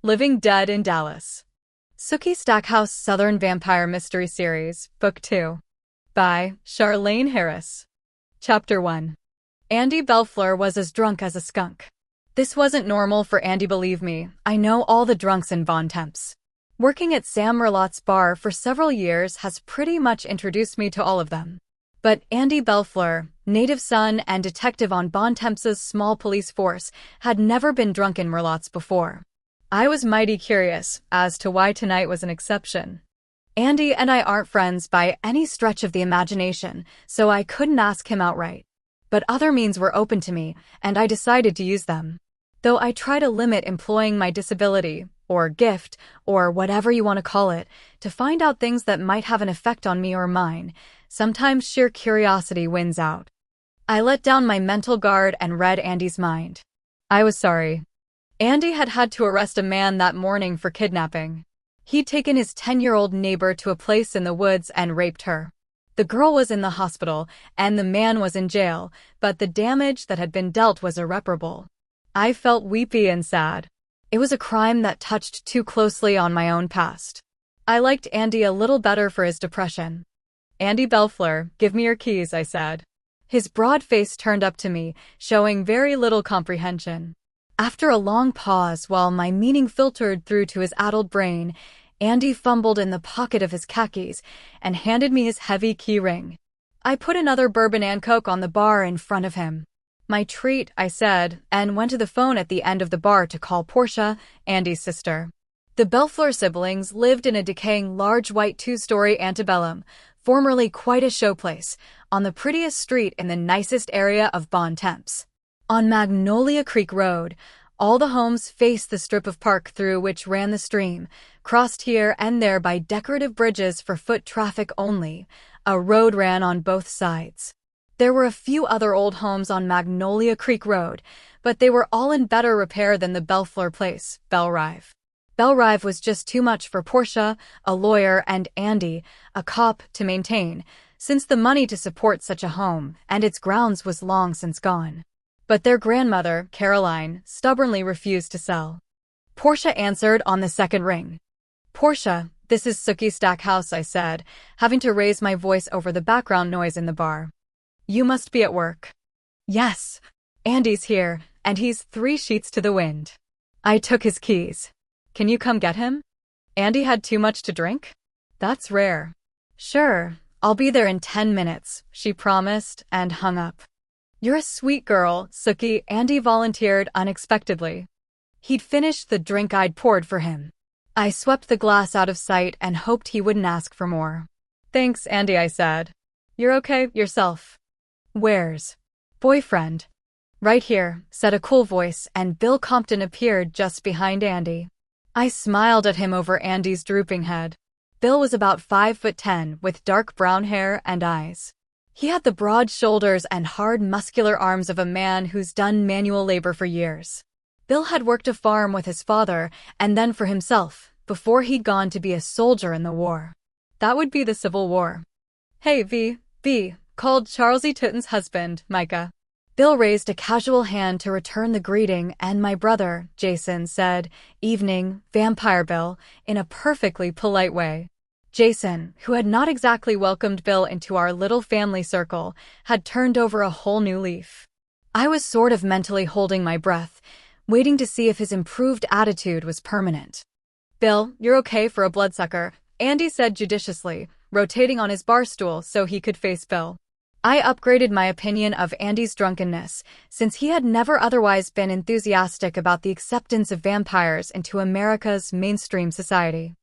Living Dead in Dallas. Sookie Stackhouse Southern Vampire Mystery Series, Book 2. By Charlaine Harris. Chapter 1. Andy Belfleur was as drunk as a skunk. This wasn't normal for Andy, believe me. I know all the drunks in Bon Temps. Working at Sam Merlotte's bar for several years has pretty much introduced me to all of them. But Andy Belfleur, native son and detective on Bon Temps's small police force, had never been drunk in Merlotte's before. I was mighty curious as to why tonight was an exception. Andy and I aren't friends by any stretch of the imagination, so I couldn't ask him outright. But other means were open to me, and I decided to use them. Though I try to limit employing my disability, or gift, or whatever you want to call it, to find out things that might have an effect on me or mine, sometimes sheer curiosity wins out. I let down my mental guard and read Andy's mind. I was sorry. Andy had had to arrest a man that morning for kidnapping. He'd taken his 10-year-old neighbor to a place in the woods and raped her. The girl was in the hospital, and the man was in jail, but the damage that had been dealt was irreparable. I felt weepy and sad. It was a crime that touched too closely on my own past. I liked Andy a little better for his depression. "Andy Belfleur, give me your keys," I said. His broad face turned up to me, showing very little comprehension. After a long pause while my meaning filtered through to his addled brain, Andy fumbled in the pocket of his khakis and handed me his heavy key ring. I put another bourbon and Coke on the bar in front of him. "My treat," I said, and went to the phone at the end of the bar to call Portia, Andy's sister. The Belfleur siblings lived in a decaying large white two-story antebellum, formerly quite a showplace, on the prettiest street in the nicest area of Bon Temps. On Magnolia Creek Road, all the homes faced the strip of park through which ran the stream, crossed here and there by decorative bridges for foot traffic only. A road ran on both sides. There were a few other old homes on Magnolia Creek Road, but they were all in better repair than the Belfleur place, Belrive. Belrive was just too much for Portia, a lawyer, and Andy, a cop, to maintain, since the money to support such a home and its grounds was long since gone. But their grandmother, Charlaine, stubbornly refused to sell. Portia answered on the second ring. "Portia, this is Sookie Stackhouse," I said, having to raise my voice over the background noise in the bar. "You must be at work." "Yes. Andy's here, and he's 3 sheets to the wind." I took his keys. "Can you come get him?" "Andy had too much to drink?" "That's rare." "Sure, I'll be there in 10 minutes, she promised, and hung up. "You're a sweet girl, Sookie," Andy volunteered unexpectedly. He'd finished the drink I'd poured for him. I swept the glass out of sight and hoped he wouldn't ask for more. "Thanks, Andy," I said. "You're okay, yourself?" "Where's boyfriend?" "Right here," said a cool voice, and Bill Compton appeared just behind Andy. I smiled at him over Andy's drooping head. Bill was about 5'10", with dark brown hair and eyes. He had the broad shoulders and hard, muscular arms of a man who's done manual labor for years. Bill had worked a farm with his father, and then for himself, before he'd gone to be a soldier in the war. That would be the Civil War. "Hey, V, called Charles E. Tutton's husband, Micah." Bill raised a casual hand to return the greeting, and my brother, Jason, said, "Evening, Vampire Bill," in a perfectly polite way. Jason, who had not exactly welcomed Bill into our little family circle, had turned over a whole new leaf. I was sort of mentally holding my breath, waiting to see if his improved attitude was permanent. "Bill, you're okay for a bloodsucker," Andy said judiciously, rotating on his bar stool so he could face Bill. I upgraded my opinion of Andy's drunkenness, since he had never otherwise been enthusiastic about the acceptance of vampires into America's mainstream society.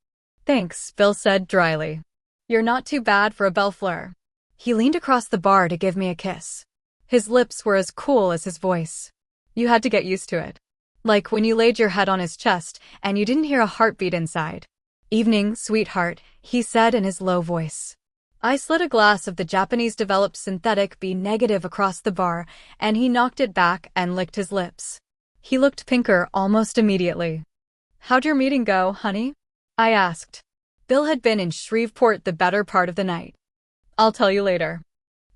"Thanks," Bill said dryly. "You're not too bad for a Belfleur." He leaned across the bar to give me a kiss. His lips were as cool as his voice. You had to get used to it. Like when you laid your head on his chest and you didn't hear a heartbeat inside. "Evening, sweetheart," he said in his low voice. I slid a glass of the Japanese-developed synthetic B negative across the bar, and he knocked it back and licked his lips. He looked pinker almost immediately. "How'd your meeting go, honey?" I asked. Bill had been in Shreveport the better part of the night. "I'll tell you later."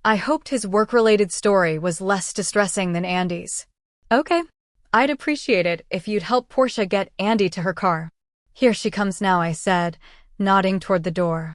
I hoped his work-related story was less distressing than Andy's. "Okay." I'd appreciate it if you'd help Portia get Andy to her car. Here she comes now, I said, nodding toward the door.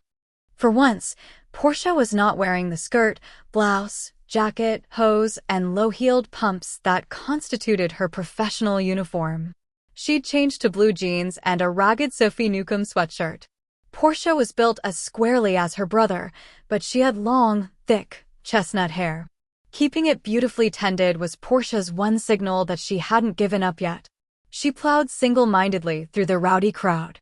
For once, Portia was not wearing the skirt, blouse, jacket, hose, and low-heeled pumps that constituted her professional uniform. She'd changed to blue jeans and a ragged Sophie Newcomb sweatshirt. Portia was built as squarely as her brother, but she had long, thick, chestnut hair. Keeping it beautifully tended was Portia's one signal that she hadn't given up yet. She plowed single-mindedly through the rowdy crowd.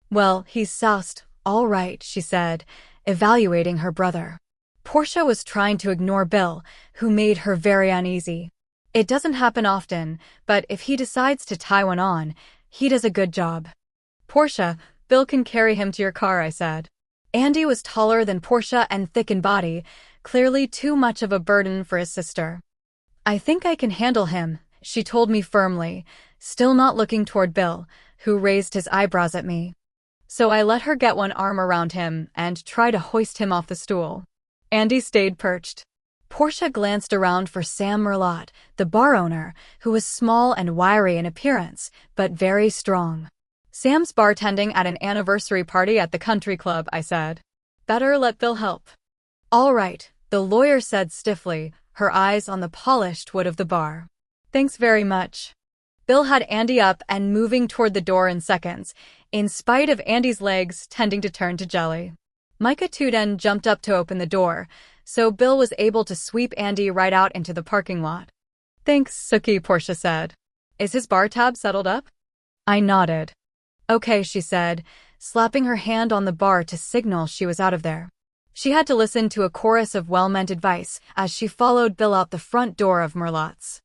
Well, he's soused, all right, she said, evaluating her brother. Portia was trying to ignore Bill, who made her very uneasy. It doesn't happen often, but if he decides to tie one on, he does a good job. Portia, Bill can carry him to your car, I said. Andy was taller than Portia and thick in body, clearly too much of a burden for his sister. I think I can handle him, she told me firmly, still not looking toward Bill, who raised his eyebrows at me. So I let her get one arm around him and try to hoist him off the stool. Andy stayed perched. Portia glanced around for Sam Merlot, the bar owner, who was small and wiry in appearance, but very strong. Sam's bartending at an anniversary party at the country club, I said. Better let Bill help. All right, the lawyer said stiffly, her eyes on the polished wood of the bar. Thanks very much. Bill had Andy up and moving toward the door in seconds, in spite of Andy's legs tending to turn to jelly. Micah Tuden jumped up to open the door, so Bill was able to sweep Andy right out into the parking lot. Thanks, Sookie, Portia said. Is his bar tab settled up? I nodded. Okay, she said, slapping her hand on the bar to signal she was out of there. She had to listen to a chorus of well-meant advice as she followed Bill out the front door of Merlot's.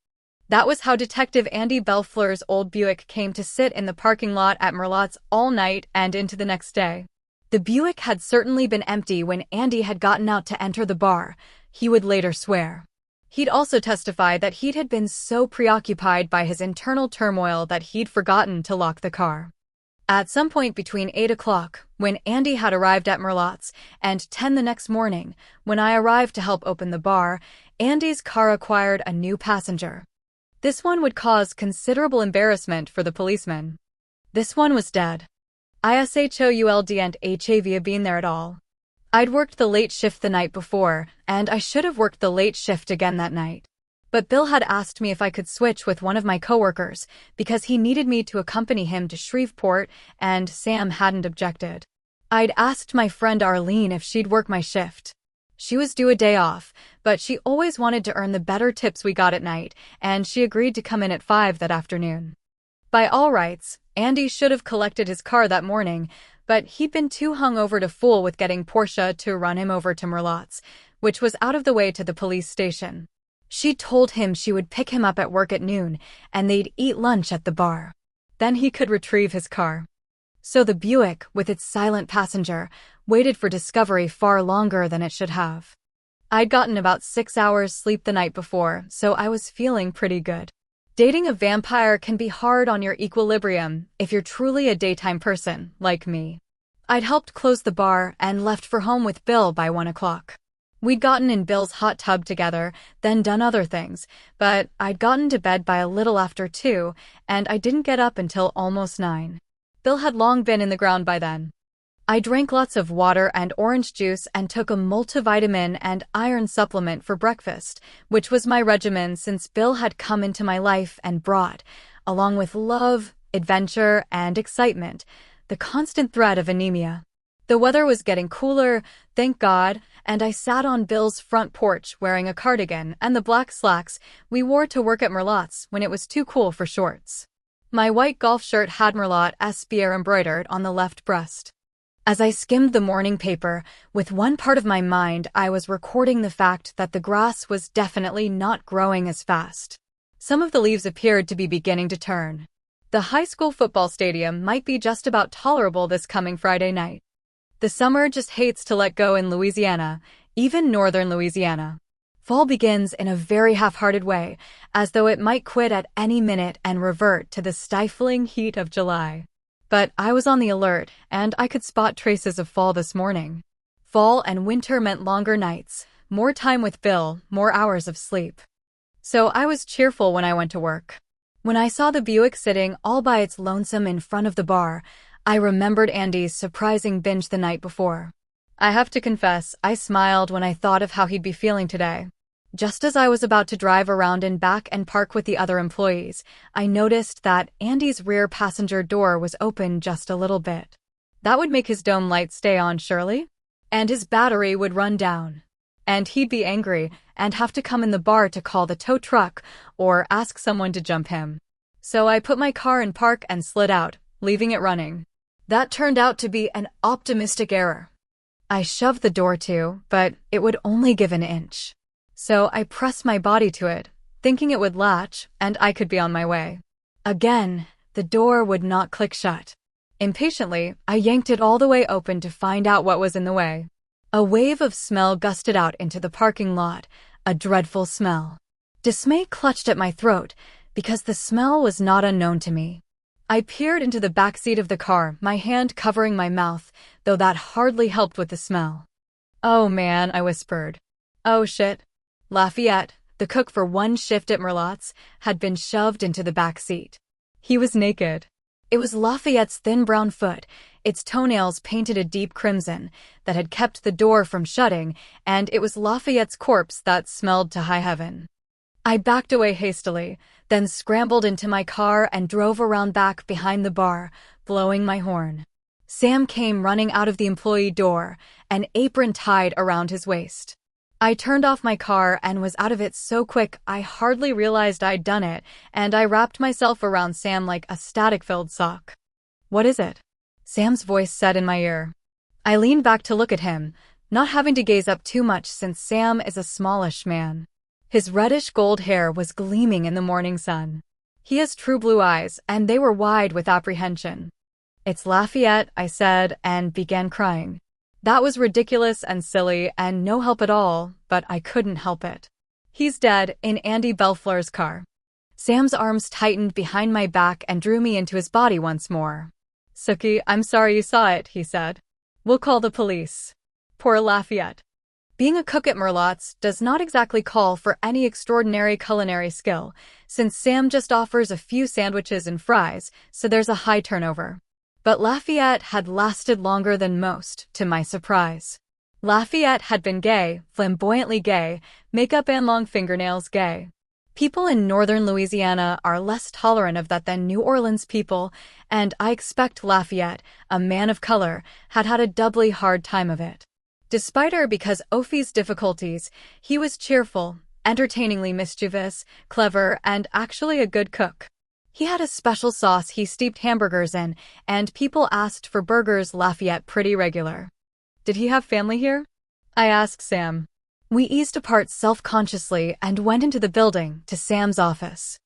That was how Detective Andy Belfleur's old Buick came to sit in the parking lot at Merlot's all night and into the next day. The Buick had certainly been empty when Andy had gotten out to enter the bar, he would later swear. He'd also testify that he had been so preoccupied by his internal turmoil that he'd forgotten to lock the car. At some point between 8 o'clock, when Andy had arrived at Merlot's, and 10 the next morning, when I arrived to help open the bar, Andy's car acquired a new passenger. This one would cause considerable embarrassment for the policeman. This one was dead. ISHOULD and HAV been there at all. I'd worked the late shift the night before, and I should have worked the late shift again that night. But Bill had asked me if I could switch with one of my coworkers because he needed me to accompany him to Shreveport, and Sam hadn't objected. I'd asked my friend Arlene if she'd work my shift. She was due a day off, but she always wanted to earn the better tips we got at night, and she agreed to come in at 5 that afternoon. By all rights, Andy should have collected his car that morning, but he'd been too hungover to fool with getting Portia to run him over to Merlot's, which was out of the way to the police station. She told him she would pick him up at work at noon, and they'd eat lunch at the bar. Then he could retrieve his car. So the Buick, with its silent passenger, waited for discovery far longer than it should have. I'd gotten about 6 hours sleep the night before, so I was feeling pretty good. Dating a vampire can be hard on your equilibrium if you're truly a daytime person, like me. I'd helped close the bar and left for home with Bill by 1 o'clock. We'd gotten in Bill's hot tub together, then done other things, but I'd gotten to bed by a little after 2, and I didn't get up until almost 9. Bill had long been in the ground by then. I drank lots of water and orange juice and took a multivitamin and iron supplement for breakfast, which was my regimen since Bill had come into my life and brought, along with love, adventure, and excitement, the constant threat of anemia. The weather was getting cooler, thank God, and I sat on Bill's front porch wearing a cardigan and the black slacks we wore to work at Merlot's when it was too cool for shorts. My white golf shirt had Merlot Espier embroidered on the left breast. As I skimmed the morning paper, with one part of my mind I was recording the fact that the grass was definitely not growing as fast. Some of the leaves appeared to be beginning to turn. The high school football stadium might be just about tolerable this coming Friday night. The summer just hates to let go in Louisiana, even northern Louisiana. Fall begins in a very half-hearted way, as though it might quit at any minute and revert to the stifling heat of July. But I was on the alert, and I could spot traces of fall this morning. Fall and winter meant longer nights, more time with Bill, more hours of sleep. So I was cheerful when I went to work. When I saw the Buick sitting all by its lonesome in front of the bar, I remembered Andy's surprising binge the night before. I have to confess, I smiled when I thought of how he'd be feeling today. Just as I was about to drive around and back and park with the other employees, I noticed that Andy's rear passenger door was open just a little bit. That would make his dome light stay on, surely? And his battery would run down. And he'd be angry and have to come in the bar to call the tow truck or ask someone to jump him. So I put my car in park and slid out, leaving it running. That turned out to be an optimistic error. I shoved the door to, but it would only give an inch. So I pressed my body to it, thinking it would latch and I could be on my way. Again, the door would not click shut. Impatiently, I yanked it all the way open to find out what was in the way. A wave of smell gusted out into the parking lot, a dreadful smell. Dismay clutched at my throat because the smell was not unknown to me. I peered into the back seat of the car, my hand covering my mouth, though that hardly helped with the smell. "Oh man," I whispered. "Oh shit." Lafayette, the cook for one shift at Merlotte's, had been shoved into the back seat. He was naked. It was Lafayette's thin brown foot, its toenails painted a deep crimson, that had kept the door from shutting, and it was Lafayette's corpse that smelled to high heaven. I backed away hastily, then scrambled into my car and drove around back behind the bar, blowing my horn. Sam came running out of the employee door, an apron tied around his waist. I turned off my car and was out of it so quick I hardly realized I'd done it, and I wrapped myself around Sam like a static-filled sock. "What is it?" Sam's voice said in my ear. I leaned back to look at him, not having to gaze up too much since Sam is a smallish man. His reddish gold hair was gleaming in the morning sun. He has true blue eyes, and they were wide with apprehension. "It's Lafayette," I said, and began crying. That was ridiculous and silly and no help at all, but I couldn't help it. "He's dead, in Andy Belfleur's car." Sam's arms tightened behind my back and drew me into his body once more. "Sookie, I'm sorry you saw it," he said. "We'll call the police." Poor Lafayette. Being a cook at Merlotte's does not exactly call for any extraordinary culinary skill, since Sam just offers a few sandwiches and fries, so there's a high turnover. But Lafayette had lasted longer than most, to my surprise. Lafayette had been gay, flamboyantly gay, makeup and long fingernails gay. People in northern Louisiana are less tolerant of that than New Orleans people, and I expect Lafayette, a man of color, had had a doubly hard time of it. Despite or because Ophi's difficulties, he was cheerful, entertainingly mischievous, clever, and actually a good cook. He had a special sauce he steeped hamburgers in, and people asked for burgers Lafayette pretty regular. "Did he have family here?" I asked Sam. We eased apart self-consciously and went into the building, to Sam's office.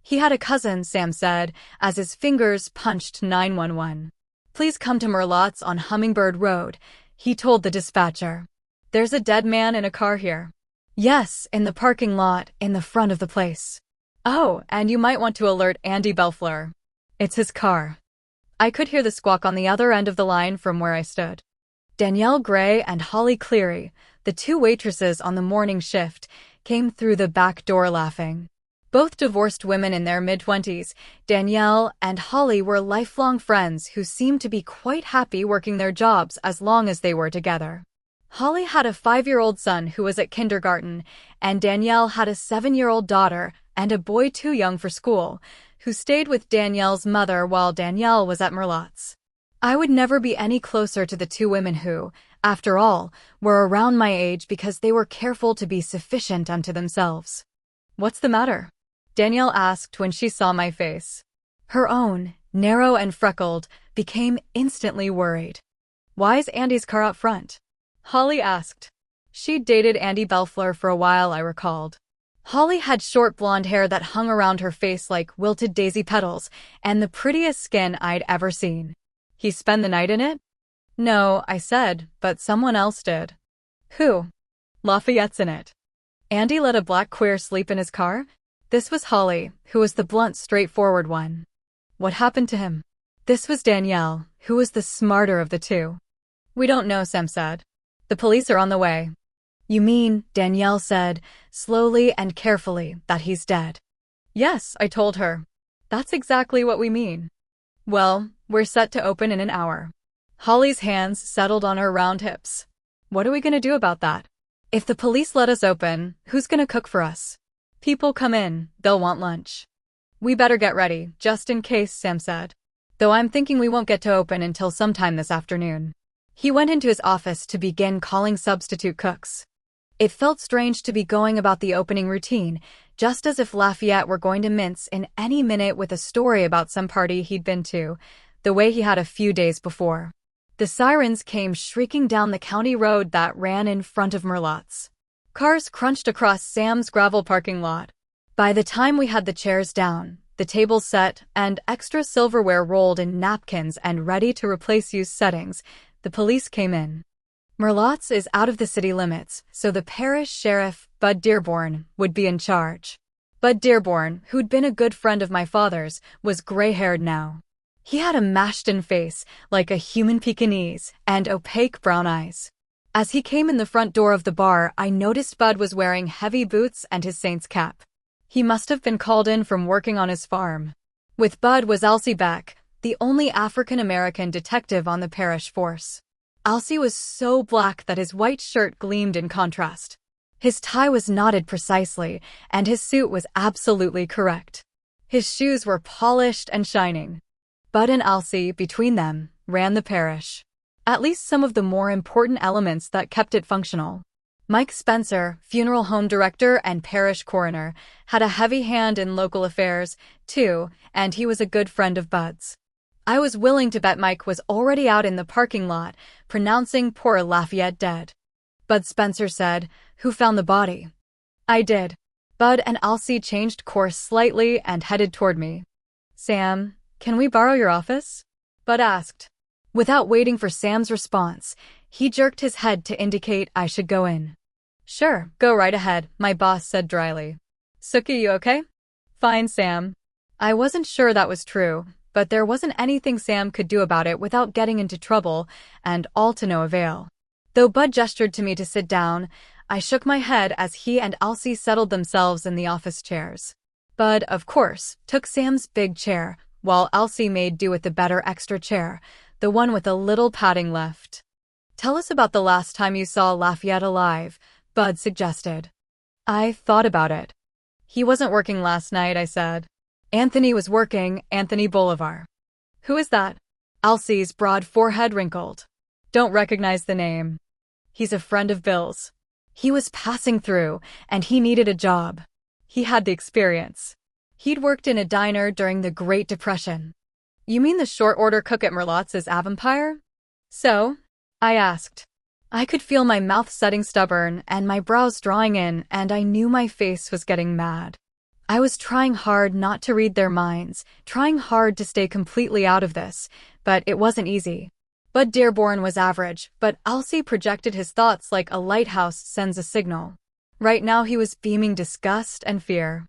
"He had a cousin," Sam said, as his fingers punched 911. "Please come to Merlotte's on Hummingbird Road," he told the dispatcher. "There's a dead man in a car here." "Yes, in the parking lot, in the front of the place." "Oh, and you might want to alert Andy Belfleur. It's his car." I could hear the squawk on the other end of the line from where I stood. Danielle Gray and Holly Cleary, the two waitresses on the morning shift, came through the back door laughing. Both divorced women in their mid-20s, Danielle and Holly were lifelong friends who seemed to be quite happy working their jobs as long as they were together. Holly had a 5-year-old son who was at kindergarten, and Danielle had a 7-year-old daughter and a boy too young for school, who stayed with Danielle's mother while Danielle was at Merlotte's. I would never be any closer to the two women who, after all, were around my age because they were careful to be sufficient unto themselves. "What's the matter?" Danielle asked when she saw my face. Her own, narrow and freckled, became instantly worried. "Why's Andy's car out front?" Holly asked. She'd dated Andy Belfleur for a while, I recalled. Holly had short blonde hair that hung around her face like wilted daisy petals, and the prettiest skin I'd ever seen. "He spent the night in it?" "No," I said, "but someone else did." "Who?" "Lafayette's in it." "Andy let a black queer sleep in his car?" This was Holly, who was the blunt, straightforward one. "What happened to him?" This was Danielle, who was the smarter of the two. "We don't know," Sam said. "The police are on the way." "You mean," Danielle said, slowly and carefully, "that he's dead?" "Yes," I told her. That's exactly what we mean. Well, we're set to open in an hour. Holly's hands settled on her round hips. What are we gonna do about that? If the police let us open, who's gonna cook for us? People come in, they'll want lunch. We better get ready, just in case, Sam said. Though I'm thinking we won't get to open until sometime this afternoon. He went into his office to begin calling substitute cooks. It felt strange to be going about the opening routine, just as if Lafayette were going to mince in any minute with a story about some party he'd been to, the way he had a few days before. The sirens came shrieking down the county road that ran in front of Merlotte's. Cars crunched across Sam's gravel parking lot. By the time we had the chairs down, the tables set, and extra silverware rolled in napkins and ready to replace used settings, the police came in. Merlotte's is out of the city limits, so the parish sheriff, Bud Dearborn, would be in charge. Bud Dearborn, who'd been a good friend of my father's, was gray-haired now. He had a mashed-in face, like a human Pekingese, and opaque brown eyes. As he came in the front door of the bar, I noticed Bud was wearing heavy boots and his Saints cap. He must have been called in from working on his farm. With Bud was Elsie Beck, the only African-American detective on the parish force. Elsie was so black that his white shirt gleamed in contrast. His tie was knotted precisely, and his suit was absolutely correct. His shoes were polished and shining. Bud and Elsie, between them, ran the parish. At least some of the more important elements that kept it functional. Mike Spencer, funeral home director and parish coroner, had a heavy hand in local affairs, too, and he was a good friend of Bud's. I was willing to bet Mike was already out in the parking lot, pronouncing poor Lafayette dead. Bud Spencer said, "Who found the body?" I did. Bud and Elsie changed course slightly and headed toward me. "Sam, can we borrow your office?" Bud asked. Without waiting for Sam's response, he jerked his head to indicate I should go in. "Sure, go right ahead," my boss said dryly. "Sookie, you okay?" "Fine, Sam." I wasn't sure that was true, but there wasn't anything Sam could do about it without getting into trouble, and all to no avail. Though Bud gestured to me to sit down, I shook my head as he and Elsie settled themselves in the office chairs. Bud, of course, took Sam's big chair, while Elsie made do with the better extra chair, the one with a little padding left. "Tell us about the last time you saw Lafayette alive," Bud suggested. I thought about it. "He wasn't working last night," I said. "Anthony was working, Anthony Bolivar." "Who is that?" Elsie's broad forehead wrinkled. "Don't recognize the name." "He's a friend of Bill's. He was passing through, and he needed a job. He had the experience. He'd worked in a diner during the Great Depression." "You mean the short-order cook at Merlotte's is Avampire?" "So?" I asked. I could feel my mouth setting stubborn and my brows drawing in, and I knew my face was getting mad. I was trying hard not to read their minds, trying hard to stay completely out of this, but it wasn't easy. Bud Dearborn was average, but Elsie projected his thoughts like a lighthouse sends a signal. Right now he was beaming disgust and fear.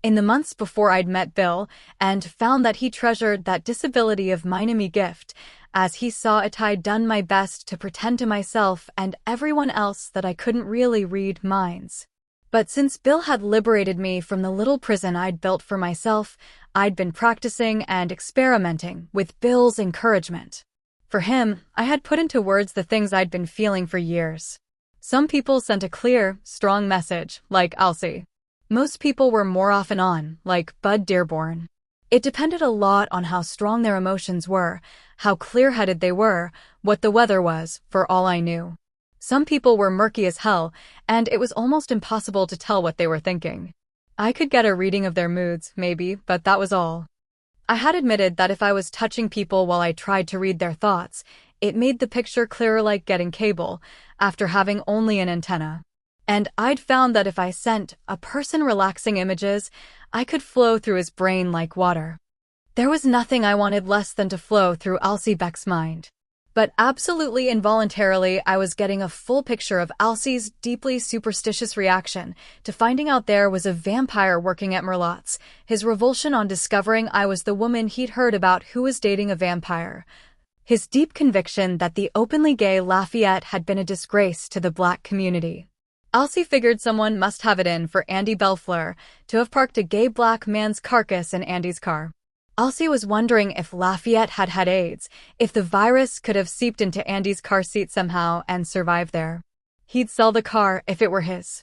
In the months before I'd met Bill and found that he treasured that disability of mine and me gift, as he saw it I'd done my best to pretend to myself and everyone else that I couldn't really read minds. But since Bill had liberated me from the little prison I'd built for myself, I'd been practicing and experimenting with Bill's encouragement. For him, I had put into words the things I'd been feeling for years. Some people sent a clear, strong message, like Elsie. Most people were more off and on, like Bud Dearborn. It depended a lot on how strong their emotions were, how clear-headed they were, what the weather was, for all I knew. Some people were murky as hell, and it was almost impossible to tell what they were thinking. I could get a reading of their moods, maybe, but that was all. I had admitted that if I was touching people while I tried to read their thoughts, it made the picture clearer like getting cable, after having only an antenna. And I'd found that if I sent a person relaxing images, I could flow through his brain like water. There was nothing I wanted less than to flow through Elsie Beck's mind. But absolutely involuntarily, I was getting a full picture of Elsie's deeply superstitious reaction to finding out there was a vampire working at Merlotte's, his revulsion on discovering I was the woman he'd heard about who was dating a vampire, his deep conviction that the openly gay Lafayette had been a disgrace to the black community. Elsie figured someone must have it in for Andy Bellefleur to have parked a gay black man's carcass in Andy's car. Elsie was wondering if Lafayette had had AIDS, if the virus could have seeped into Andy's car seat somehow and survived there. He'd sell the car if it were his.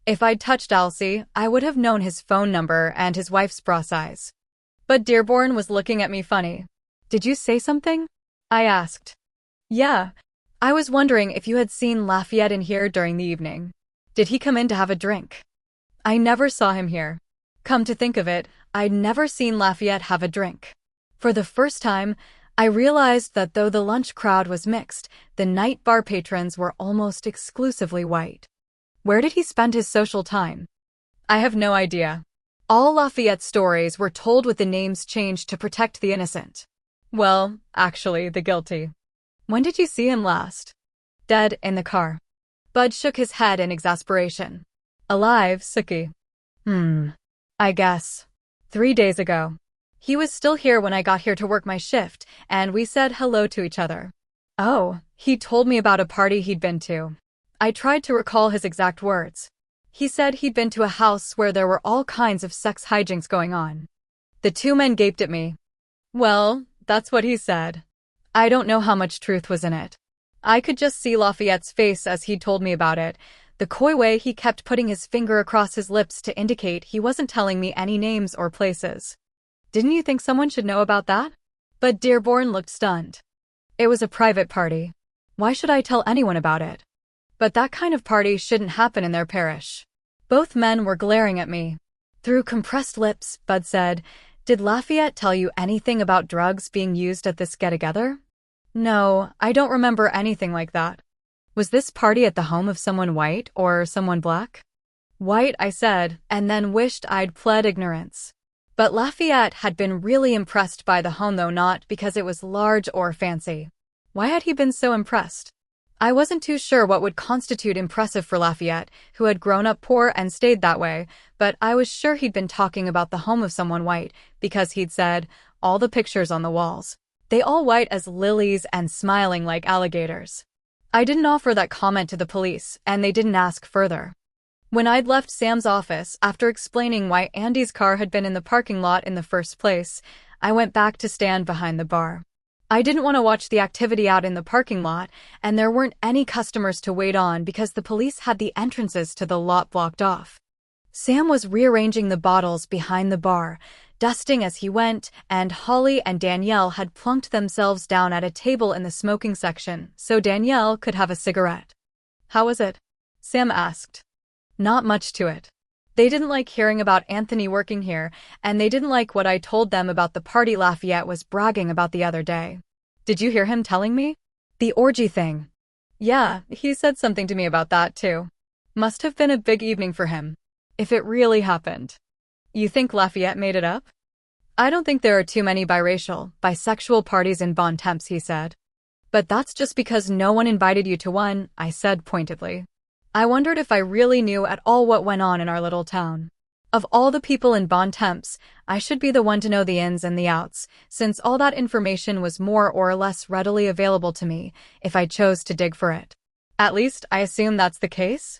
If I'd touched Elsie, I would have known his phone number and his wife's bra size. But Dearborn was looking at me funny. Did you say something? I asked. Yeah. I was wondering if you had seen Lafayette in here during the evening. Did he come in to have a drink? I never saw him here. Come to think of it, I'd never seen Lafayette have a drink. For the first time, I realized that though the lunch crowd was mixed, the night bar patrons were almost exclusively white. Where did he spend his social time? I have no idea. All Lafayette's stories were told with the names changed to protect the innocent. Well, actually, the guilty. When did you see him last? Dead in the car. Bud shook his head in exasperation. Alive, Sookie. I guess. 3 days ago. He was still here when I got here to work my shift, and we said hello to each other. Oh, he told me about a party he'd been to. I tried to recall his exact words. He said he'd been to a house where there were all kinds of sex hijinks going on. The two men gaped at me. Well, that's what he said. I don't know how much truth was in it. I could just see Lafayette's face as he told me about it, the coy way he kept putting his finger across his lips to indicate he wasn't telling me any names or places. Didn't you think someone should know about that? But Dearborn looked stunned. It was a private party. Why should I tell anyone about it? But that kind of party shouldn't happen in their parish. Both men were glaring at me. Through compressed lips, Bud said, Did Lafayette tell you anything about drugs being used at this get-together? No, I don't remember anything like that. Was this party at the home of someone white or someone black? White, I said, and then wished I'd pled ignorance. But Lafayette had been really impressed by the home, though not because it was large or fancy. Why had he been so impressed? I wasn't too sure what would constitute impressive for Lafayette, who had grown up poor and stayed that way, but I was sure he'd been talking about the home of someone white, because he'd said, all the pictures on the walls. They all white as lilies and smiling like alligators. I didn't offer that comment to the police, and they didn't ask further. When I'd left Sam's office, after explaining why Andy's car had been in the parking lot in the first place, I went back to stand behind the bar. I didn't want to watch the activity out in the parking lot, and there weren't any customers to wait on because the police had the entrances to the lot blocked off. Sam was rearranging the bottles behind the bar, dusting as he went, and Holly and Danielle had plunked themselves down at a table in the smoking section so Danielle could have a cigarette. How was it? Sam asked. Not much to it. They didn't like hearing about Anthony working here, and they didn't like what I told them about the party Lafayette was bragging about the other day. Did you hear him telling me? The orgy thing. Yeah, he said something to me about that too. Must have been a big evening for him. If it really happened. You think Lafayette made it up? I don't think there are too many biracial, bisexual parties in Bon Temps, he said. But that's just because no one invited you to one, I said pointedly. I wondered if I really knew at all what went on in our little town. Of all the people in Bon Temps, I should be the one to know the ins and the outs, since all that information was more or less readily available to me, if I chose to dig for it. At least, I assume that's the case?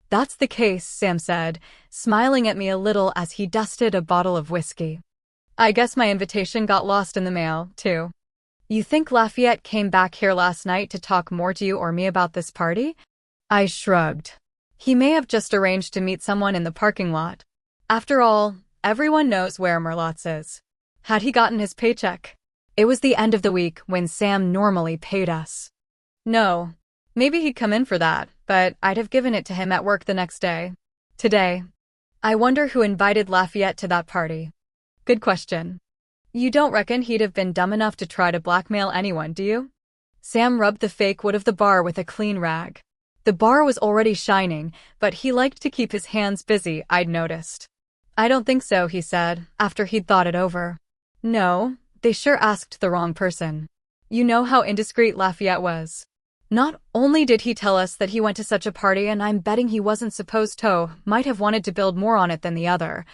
That's the case, Sam said, smiling at me a little as he dusted a bottle of whiskey. I guess my invitation got lost in the mail, too. You think Lafayette came back here last night to talk more to you or me about this party? I shrugged. He may have just arranged to meet someone in the parking lot. After all, everyone knows where Merlot's is. Had he gotten his paycheck? It was the end of the week when Sam normally paid us. No. Maybe he'd come in for that, but I'd have given it to him at work the next day. Today. I wonder who invited Lafayette to that party. Good question. You don't reckon he'd have been dumb enough to try to blackmail anyone, do you? Sam rubbed the fake wood of the bar with a clean rag. The bar was already shining, but he liked to keep his hands busy, I'd noticed. I don't think so, he said, after he'd thought it over. No, they sure asked the wrong person. You know how indiscreet Lafayette was. Not only did he tell us that he went to such a party, and I'm betting he wasn't supposed to, might have wanted to build more on it than the other,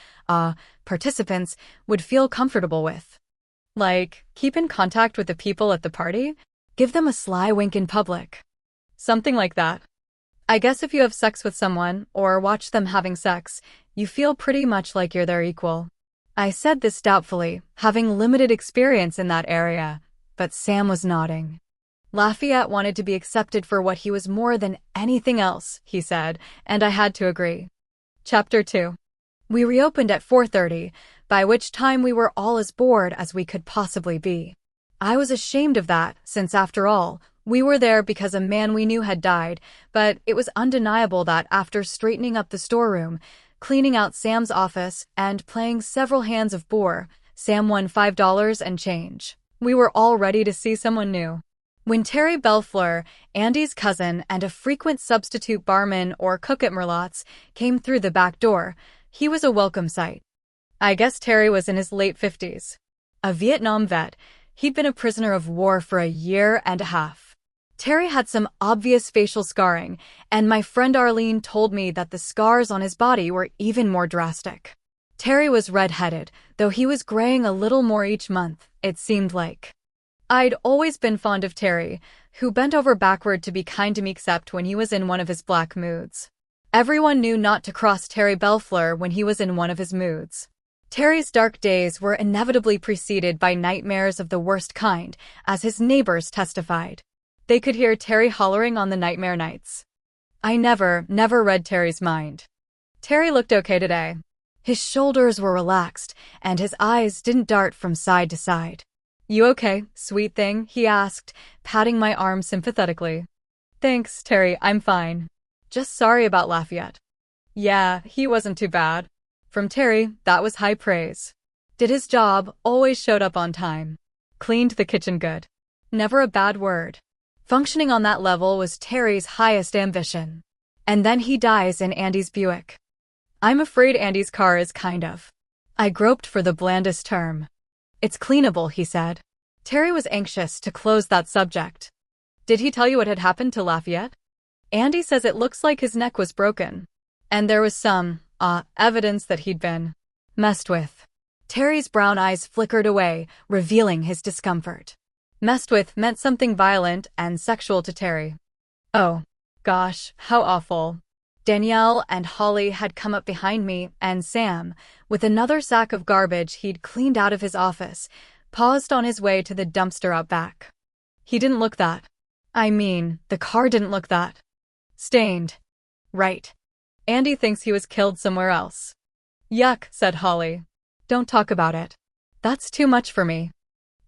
participants would feel comfortable with. Like, keep in contact with the people at the party? Give them a sly wink in public. Something like that. I guess if you have sex with someone, or watch them having sex, you feel pretty much like you're their equal. I said this doubtfully, having limited experience in that area, but Sam was nodding. Lafayette wanted to be accepted for what he was more than anything else, he said, and I had to agree. Chapter 2. We reopened at 4:30, by which time we were all as bored as we could possibly be. I was ashamed of that, since after all, we were there because a man we knew had died, but it was undeniable that after straightening up the storeroom, cleaning out Sam's office, and playing several hands of bore, Sam won $5 and change. We were all ready to see someone new. When Terry Belfleur, Andy's cousin and a frequent substitute barman or cook at Merlotte's, came through the back door, he was a welcome sight. I guess Terry was in his late 50s. A Vietnam vet, he'd been a prisoner of war for a year and a half. Terry had some obvious facial scarring, and my friend Arlene told me that the scars on his body were even more drastic. Terry was red-headed, though he was graying a little more each month, it seemed like. I'd always been fond of Terry, who bent over backward to be kind to me except when he was in one of his black moods. Everyone knew not to cross Terry Belfleur when he was in one of his moods. Terry's dark days were inevitably preceded by nightmares of the worst kind, as his neighbors testified. They could hear Terry hollering on the nightmare nights. I never read Terry's mind. Terry looked okay today. His shoulders were relaxed, and his eyes didn't dart from side to side. You okay, sweet thing? He asked, patting my arm sympathetically. Thanks, Terry, I'm fine. Just sorry about Lafayette. Yeah, he wasn't too bad. From Terry, that was high praise. Did his job, always showed up on time. Cleaned the kitchen good. Never a bad word. Functioning on that level was Terry's highest ambition. And then he dies in Andy's Buick. I'm afraid Andy's car is kind of. I groped for the blandest term. It's cleanable, he said. Terry was anxious to close that subject. Did he tell you what had happened to Lafayette? Andy says it looks like his neck was broken. And there was some, evidence that he'd been messed with. Terry's brown eyes flickered away, revealing his discomfort. Messed with meant something violent and sexual to Terry. Oh, gosh, how awful. Danielle and Holly had come up behind me, and Sam, with another sack of garbage he'd cleaned out of his office, paused on his way to the dumpster out back. He didn't look that. I mean, the car didn't look that. Stained. Right. Andy thinks he was killed somewhere else. Yuck, said Holly. Don't talk about it. That's too much for me.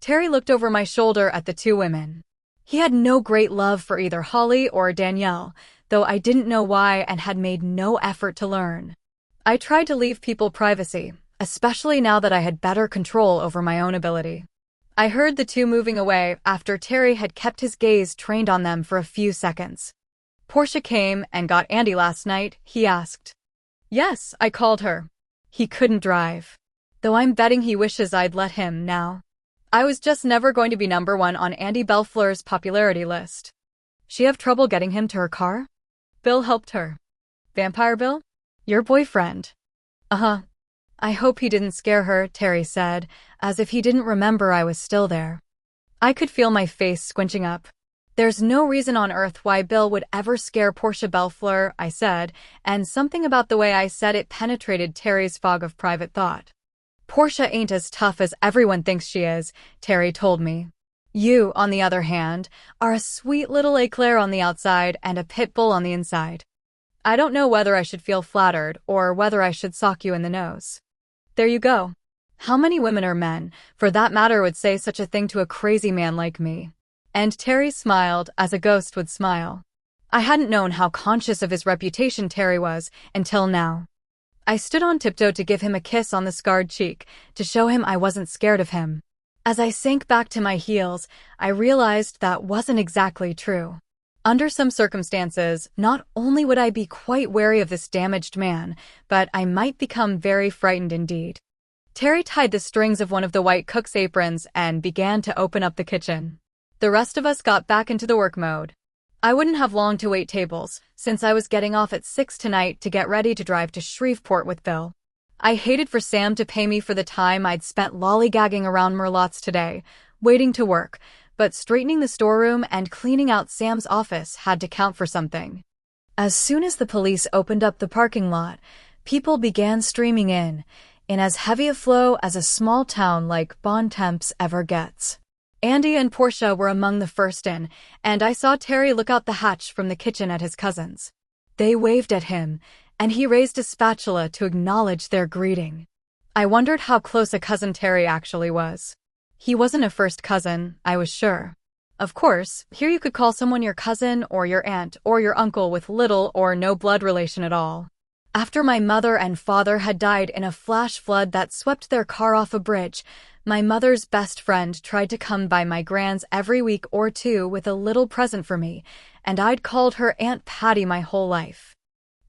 Terry looked over my shoulder at the two women. He had no great love for either Holly or Danielle, though I didn't know why and had made no effort to learn. I tried to leave people privacy, especially now that I had better control over my own ability. I heard the two moving away after Terry had kept his gaze trained on them for a few seconds. Portia came and got Andy last night, he asked. Yes, I called her. He couldn't drive. Though I'm betting he wishes I'd let him now. I was just never going to be number one on Andy Belfleur's popularity list. She have trouble getting him to her car? Bill helped her. Vampire Bill? Your boyfriend. Uh-huh. I hope he didn't scare her, Terry said, as if he didn't remember I was still there. I could feel my face squinching up. There's no reason on earth why Bill would ever scare Portia Belfleur, I said, and something about the way I said it penetrated Terry's fog of private thought. Portia ain't as tough as everyone thinks she is, Terry told me. You, on the other hand, are a sweet little eclair on the outside and a pit bull on the inside. I don't know whether I should feel flattered or whether I should sock you in the nose. There you go. How many women or men, for that matter, would say such a thing to a crazy man like me? And Terry smiled as a ghost would smile. I hadn't known how conscious of his reputation Terry was until now. I stood on tiptoe to give him a kiss on the scarred cheek, to show him I wasn't scared of him. As I sank back to my heels, I realized that wasn't exactly true. Under some circumstances, not only would I be quite wary of this damaged man, but I might become very frightened indeed. Terry tied the strings of one of the white cook's aprons and began to open up the kitchen. The rest of us got back into the work mode. I wouldn't have long to wait tables, since I was getting off at 6 tonight to get ready to drive to Shreveport with Bill. I hated for Sam to pay me for the time I'd spent lollygagging around Merlotte's today, waiting to work, but straightening the storeroom and cleaning out Sam's office had to count for something. As soon as the police opened up the parking lot, people began streaming in, in as heavy a flow as a small town like Bontemps ever gets. Andy and Portia were among the first in, and I saw Terry look out the hatch from the kitchen at his cousins. They waved at him, and he raised a spatula to acknowledge their greeting. I wondered how close a cousin Terry actually was. He wasn't a first cousin, I was sure. Of course, here you could call someone your cousin or your aunt or your uncle with little or no blood relation at all. After my mother and father had died in a flash flood that swept their car off a bridge, my mother's best friend tried to come by my grand's every week or two with a little present for me, and I'd called her Aunt Patty my whole life.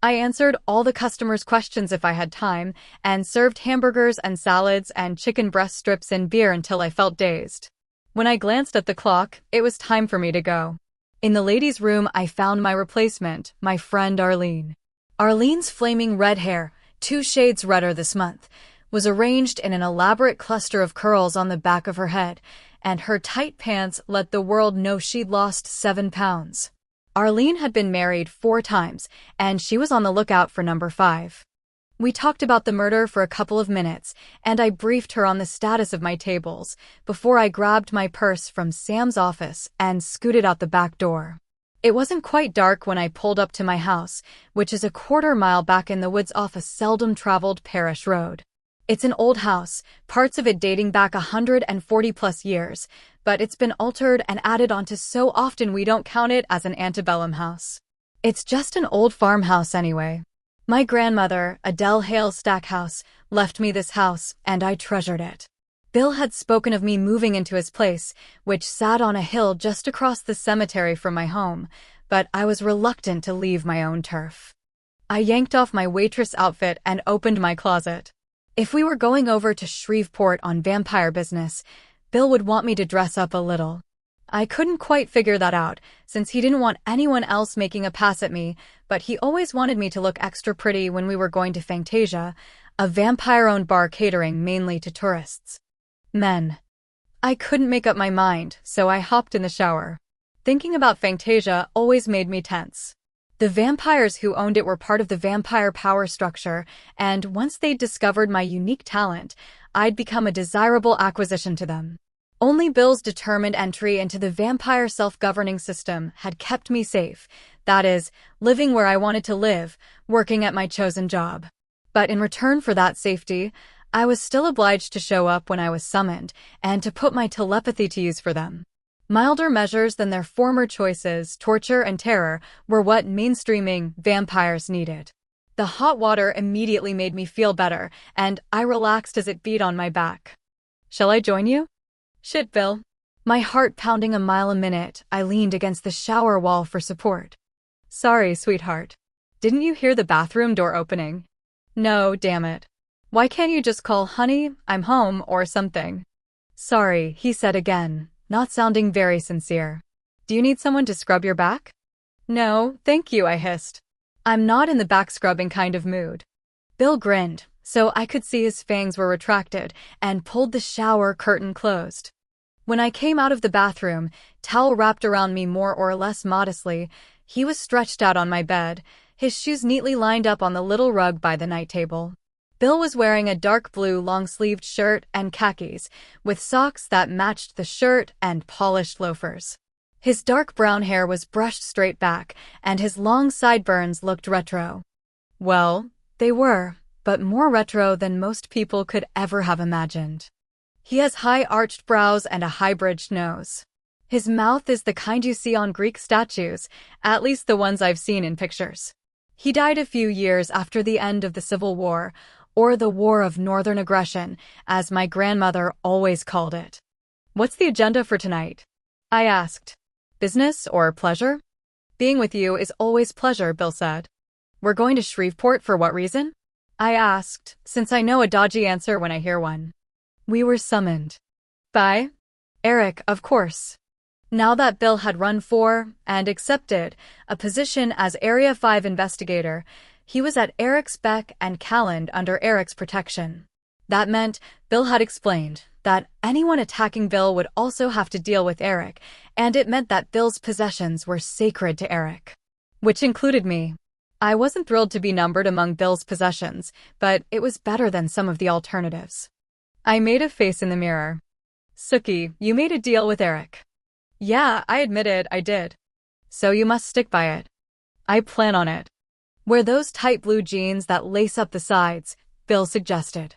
I answered all the customers' questions if I had time, and served hamburgers and salads and chicken breast strips and beer until I felt dazed. When I glanced at the clock, it was time for me to go. In the ladies' room, I found my replacement, my friend Arlene. Arlene's flaming red hair, 2 shades redder this month, was arranged in an elaborate cluster of curls on the back of her head, and her tight pants let the world know she'd lost 7 pounds. Arlene had been married 4 times, and she was on the lookout for number 5. We talked about the murder for a couple of minutes, and I briefed her on the status of my tables, before I grabbed my purse from Sam's office and scooted out the back door. It wasn't quite dark when I pulled up to my house, which is a quarter mile back in the woods off a seldom-traveled parish road. It's an old house, parts of it dating back 140-plus years, but it's been altered and added onto so often we don't count it as an antebellum house. It's just an old farmhouse anyway. My grandmother, Adele Hale Stackhouse, left me this house, and I treasured it. Bill had spoken of me moving into his place, which sat on a hill just across the cemetery from my home, but I was reluctant to leave my own turf. I yanked off my waitress outfit and opened my closet. If we were going over to Shreveport on vampire business, Bill would want me to dress up a little. I couldn't quite figure that out, since he didn't want anyone else making a pass at me, but he always wanted me to look extra pretty when we were going to Fantasia, a vampire-owned bar catering mainly to tourists. Men. I couldn't make up my mind, so I hopped in the shower. Thinking about Fantasia always made me tense. The vampires who owned it were part of the vampire power structure, and once they'd discovered my unique talent, I'd become a desirable acquisition to them. Only Bill's determined entry into the vampire self-governing system had kept me safe, that is, living where I wanted to live, working at my chosen job. But in return for that safety, I was still obliged to show up when I was summoned, and to put my telepathy to use for them. Milder measures than their former choices, torture and terror, were what mainstreaming vampires needed. The hot water immediately made me feel better, and I relaxed as it beat on my back. Shall I join you? Shit, Bill. My heart pounding a mile a minute, I leaned against the shower wall for support. Sorry, sweetheart. Didn't you hear the bathroom door opening? No, damn it. Why can't you just call honey, I'm home, or something? Sorry, he said again, not sounding very sincere. Do you need someone to scrub your back? No, thank you, I hissed. I'm not in the back scrubbing kind of mood. Bill grinned, so I could see his fangs were retracted, and pulled the shower curtain closed. When I came out of the bathroom, towel wrapped around me more or less modestly, he was stretched out on my bed, his shoes neatly lined up on the little rug by the night table. Bill was wearing a dark blue long-sleeved shirt and khakis, with socks that matched the shirt and polished loafers. His dark brown hair was brushed straight back, and his long sideburns looked retro. Well, they were, but more retro than most people could ever have imagined. He has high arched brows and a high-bridged nose. His mouth is the kind you see on Greek statues, at least the ones I've seen in pictures. He died a few years after the end of the Civil War, or the War of Northern Aggression, as my grandmother always called it. What's the agenda for tonight? I asked. Business or pleasure? Being with you is always pleasure, Bill said. We're going to Shreveport for what reason? I asked, since I know a dodgy answer when I hear one. We were summoned. By Eric, of course. Now that Bill had run for, and accepted, a position as Area 5 investigator, he was at Eric's beck and called under Eric's protection. That meant, Bill had explained, that anyone attacking Bill would also have to deal with Eric, and it meant that Bill's possessions were sacred to Eric. Which included me. I wasn't thrilled to be numbered among Bill's possessions, but it was better than some of the alternatives. I made a face in the mirror. Sookie, you made a deal with Eric. Yeah, I admitted I did. So you must stick by it. I plan on it. Wear those tight blue jeans that lace up the sides, Bill suggested.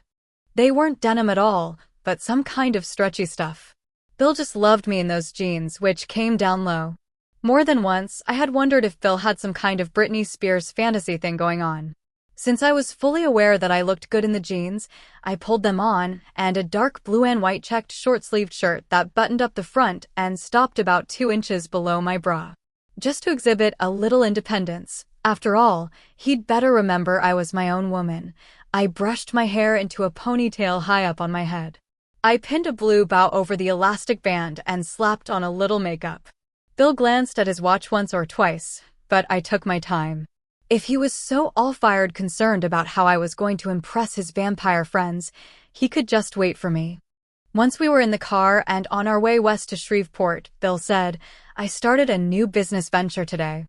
They weren't denim at all, but some kind of stretchy stuff. Bill just loved me in those jeans, which came down low. More than once, I had wondered if Bill had some kind of Britney Spears fantasy thing going on. Since I was fully aware that I looked good in the jeans, I pulled them on, and a dark blue and white checked short-sleeved shirt that buttoned up the front and stopped about 2 inches below my bra. Just to exhibit a little independence. After all, he'd better remember I was my own woman. I brushed my hair into a ponytail high up on my head. I pinned a blue bow over the elastic band and slapped on a little makeup. Bill glanced at his watch once or twice, but I took my time. If he was so all-fired concerned about how I was going to impress his vampire friends, he could just wait for me. Once we were in the car and on our way west to Shreveport, Bill said, I started a new business venture today.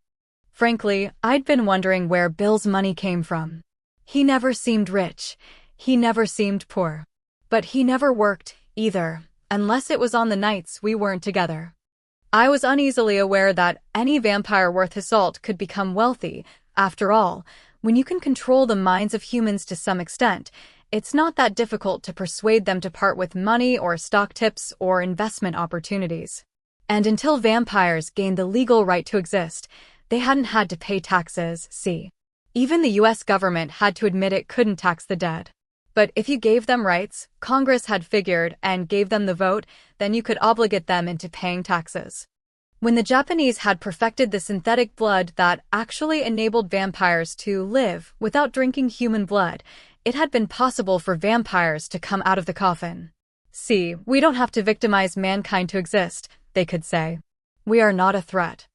Frankly, I'd been wondering where Bill's money came from. He never seemed rich. He never seemed poor. But he never worked, either, unless it was on the nights we weren't together. I was uneasily aware that any vampire worth his salt could become wealthy. After all, when you can control the minds of humans to some extent, it's not that difficult to persuade them to part with money or stock tips or investment opportunities. And until vampires gained the legal right to exist, they hadn't had to pay taxes, see. Even the US government had to admit it couldn't tax the dead. But if you gave them rights, Congress had figured, and gave them the vote, then you could obligate them into paying taxes. When the Japanese had perfected the synthetic blood that actually enabled vampires to live without drinking human blood, it had been possible for vampires to come out of the coffin. See, we don't have to victimize mankind to exist, they could say. We are not a threat.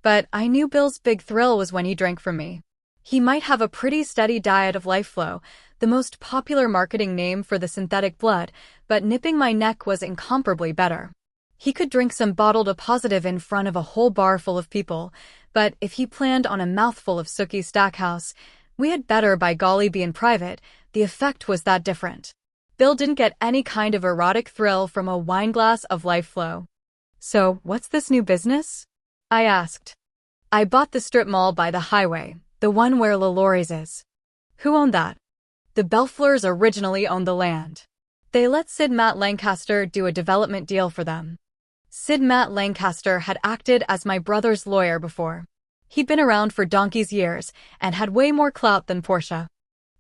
But I knew Bill's big thrill was when he drank from me. He might have a pretty steady diet of Life Flow, the most popular marketing name for the synthetic blood, but nipping my neck was incomparably better. He could drink some bottled A positive in front of a whole bar full of people, but if he planned on a mouthful of Sookie Stackhouse, we had better by golly be in private. The effect was that different. Bill didn't get any kind of erotic thrill from a wineglass of Life Flow. So, what's this new business? I asked. I bought the strip mall by the highway, the one where LaLaurie's is. Who owned that? The Belfleurs originally owned the land. They let Sid Matt Lancaster do a development deal for them. Sid Matt Lancaster had acted as my brother's lawyer before. He'd been around for donkey's years and had way more clout than Portia.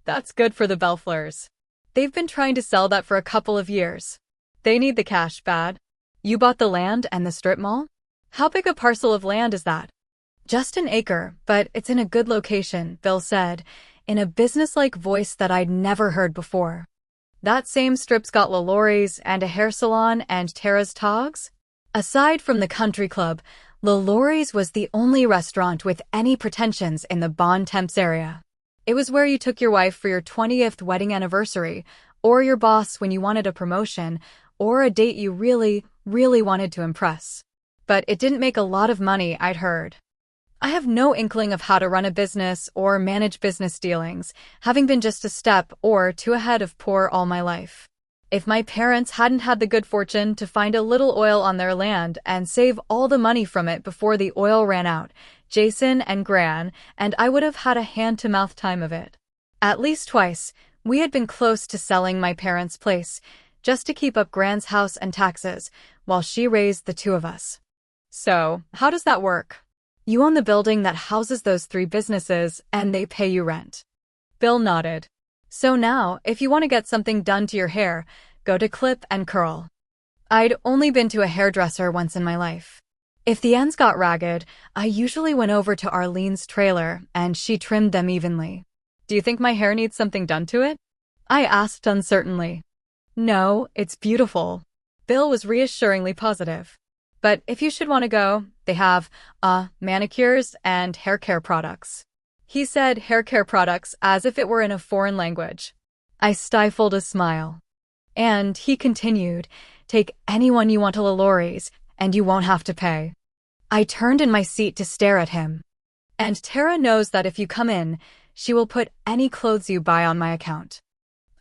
That's good for the Belfleurs. They've been trying to sell that for a couple of years. They need the cash bad. You bought the land and the strip mall? How big a parcel of land is that? Just an acre, but it's in a good location, Bill said, in a businesslike voice that I'd never heard before. That same strip's got LaLaurie's and a hair salon and Tara's Togs? Aside from the country club, LaLaurie's was the only restaurant with any pretensions in the Bon Temps area. It was where you took your wife for your 20th wedding anniversary, or your boss when you wanted a promotion, or a date you really, really wanted to impress. But it didn't make a lot of money, I'd heard. I have no inkling of how to run a business or manage business dealings, having been just a step or two ahead of poor all my life. If my parents hadn't had the good fortune to find a little oil on their land and save all the money from it before the oil ran out, Jason and Gran and I would have had a hand-to-mouth time of it. At least twice, we had been close to selling my parents' place, just to keep up Gran's house and taxes, while she raised the two of us. So, how does that work? You own the building that houses those 3 businesses, and they pay you rent. Bill nodded. So now, if you want to get something done to your hair, go to Clip and Curl. I'd only been to a hairdresser once in my life. If the ends got ragged, I usually went over to Arlene's trailer, and she trimmed them evenly. Do you think my hair needs something done to it? I asked uncertainly. No, it's beautiful. Bill was reassuringly positive. But if you should want to go, they have, manicures and hair care products. He said hair care products as if it were in a foreign language. I stifled a smile. And he continued, take anyone you want to LaLaurie's, and you won't have to pay. I turned in my seat to stare at him. And Tara knows that if you come in, she will put any clothes you buy on my account.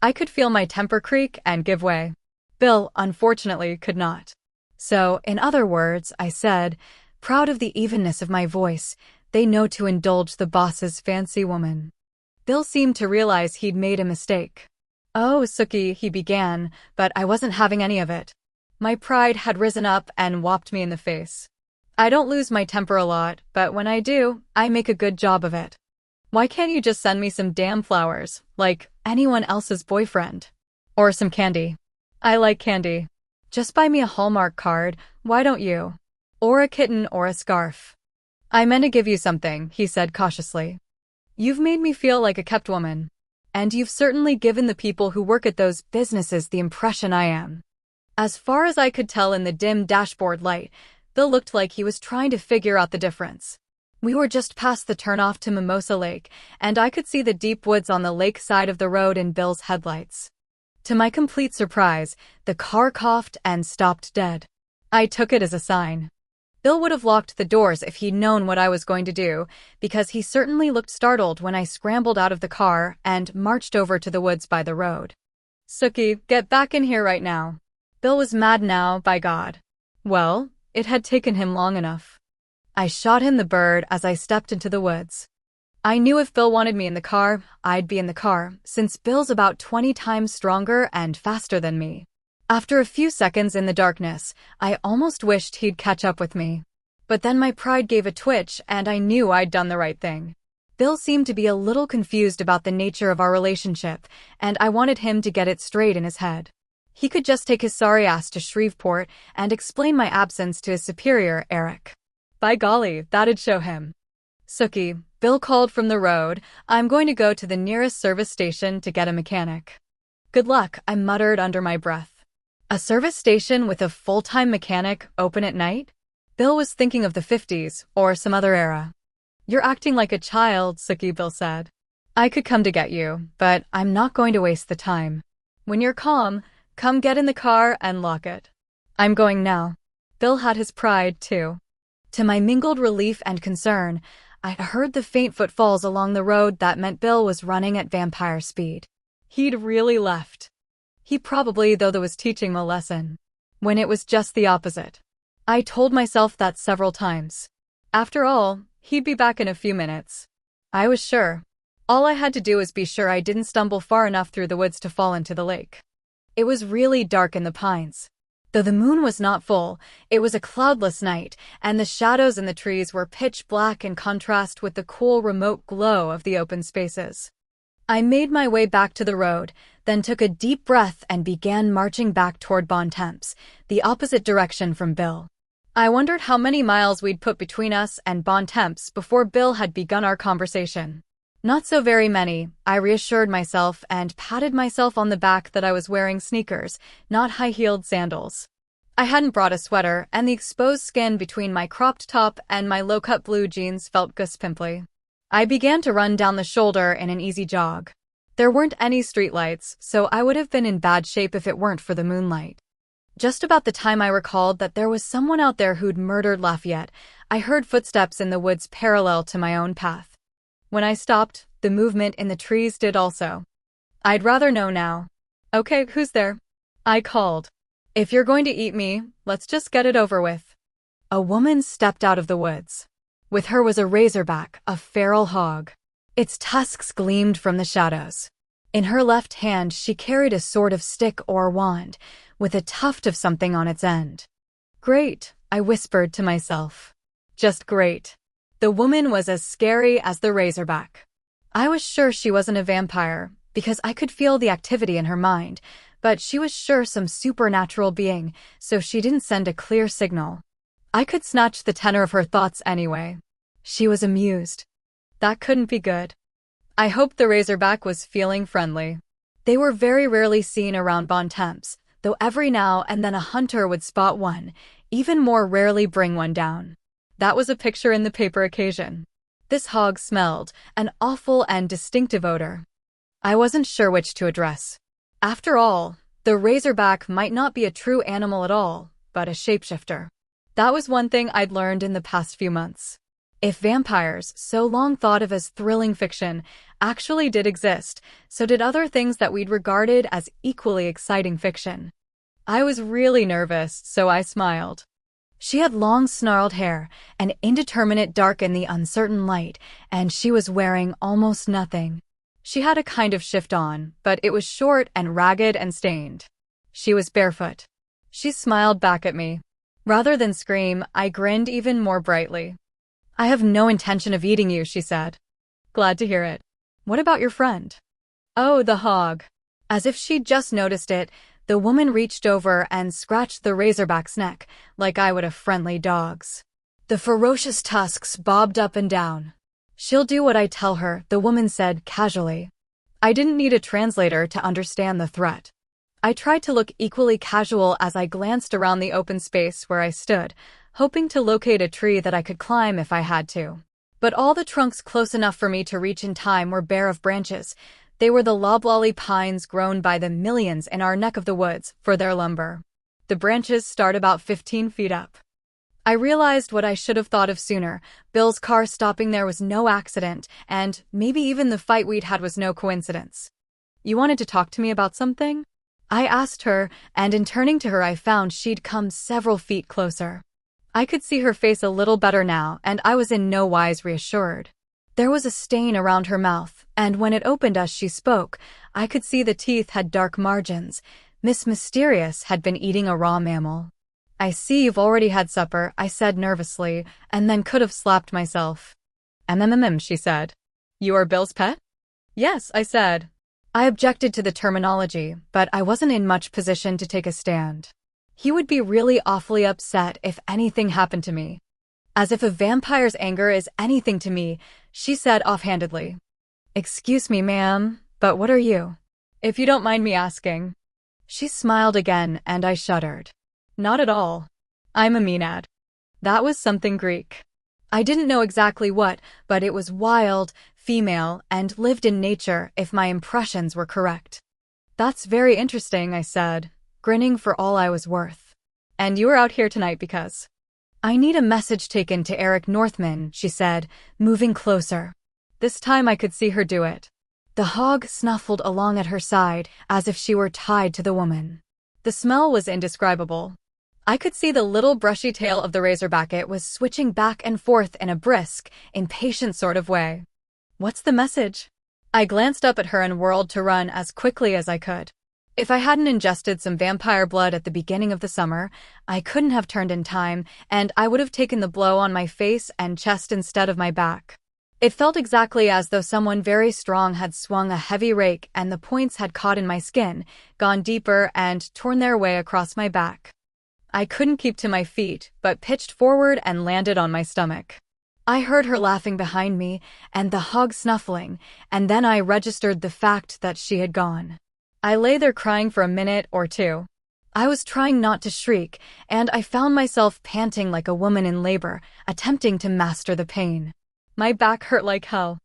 I could feel my temper creak and give way. Bill, unfortunately, could not. So, in other words, I said, proud of the evenness of my voice, they know to indulge the boss's fancy woman. Bill seemed to realize he'd made a mistake. Oh, Sookie, he began, but I wasn't having any of it. My pride had risen up and whopped me in the face. I don't lose my temper a lot, but when I do, I make a good job of it. Why can't you just send me some damn flowers, like anyone else's boyfriend? Or some candy? I like candy. Just buy me a Hallmark card, why don't you? Or a kitten or a scarf. I meant to give you something, he said cautiously. You've made me feel like a kept woman. And you've certainly given the people who work at those businesses the impression I am. As far as I could tell in the dim dashboard light, Bill looked like he was trying to figure out the difference. We were just past the turnoff to Mimosa Lake, and I could see the deep woods on the lake side of the road in Bill's headlights. To my complete surprise, the car coughed and stopped dead. I took it as a sign. Bill would have locked the doors if he'd known what I was going to do, because he certainly looked startled when I scrambled out of the car and marched over to the woods by the road. Sookie, get back in here right now. Bill was mad now, by God. Well, it had taken him long enough. I shot him the bird as I stepped into the woods. I knew if Bill wanted me in the car, I'd be in the car, since Bill's about 20 times stronger and faster than me. After a few seconds in the darkness, I almost wished he'd catch up with me. But then my pride gave a twitch and I knew I'd done the right thing. Bill seemed to be a little confused about the nature of our relationship, and I wanted him to get it straight in his head. He could just take his sorry ass to Shreveport and explain my absence to his superior, Eric. By golly, that'd show him. Sookie, Bill called from the road, I'm going to go to the nearest service station to get a mechanic. Good luck, I muttered under my breath. A service station with a full-time mechanic open at night? Bill was thinking of the 50s, or some other era. You're acting like a child, Sookie, Bill said. I could come to get you, but I'm not going to waste the time. When you're calm, come get in the car and lock it. I'm going now. Bill had his pride, too. To my mingled relief and concern, I heard the faint footfalls along the road that meant Bill was running at vampire speed. He'd really left. He probably, though, was teaching him a lesson. When it was just the opposite. I told myself that several times. After all, he'd be back in a few minutes. I was sure. All I had to do was be sure I didn't stumble far enough through the woods to fall into the lake. It was really dark in the pines. Though the moon was not full, it was a cloudless night, and the shadows in the trees were pitch black in contrast with the cool remote glow of the open spaces. I made my way back to the road, then took a deep breath and began marching back toward Bontemps, the opposite direction from Bill. I wondered how many miles we'd put between us and Bontemps before Bill had begun our conversation. Not so very many, I reassured myself and patted myself on the back that I was wearing sneakers, not high-heeled sandals. I hadn't brought a sweater, and the exposed skin between my cropped top and my low-cut blue jeans felt goosepimply. I began to run down the shoulder in an easy jog. There weren't any streetlights, so I would have been in bad shape if it weren't for the moonlight. Just about the time I recalled that there was someone out there who'd murdered Lafayette, I heard footsteps in the woods parallel to my own path. When I stopped, the movement in the trees did also. I'd rather know now. Okay, who's there? I called. If you're going to eat me, let's just get it over with. A woman stepped out of the woods. With her was a razorback, a feral hog. Its tusks gleamed from the shadows. In her left hand she carried a sort of stick or wand, with a tuft of something on its end. Great, I whispered to myself. Just great. The woman was as scary as the razorback. I was sure she wasn't a vampire, because I could feel the activity in her mind, but she was sure some supernatural being, so she didn't send a clear signal. I could snatch the tenor of her thoughts anyway. She was amused. That couldn't be good. I hoped the razorback was feeling friendly. They were very rarely seen around Bontemps, though every now and then a hunter would spot one, even more rarely bring one down. That was a picture in the paper occasion. This hog smelled, an awful and distinctive odor. I wasn't sure which to address. After all, the razorback might not be a true animal at all, but a shapeshifter. That was one thing I'd learned in the past few months. If vampires, so long thought of as thrilling fiction, actually did exist, so did other things that we'd regarded as equally exciting fiction. I was really nervous, so I smiled. She had long snarled hair, an indeterminate dark in the uncertain light, and she was wearing almost nothing. She had a kind of shift on, but it was short and ragged and stained. She was barefoot. She smiled back at me. Rather than scream, I grinned even more brightly. "I have no intention of eating you," she said. "Glad to hear it. What about your friend?" "Oh, the hog." As if she'd just noticed it, the woman reached over and scratched the razorback's neck, like I would a friendly dog's. The ferocious tusks bobbed up and down. "She'll do what I tell her," the woman said casually. I didn't need a translator to understand the threat. I tried to look equally casual as I glanced around the open space where I stood, hoping to locate a tree that I could climb if I had to. But all the trunks close enough for me to reach in time were bare of branches. They were the loblolly pines grown by the millions in our neck of the woods for their lumber. The branches start about 15 feet up. I realized what I should have thought of sooner. Bill's car stopping there was no accident, and maybe even the fight we'd had was no coincidence. "You wanted to talk to me about something?" I asked her, and in turning to her I found she'd come several feet closer. I could see her face a little better now, and I was in no wise reassured. There was a stain around her mouth, and when it opened as she spoke, I could see the teeth had dark margins. Miss Mysterious had been eating a raw mammal. "I see you've already had supper," I said nervously, and then could have slapped myself. She said. "You are Bill's pet?" "Yes," I said. I objected to the terminology, but I wasn't in much position to take a stand. He would be really awfully upset if anything happened to me. "As if a vampire's anger is anything to me," she said offhandedly. "Excuse me, ma'am, but what are you? If you don't mind me asking." She smiled again, and I shuddered. "Not at all. I'm a Maenad." That was something Greek. I didn't know exactly what, but it was wild, female, and lived in nature if my impressions were correct. "That's very interesting," I said, grinning for all I was worth. "And you were out here tonight because—" "I need a message taken to Eric Northman," she said, moving closer. This time I could see her do it. The hog snuffled along at her side, as if she were tied to the woman. The smell was indescribable. I could see the little brushy tail of the razorback. It was switching back and forth in a brisk, impatient sort of way. "What's the message?" I glanced up at her and whirled to run as quickly as I could. If I hadn't ingested some vampire blood at the beginning of the summer, I couldn't have turned in time, and I would have taken the blow on my face and chest instead of my back. It felt exactly as though someone very strong had swung a heavy rake and the points had caught in my skin, gone deeper, and torn their way across my back. I couldn't keep to my feet, but pitched forward and landed on my stomach. I heard her laughing behind me, and the hog snuffling, and then I registered the fact that she had gone. I lay there crying for a minute or two. I was trying not to shriek, and I found myself panting like a woman in labor, attempting to master the pain. My back hurt like hell.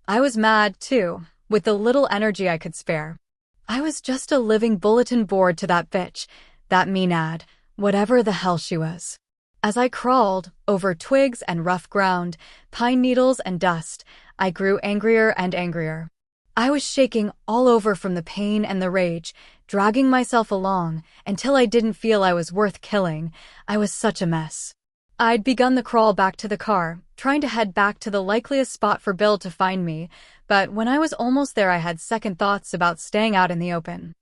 I was mad, too, with the little energy I could spare. I was just a living bulletin board to that bitch, that Maenad, whatever the hell she was. As I crawled, over twigs and rough ground, pine needles and dust, I grew angrier and angrier. I was shaking all over from the pain and the rage, dragging myself along, until I didn't feel I was worth killing. I was such a mess. I'd begun the crawl back to the car, trying to head back to the likeliest spot for Bill to find me, but when I was almost there I had second thoughts about staying out in the open.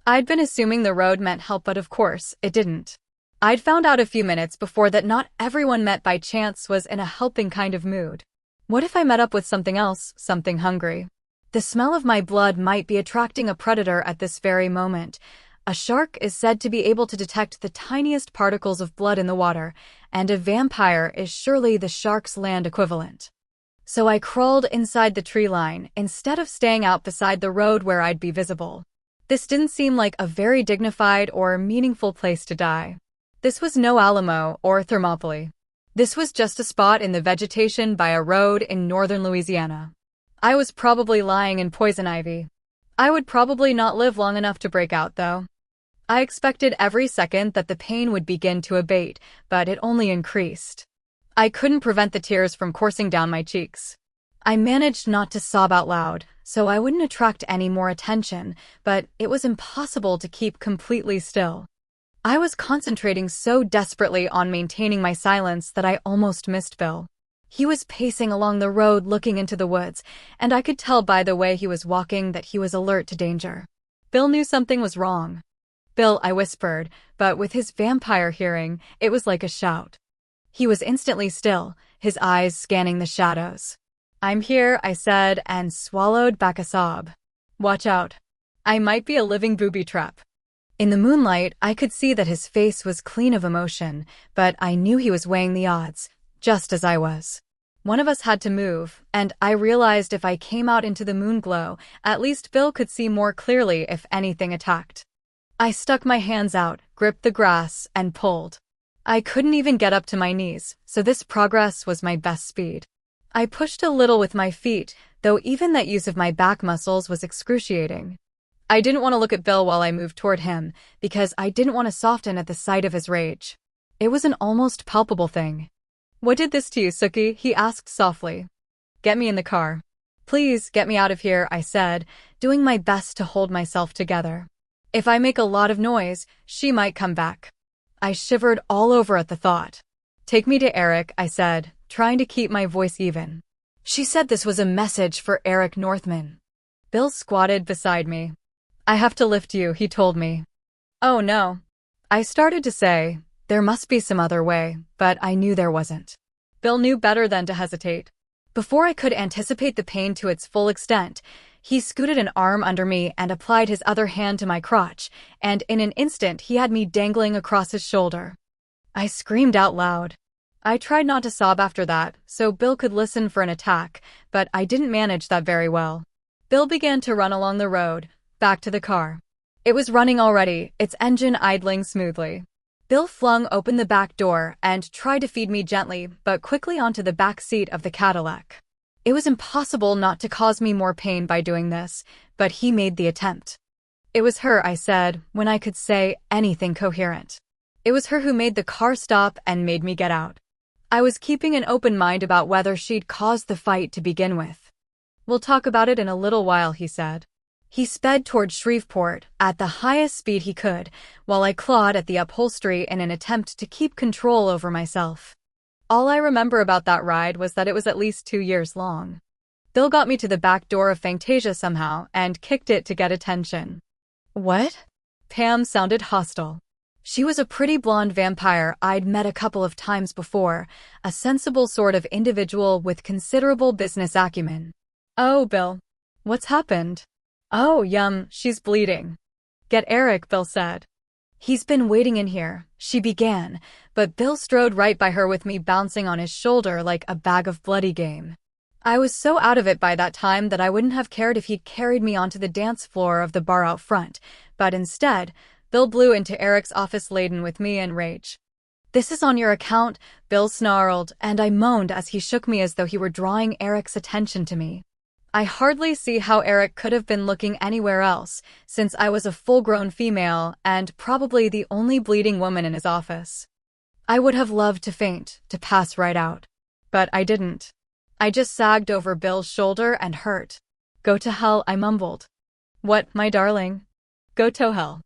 I'd been assuming the road meant help, but of course, it didn't. I'd found out a few minutes before that not everyone met by chance was in a helping kind of mood. What if I met up with something else, something hungry? The smell of my blood might be attracting a predator at this very moment. A shark is said to be able to detect the tiniest particles of blood in the water, and a vampire is surely the shark's land equivalent. So I crawled inside the tree line, instead of staying out beside the road where I'd be visible. This didn't seem like a very dignified or meaningful place to die. This was no Alamo or Thermopylae. This was just a spot in the vegetation by a road in northern Louisiana. I was probably lying in poison ivy. I would probably not live long enough to break out, though. I expected every second that the pain would begin to abate, but it only increased. I couldn't prevent the tears from coursing down my cheeks. I managed not to sob out loud, so I wouldn't attract any more attention, but it was impossible to keep completely still. I was concentrating so desperately on maintaining my silence that I almost missed Bill. He was pacing along the road looking into the woods, and I could tell by the way he was walking that he was alert to danger. Bill knew something was wrong. "Bill," I whispered, but with his vampire hearing, it was like a shout. He was instantly still, his eyes scanning the shadows. "I'm here," I said, and swallowed back a sob. "Watch out. I might be a living booby trap." In the moonlight, I could see that his face was clean of emotion, but I knew he was weighing the odds, just as I was. One of us had to move, and I realized if I came out into the moonglow, at least Bill could see more clearly if anything attacked. I stuck my hands out, gripped the grass, and pulled. I couldn't even get up to my knees, so this progress was my best speed. I pushed a little with my feet, though even that use of my back muscles was excruciating. I didn't want to look at Bill while I moved toward him, because I didn't want to soften at the sight of his rage. It was an almost palpable thing. "What did this to you, Sookie?" he asked softly. "Get me in the car." "Please, get me out of here," I said, doing my best to hold myself together. If I make a lot of noise, she might come back. I shivered all over at the thought. "Take me to Eric," I said, trying to keep my voice even. She said this was a message for Eric Northman. Bill squatted beside me. "I have to lift you," he told me. "Oh no." I started to say, there must be some other way, but I knew there wasn't. Bill knew better than to hesitate. Before I could anticipate the pain to its full extent, he scooted an arm under me and applied his other hand to my crotch, and in an instant he had me dangling across his shoulder. I screamed out loud. I tried not to sob after that, so Bill could listen for an attack, but I didn't manage that very well. Bill began to run along the road, back to the car. It was running already, its engine idling smoothly. Bill flung open the back door and tried to feed me gently, but quickly onto the back seat of the Cadillac. It was impossible not to cause me more pain by doing this, but he made the attempt. "It was her," I said, when I could say anything coherent. "It was her who made the car stop and made me get out." I was keeping an open mind about whether she'd caused the fight to begin with. "We'll talk about it in a little while," he said. He sped toward Shreveport at the highest speed he could, while I clawed at the upholstery in an attempt to keep control over myself. All I remember about that ride was that it was at least 2 years long. Bill got me to the back door of Fantasia somehow and kicked it to get attention. "What?" Pam sounded hostile. She was a pretty blonde vampire I'd met a couple of times before, a sensible sort of individual with considerable business acumen. "Oh, Bill. What's happened?" "Oh, she's bleeding." "Get Eric," Bill said. "He's been waiting in here," she began, but Bill strode right by her with me bouncing on his shoulder like a bag of bloody game. I was so out of it by that time that I wouldn't have cared if he'd carried me onto the dance floor of the bar out front, but instead, Bill blew into Eric's office laden with me and rage. "This is on your account," Bill snarled, and I moaned as he shook me as though he were drawing Eric's attention to me. I hardly see how Eric could have been looking anywhere else, since I was a full-grown female and probably the only bleeding woman in his office. I would have loved to faint, to pass right out. But I didn't. I just sagged over Bill's shoulder and hurt. "Go to hell," I mumbled. "What, my darling?" "Go to hell."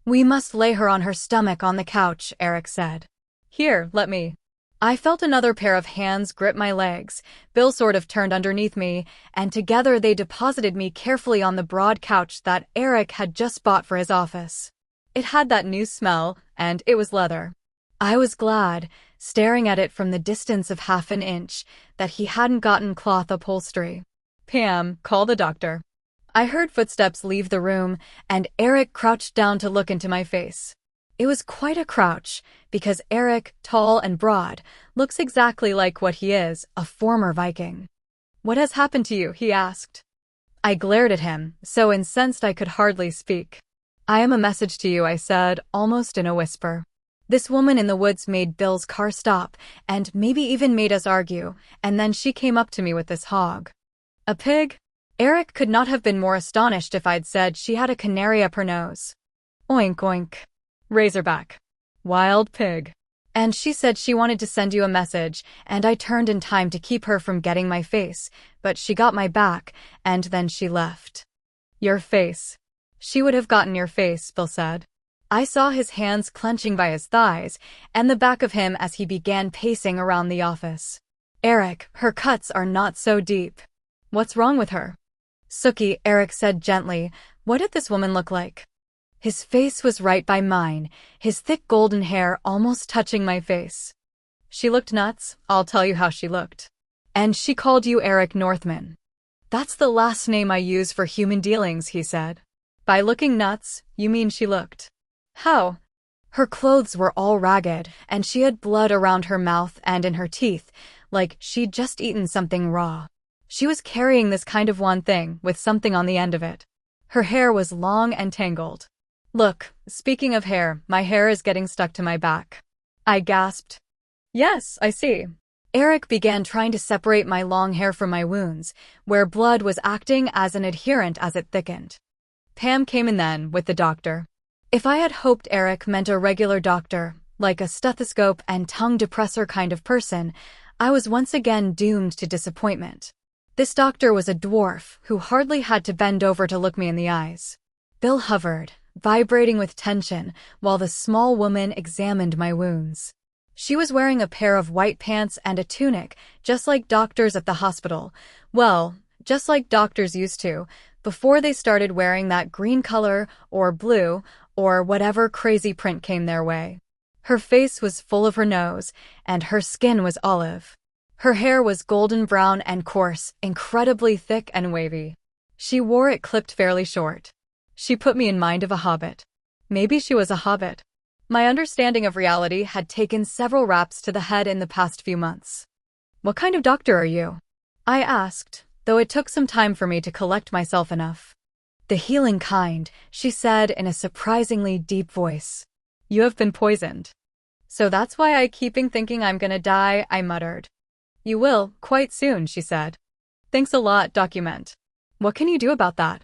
"We must lay her on her stomach on the couch," Eric said. "Here, let me." I felt another pair of hands grip my legs. Bill sort of turned underneath me, and together they deposited me carefully on the broad couch that Eric had just bought for his office. It had that new smell, and it was leather. I was glad, staring at it from the distance of half an inch, that he hadn't gotten cloth upholstery. "Pam, call the doctor." I heard footsteps leave the room, and Eric crouched down to look into my face. It was quite a crouch, because Eric, tall and broad, looks exactly like what he is, a former Viking. "What has happened to you?" he asked. I glared at him, so incensed I could hardly speak. "I am a message to you," I said, almost in a whisper. "This woman in the woods made Bill's car stop, and maybe even made us argue, and then she came up to me with this hog." "A pig?" Eric could not have been more astonished if I'd said she had a canary up her nose. "Oink oink." "Razorback." "Wild pig." And she said she wanted to send you a message, and I turned in time to keep her from getting my face, but she got my back, and then she left. Your face. She would have gotten your face, Bill said. I saw his hands clenching by his thighs, and the back of him as he began pacing around the office. Eric, her cuts are not so deep. What's wrong with her? Sookie, Eric said gently, what did this woman look like? His face was right by mine, his thick golden hair almost touching my face. She looked nuts, I'll tell you how she looked. And she called you Eric Northman. That's the last name I use for human dealings, he said. By looking nuts, you mean she looked? How? Her clothes were all ragged, and she had blood around her mouth and in her teeth, like she'd just eaten something raw. She was carrying this kind of one thing with something on the end of it. Her hair was long and tangled. Look, speaking of hair, my hair is getting stuck to my back. I gasped. Yes, I see. Eric began trying to separate my long hair from my wounds, where blood was acting as an adherent as it thickened. Pam came in then with the doctor. If I had hoped Eric meant a regular doctor, like a stethoscope and tongue depressor kind of person, I was once again doomed to disappointment. This doctor was a dwarf who hardly had to bend over to look me in the eyes. Bill hovered, vibrating with tension, while the small woman examined my wounds. She was wearing a pair of white pants and a tunic, just like doctors at the hospital. Well, just like doctors used to, before they started wearing that green color, or blue, or whatever crazy print came their way. Her face was full of her nose, and her skin was olive. Her hair was golden brown and coarse, incredibly thick and wavy. She wore it clipped fairly short. She put me in mind of a hobbit. Maybe she was a hobbit. My understanding of reality had taken several raps to the head in the past few months. What kind of doctor are you? I asked, though it took some time for me to collect myself enough. The healing kind, she said in a surprisingly deep voice. You have been poisoned. So that's why I keep thinking I'm gonna die, I muttered. You will, quite soon, she said. Thanks a lot, Document. What can you do about that?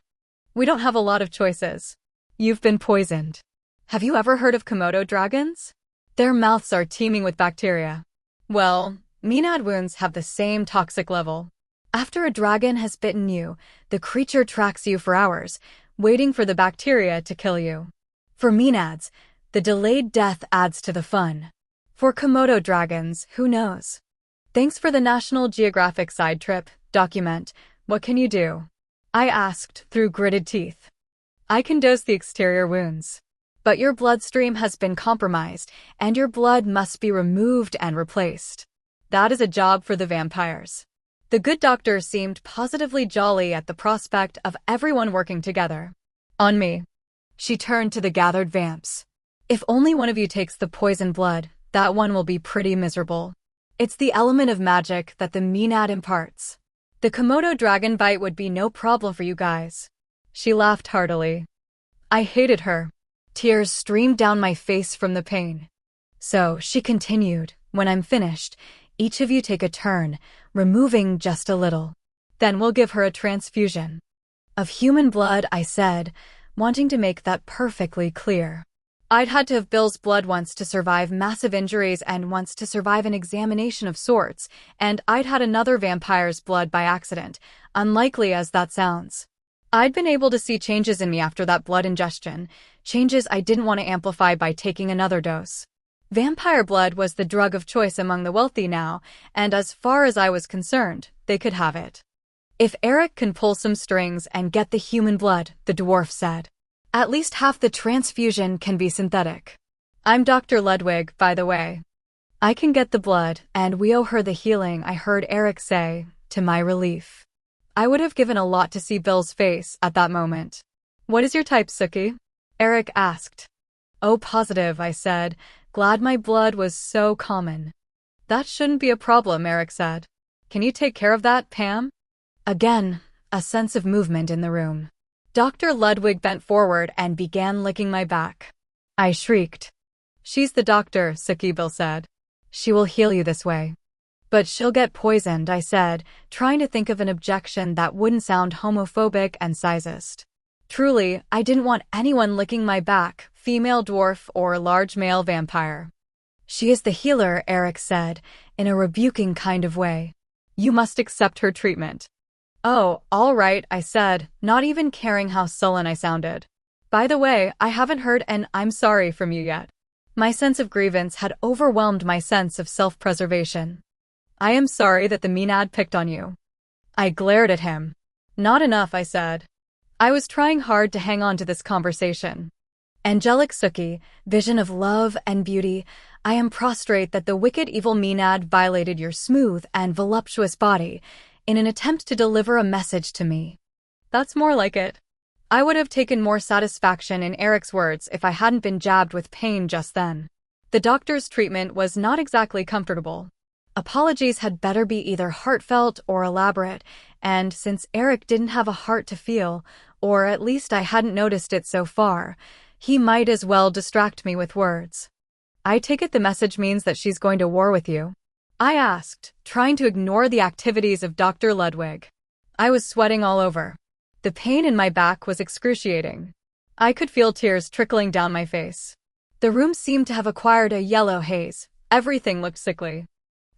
We don't have a lot of choices. You've been poisoned. Have you ever heard of Komodo dragons? Their mouths are teeming with bacteria. Well, Maenad wounds have the same toxic level. After a dragon has bitten you, the creature tracks you for hours, waiting for the bacteria to kill you. For Maenads, the delayed death adds to the fun. For Komodo dragons, who knows? Thanks for the National Geographic side trip, Document. What can you do? I asked through gritted teeth. I can dose the exterior wounds. But your bloodstream has been compromised, and your blood must be removed and replaced. That is a job for the vampires. The good doctor seemed positively jolly at the prospect of everyone working together. On me. She turned to the gathered vamps. If only one of you takes the poison blood, that one will be pretty miserable. It's the element of magic that the Maenad imparts. The Komodo dragon bite would be no problem for you guys. She laughed heartily. I hated her. Tears streamed down my face from the pain. So, she continued, when I'm finished, each of you take a turn, removing just a little. Then we'll give her a transfusion. Of human blood, I said, wanting to make that perfectly clear. I'd had to have Bill's blood once to survive massive injuries and once to survive an examination of sorts, and I'd had another vampire's blood by accident, unlikely as that sounds. I'd been able to see changes in me after that blood ingestion, changes I didn't want to amplify by taking another dose. Vampire blood was the drug of choice among the wealthy now, and as far as I was concerned, they could have it. If Eric can pull some strings and get the human blood, the dwarf said. At least half the transfusion can be synthetic. I'm Dr. Ludwig, by the way. I can get the blood, and we owe her the healing, I heard Eric say, to my relief. I would have given a lot to see Bill's face at that moment. What is your type, Sookie? Eric asked. Oh, positive, I said, glad my blood was so common. That shouldn't be a problem, Eric said. Can you take care of that, Pam? Again, a sense of movement in the room. Dr. Ludwig bent forward and began licking my back. I shrieked. She's the doctor, Sookie, Bill said. She will heal you this way. But she'll get poisoned, I said, trying to think of an objection that wouldn't sound homophobic and sizist. Truly, I didn't want anyone licking my back, female dwarf or large male vampire. She is the healer, Eric said, in a rebuking kind of way. You must accept her treatment. Oh, all right, I said, not even caring how sullen I sounded. By the way, I haven't heard an "I'm sorry" from you yet. My sense of grievance had overwhelmed my sense of self-preservation. I am sorry that the Maenad picked on you. I glared at him. Not enough, I said. I was trying hard to hang on to this conversation. Angelic Sookie, vision of love and beauty, I am prostrate that the wicked evil Maenad violated your smooth and voluptuous body in an attempt to deliver a message to me. That's more like it. I would have taken more satisfaction in Eric's words if I hadn't been jabbed with pain just then. The doctor's treatment was not exactly comfortable. Apologies had better be either heartfelt or elaborate, and since Eric didn't have a heart to feel, or at least I hadn't noticed it so far, he might as well distract me with words. I take it the message means that she's going to war with you? I asked, trying to ignore the activities of Dr. Ludwig. I was sweating all over. The pain in my back was excruciating. I could feel tears trickling down my face. The room seemed to have acquired a yellow haze. Everything looked sickly.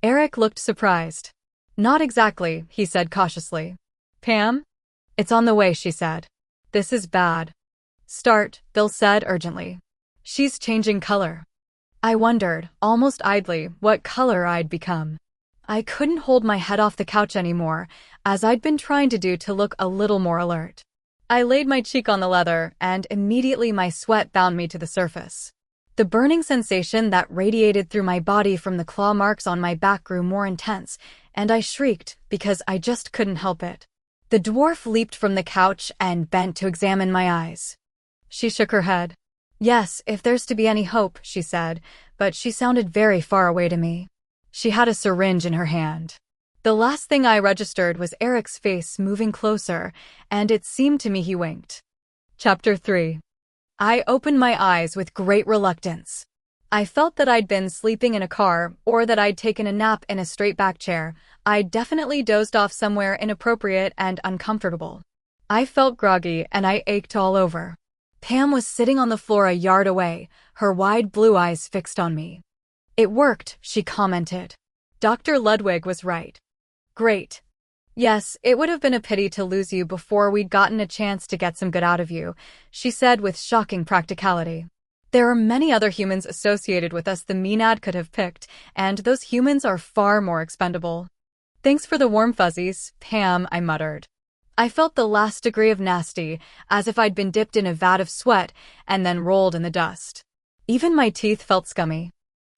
Eric looked surprised. Not exactly, he said cautiously. Pam? It's on the way, she said. This is bad. Start, Bill said urgently. She's changing color. I wondered, almost idly, what color I'd become. I couldn't hold my head off the couch anymore, as I'd been trying to do to look a little more alert. I laid my cheek on the leather, and immediately my sweat bound me to the surface. The burning sensation that radiated through my body from the claw marks on my back grew more intense, and I shrieked because I just couldn't help it. The dwarf leaped from the couch and bent to examine my eyes. She shook her head. Yes, if there's to be any hope, she said, but she sounded very far away to me. She had a syringe in her hand. The last thing I registered was Eric's face moving closer, and it seemed to me he winked. Chapter 3. I opened my eyes with great reluctance. I felt that I'd been sleeping in a car, or that I'd taken a nap in a straight-back chair. I'd definitely dozed off somewhere inappropriate and uncomfortable. I felt groggy, and I ached all over. Pam was sitting on the floor a yard away, her wide blue eyes fixed on me. It worked, she commented. Dr. Ludwig was right. Great. Yes, it would have been a pity to lose you before we'd gotten a chance to get some good out of you, she said with shocking practicality. There are many other humans associated with us the Maenad could have picked, and those humans are far more expendable. Thanks for the warm fuzzies, Pam, I muttered. I felt the last degree of nasty, as if I'd been dipped in a vat of sweat and then rolled in the dust. Even my teeth felt scummy.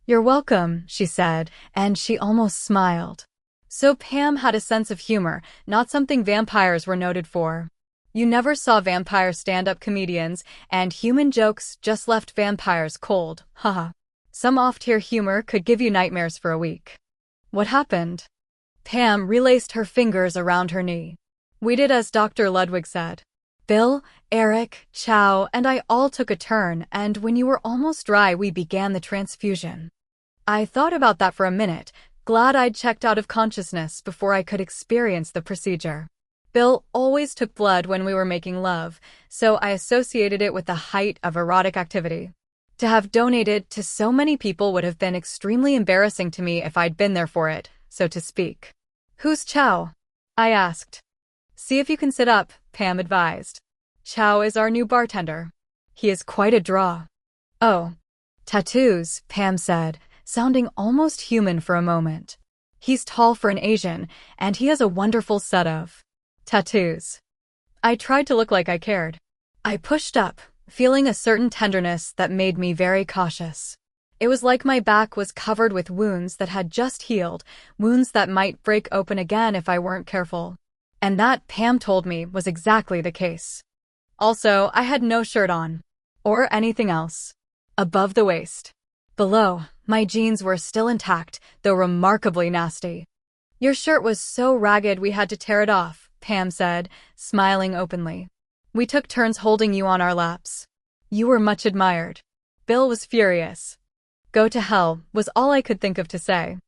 You're welcome, she said, and she almost smiled. So Pam had a sense of humor, not something vampires were noted for. You never saw vampire stand-up comedians, and human jokes just left vampires cold, haha. Some off-tier humor could give you nightmares for a week. What happened? Pam relaced her fingers around her knee. We did as Dr. Ludwig said. Bill, Eric, Chow, and I all took a turn, and when you were almost dry, we began the transfusion. I thought about that for a minute, glad I'd checked out of consciousness before I could experience the procedure. Bill always took blood when we were making love, so I associated it with the height of erotic activity. To have donated to so many people would have been extremely embarrassing to me if I'd been there for it, so to speak. Who's Chow? I asked. See if you can sit up, Pam advised. Chow is our new bartender. He is quite a draw. Oh. Tattoos, Pam said, sounding almost human for a moment. He's tall for an Asian, and he has a wonderful set of tattoos. I tried to look like I cared. I pushed up, feeling a certain tenderness that made me very cautious. It was like my back was covered with wounds that had just healed, wounds that might break open again if I weren't careful. And that, Pam told me, was exactly the case. Also, I had no shirt on. Or anything else. Above the waist. Below, my jeans were still intact, though remarkably nasty. Your shirt was so ragged we had to tear it off, Pam said, smiling openly. We took turns holding you on our laps. You were much admired. Bill was furious. Go to hell, was all I could think of to say.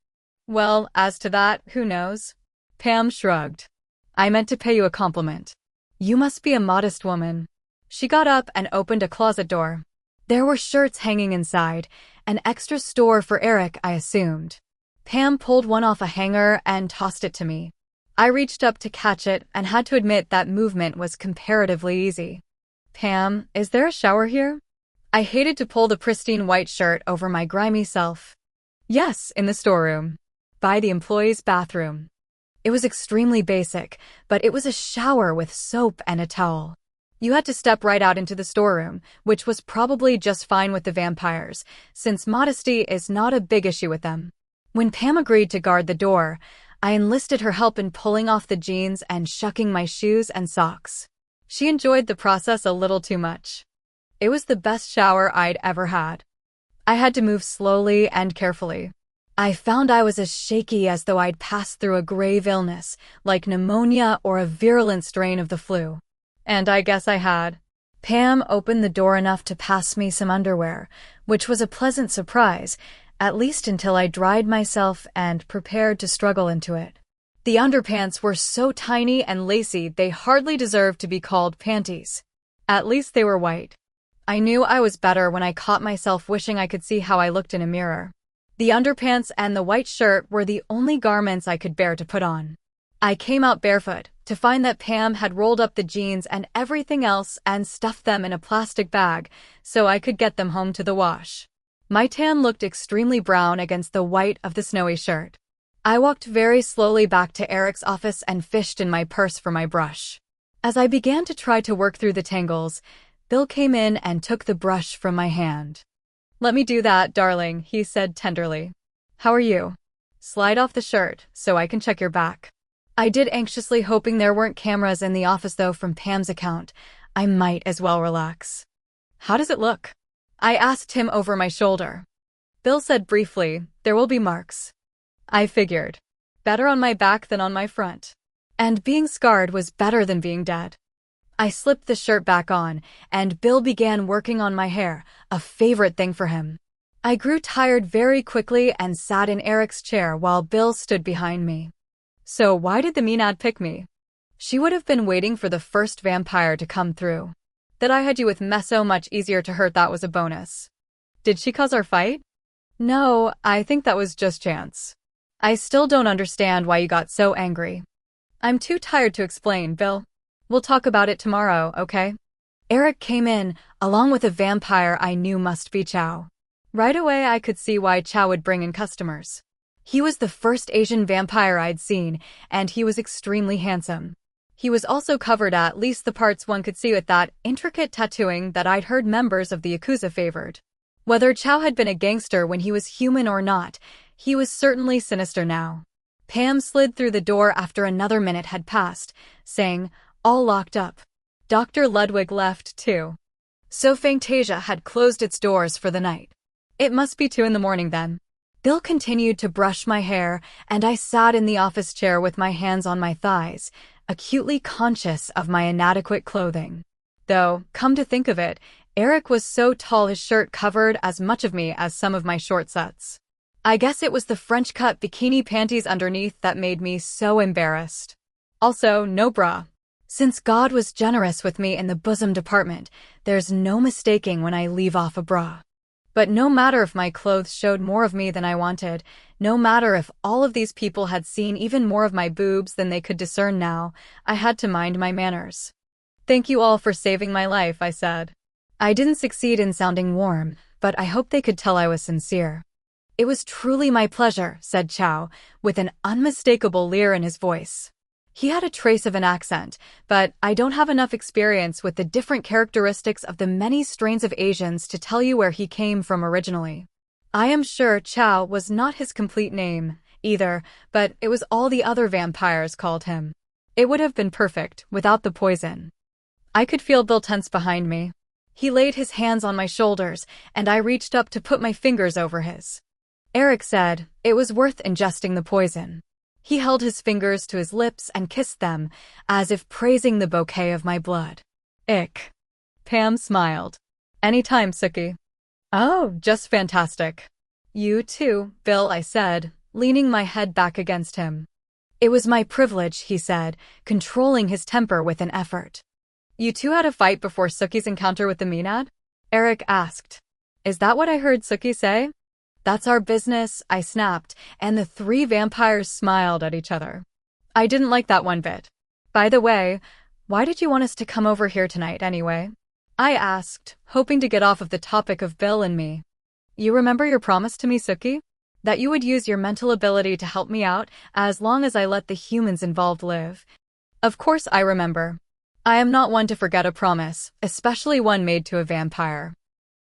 Well, as to that, who knows? Pam shrugged. I meant to pay you a compliment. You must be a modest woman. She got up and opened a closet door. There were shirts hanging inside, An extra store for Eric, I assumed. Pam pulled one off a hanger and tossed it to me. I reached up to catch it and had to admit that movement was comparatively easy. Pam, is there a shower here? I hated to pull the pristine white shirt over my grimy self. Yes, in the storeroom. By the employee's bathroom. It was extremely basic, but it was a shower with soap and a towel. You had to step right out into the storeroom, which was probably just fine with the vampires, since modesty is not a big issue with them. When Pam agreed to guard the door, I enlisted her help in pulling off the jeans and shucking my shoes and socks. She enjoyed the process a little too much. It was the best shower I'd ever had. I had to move slowly and carefully. I found I was as shaky as though I'd passed through a grave illness, like pneumonia or a virulent strain of the flu. And I guess I had. Pam opened the door enough to pass me some underwear, which was a pleasant surprise, at least until I dried myself and prepared to struggle into it. The underpants were so tiny and lacy they hardly deserved to be called panties. At least they were white. I knew I was better when I caught myself wishing I could see how I looked in a mirror. The underpants and the white shirt were the only garments I could bear to put on. I came out barefoot, to find that Pam had rolled up the jeans and everything else and stuffed them in a plastic bag so I could get them home to the wash. My tan looked extremely brown against the white of the snowy shirt. I walked very slowly back to Eric's office and fished in my purse for my brush. As I began to try to work through the tangles, Bill came in and took the brush from my hand. "Let me do that, darling," he said tenderly. "How are you? Slide off the shirt so I can check your back." I did, anxiously hoping there weren't cameras in the office, though from Pam's account, I might as well relax. "How does it look?" I asked him over my shoulder. Bill said briefly, "There will be marks." I figured. Better on my back than on my front. And being scarred was better than being dead. I slipped the shirt back on, and Bill began working on my hair, a favorite thing for him. I grew tired very quickly and sat in Eric's chair while Bill stood behind me. "So why did the Maenad pick me?" "She would have been waiting for the first vampire to come through. That I had you with Meso much easier to hurt, that was a bonus." "Did she cause our fight?" "No, I think that was just chance." "I still don't understand why you got so angry." "I'm too tired to explain, Bill. We'll talk about it tomorrow, okay?" Eric came in, along with a vampire I knew must be Chow. Right away I could see why Chow would bring in customers. He was the first Asian vampire I'd seen, and he was extremely handsome. He was also covered, at least the parts one could see, with that intricate tattooing that I'd heard members of the Yakuza favored. Whether Chow had been a gangster when he was human or not, he was certainly sinister now. Pam slid through the door after another minute had passed, saying, "All locked up." Dr. Ludwig left, too. So Fantasia had closed its doors for the night. It must be 2 a.m. then. Bill continued to brush my hair, and I sat in the office chair with my hands on my thighs, acutely conscious of my inadequate clothing. Though, come to think of it, Eric was so tall his shirt covered as much of me as some of my short sets. I guess it was the French-cut bikini panties underneath that made me so embarrassed. Also, no bra. Since God was generous with me in the bosom department, there's no mistaking when I leave off a bra. But no matter if my clothes showed more of me than I wanted, no matter if all of these people had seen even more of my boobs than they could discern now, I had to mind my manners. "Thank you all for saving my life," I said. I didn't succeed in sounding warm, but I hoped they could tell I was sincere. "It was truly my pleasure," said Chow, with an unmistakable leer in his voice. He had a trace of an accent, but I don't have enough experience with the different characteristics of the many strains of Asians to tell you where he came from originally. I am sure Chow was not his complete name, either, but it was all the other vampires called him. It would have been perfect, without the poison. I could feel Bill tense behind me. He laid his hands on my shoulders, and I reached up to put my fingers over his. Eric said it was worth ingesting the poison. He held his fingers to his lips and kissed them, as if praising the bouquet of my blood. "Ick." Pam smiled. "Anytime, Sookie." "Oh, just fantastic." "You too, Bill," I said, leaning my head back against him. "It was my privilege," he said, controlling his temper with an effort. "You two had a fight before Sookie's encounter with the Maenad?" Eric asked. "Is that what I heard Sookie say?" That's our business, I snapped, and the three vampires smiled at each other. I didn't like that one bit. By the way, why did you want us to come over here tonight anyway? I asked, hoping to get off of the topic of Bill and me. You remember your promise to me, Sookie? That you would use your mental ability to help me out as long as I let the humans involved live. Of course I remember. I am not one to forget a promise, especially one made to a vampire.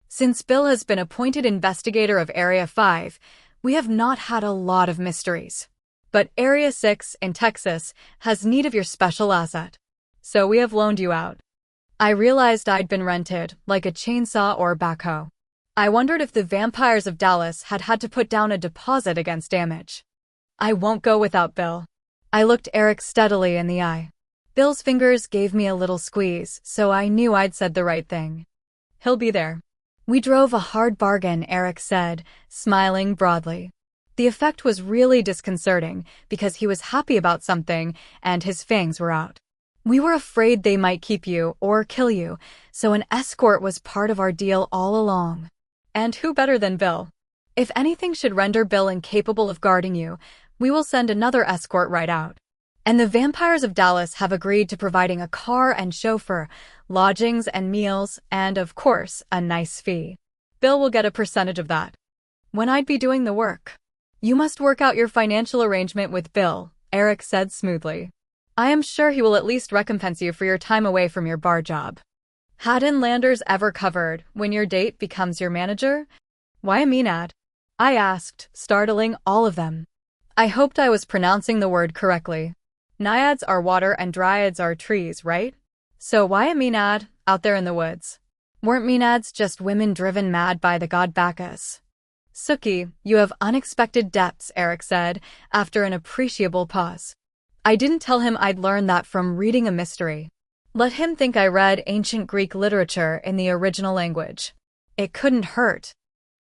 Since Bill has been appointed investigator of Area 5, we have not had a lot of mysteries. But Area 6 in Texas has need of your special asset. So we have loaned you out. I realized I'd been rented, like a chainsaw or backhoe. I wondered if the vampires of Dallas had had to put down a deposit against damage. I won't go without Bill. I looked Eric steadily in the eye. Bill's fingers gave me a little squeeze, so I knew I'd said the right thing. He'll be there. We drove a hard bargain, Eric said, smiling broadly. The effect was really disconcerting because he was happy about something and his fangs were out. We were afraid they might keep you or kill you, so an escort was part of our deal all along. And who better than Bill? If anything should render Bill incapable of guarding you, we will send another escort right out. And the vampires of Dallas have agreed to providing a car and chauffeur, lodgings and meals, and, of course, a nice fee. Bill will get a percentage of that. When I'd be doing the work. You must work out your financial arrangement with Bill, Eric said smoothly. I am sure he will at least recompense you for your time away from your bar job. Hadn't Landers ever covered when your date becomes your manager? Why a Maenad? I asked, startling all of them. I hoped I was pronouncing the word correctly. Naiads are water and dryads are trees, right? So why a Maenad out there in the woods? Weren't Maenads just women driven mad by the god Bacchus? Sookie, you have unexpected depths, Eric said, after an appreciable pause. I didn't tell him I'd learned that from reading a mystery. Let him think I read ancient Greek literature in the original language. It couldn't hurt.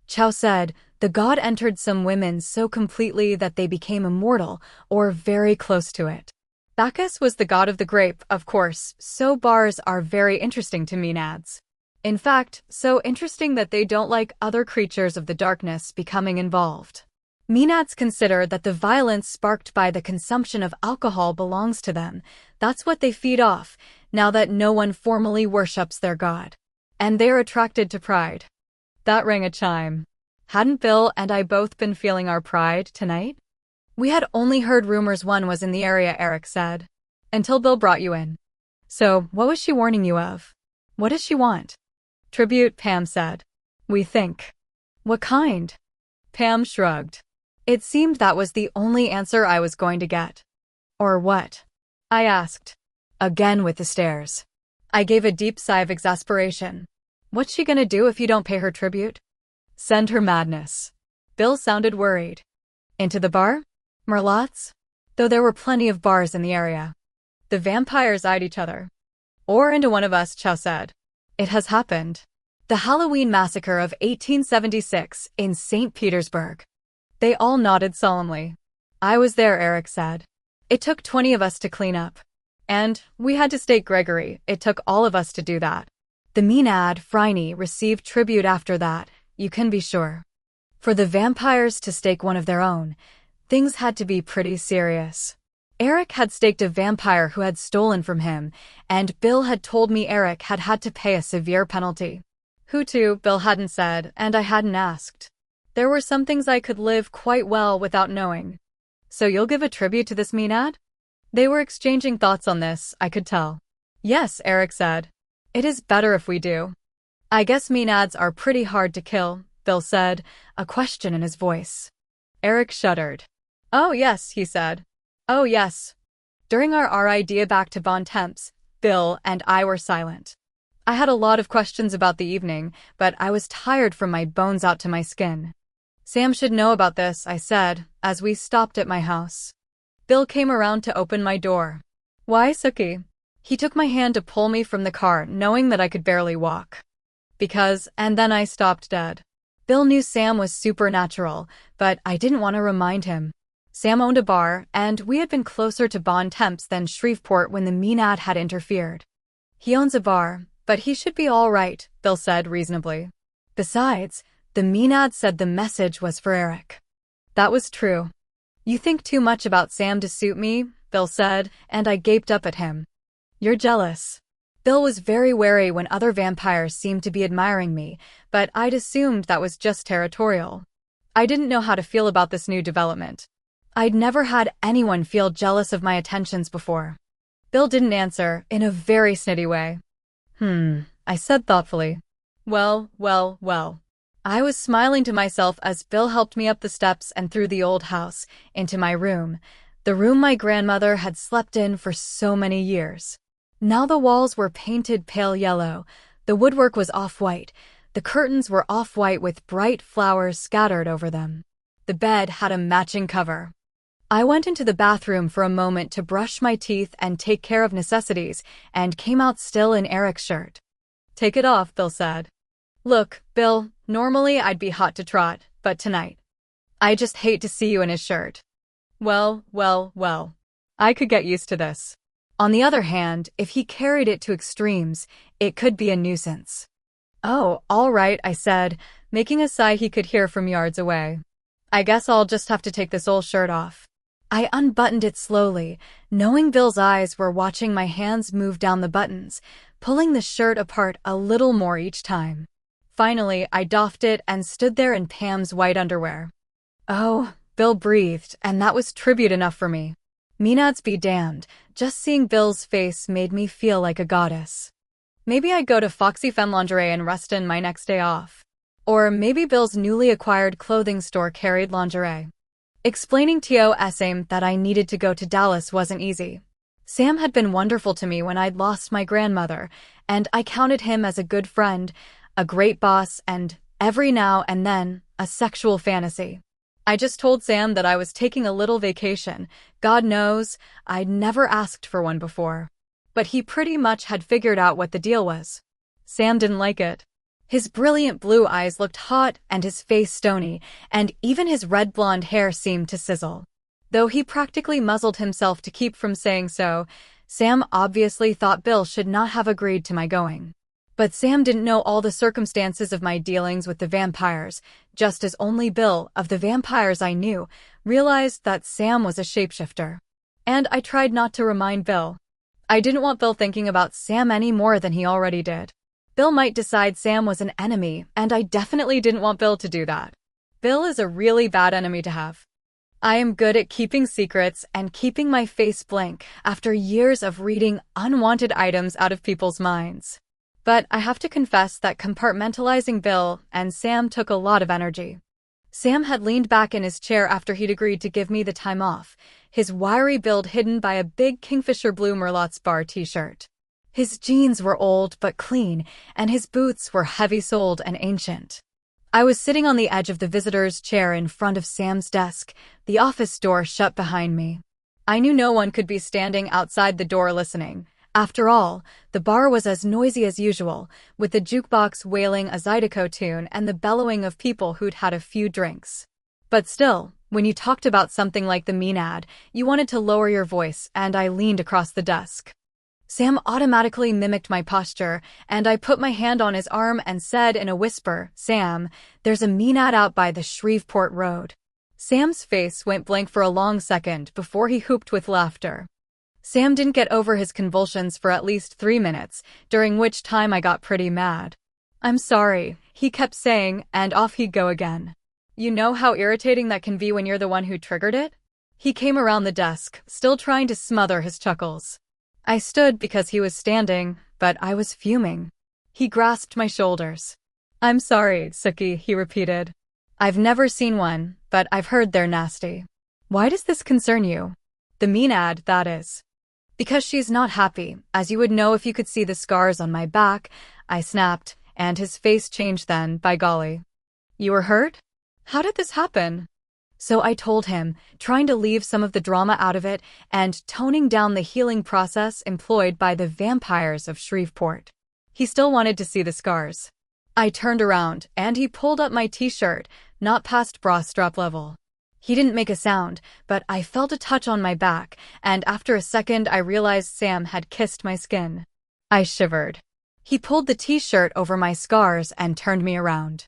Chow said, the god entered some women so completely that they became immortal, or very close to it. Bacchus was the god of the grape, of course, so bars are very interesting to Maenads. In fact, so interesting that they don't like other creatures of the darkness becoming involved. Maenads consider that the violence sparked by the consumption of alcohol belongs to them. That's what they feed off, now that no one formally worships their god. And they're attracted to pride. That rang a chime. Hadn't Bill and I both been feeling our pride tonight? We had only heard rumors one was in the area, Eric said. Until Bill brought you in. So, what was she warning you of? What does she want? Tribute, Pam said. We think. What kind? Pam shrugged. It seemed that was the only answer I was going to get. Or what? I asked. Again with the stares. I gave a deep sigh of exasperation. What's she gonna do if you don't pay her tribute? Send her madness. Bill sounded worried. Into the bar? Merlot's? Though there were plenty of bars in the area. The vampires eyed each other. Or into one of us, Chow said. It has happened. The Halloween massacre of 1876 in St. Petersburg. They all nodded solemnly. I was there, Eric said. It took 20 of us to clean up. And we had to stake Gregory. It took all of us to do that. The Maenad, Phryne, received tribute after that, you can be sure. For the vampires to stake one of their own, things had to be pretty serious. Eric had staked a vampire who had stolen from him, and Bill had told me Eric had had to pay a severe penalty. Who to, Bill hadn't said, and I hadn't asked. There were some things I could live quite well without knowing. So you'll give a tribute to this Maenad? They were exchanging thoughts on this, I could tell. Yes, Eric said. It is better if we do. I guess Maenads are pretty hard to kill, Bill said, a question in his voice. Eric shuddered. Oh yes, he said. Oh yes. During our idea back to Bon Temps, Bill and I were silent. I had a lot of questions about the evening, but I was tired from my bones out to my skin. Sam should know about this, I said, as we stopped at my house. Bill came around to open my door. Why, Sookie? He took my hand to pull me from the car, knowing that I could barely walk. Because, and then I stopped dead. Bill knew Sam was supernatural, but I didn't want to remind him. Sam owned a bar, and we had been closer to Bon Temps than Shreveport when the Maenad had interfered. He owns a bar, but he should be all right, Bill said reasonably. Besides, The Maenad said the message was for Eric. That was true. You think too much about Sam to suit me, Bill said, and I gaped up at him. You're jealous. Bill was very wary when other vampires seemed to be admiring me, but I'd assumed that was just territorial. I didn't know how to feel about this new development. I'd never had anyone feel jealous of my attentions before. Bill didn't answer, in a very snitty way. I said thoughtfully. Well. I was smiling to myself as Bill helped me up the steps and through the old house, into my room, the room my grandmother had slept in for so many years. Now the walls were painted pale yellow, the woodwork was off-white, the curtains were off-white with bright flowers scattered over them. The bed had a matching cover. I went into the bathroom for a moment to brush my teeth and take care of necessities, and came out still in Eric's shirt. Take it off, Bill said. Look, Bill, normally I'd be hot to trot, but tonight. I just hate to see you in his shirt. Well. I could get used to this. On the other hand, if he carried it to extremes, it could be a nuisance. Oh, all right, I said, making a sigh he could hear from yards away. I guess I'll just have to take this old shirt off. I unbuttoned it slowly, knowing Bill's eyes were watching my hands move down the buttons, pulling the shirt apart a little more each time. Finally, I doffed it and stood there in Pam's white underwear. Oh, Bill breathed, and that was tribute enough for me. Maenads be damned, just seeing Bill's face made me feel like a goddess. Maybe I'd go to Foxy Femme Lingerie in Ruston my next day off. Or maybe Bill's newly acquired clothing store carried lingerie. Explaining to Sam that I needed to go to Dallas wasn't easy. Sam had been wonderful to me when I'd lost my grandmother, and I counted him as a good friend, a great boss, and, every now and then, a sexual fantasy. I just told Sam that I was taking a little vacation. God knows, I'd never asked for one before. But he pretty much had figured out what the deal was. Sam didn't like it. His brilliant blue eyes looked hot and his face stony, and even his red blonde hair seemed to sizzle. Though he practically muzzled himself to keep from saying so, Sam obviously thought Bill should not have agreed to my going. But Sam didn't know all the circumstances of my dealings with the vampires, just as only Bill, of the vampires I knew, realized that Sam was a shapeshifter. And I tried not to remind Bill. I didn't want Bill thinking about Sam any more than he already did. Bill might decide Sam was an enemy, and I definitely didn't want Bill to do that. Bill is a really bad enemy to have. I am good at keeping secrets and keeping my face blank after years of reading unwanted items out of people's minds. But I have to confess that compartmentalizing Bill and Sam took a lot of energy. Sam had leaned back in his chair after he'd agreed to give me the time off, his wiry build hidden by a big Kingfisher Blue Merlot's Bar t-shirt. His jeans were old but clean, and his boots were heavy-soled and ancient. I was sitting on the edge of the visitor's chair in front of Sam's desk, the office door shut behind me. I knew no one could be standing outside the door listening. After all, the bar was as noisy as usual, with the jukebox wailing a Zydeco tune and the bellowing of people who'd had a few drinks. But still, when you talked about something like the Maenad, you wanted to lower your voice, and I leaned across the desk. Sam automatically mimicked my posture, and I put my hand on his arm and said in a whisper, Sam, there's a Maenad out by the Shreveport Road. Sam's face went blank for a long second before he whooped with laughter. Sam didn't get over his convulsions for at least 3 minutes, during which time I got pretty mad. I'm sorry, he kept saying, and off he'd go again. You know how irritating that can be when you're the one who triggered it? He came around the desk, still trying to smother his chuckles. I stood because he was standing, but I was fuming. He grasped my shoulders. I'm sorry, Sookie, he repeated. I've never seen one, but I've heard they're nasty. Why does this concern you? The Maenad, that is. Because she's not happy, as you would know if you could see the scars on my back, I snapped, and his face changed then, by golly. You were hurt? How did this happen? So I told him, trying to leave some of the drama out of it and toning down the healing process employed by the vampires of Shreveport. He still wanted to see the scars. I turned around, and he pulled up my t-shirt, not past bra strap level. He didn't make a sound, but I felt a touch on my back, and after a second I realized Sam had kissed my skin. I shivered. He pulled the t-shirt over my scars and turned me around.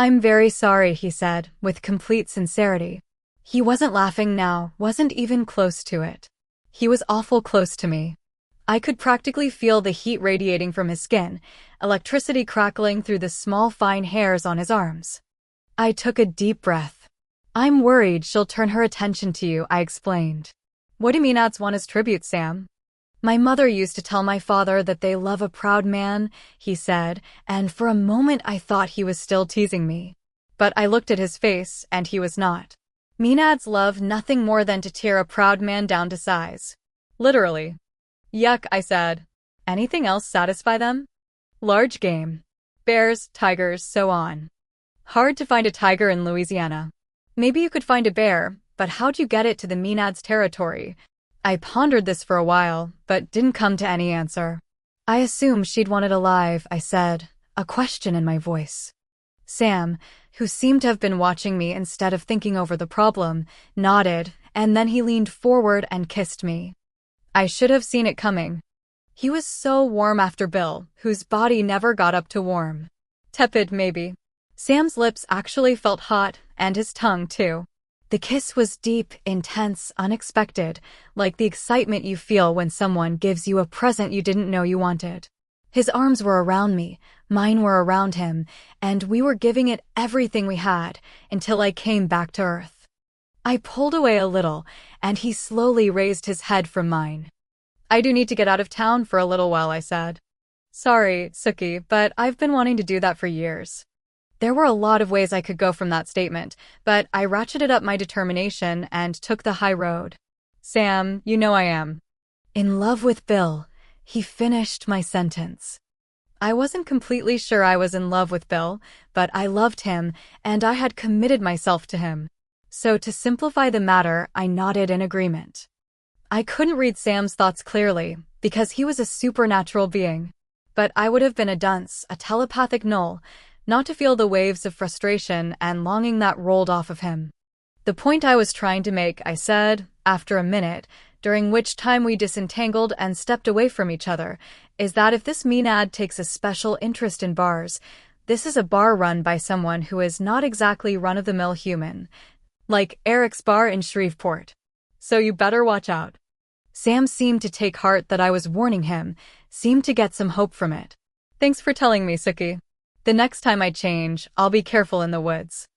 "I'm very sorry," he said, with complete sincerity. He wasn't laughing now, wasn't even close to it. He was awful close to me. I could practically feel the heat radiating from his skin, electricity crackling through the small fine hairs on his arms. I took a deep breath. "I'm worried she'll turn her attention to you," I explained. "What do Maenads want as tribute, Sam?" "My mother used to tell my father that they love a proud man," he said, and for a moment I thought he was still teasing me. But I looked at his face, and he was not. "Maenads love nothing more than to tear a proud man down to size. Literally." "Yuck," I said. "Anything else satisfy them?" "Large game. Bears, tigers, so on." "Hard to find a tiger in Louisiana." "Maybe you could find a bear, but how'd you get it to the Maenads' territory?" I pondered this for a while, but didn't come to any answer. "I assume she'd want it alive," I said, a question in my voice. Sam, who seemed to have been watching me instead of thinking over the problem, nodded, and then he leaned forward and kissed me. I should have seen it coming. He was so warm after Bill, whose body never got up to warm. Tepid, maybe. Sam's lips actually felt hot, and his tongue, too. The kiss was deep, intense, unexpected, like the excitement you feel when someone gives you a present you didn't know you wanted. His arms were around me, mine were around him, and we were giving it everything we had, until I came back to earth. I pulled away a little, and he slowly raised his head from mine. "I do need to get out of town for a little while," I said. "Sorry, Sookie, but I've been wanting to do that for years." There were a lot of ways I could go from that statement, but I ratcheted up my determination and took the high road. "Sam, you know I am in love with Bill." He finished my sentence. I wasn't completely sure I was in love with Bill, but I loved him, and I had committed myself to him. So to simplify the matter, I nodded in agreement. I couldn't read Sam's thoughts clearly, because he was a supernatural being. But I would have been a dunce, a telepathic null, not to feel the waves of frustration and longing that rolled off of him. "The point I was trying to make," I said, after a minute, during which time we disentangled and stepped away from each other, "is that if this Maenad takes a special interest in bars, this is a bar run by someone who is not exactly run-of-the-mill human. Like Eric's bar in Shreveport. So you better watch out." Sam seemed to take heart that I was warning him, seemed to get some hope from it. "Thanks for telling me, Sookie. The next time I change, I'll be careful in the woods."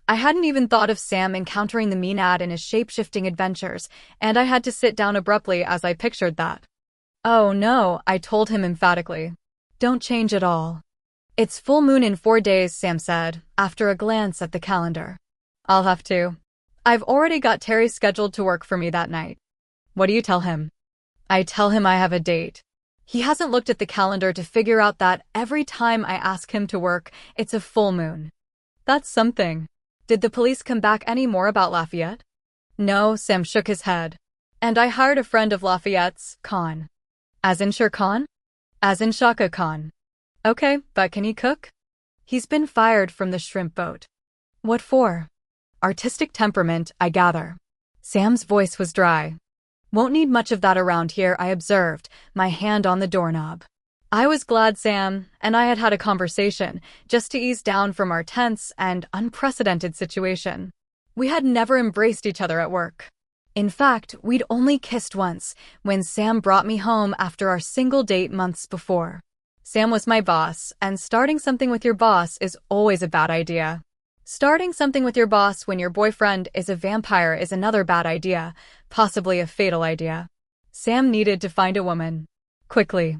I hadn't even thought of Sam encountering the Maenad in his shape-shifting adventures, and I had to sit down abruptly as I pictured that. "Oh no," I told him emphatically. "Don't change at all." "It's full moon in 4 days," Sam said, after a glance at the calendar. "I'll have to. I've already got Terry scheduled to work for me that night." "What do you tell him?" "I tell him I have a date. He hasn't looked at the calendar to figure out that every time I ask him to work, it's a full moon." "That's something. Did the police come back any more about Lafayette?" "No," Sam shook his head. "And I hired a friend of Lafayette's, Khan." "As in Sher Khan?" "As in Shaka Khan." "Okay, but can he cook?" "He's been fired from the shrimp boat." "What for?" "Artistic temperament, I gather." Sam's voice was dry. "Won't need much of that around here," I observed, my hand on the doorknob. I was glad Sam and I had had a conversation, just to ease down from our tense and unprecedented situation. We had never embraced each other at work. In fact, we'd only kissed once, when Sam brought me home after our single date months before. Sam was my boss, and starting something with your boss is always a bad idea. Starting something with your boss when your boyfriend is a vampire is another bad idea, possibly a fatal idea. Sam needed to find a woman. Quickly.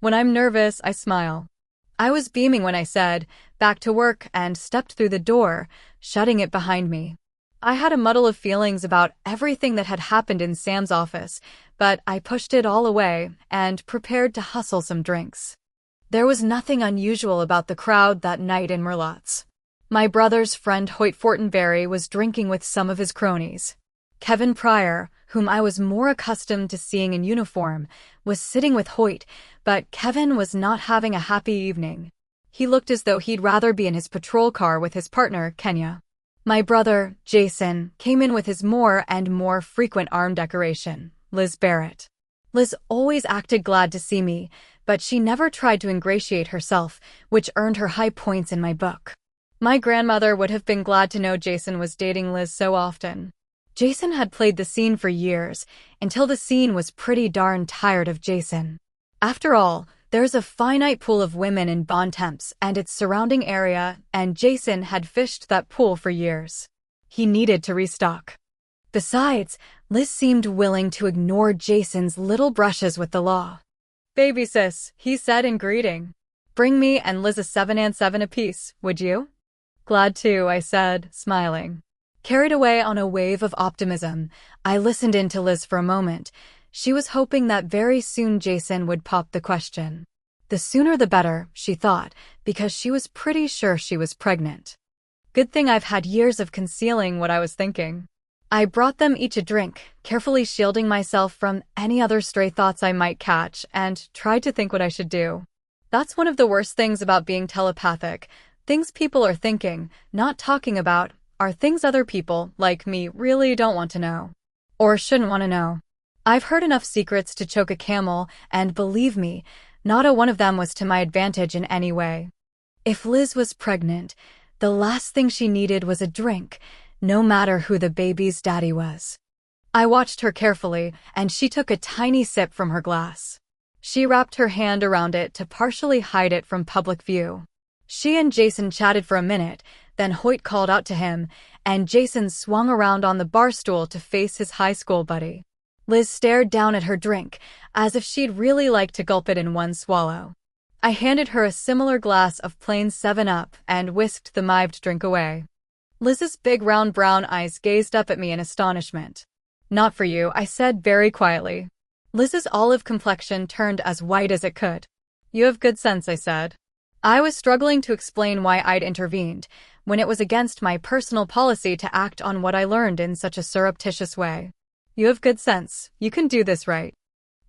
When I'm nervous, I smile. I was beaming when I said, "Back to work," and stepped through the door, shutting it behind me. I had a muddle of feelings about everything that had happened in Sam's office, but I pushed it all away and prepared to hustle some drinks. There was nothing unusual about the crowd that night in Merlotte's. My brother's friend Hoyt Fortenberry was drinking with some of his cronies. Kevin Pryor, whom I was more accustomed to seeing in uniform, was sitting with Hoyt, but Kevin was not having a happy evening. He looked as though he'd rather be in his patrol car with his partner, Kenya. My brother, Jason, came in with his more and more frequent arm decoration, Liz Barrett. Liz always acted glad to see me, but she never tried to ingratiate herself, which earned her high points in my book. My grandmother would have been glad to know Jason was dating Liz so often. Jason had played the scene for years, until the scene was pretty darn tired of Jason. After all, there's a finite pool of women in Bontemps and its surrounding area, and Jason had fished that pool for years. He needed to restock. Besides, Liz seemed willing to ignore Jason's little brushes with the law. "Baby sis," he said in greeting. "Bring me and Liz a 7 and 7 apiece, would you?" "Glad to," I said, smiling. Carried away on a wave of optimism, I listened in to Liz for a moment. She was hoping that very soon Jason would pop the question. The sooner the better, she thought, because she was pretty sure she was pregnant. Good thing I've had years of concealing what I was thinking. I brought them each a drink, carefully shielding myself from any other stray thoughts I might catch, and tried to think what I should do. That's one of the worst things about being telepathic. Things people are thinking, not talking about, are things other people, like me, really don't want to know. Or shouldn't want to know. I've heard enough secrets to choke a camel, and believe me, not a one of them was to my advantage in any way. If Liz was pregnant, the last thing she needed was a drink, no matter who the baby's daddy was. I watched her carefully, and she took a tiny sip from her glass. She wrapped her hand around it to partially hide it from public view. She and Jason chatted for a minute, then Hoyt called out to him, and Jason swung around on the bar stool to face his high school buddy. Liz stared down at her drink, as if she'd really like to gulp it in one swallow. I handed her a similar glass of plain 7-Up and whisked the mived drink away. Liz's big round brown eyes gazed up at me in astonishment. "Not for you," I said very quietly. Liz's olive complexion turned as white as it could. "You have good sense," I said. I was struggling to explain why I'd intervened, when it was against my personal policy to act on what I learned in such a surreptitious way. "You have good sense. You can do this right."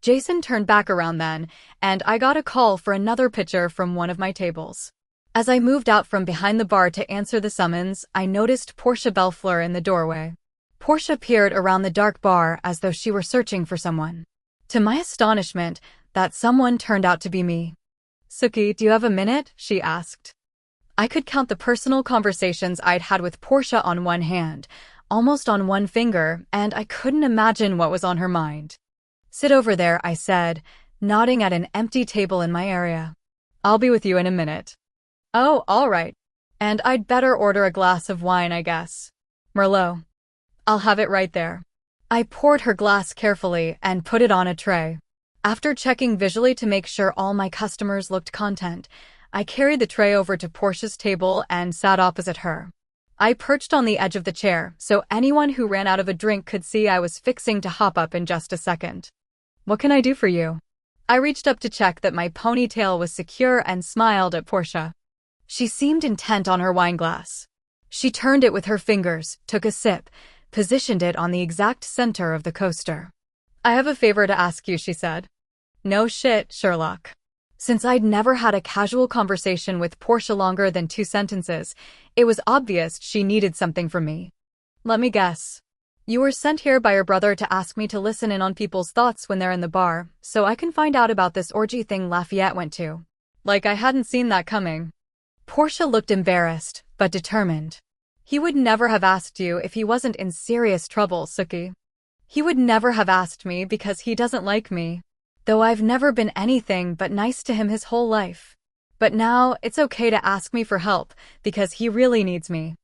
Jason turned back around then, and I got a call for another pitcher from one of my tables. As I moved out from behind the bar to answer the summons, I noticed Portia Belfleur in the doorway. Portia peered around the dark bar as though she were searching for someone. To my astonishment, that someone turned out to be me. "Sookie, do you have a minute?" she asked. I could count the personal conversations I'd had with Portia on one hand, almost on one finger, and I couldn't imagine what was on her mind. "Sit over there," I said, nodding at an empty table in my area. "I'll be with you in a minute." "Oh, all right. And I'd better order a glass of wine, I guess." "Merlot." "I'll have it right there." I poured her glass carefully and put it on a tray. After checking visually to make sure all my customers looked content, I carried the tray over to Portia's table and sat opposite her. I perched on the edge of the chair, so anyone who ran out of a drink could see I was fixing to hop up in just a second. "What can I do for you?" I reached up to check that my ponytail was secure and smiled at Portia. She seemed intent on her wine glass. She turned it with her fingers, took a sip, positioned it on the exact center of the coaster. "I have a favor to ask you," she said. "No shit, Sherlock." Since I'd never had a casual conversation with Portia longer than 2 sentences, it was obvious she needed something from me. "Let me guess. You were sent here by your brother to ask me to listen in on people's thoughts when they're in the bar, so I can find out about this orgy thing Lafayette went to." Like I hadn't seen that coming. Portia looked embarrassed, but determined. "He would never have asked you if he wasn't in serious trouble, Sookie. He would never have asked me because he doesn't like me. Though I've never been anything but nice to him his whole life. But now, it's okay to ask me for help, because he really needs me."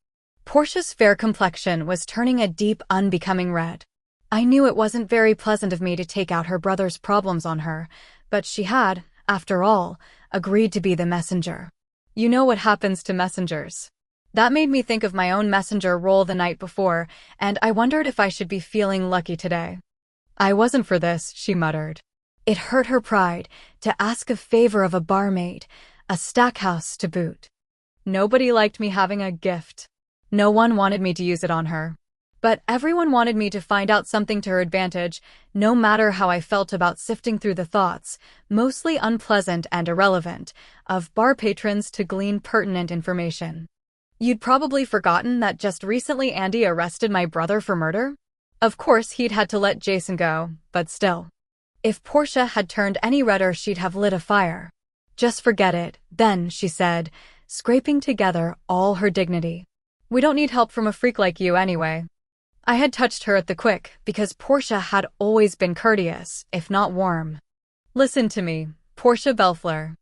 Portia's fair complexion was turning a deep, unbecoming red. I knew it wasn't very pleasant of me to take out her brother's problems on her, but she had, after all, agreed to be the messenger. You know what happens to messengers. That made me think of my own messenger role the night before, and I wondered if I should be feeling lucky today. "I wasn't for this," she muttered. It hurt her pride to ask a favor of a barmaid, a Stackhouse to boot. Nobody liked me having a gift. No one wanted me to use it on her. But everyone wanted me to find out something to her advantage, no matter how I felt about sifting through the thoughts, mostly unpleasant and irrelevant, of bar patrons to glean pertinent information. "You'd probably forgotten that just recently Andy arrested my brother for murder?" Of course he'd had to let Jason go, but still. If Portia had turned any redder, she'd have lit a fire. "Just forget it, then," she said, scraping together all her dignity. "We don't need help from a freak like you anyway." I had touched her at the quick because Portia had always been courteous, if not warm. "Listen to me, Portia Belfleur.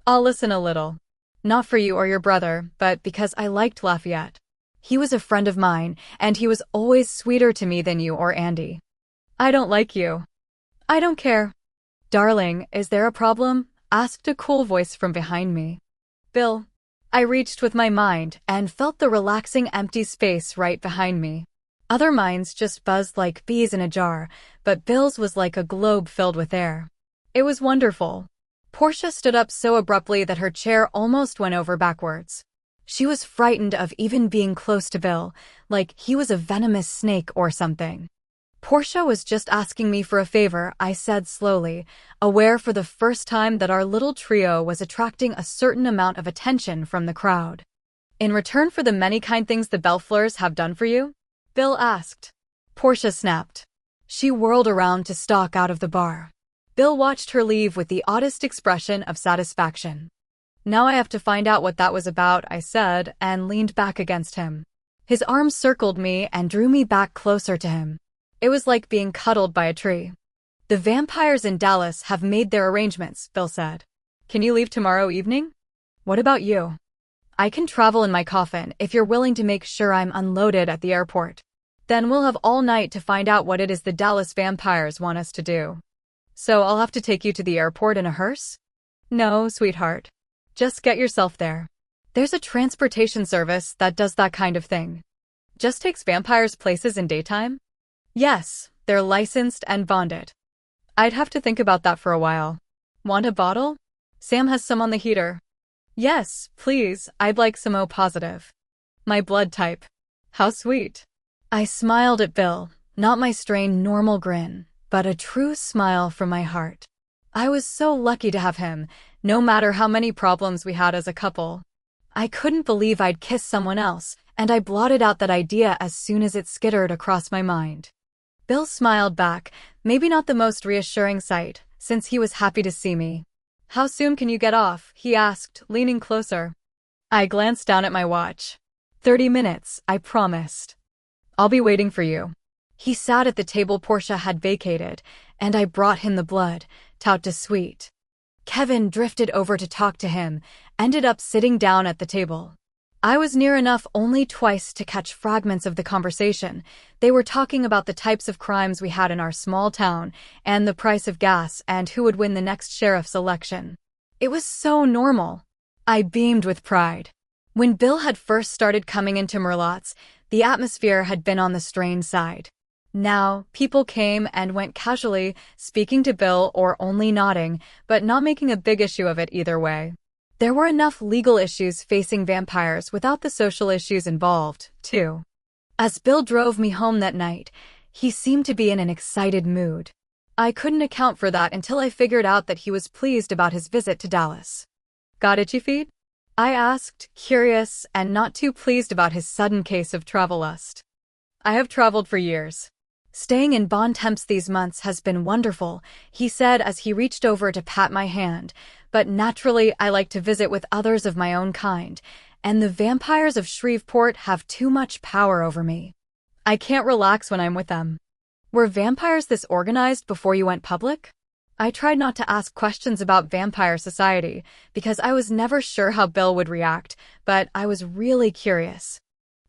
I'll listen a little. Not for you or your brother, but because I liked Lafayette. He was a friend of mine, and he was always sweeter to me than you or Andy." "I don't like you." "I don't care." "Darling, is there a problem?" asked a cool voice from behind me. "Bill." I reached with my mind and felt the relaxing empty space right behind me. Other minds just buzzed like bees in a jar, but Bill's was like a globe filled with air. It was wonderful. Portia stood up so abruptly that her chair almost went over backwards. She was frightened of even being close to Bill, like he was a venomous snake or something. "Portia was just asking me for a favor," I said slowly, aware for the first time that our little trio was attracting a certain amount of attention from the crowd. "In return for the many kind things the Belfleurs have done for you?" Bill asked. Portia snapped. She whirled around to stalk out of the bar. Bill watched her leave with the oddest expression of satisfaction. "Now I have to find out what that was about," I said, and leaned back against him. His arms circled me and drew me back closer to him. It was like being cuddled by a tree. "The vampires in Dallas have made their arrangements," Bill said. "Can you leave tomorrow evening?" "What about you?" "I can travel in my coffin if you're willing to make sure I'm unloaded at the airport. Then we'll have all night to find out what it is the Dallas vampires want us to do." "So I'll have to take you to the airport in a hearse?" "No, sweetheart. Just get yourself there. There's a transportation service that does that kind of thing." "Just takes vampires places in daytime?" "Yes, they're licensed and bonded." "I'd have to think about that for a while." "Want a bottle? Sam has some on the heater." "Yes, please, I'd like some O positive. My blood type." "How sweet." I smiled at Bill, not my strained normal grin, but a true smile from my heart. I was so lucky to have him, no matter how many problems we had as a couple. I couldn't believe I'd kiss someone else, and I blotted out that idea as soon as it skittered across my mind. Bill smiled back, maybe not the most reassuring sight, since he was happy to see me. "How soon can you get off?" he asked, leaning closer. I glanced down at my watch. 30 minutes, I promised. "I'll be waiting for you." He sat at the table Portia had vacated, and I brought him the blood, tout de suite. Kevin drifted over to talk to him, ended up sitting down at the table. I was near enough only twice to catch fragments of the conversation. They were talking about the types of crimes we had in our small town, and the price of gas, and who would win the next sheriff's election. It was so normal. I beamed with pride. When Bill had first started coming into Merlotte's, the atmosphere had been on the strained side. Now, people came and went casually, speaking to Bill or only nodding, but not making a big issue of it either way. There were enough legal issues facing vampires without the social issues involved, too. As Bill drove me home that night, he seemed to be in an excited mood. I couldn't account for that until I figured out that he was pleased about his visit to Dallas. "Got itchy feet?" I asked, curious and not too pleased about his sudden case of travel lust. "I have traveled for years. Staying in Bon Temps these months has been wonderful," he said as he reached over to pat my hand, "but naturally I like to visit with others of my own kind, and the vampires of Shreveport have too much power over me. I can't relax when I'm with them." "Were vampires this organized before you went public?" I tried not to ask questions about vampire society, because I was never sure how Bill would react, but I was really curious.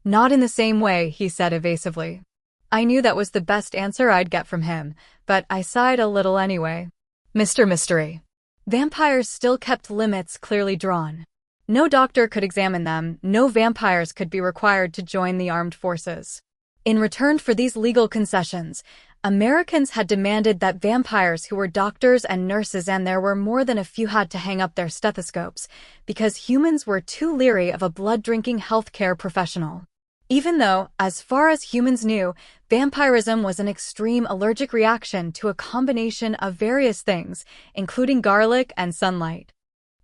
"Not in the same way," he said evasively. I knew that was the best answer I'd get from him, but I sighed a little anyway. Mr. Mystery. Vampires still kept limits clearly drawn. No doctor could examine them, no vampires could be required to join the armed forces. In return for these legal concessions, Americans had demanded that vampires who were doctors and nurses, and there were more than a few, had to hang up their stethoscopes, because humans were too leery of a blood-drinking healthcare professional. Even though, as far as humans knew, vampirism was an extreme allergic reaction to a combination of various things, including garlic and sunlight.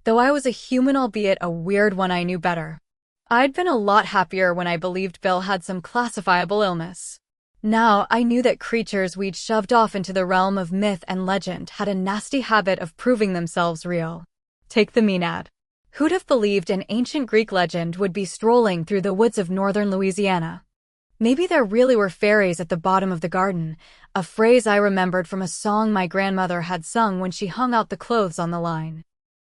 Though I was a human, albeit a weird one, I knew better. I'd been a lot happier when I believed Bill had some classifiable illness. Now I knew that creatures we'd shoved off into the realm of myth and legend had a nasty habit of proving themselves real. Take the Maenad. Who'd have believed an ancient Greek legend would be strolling through the woods of northern Louisiana? Maybe there really were fairies at the bottom of the garden, a phrase I remembered from a song my grandmother had sung when she hung out the clothes on the line.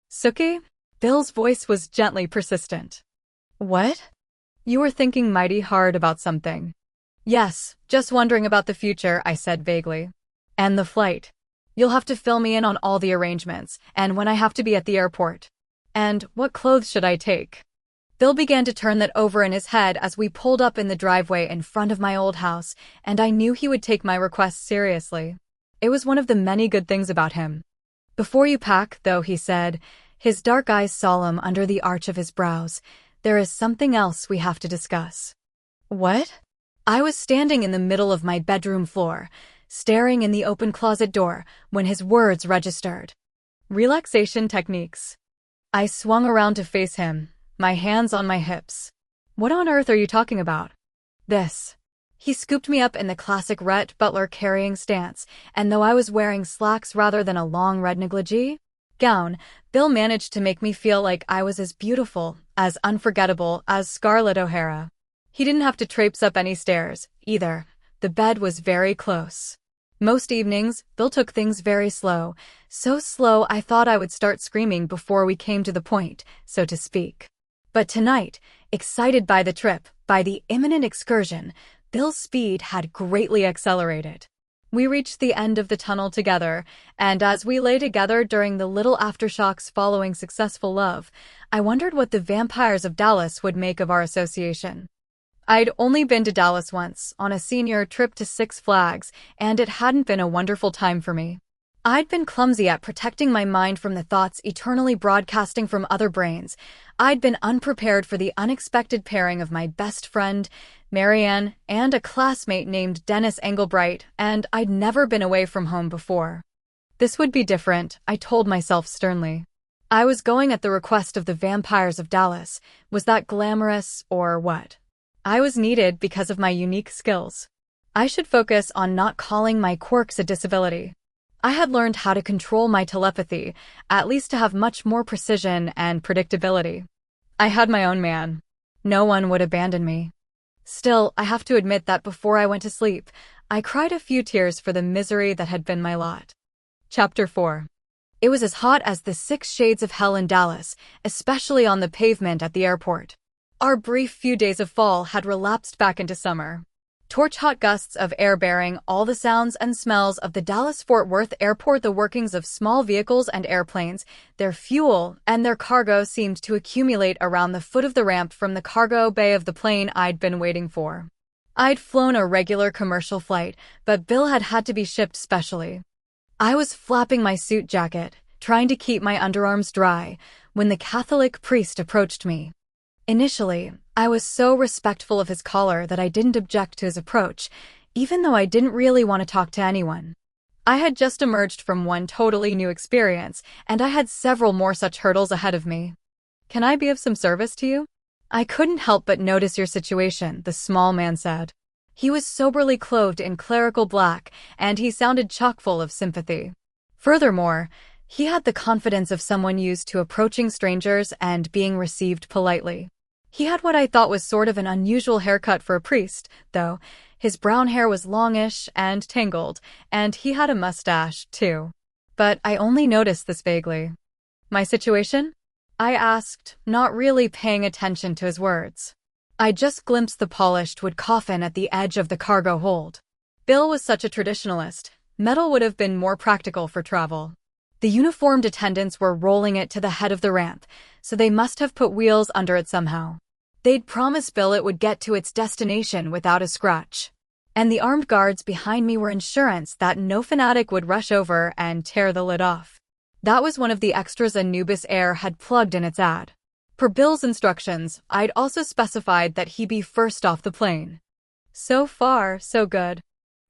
Sookie? Bill's voice was gently persistent. What? You were thinking mighty hard about something. Yes, just wondering about the future, I said vaguely. And the flight. You'll have to fill me in on all the arrangements, and when I have to be at the airport. And what clothes should I take? Bill began to turn that over in his head as we pulled up in the driveway in front of my old house, and I knew he would take my request seriously. It was one of the many good things about him. Before you pack, though, he said, his dark eyes solemn under the arch of his brows, there is something else we have to discuss. What? I was standing in the middle of my bedroom floor, staring in the open closet door, when his words registered. Relaxation techniques. I swung around to face him, my hands on my hips. What on earth are you talking about? This. He scooped me up in the classic Rhett Butler carrying stance, and though I was wearing slacks rather than a long red negligee gown, Bill managed to make me feel like I was as beautiful, as unforgettable as Scarlett O'Hara. He didn't have to traipse up any stairs, either. The bed was very close. Most evenings, Bill took things very slow, so slow I thought I would start screaming before we came to the point, so to speak. But tonight, excited by the trip, by the imminent excursion, Bill's speed had greatly accelerated. We reached the end of the tunnel together, and as we lay together during the little aftershocks following successful love, I wondered what the vampires of Dallas would make of our association. I'd only been to Dallas once, on a senior trip to Six Flags, and it hadn't been a wonderful time for me. I'd been clumsy at protecting my mind from the thoughts eternally broadcasting from other brains. I'd been unprepared for the unexpected pairing of my best friend, Marianne, and a classmate named Dennis Engelbright, and I'd never been away from home before. This would be different, I told myself sternly. I was going at the request of the vampires of Dallas. Was that glamorous, or what? I was needed because of my unique skills. I should focus on not calling my quirks a disability. I had learned how to control my telepathy, at least to have much more precision and predictability. I had my own man. No one would abandon me. Still, I have to admit that before I went to sleep, I cried a few tears for the misery that had been my lot. Chapter 4. It was as hot as the 6 shades of hell in Dallas, especially on the pavement at the airport. Our brief few days of fall had relapsed back into summer. Torch-hot gusts of air bearing all the sounds and smells of the Dallas-Fort Worth airport, the workings of small vehicles and airplanes, their fuel and their cargo seemed to accumulate around the foot of the ramp from the cargo bay of the plane I'd been waiting for. I'd flown a regular commercial flight, but Bill had had to be shipped specially. I was flapping my suit jacket, trying to keep my underarms dry, when the Catholic priest approached me. Initially, I was so respectful of his caller that I didn't object to his approach, even though I didn't really want to talk to anyone. I had just emerged from one totally new experience, and I had several more such hurdles ahead of me. Can I be of some service to you? I couldn't help but notice your situation, the small man said. He was soberly clothed in clerical black, and he sounded chock-full of sympathy. Furthermore, he had the confidence of someone used to approaching strangers and being received politely. He had what I thought was sort of an unusual haircut for a priest, though. His brown hair was longish and tangled, and he had a mustache, too. But I only noticed this vaguely. My situation? I asked, not really paying attention to his words. I just glimpsed the polished wood coffin at the edge of the cargo hold. Bill was such a traditionalist. Metal would have been more practical for travel. The uniformed attendants were rolling it to the head of the ramp, so they must have put wheels under it somehow. They'd promised Bill it would get to its destination without a scratch. And the armed guards behind me were insurance that no fanatic would rush over and tear the lid off. That was one of the extras Anubis Air had plugged in its ad. Per Bill's instructions, I'd also specified that he be first off the plane. So far, so good.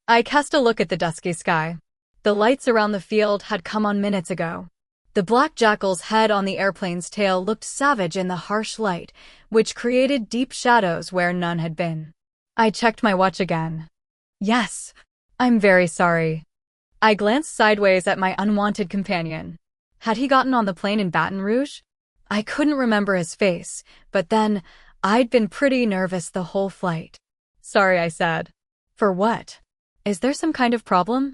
I cast a look at the dusky sky. The lights around the field had come on minutes ago. The black jackal's head on the airplane's tail looked savage in the harsh light, which created deep shadows where none had been. I checked my watch again. Yes, I'm very sorry. I glanced sideways at my unwanted companion. Had he gotten on the plane in Baton Rouge? I couldn't remember his face, but then I'd been pretty nervous the whole flight. Sorry, I said. For what? Is there some kind of problem?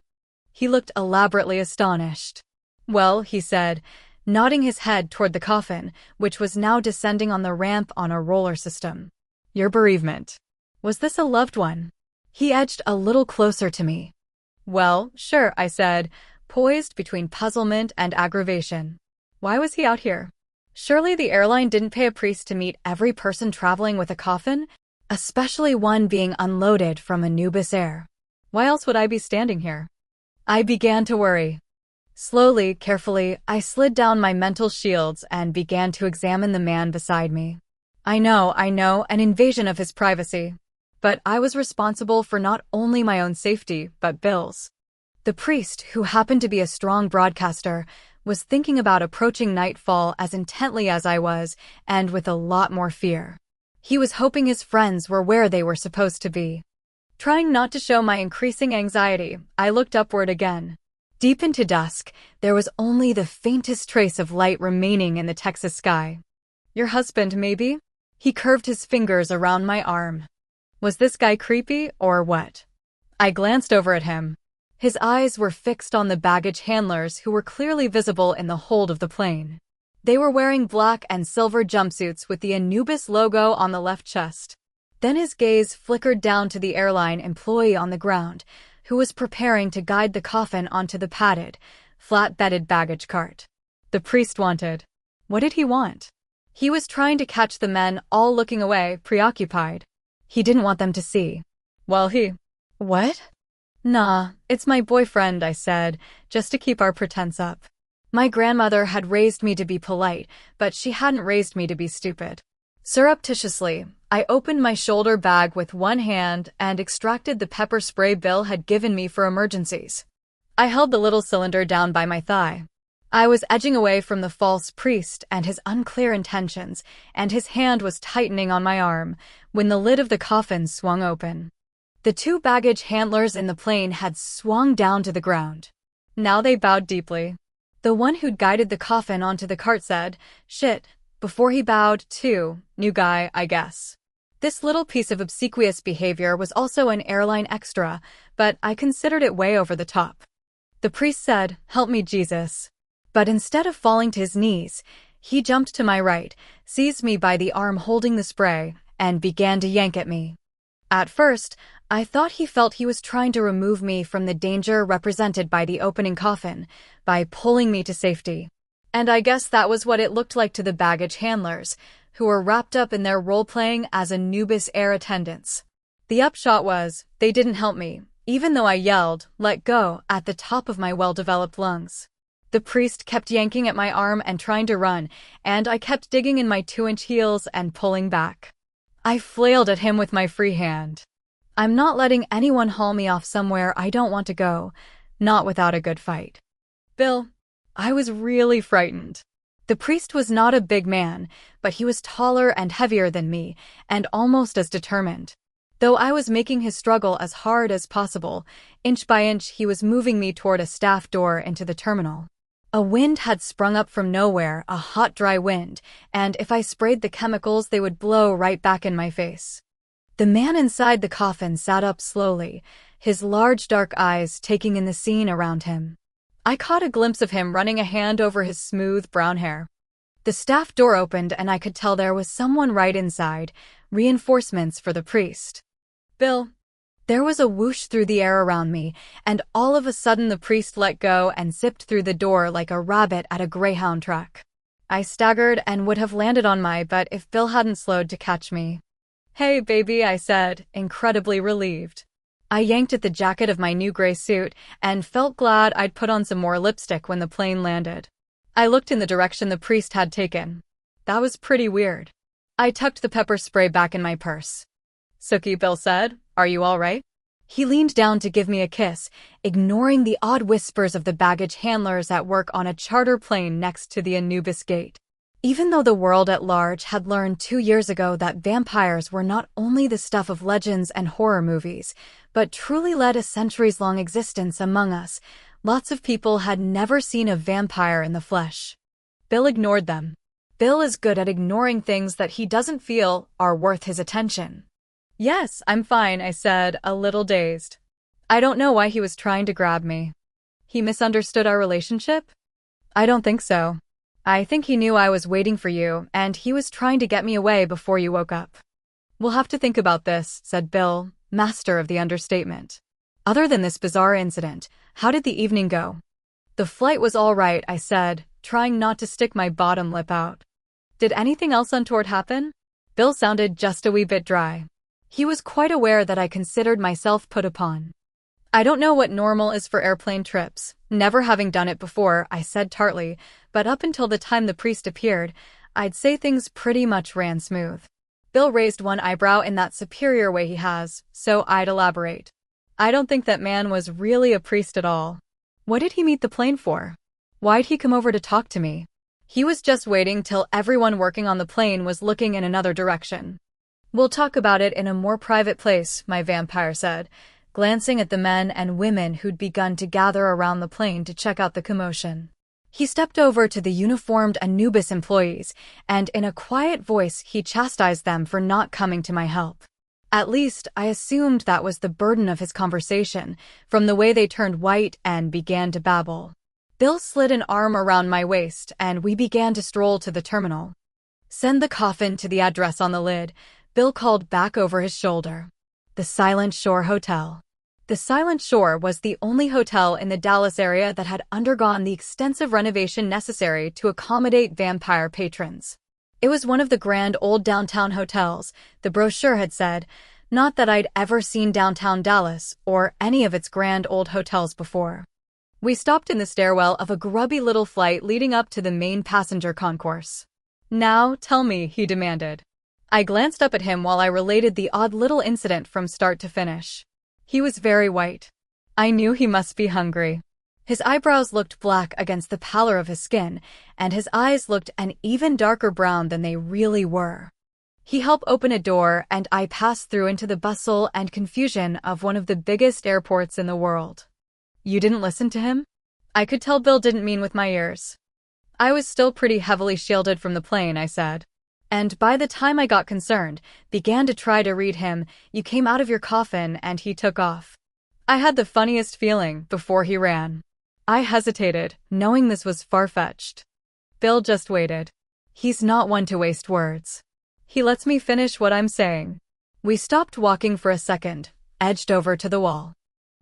He looked elaborately astonished. Well, he said, nodding his head toward the coffin, which was now descending on the ramp on a roller system. Your bereavement. Was this a loved one? He edged a little closer to me. Well, sure, I said, poised between puzzlement and aggravation. Why was he out here? Surely the airline didn't pay a priest to meet every person traveling with a coffin, especially one being unloaded from Anubis Air. Why else would I be standing here? I began to worry. Slowly, carefully, I slid down my mental shields and began to examine the man beside me. I know, an invasion of his privacy. But I was responsible for not only my own safety, but Bill's. The priest, who happened to be a strong broadcaster, was thinking about approaching nightfall as intently as I was, and with a lot more fear. He was hoping his friends were where they were supposed to be. Trying not to show my increasing anxiety, I looked upward again. Deep into dusk, there was only the faintest trace of light remaining in the Texas sky. Your husband, maybe? He curved his fingers around my arm. Was this guy creepy, or what? I glanced over at him. His eyes were fixed on the baggage handlers who were clearly visible in the hold of the plane. They were wearing black and silver jumpsuits with the Anubis logo on the left chest. Then his gaze flickered down to the airline employee on the ground, who was preparing to guide the coffin onto the padded, flat-bedded baggage cart. The priest wanted. What did he want? He was trying to catch the men all looking away, preoccupied. He didn't want them to see. Well, What? Nah, it's my boyfriend, I said, just to keep our pretense up. My grandmother had raised me to be polite, but she hadn't raised me to be stupid. Surreptitiously, I opened my shoulder bag with one hand and extracted the pepper spray Bill had given me for emergencies. I held the little cylinder down by my thigh. I was edging away from the false priest and his unclear intentions, and his hand was tightening on my arm when the lid of the coffin swung open. The two baggage handlers in the plane had swung down to the ground. Now they bowed deeply. The one who'd guided the coffin onto the cart said, "Shit," before he bowed too. New guy, I guess. This little piece of obsequious behavior was also an airline extra, but I considered it way over the top. The priest said, "Help me, Jesus." But instead of falling to his knees, he jumped to my right, seized me by the arm holding the spray, and began to yank at me. At first, I thought he felt he was trying to remove me from the danger represented by the opening coffin, by pulling me to safety. And I guess that was what it looked like to the baggage handlers, who were wrapped up in their role-playing as Anubis Air attendants. The upshot was, they didn't help me, even though I yelled, "Let go," at the top of my well-developed lungs. The priest kept yanking at my arm and trying to run, and I kept digging in my 2-inch heels and pulling back. I flailed at him with my free hand. I'm not letting anyone haul me off somewhere I don't want to go, not without a good fight. Bill, I was really frightened. The priest was not a big man, but he was taller and heavier than me, and almost as determined. Though I was making his struggle as hard as possible, inch by inch he was moving me toward a staff door into the terminal. A wind had sprung up from nowhere, a hot, dry wind, and if I sprayed the chemicals, they would blow right back in my face. The man inside the coffin sat up slowly, his large dark eyes taking in the scene around him. I caught a glimpse of him running a hand over his smooth brown hair. The staff door opened and I could tell there was someone right inside, reinforcements for the priest. Bill. There was a whoosh through the air around me, and all of a sudden the priest let go and zipped through the door like a rabbit at a greyhound track. I staggered and would have landed on my butt if Bill hadn't slowed to catch me. "Hey, baby," I said, incredibly relieved. I yanked at the jacket of my new gray suit and felt glad I'd put on some more lipstick when the plane landed. I looked in the direction the priest had taken. That was pretty weird. I tucked the pepper spray back in my purse. "Sookie," Bill said, "are you all right?" He leaned down to give me a kiss, ignoring the odd whispers of the baggage handlers at work on a charter plane next to the Anubis gate. Even though the world at large had learned 2 years ago that vampires were not only the stuff of legends and horror movies, but truly led a centuries-long existence among us, lots of people had never seen a vampire in the flesh. Bill ignored them. Bill is good at ignoring things that he doesn't feel are worth his attention. Yes, I'm fine, I said, a little dazed. I don't know why he was trying to grab me. He misunderstood our relationship? I don't think so. I think he knew I was waiting for you, and he was trying to get me away before you woke up. We'll have to think about this, said Bill, master of the understatement. Other than this bizarre incident, how did the evening go? The flight was all right, I said, trying not to stick my bottom lip out. Did anything else untoward happen? Bill sounded just a wee bit dry. He was quite aware that I considered myself put upon. I don't know what normal is for airplane trips, never having done it before, I said tartly, but up until the time the priest appeared, I'd say things pretty much ran smooth. Bill raised one eyebrow in that superior way he has, so I'd elaborate. I don't think that man was really a priest at all. What did he meet the plane for? Why'd he come over to talk to me? He was just waiting till everyone working on the plane was looking in another direction. We'll talk about it in a more private place, my vampire said, glancing at the men and women who'd begun to gather around the plane to check out the commotion. He stepped over to the uniformed Anubis employees, and in a quiet voice he chastised them for not coming to my help. At least, I assumed that was the burden of his conversation, from the way they turned white and began to babble. Bill slid an arm around my waist, and we began to stroll to the terminal. Send the coffin to the address on the lid, Bill called back over his shoulder. The Silent Shore Hotel. The Silent Shore was the only hotel in the Dallas area that had undergone the extensive renovation necessary to accommodate vampire patrons. It was one of the grand old downtown hotels, the brochure had said, not that I'd ever seen downtown Dallas or any of its grand old hotels before. We stopped in the stairwell of a grubby little flight leading up to the main passenger concourse. Now, tell me, he demanded. I glanced up at him while I related the odd little incident from start to finish. He was very white. I knew he must be hungry. His eyebrows looked black against the pallor of his skin, and his eyes looked an even darker brown than they really were. He helped open a door, and I passed through into the bustle and confusion of one of the biggest airports in the world. You didn't listen to him? I could tell Bill didn't mean with my ears. I was still pretty heavily shielded from the plane, I said. And by the time I got concerned, began to try to read him, you came out of your coffin and he took off. I had the funniest feeling before he ran. I hesitated, knowing this was far-fetched. Bill just waited. He's not one to waste words. He lets me finish what I'm saying. We stopped walking for a second, edged over to the wall.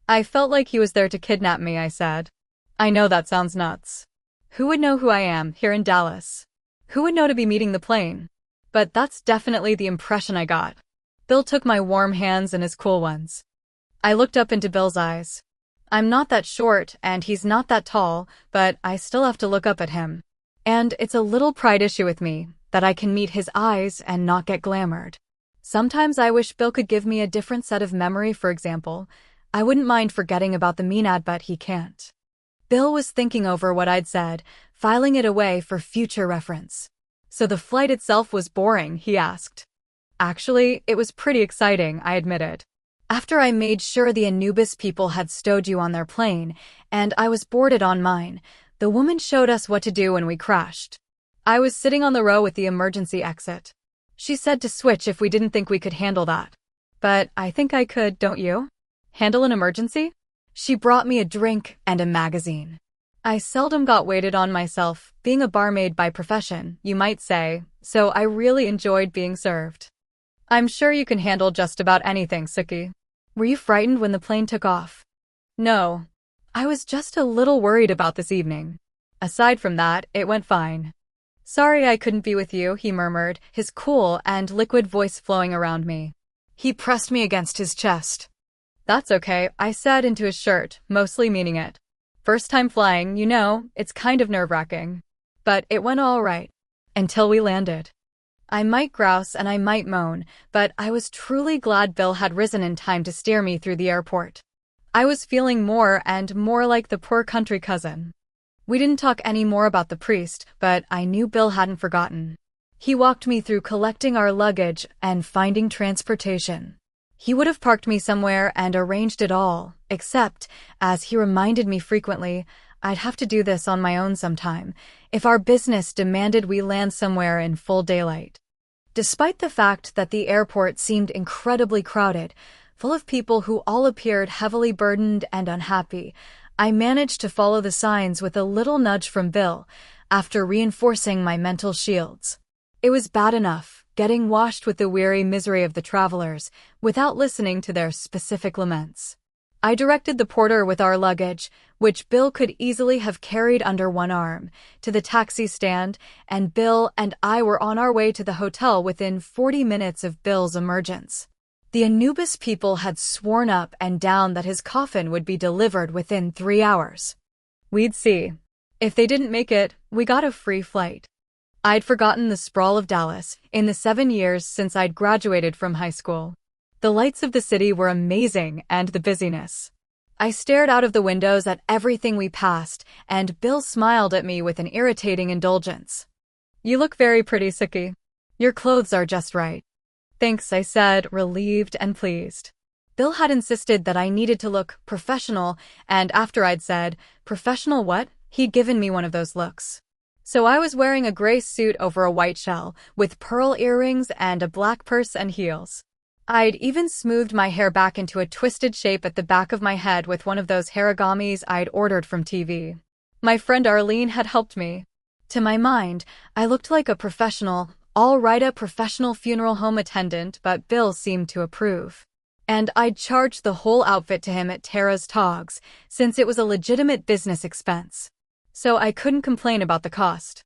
I felt like he was there to kidnap me, I said. I know that sounds nuts. Who would know who I am here in Dallas? Who would know to be meeting the plane? But that's definitely the impression I got. Bill took my warm hands in his cool ones. I looked up into Bill's eyes. I'm not that short and he's not that tall, but I still have to look up at him. And it's a little pride issue with me, that I can meet his eyes and not get glamored. Sometimes I wish Bill could give me a different set of memory, for example. I wouldn't mind forgetting about the Menad, but he can't. Bill was thinking over what I'd said, filing it away for future reference. So the flight itself was boring, he asked. Actually, it was pretty exciting, I admitted. After I made sure the Anubis people had stowed you on their plane, and I was boarded on mine, the woman showed us what to do when we crashed. I was sitting on the row with the emergency exit. She said to switch if we didn't think we could handle that. But I think I could, don't you? Handle an emergency? She brought me a drink and a magazine. I seldom got waited on myself, being a barmaid by profession, you might say, so I really enjoyed being served. I'm sure you can handle just about anything, Sookie. Were you frightened when the plane took off? No. I was just a little worried about this evening. Aside from that, it went fine. Sorry I couldn't be with you, he murmured, his cool and liquid voice flowing around me. He pressed me against his chest. That's okay, I said into his shirt, mostly meaning it. First time flying, you know, it's kind of nerve-wracking. But it went all right. Until we landed. I might grouse and I might moan, but I was truly glad Bill had risen in time to steer me through the airport. I was feeling more and more like the poor country cousin. We didn't talk any more about the priest, but I knew Bill hadn't forgotten. He walked me through collecting our luggage and finding transportation. He would have parked me somewhere and arranged it all, except, as he reminded me frequently, I'd have to do this on my own sometime, if our business demanded we land somewhere in full daylight. Despite the fact that the airport seemed incredibly crowded, full of people who all appeared heavily burdened and unhappy, I managed to follow the signs with a little nudge from Bill, after reinforcing my mental shields. It was bad enough, getting washed with the weary misery of the travelers, without listening to their specific laments. I directed the porter with our luggage, which Bill could easily have carried under one arm, to the taxi stand, and Bill and I were on our way to the hotel within 40 minutes of Bill's emergence. The Anubis people had sworn up and down that his coffin would be delivered within 3 hours. We'd see. If they didn't make it, we got a free flight. I'd forgotten the sprawl of Dallas in the 7 years since I'd graduated from high school. The lights of the city were amazing, and the busyness. I stared out of the windows at everything we passed, and Bill smiled at me with an irritating indulgence. "You look very pretty, Sookie. Your clothes are just right." "Thanks," I said, relieved and pleased. Bill had insisted that I needed to look professional, and after I'd said, "Professional what?" he'd given me one of those looks. So I was wearing a gray suit over a white shell, with pearl earrings and a black purse and heels. I'd even smoothed my hair back into a twisted shape at the back of my head with one of those harigamis I'd ordered from TV. My friend Arlene had helped me. To my mind, I looked like a professional, a professional funeral home attendant, but Bill seemed to approve. And I'd charged the whole outfit to him at Tara's Togs, since it was a legitimate business expense. So I couldn't complain about the cost.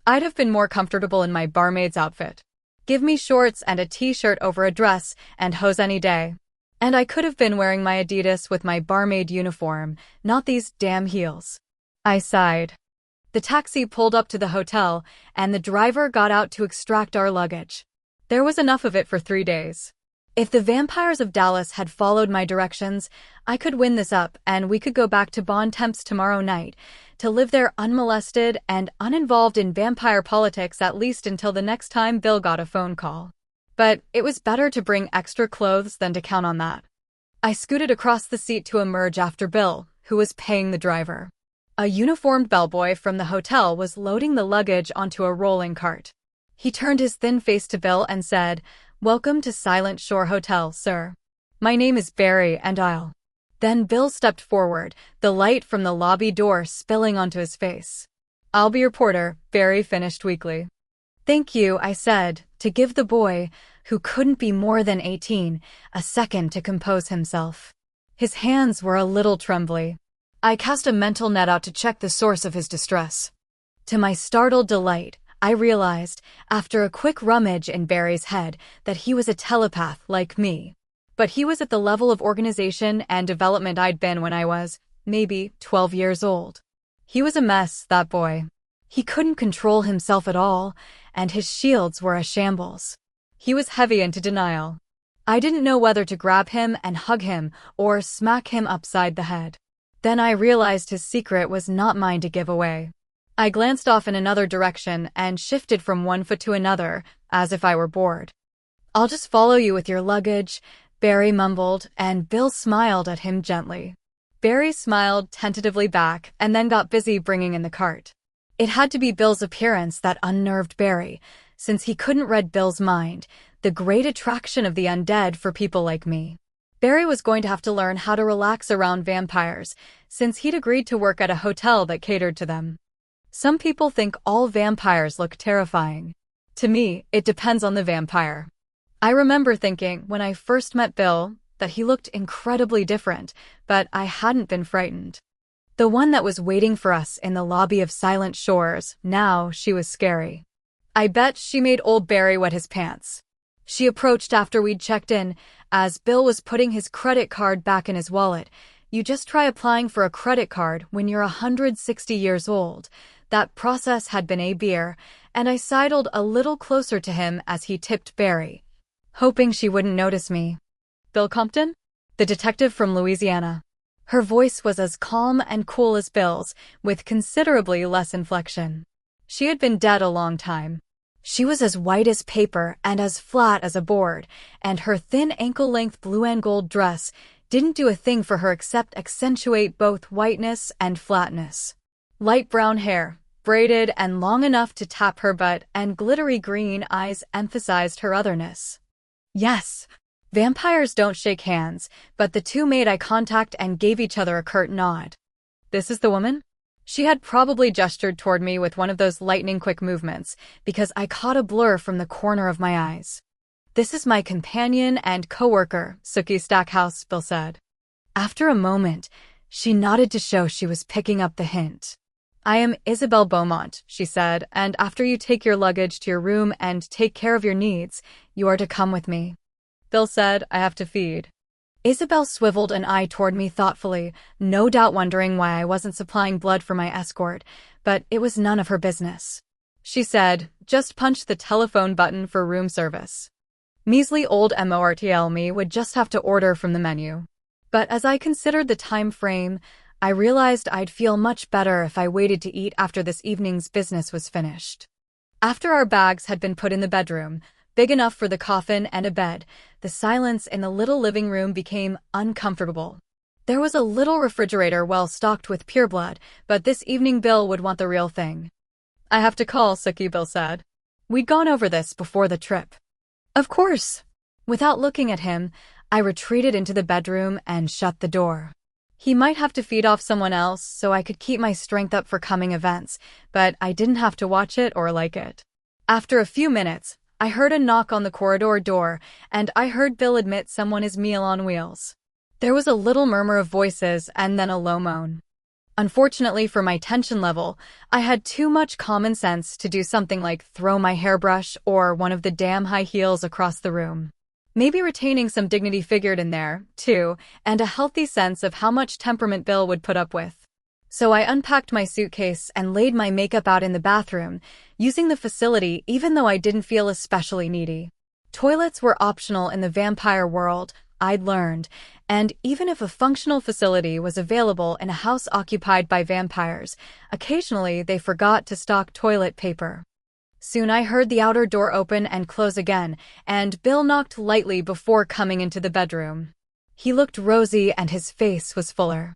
I'd have been more comfortable in my barmaid's outfit. Give me shorts and a t-shirt over a dress and hose any day. And I could have been wearing my Adidas with my barmaid uniform, not these damn heels. I sighed. The taxi pulled up to the hotel, and the driver got out to extract our luggage. There was enough of it for 3 days. If the vampires of Dallas had followed my directions, I could win this up and we could go back to Bon Temps tomorrow night, to live there unmolested and uninvolved in vampire politics at least until the next time Bill got a phone call. But it was better to bring extra clothes than to count on that. I scooted across the seat to emerge after Bill, who was paying the driver. A uniformed bellboy from the hotel was loading the luggage onto a rolling cart. He turned his thin face to Bill and said, "Welcome to Silent Shore Hotel, sir. My name is Barry and I'll..." Then Bill stepped forward, the light from the lobby door spilling onto his face. "I'll be your porter," Barry finished weakly. "Thank you," I said, to give the boy, who couldn't be more than 18, a second to compose himself. His hands were a little trembly. I cast a mental net out to check the source of his distress. To my startled delight, I realized, after a quick rummage in Barry's head, that he was a telepath like me. But he was at the level of organization and development I'd been when I was, maybe, 12 years old. He was a mess, that boy. He couldn't control himself at all, and his shields were a shambles. He was heavy into denial. I didn't know whether to grab him and hug him or smack him upside the head. Then I realized his secret was not mine to give away. I glanced off in another direction and shifted from one foot to another, as if I were bored. "I'll just follow you with your luggage," Barry mumbled, and Bill smiled at him gently. Barry smiled tentatively back and then got busy bringing in the cart. It had to be Bill's appearance that unnerved Barry, since he couldn't read Bill's mind, the great attraction of the undead for people like me. Barry was going to have to learn how to relax around vampires, since he'd agreed to work at a hotel that catered to them. Some people think all vampires look terrifying. To me, it depends on the vampire. I remember thinking, when I first met Bill, that he looked incredibly different, but I hadn't been frightened. The one that was waiting for us in the lobby of Silent Shores, now she was scary. I bet she made old Barry wet his pants. She approached after we'd checked in, as Bill was putting his credit card back in his wallet. You just try applying for a credit card when you're 160 years old. That process had been a beer, and I sidled a little closer to him as he tipped Barry, hoping she wouldn't notice me. "Bill Compton?" The detective from Louisiana. Her voice was as calm and cool as Bill's, with considerably less inflection. She had been dead a long time. She was as white as paper and as flat as a board, and her thin ankle-length blue and gold dress didn't do a thing for her except accentuate both whiteness and flatness. Light brown hair, braided and long enough to tap her butt, and glittery green eyes emphasized her otherness. Yes, vampires don't shake hands, but the two made eye contact and gave each other a curt nod. This is the woman? She had probably gestured toward me with one of those lightning-quick movements, because I caught a blur from the corner of my eyes. This is my companion and co-worker, Sookie Stackhouse, Bill said. After a moment, she nodded to show she was picking up the hint. I am Isabelle Beaumont, she said, and after you take your luggage to your room and take care of your needs, you are to come with me. Bill said, I have to feed. Isabelle swiveled an eye toward me thoughtfully, no doubt wondering why I wasn't supplying blood for my escort, but it was none of her business. She said, just punch the telephone button for room service. Measly old MORTL me would just have to order from the menu. But as I considered the time frame, I realized I'd feel much better if I waited to eat after this evening's business was finished. After our bags had been put in the bedroom, big enough for the coffin and a bed, the silence in the little living room became uncomfortable. There was a little refrigerator well stocked with pureblood, but this evening Bill would want the real thing. I have to call, Sookie, Bill said. We'd gone over this before the trip. Of course. Without looking at him, I retreated into the bedroom and shut the door. He might have to feed off someone else so I could keep my strength up for coming events, but I didn't have to watch it or like it. After a few minutes, I heard a knock on the corridor door, and I heard Bill admit someone is meal on wheels. There was a little murmur of voices and then a low moan. Unfortunately for my tension level, I had too much common sense to do something like throw my hairbrush or one of the damn high heels across the room. Maybe retaining some dignity figured in there, too, and a healthy sense of how much temperament Bill would put up with. So I unpacked my suitcase and laid my makeup out in the bathroom, using the facility even though I didn't feel especially needy. Toilets were optional in the vampire world, I'd learned, and even if a functional facility was available in a house occupied by vampires, occasionally they forgot to stock toilet paper. Soon I heard the outer door open and close again, and Bill knocked lightly before coming into the bedroom. He looked rosy and his face was fuller.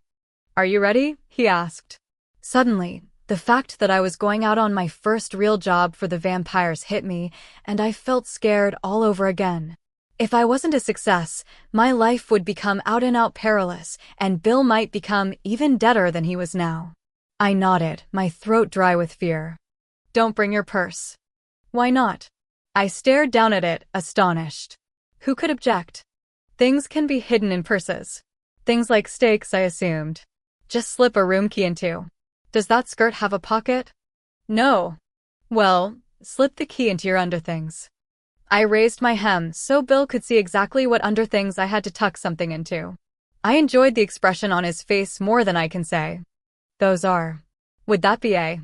Are you ready? He asked. Suddenly, the fact that I was going out on my first real job for the vampires hit me, and I felt scared all over again. If I wasn't a success, my life would become out-and-out perilous, and Bill might become even deader than he was now. I nodded, my throat dry with fear. Don't bring your purse. Why not? I stared down at it, astonished. Who could object? Things can be hidden in purses. Things like steaks, I assumed. Just slip a room key into. Does that skirt have a pocket? No. Well, slip the key into your underthings. I raised my hem so Bill could see exactly what underthings I had to tuck something into. I enjoyed the expression on his face more than I can say. Those are. Would that be a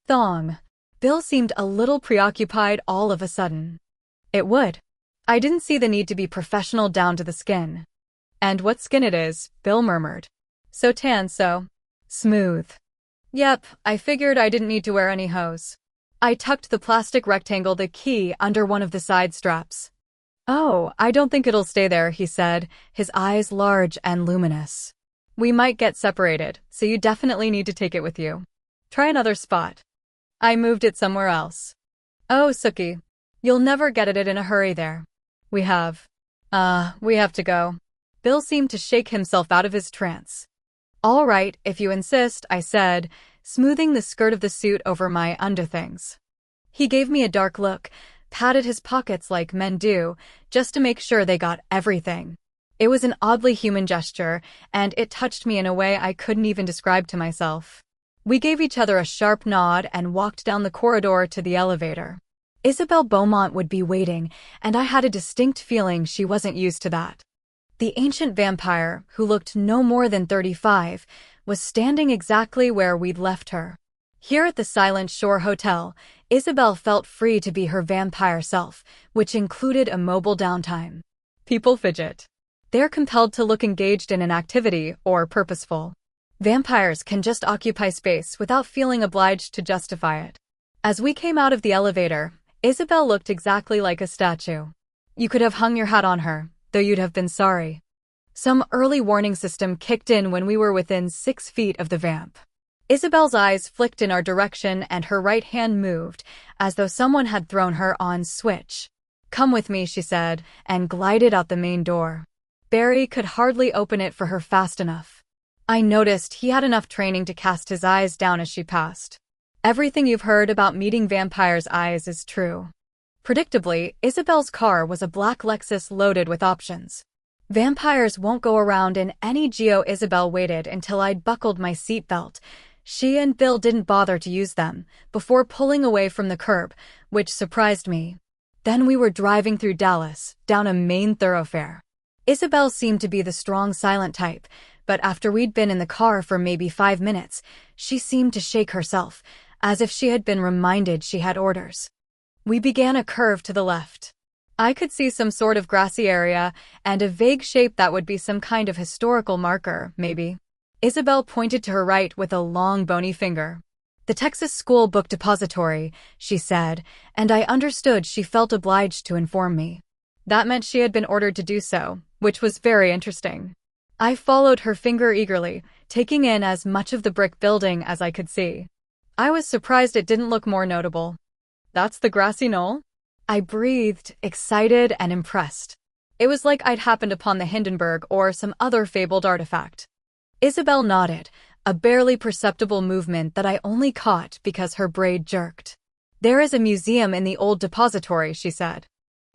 thong? Bill seemed a little preoccupied all of a sudden. It would. I didn't see the need to be professional down to the skin. And what skin it is, Bill murmured. So tan, so smooth. Yep, I figured I didn't need to wear any hose. I tucked the plastic rectangle, the key, under one of the side straps. Oh, I don't think it'll stay there, he said, his eyes large and luminous. We might get separated, so you definitely need to take it with you. Try another spot. I moved it somewhere else. Oh, Sookie, you'll never get at it in a hurry there. We have to go. Bill seemed to shake himself out of his trance. All right, if you insist, I said, smoothing the skirt of the suit over my underthings. He gave me a dark look, patted his pockets like men do, just to make sure they got everything. It was an oddly human gesture, and it touched me in a way I couldn't even describe to myself. We gave each other a sharp nod and walked down the corridor to the elevator. Isabelle Beaumont would be waiting, and I had a distinct feeling she wasn't used to that. The ancient vampire, who looked no more than 35, was standing exactly where we'd left her. Here at the Silent Shore Hotel, Isabelle felt free to be her vampire self, which included a mobile downtime. People fidget. They're compelled to look engaged in an activity or purposeful. Vampires can just occupy space without feeling obliged to justify it. As we came out of the elevator, Isabelle looked exactly like a statue. You could have hung your hat on her, though you'd have been sorry. Some early warning system kicked in when we were within 6 feet of the vamp. Isabel's eyes flicked in our direction and her right hand moved, as though someone had thrown her on switch. "Come with me," she said, and glided out the main door. Barry could hardly open it for her fast enough. I noticed he had enough training to cast his eyes down as she passed. Everything you've heard about meeting vampires' eyes is true. Predictably, Isabel's car was a black Lexus loaded with options. Vampires won't go around in any Geo. Isabel waited until I'd buckled my seatbelt. She and Bill didn't bother to use them, before pulling away from the curb, which surprised me. Then we were driving through Dallas, down a main thoroughfare. Isabel seemed to be the strong, silent type, but after we'd been in the car for maybe 5 minutes, she seemed to shake herself, as if she had been reminded she had orders. We began a curve to the left. I could see some sort of grassy area and a vague shape that would be some kind of historical marker, maybe. Isabel pointed to her right with a long, bony finger. "The Texas School Book Depository," she said, and I understood she felt obliged to inform me. That meant she had been ordered to do so, which was very interesting. I followed her finger eagerly, taking in as much of the brick building as I could see. I was surprised it didn't look more notable. "That's the grassy knoll?" I breathed, excited and impressed. It was like I'd happened upon the Hindenburg or some other fabled artifact. Isabel nodded, a barely perceptible movement that I only caught because her braid jerked. "There is a museum in the old depository," she said.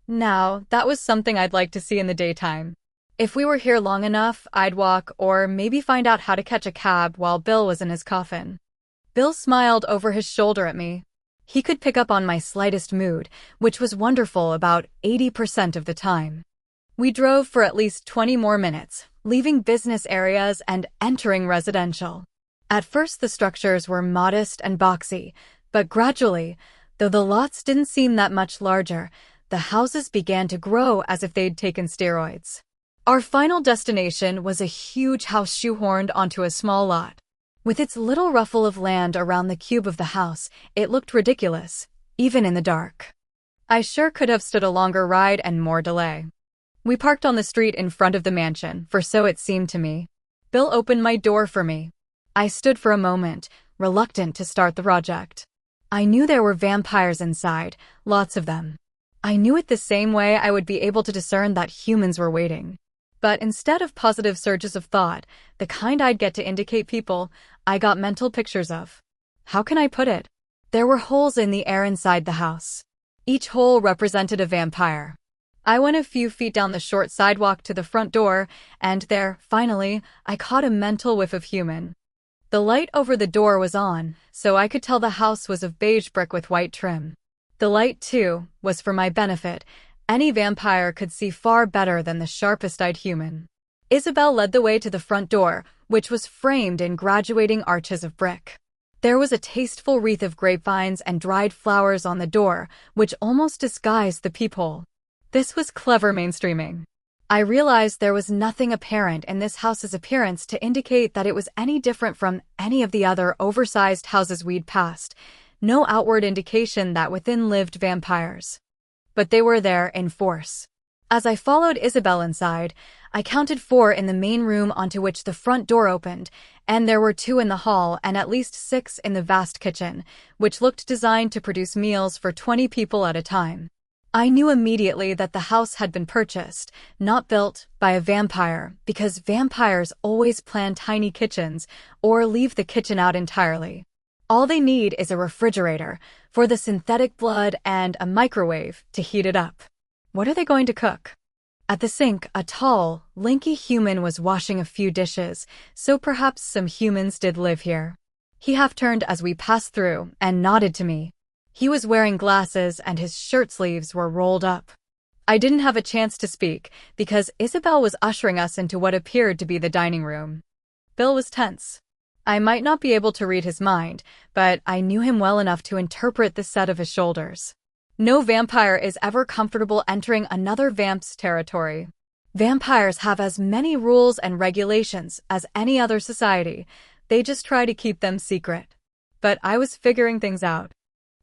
Now, that was something I'd like to see in the daytime. If we were here long enough, I'd walk or maybe find out how to catch a cab while Bill was in his coffin. Bill smiled over his shoulder at me. He could pick up on my slightest mood, which was wonderful about 80% of the time. We drove for at least 20 more minutes, leaving business areas and entering residential. At first the structures were modest and boxy, but gradually, though the lots didn't seem that much larger, the houses began to grow as if they'd taken steroids. Our final destination was a huge house shoehorned onto a small lot. With its little ruffle of land around the cube of the house, it looked ridiculous, even in the dark. I sure could have stood a longer ride and more delay. We parked on the street in front of the mansion, for so it seemed to me. Bill opened my door for me. I stood for a moment, reluctant to start the project. I knew there were vampires inside, lots of them. I knew it the same way I would be able to discern that humans were waiting. But instead of positive surges of thought, the kind I'd get to indicate people, I got mental pictures of. How can I put it? There were holes in the air inside the house. Each hole represented a vampire. I went a few feet down the short sidewalk to the front door, and there, finally, I caught a mental whiff of human. The light over the door was on, so I could tell the house was of beige brick with white trim. The light, too, was for my benefit. Any vampire could see far better than the sharpest-eyed human. Isabel led the way to the front door, which was framed in graduating arches of brick. There was a tasteful wreath of grapevines and dried flowers on the door, which almost disguised the peephole. This was clever mainstreaming. I realized there was nothing apparent in this house's appearance to indicate that it was any different from any of the other oversized houses we'd passed. No outward indication that within lived vampires. But they were there in force. As I followed Isabel inside, I counted 4 in the main room onto which the front door opened, and there were 2 in the hall and at least 6 in the vast kitchen, which looked designed to produce meals for 20 people at a time. I knew immediately that the house had been purchased, not built, by a vampire, because vampires always plan tiny kitchens or leave the kitchen out entirely. All they need is a refrigerator for the synthetic blood and a microwave to heat it up. What are they going to cook? At the sink, a tall, lanky human was washing a few dishes, so perhaps some humans did live here. He half-turned as we passed through and nodded to me. He was wearing glasses and his shirt sleeves were rolled up. I didn't have a chance to speak because Isabel was ushering us into what appeared to be the dining room. Bill was tense. I might not be able to read his mind, but I knew him well enough to interpret the set of his shoulders. No vampire is ever comfortable entering another vamp's territory. Vampires have as many rules and regulations as any other society. They just try to keep them secret. But I was figuring things out.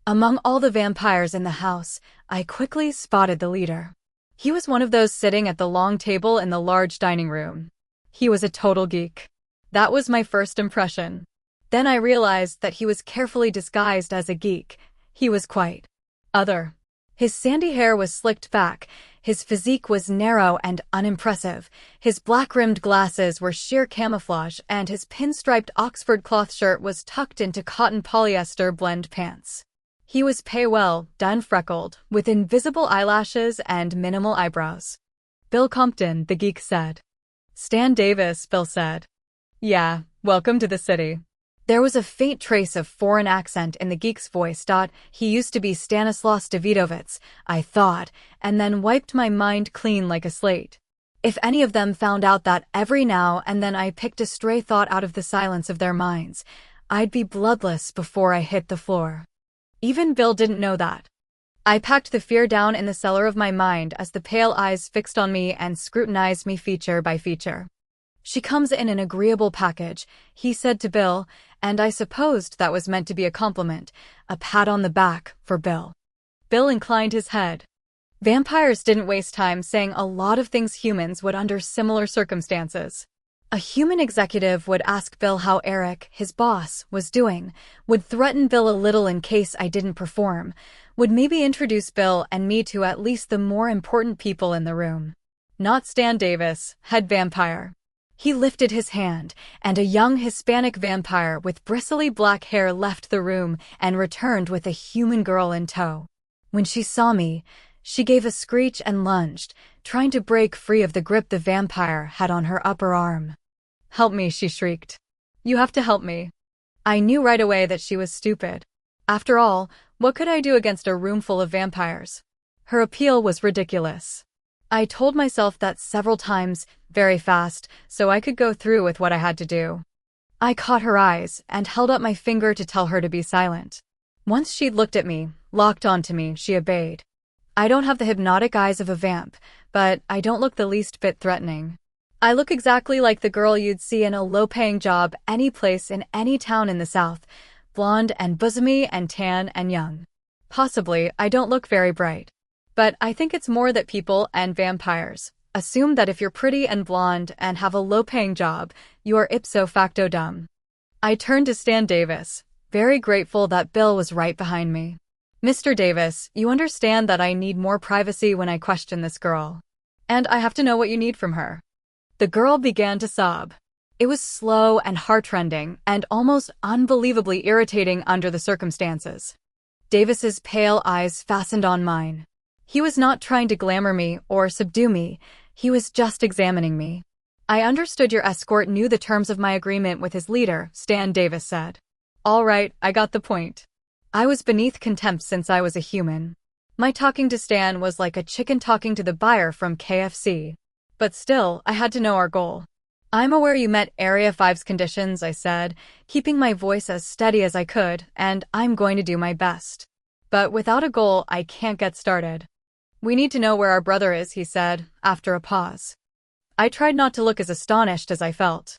Among all the vampires in the house, I quickly spotted the leader. He was one of those sitting at the long table in the large dining room. He was a total geek. That was my first impression. Then I realized that he was carefully disguised as a geek. He was quite other. His sandy hair was slicked back, his physique was narrow and unimpressive, his black-rimmed glasses were sheer camouflage, and his pinstriped Oxford cloth shirt was tucked into cotton polyester blend pants. He was pale, dun freckled, with invisible eyelashes and minimal eyebrows. "Bill Compton," the geek said. "Stan Davis," Bill said. "Yeah, welcome to the city." There was a faint trace of foreign accent in the geek's voice. "He used to be Stanislaus Davidovitz," I thought, and then wiped my mind clean like a slate. If any of them found out that every now and then I picked a stray thought out of the silence of their minds, I'd be bloodless before I hit the floor. Even Bill didn't know that. I packed the fear down in the cellar of my mind as the pale eyes fixed on me and scrutinized me feature by feature. "She comes in an agreeable package," he said to Bill, and I supposed that was meant to be a compliment, a pat on the back for Bill. Bill inclined his head. Vampires didn't waste time saying a lot of things humans would under similar circumstances. A human executive would ask Bill how Eric, his boss, was doing, would threaten Bill a little in case I didn't perform, would maybe introduce Bill and me to at least the more important people in the room. Not Stan Davis, head vampire. He lifted his hand, and a young Hispanic vampire with bristly black hair left the room and returned with a human girl in tow. When she saw me, she gave a screech and lunged, trying to break free of the grip the vampire had on her upper arm. "Help me," she shrieked. "You have to help me." I knew right away that she was stupid. After all, what could I do against a room full of vampires? Her appeal was ridiculous. I told myself that several times, very fast, so I could go through with what I had to do. I caught her eyes and held up my finger to tell her to be silent. Once she'd looked at me, locked onto me, she obeyed. I don't have the hypnotic eyes of a vamp, but I don't look the least bit threatening. I look exactly like the girl you'd see in a low-paying job any place in any town in the South, blonde and bosomy and tan and young. Possibly, I don't look very bright. But I think it's more that people and vampires assume that if you're pretty and blonde and have a low-paying job, you are ipso facto dumb. I turned to Stan Davis, very grateful that Bill was right behind me. "Mr. Davis, you understand that I need more privacy when I question this girl. And I have to know what you need from her." The girl began to sob. It was slow and heartrending and almost unbelievably irritating under the circumstances. Davis's pale eyes fastened on mine. He was not trying to glamour me or subdue me, he was just examining me. "I understood your escort knew the terms of my agreement with his leader," Stan Davis said. "All right, I got the point." I was beneath contempt since I was a human. My talking to Stan was like a chicken talking to the buyer from KFC. But still, I had to know our goal. "I'm aware you met Area 5's conditions," I said, keeping my voice as steady as I could, "and I'm going to do my best. But without a goal, I can't get started." "We need to know where our brother is," he said, after a pause. I tried not to look as astonished as I felt.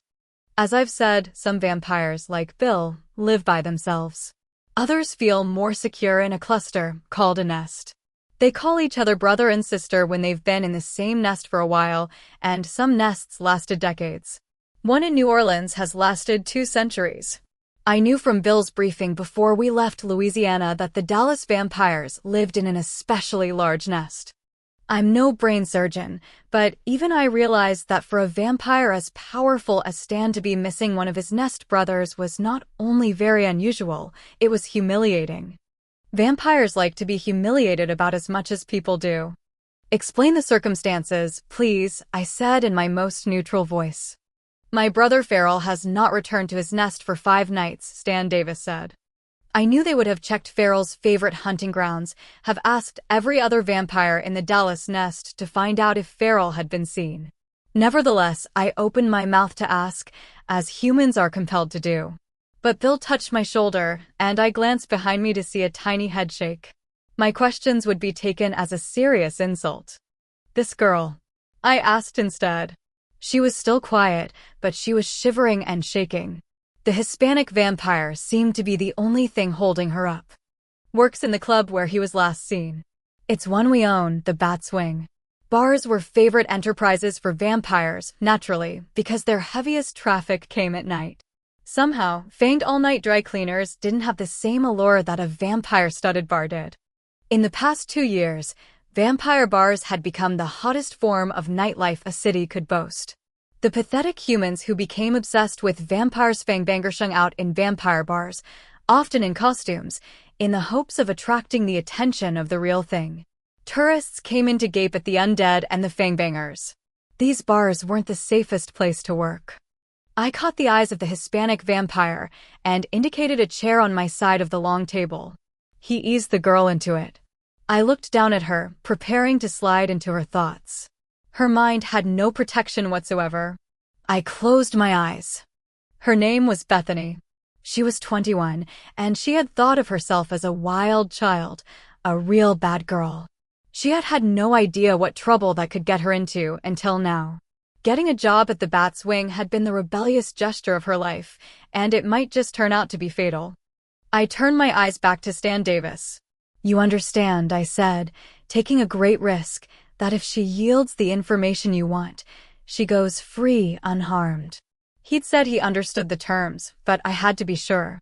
As I've said, some vampires, like Bill, live by themselves. Others feel more secure in a cluster, called a nest. They call each other brother and sister when they've been in the same nest for a while, and some nests lasted decades. One in New Orleans has lasted 2 centuries. I knew from Bill's briefing before we left Louisiana that the Dallas vampires lived in an especially large nest. I'm no brain surgeon, but even I realized that for a vampire as powerful as Stan to be missing one of his nest brothers was not only very unusual, it was humiliating. Vampires like to be humiliated about as much as people do. "Explain the circumstances, please," I said in my most neutral voice. "My brother Farrell has not returned to his nest for 5 nights, Stan Davis said. I knew they would have checked Farrell's favorite hunting grounds, have asked every other vampire in the Dallas nest to find out if Farrell had been seen. Nevertheless, I opened my mouth to ask, as humans are compelled to do. But Bill touched my shoulder, and I glanced behind me to see a tiny headshake. My questions would be taken as a serious insult. "This girl?" I asked instead. She was still quiet, but she was shivering and shaking. The Hispanic vampire seemed to be the only thing holding her up. "Works in the club where he was last seen. It's one we own, the Bat's Wing." Bars were favorite enterprises for vampires, naturally, because their heaviest traffic came at night. Somehow, fanged all-night dry cleaners didn't have the same allure that a vampire-studded bar did. In the past 2 years, vampire bars had become the hottest form of nightlife a city could boast. The pathetic humans who became obsessed with vampires fangbanger hung out in vampire bars, often in costumes, in the hopes of attracting the attention of the real thing. Tourists came in to gape at the undead and the fangbangers. These bars weren't the safest place to work. I caught the eyes of the Hispanic vampire and indicated a chair on my side of the long table. He eased the girl into it. I looked down at her, preparing to slide into her thoughts. Her mind had no protection whatsoever. I closed my eyes. Her name was Bethany. She was 21, and she had thought of herself as a wild child, a real bad girl. She had had no idea what trouble that could get her into until now. Getting a job at the Bat's Wing had been the rebellious gesture of her life, and it might just turn out to be fatal. I turned my eyes back to Stan Davis. "You understand," I said, taking a great risk, "that if she yields the information you want, she goes free unharmed." He'd said he understood the terms, but I had to be sure.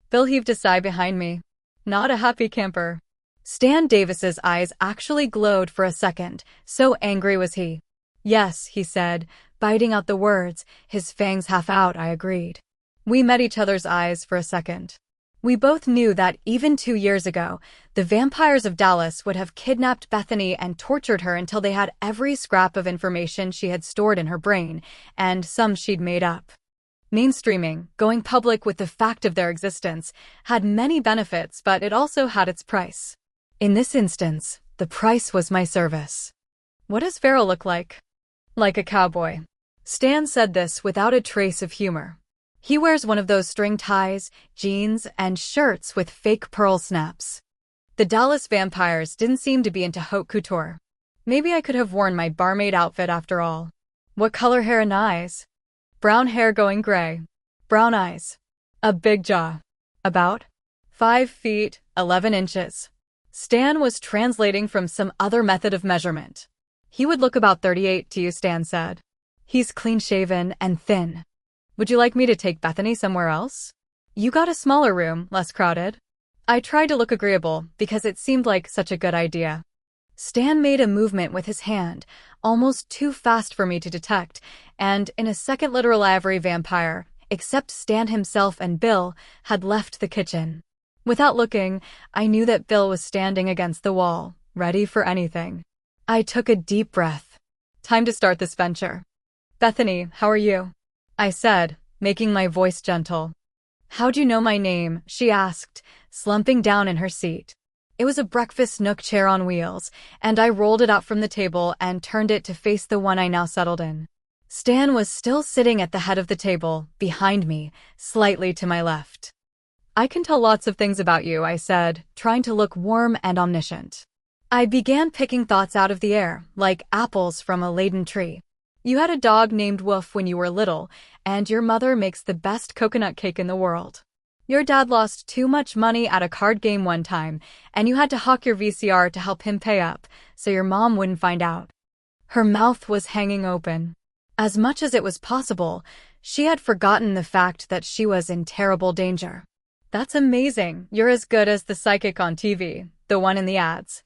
Bill heaved a sigh behind me. Not a happy camper. Stan Davis's eyes actually glowed for a second, so angry was he. "Yes," he said, biting out the words, his fangs half out. I agreed. We met each other's eyes for a second. We both knew that even 2 years ago, the vampires of Dallas would have kidnapped Bethany and tortured her until they had every scrap of information she had stored in her brain, and some she'd made up. Mainstreaming, going public with the fact of their existence, had many benefits, but it also had its price. In this instance, the price was my service. "What does Farrell look like?" "Like a cowboy." Stan said this without a trace of humor. "He wears one of those string ties, jeans, and shirts with fake pearl snaps." The Dallas vampires didn't seem to be into haute couture. Maybe I could have worn my barmaid outfit after all. "What color hair and eyes?" "Brown hair going gray. Brown eyes. A big jaw. About 5 feet, 11 inches. Stan was translating from some other method of measurement. "He would look about 38 to you," Stan said. "He's clean-shaven and thin." "Would you like me to take Bethany somewhere else?" "You got a smaller room, less crowded." I tried to look agreeable, because it seemed like such a good idea. Stan made a movement with his hand, almost too fast for me to detect, and in a second literal every vampire, except Stan himself and Bill, had left the kitchen. Without looking, I knew that Bill was standing against the wall, ready for anything. I took a deep breath. Time to start this venture. "Bethany, how are you?" I said, making my voice gentle. "How'd you know my name?" she asked, slumping down in her seat. It was a breakfast nook chair on wheels, and I rolled it out from the table and turned it to face the one I now settled in. Stan was still sitting at the head of the table, behind me, slightly to my left. "I can tell lots of things about you," I said, trying to look warm and omniscient. I began picking thoughts out of the air, like apples from a laden tree. "You had a dog named Wolf when you were little, and your mother makes the best coconut cake in the world. Your dad lost too much money at a card game one time, and you had to hawk your VCR to help him pay up, so your mom wouldn't find out." Her mouth was hanging open. As much as it was possible, she had forgotten the fact that she was in terrible danger. "That's amazing. You're as good as the psychic on TV, the one in the ads."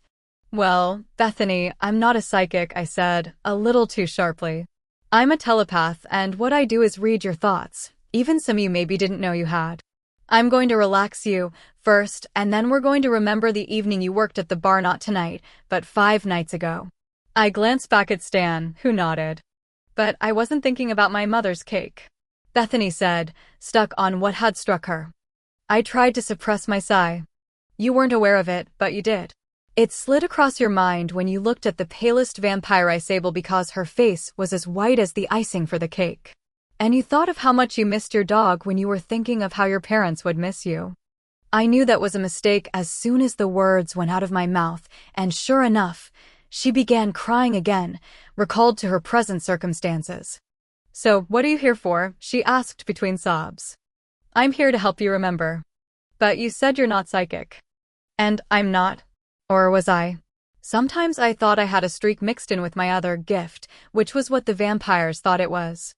"Well, Bethany, I'm not a psychic," I said, a little too sharply. "I'm a telepath, and what I do is read your thoughts, even some you maybe didn't know you had. I'm going to relax you first, and then we're going to remember the evening you worked at the bar, not tonight, but 5 nights ago." I glanced back at Stan, who nodded. "But I wasn't thinking about my mother's cake," Bethany said, stuck on what had struck her. I tried to suppress my sigh. "You weren't aware of it, but you did. It slid across your mind when you looked at the palest vampire Sable because her face was as white as the icing for the cake. And you thought of how much you missed your dog when you were thinking of how your parents would miss you." I knew that was a mistake as soon as the words went out of my mouth, and sure enough, she began crying again, recalled to her present circumstances. "So, what are you here for?" she asked between sobs. "I'm here to help you remember." "But you said you're not psychic." "And I'm not. Or was I?" Sometimes I thought I had a streak mixed in with my other gift, which was what the vampires thought it was.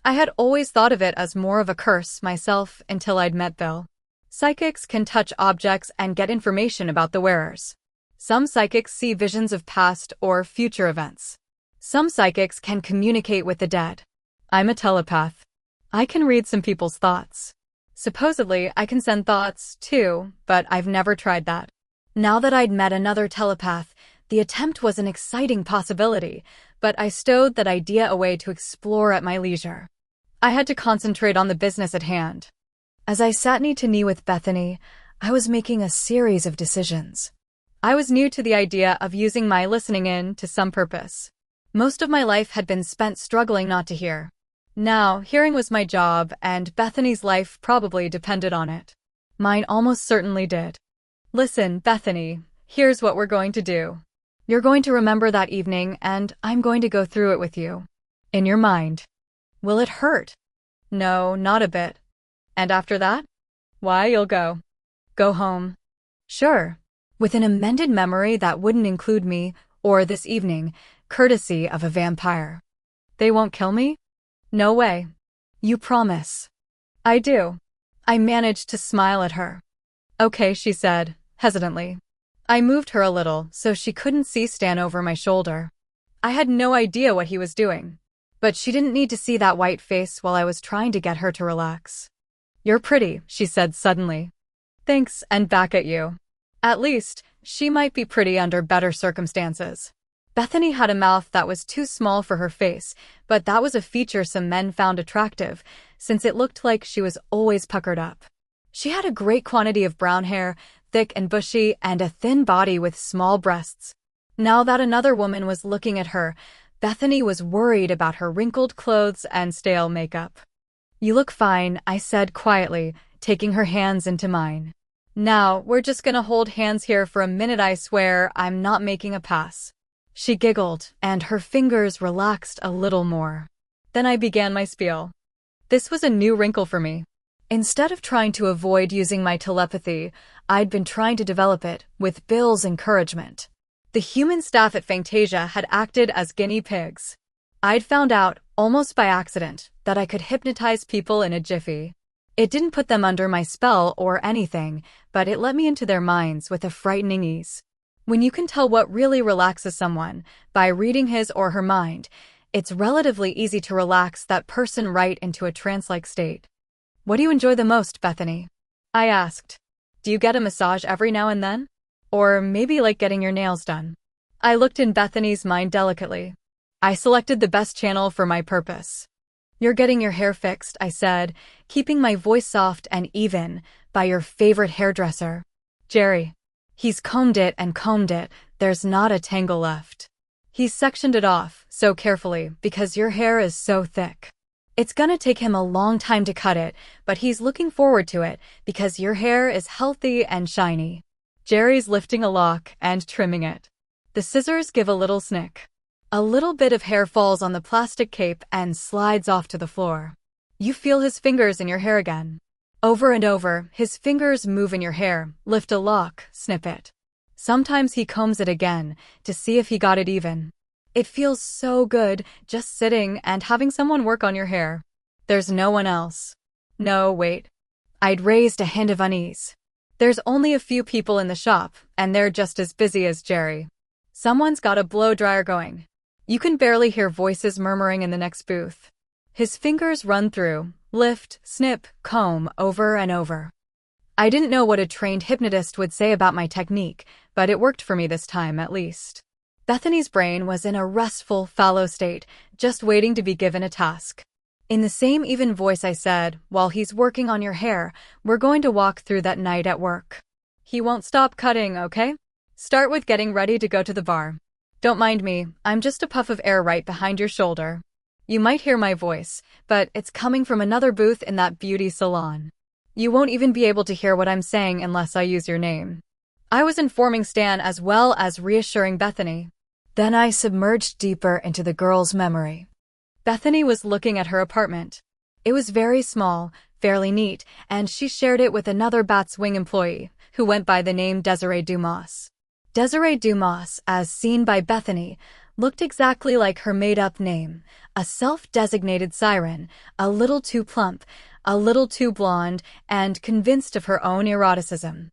I had always thought of it as more of a curse myself until I'd met Bill. Psychics can touch objects and get information about the wearers. Some psychics see visions of past or future events. Some psychics can communicate with the dead. I'm a telepath. I can read some people's thoughts. Supposedly, I can send thoughts, too, but I've never tried that. Now that I'd met another telepath, the attempt was an exciting possibility, but I stowed that idea away to explore at my leisure. I had to concentrate on the business at hand. As I sat knee to knee with Bethany, I was making a series of decisions. I was new to the idea of using my listening in to some purpose. Most of my life had been spent struggling not to hear. Now, hearing was my job, and Bethany's life probably depended on it. Mine almost certainly did. Listen, Bethany, here's what we're going to do. You're going to remember that evening, and I'm going to go through it with you. In your mind. Will it hurt? No, not a bit. And after that? Why, you'll go. Go home. Sure. With an amended memory that wouldn't include me, or this evening, courtesy of a vampire. They won't kill me? No way. You promise. I do. I managed to smile at her. Okay, she said, hesitantly. I moved her a little so she couldn't see Stan over my shoulder. I had no idea what he was doing. But she didn't need to see that white face while I was trying to get her to relax. You're pretty, she said suddenly. Thanks, and back at you. At least, she might be pretty under better circumstances. Bethany had a mouth that was too small for her face, but that was a feature some men found attractive, since it looked like she was always puckered up. She had a great quantity of brown hair, thick and bushy, and a thin body with small breasts. Now that another woman was looking at her, Bethany was worried about her wrinkled clothes and stale makeup. You look fine, I said quietly, taking her hands into mine. Now, we're just gonna hold hands here for a minute, I swear I'm not making a pass. She giggled, and her fingers relaxed a little more. Then I began my spiel. This was a new wrinkle for me. Instead of trying to avoid using my telepathy, I'd been trying to develop it with Bill's encouragement. The human staff at Fantasia had acted as guinea pigs. I'd found out, almost by accident, that I could hypnotize people in a jiffy. It didn't put them under my spell or anything, but it let me into their minds with a frightening ease. When you can tell what really relaxes someone by reading his or her mind, it's relatively easy to relax that person right into a trance-like state. What do you enjoy the most, Bethany? I asked. Do you get a massage every now and then? Or maybe like getting your nails done? I looked in Bethany's mind delicately. I selected the best channel for my purpose. You're getting your hair fixed, I said, keeping my voice soft and even, by your favorite hairdresser, Jerry. He's combed it and combed it, there's not a tangle left. He's sectioned it off, so carefully, because your hair is so thick. It's gonna take him a long time to cut it, but he's looking forward to it, because your hair is healthy and shiny. Jerry's lifting a lock and trimming it. The scissors give a little snick. A little bit of hair falls on the plastic cape and slides off to the floor. You feel his fingers in your hair again. Over and over, his fingers move in your hair, lift a lock, snip it. Sometimes he combs it again, to see if he got it even. It feels so good, just sitting and having someone work on your hair. There's no one else. No, wait. I'd raised a hint of unease. There's only a few people in the shop, and they're just as busy as Jerry. Someone's got a blow dryer going. You can barely hear voices murmuring in the next booth. His fingers run through, lift, snip, comb, over and over. I didn't know what a trained hypnotist would say about my technique, but it worked for me this time at least. Bethany's brain was in a restful, fallow state, just waiting to be given a task. In the same even voice I said, while he's working on your hair, we're going to walk through that night at work. He won't stop cutting, okay? Start with getting ready to go to the bar. Don't mind me, I'm just a puff of air right behind your shoulder. You might hear my voice, but it's coming from another booth in that beauty salon. You won't even be able to hear what I'm saying unless I use your name. I was informing Stan as well as reassuring Bethany. Then I submerged deeper into the girl's memory. Bethany was looking at her apartment. It was very small, fairly neat, and she shared it with another Bat's Wing employee, who went by the name Desiree Dumas. Desiree Dumas, as seen by Bethany, looked exactly like her made-up name, a self-designated siren, a little too plump, a little too blonde, and convinced of her own eroticism.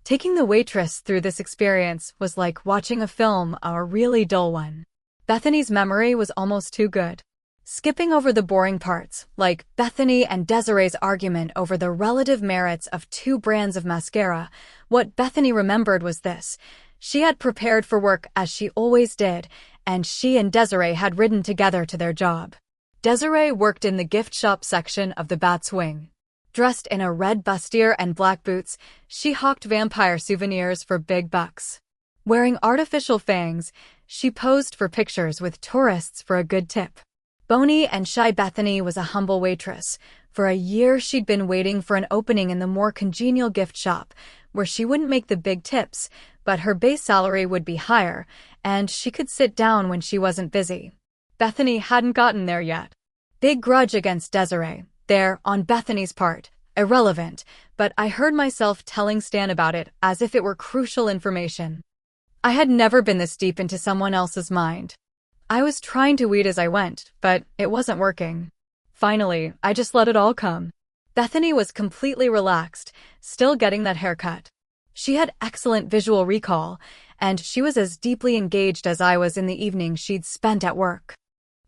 Taking the waitress through this experience was like watching a film, a really dull one. Bethany's memory was almost too good. Skipping over the boring parts, like Bethany and Desiree's argument over the relative merits of two brands of mascara, what Bethany remembered was this. She had prepared for work as she always did, and she and Desiree had ridden together to their job. Desiree worked in the gift shop section of the Bat's Wing. Dressed in a red bustier and black boots, she hawked vampire souvenirs for big bucks. Wearing artificial fangs, she posed for pictures with tourists for a good tip. Bony and shy Bethany was a humble waitress. For a year she'd been waiting for an opening in the more congenial gift shop, where she wouldn't make the big tips, but her base salary would be higher, and she could sit down when she wasn't busy. Bethany hadn't gotten there yet. Big grudge against Desiree, there, on Bethany's part, irrelevant, but I heard myself telling Stan about it as if it were crucial information. I had never been this deep into someone else's mind. I was trying to weed as I went, but it wasn't working. Finally, I just let it all come. Bethany was completely relaxed, still getting that haircut. She had excellent visual recall, and she was as deeply engaged as I was in the evening she'd spent at work.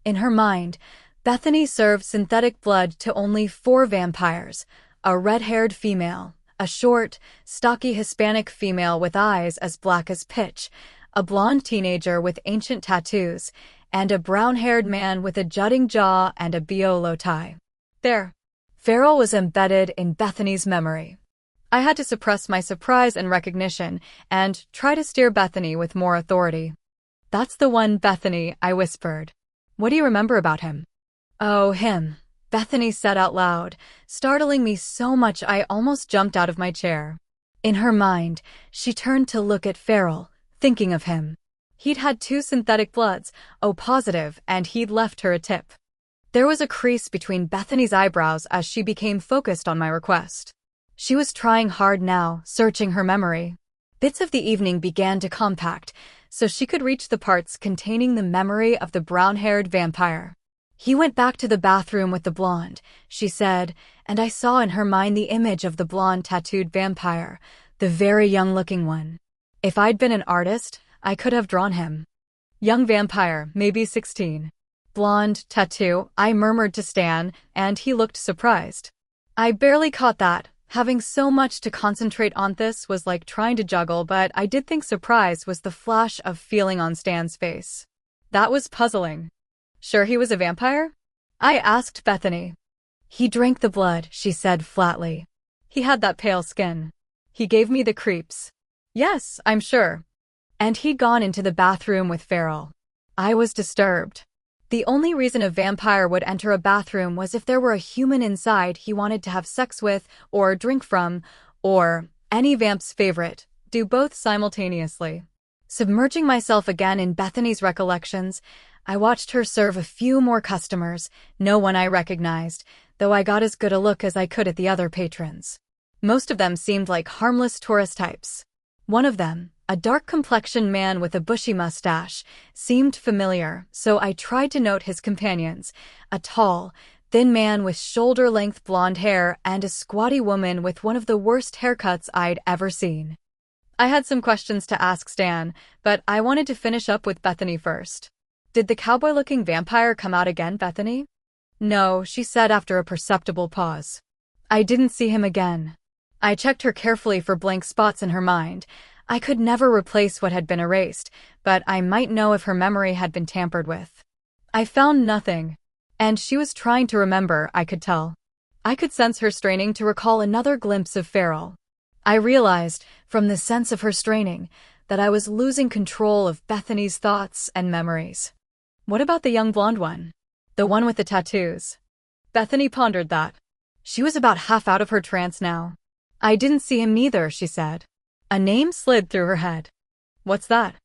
In her mind, Bethany served synthetic blood to only 4 vampires, a red-haired female, a short, stocky Hispanic female with eyes as black as pitch, a blonde teenager with ancient tattoos, and a brown-haired man with a jutting jaw and a bolo tie. There. Farrell was embedded in Bethany's memory. I had to suppress my surprise and recognition and try to steer Bethany with more authority. "That's the one, Bethany," I whispered. "What do you remember about him?" "Oh, him," Bethany said out loud, startling me so much I almost jumped out of my chair. In her mind, she turned to look at Farrell, thinking of him. He'd had 2 synthetic bloods, O positive, and he'd left her a tip. There was a crease between Bethany's eyebrows as she became focused on my request. She was trying hard now, searching her memory. Bits of the evening began to compact, so she could reach the parts containing the memory of the brown-haired vampire. "He went back to the bathroom with the blonde," she said, and I saw in her mind the image of the blonde tattooed vampire, the very young-looking one. If I'd been an artist, I could have drawn him. Young vampire, maybe 16. Blonde, tattoo, I murmured to Stan, and he looked surprised. I barely caught that. Having so much to concentrate on this was like trying to juggle, but I did think surprise was the flash of feeling on Stan's face. That was puzzling. "Sure he was a vampire?" I asked Bethany. "He drank the blood," she said flatly. "He had that pale skin. He gave me the creeps." "Yes, I'm sure." And he'd gone into the bathroom with Farrell. I was disturbed. The only reason a vampire would enter a bathroom was if there were a human inside he wanted to have sex with or drink from, or, any vamp's favorite, do both simultaneously. Submerging myself again in Bethany's recollections, I watched her serve a few more customers, no one I recognized, though I got as good a look as I could at the other patrons. Most of them seemed like harmless tourist types. One of them, a dark-complexioned man with a bushy mustache, seemed familiar, so I tried to note his companions, a tall, thin man with shoulder-length blonde hair and a squatty woman with one of the worst haircuts I'd ever seen. I had some questions to ask Stan, but I wanted to finish up with Bethany first. "Did the cowboy-looking vampire come out again, Bethany?" "No," she said after a perceptible pause. "I didn't see him again." I checked her carefully for blank spots in her mind. I could never replace what had been erased, but I might know if her memory had been tampered with. I found nothing. And she was trying to remember, I could tell. I could sense her straining to recall another glimpse of Farrell. I realized, from the sense of her straining, that I was losing control of Bethany's thoughts and memories. What about the young blonde one? The one with the tattoos? Bethany pondered that. She was about half out of her trance now. "I didn't see him neither," she said. A name slid through her head. "What's that?"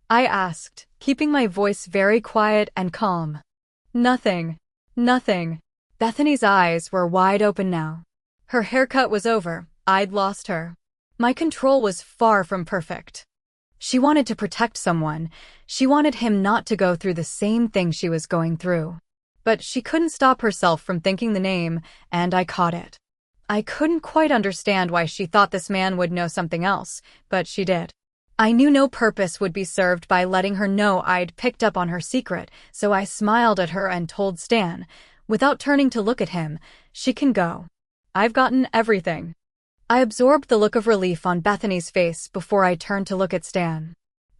I asked, keeping my voice very quiet and calm. "Nothing. Nothing." Bethany's eyes were wide open now. Her haircut was over. I'd lost her. My control was far from perfect. She wanted to protect someone. She wanted him not to go through the same thing she was going through. But she couldn't stop herself from thinking the name, and I caught it. I couldn't quite understand why she thought this man would know something else, but she did. I knew no purpose would be served by letting her know I'd picked up on her secret, so I smiled at her and told Stan, without turning to look at him, "She can go. I've gotten everything." I absorbed the look of relief on Bethany's face before I turned to look at Stan.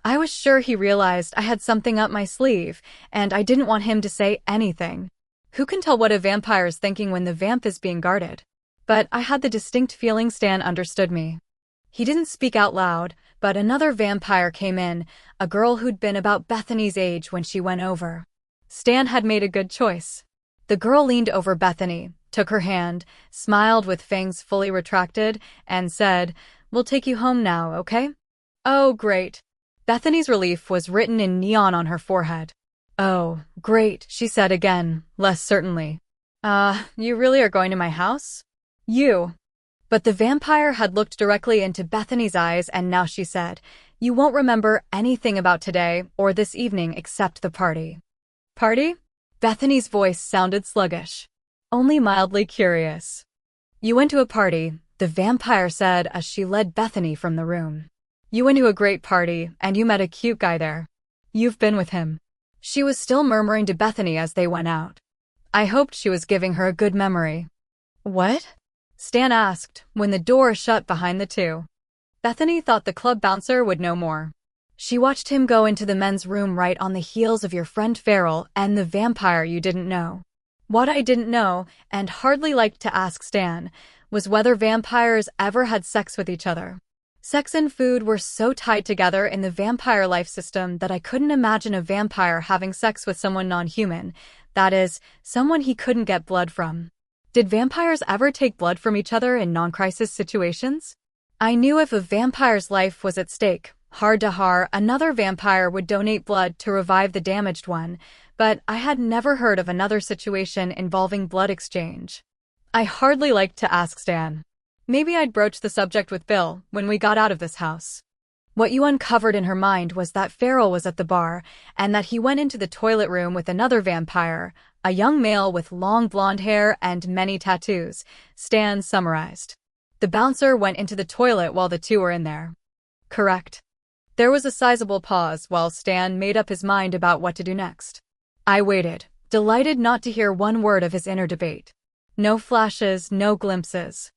I was sure he realized I had something up my sleeve, and I didn't want him to say anything. Who can tell what a vampire's thinking when the vamp is being guarded? But I had the distinct feeling Stan understood me. He didn't speak out loud, but another vampire came in, a girl who'd been about Bethany's age when she went over. Stan had made a good choice. The girl leaned over Bethany, took her hand, smiled with fangs fully retracted, and said, "We'll take you home now, okay?" "Oh, great." Bethany's relief was written in neon on her forehead. "Oh, great," she said again, less certainly. You really are going to my house?" "You." But the vampire had looked directly into Bethany's eyes, and now she said, "You won't remember anything about today or this evening except the party." "Party?" Bethany's voice sounded sluggish. "Only mildly curious." "You went to a party," the vampire said as she led Bethany from the room. "You went to a great party, and you met a cute guy there. You've been with him." She was still murmuring to Bethany as they went out. I hoped she was giving her a good memory. "What?" Stan asked, when the door shut behind the two. Bethany thought the club bouncer would know more. She watched him go into the men's room right on the heels of your friend Farrell and the vampire you didn't know. What I didn't know, and hardly liked to ask Stan, was whether vampires ever had sex with each other. Sex and food were so tied together in the vampire life system that I couldn't imagine a vampire having sex with someone non-human, that is, someone he couldn't get blood from. Did vampires ever take blood from each other in non-crisis situations? I knew if a vampire's life was at stake, hard to har, another vampire would donate blood to revive the damaged one, but I had never heard of another situation involving blood exchange. I hardly liked to ask Stan. Maybe I'd broach the subject with Bill when we got out of this house. What you uncovered in her mind was that Farrell was at the bar and that he went into the toilet room with another vampire, a young male with long blonde hair and many tattoos, Stan summarized. The bouncer went into the toilet while the two were in there. Correct. There was a sizable pause while Stan made up his mind about what to do next. I waited, delighted not to hear one word of his inner debate. No flashes, no glimpses.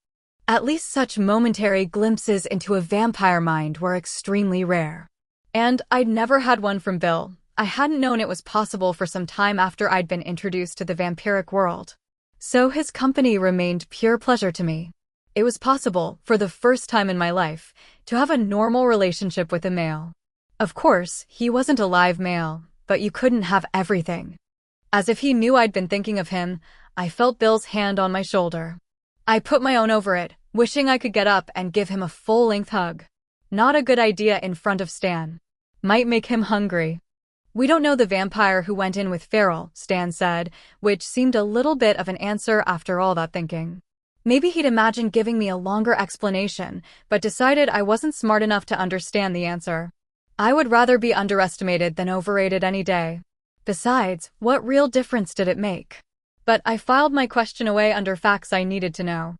At least such momentary glimpses into a vampire mind were extremely rare. And I'd never had one from Bill. I hadn't known it was possible for some time after I'd been introduced to the vampiric world. So his company remained pure pleasure to me. It was possible, for the first time in my life, to have a normal relationship with a male. Of course, he wasn't a live male, but you couldn't have everything. As if he knew I'd been thinking of him, I felt Bill's hand on my shoulder. I put my own over it, wishing I could get up and give him a full-length hug. Not a good idea in front of Stan. Might make him hungry. "We don't know the vampire who went in with Farrell," Stan said, which seemed a little bit of an answer after all that thinking. Maybe he'd imagined giving me a longer explanation, but decided I wasn't smart enough to understand the answer. I would rather be underestimated than overrated any day. Besides, what real difference did it make? But I filed my question away under facts I needed to know.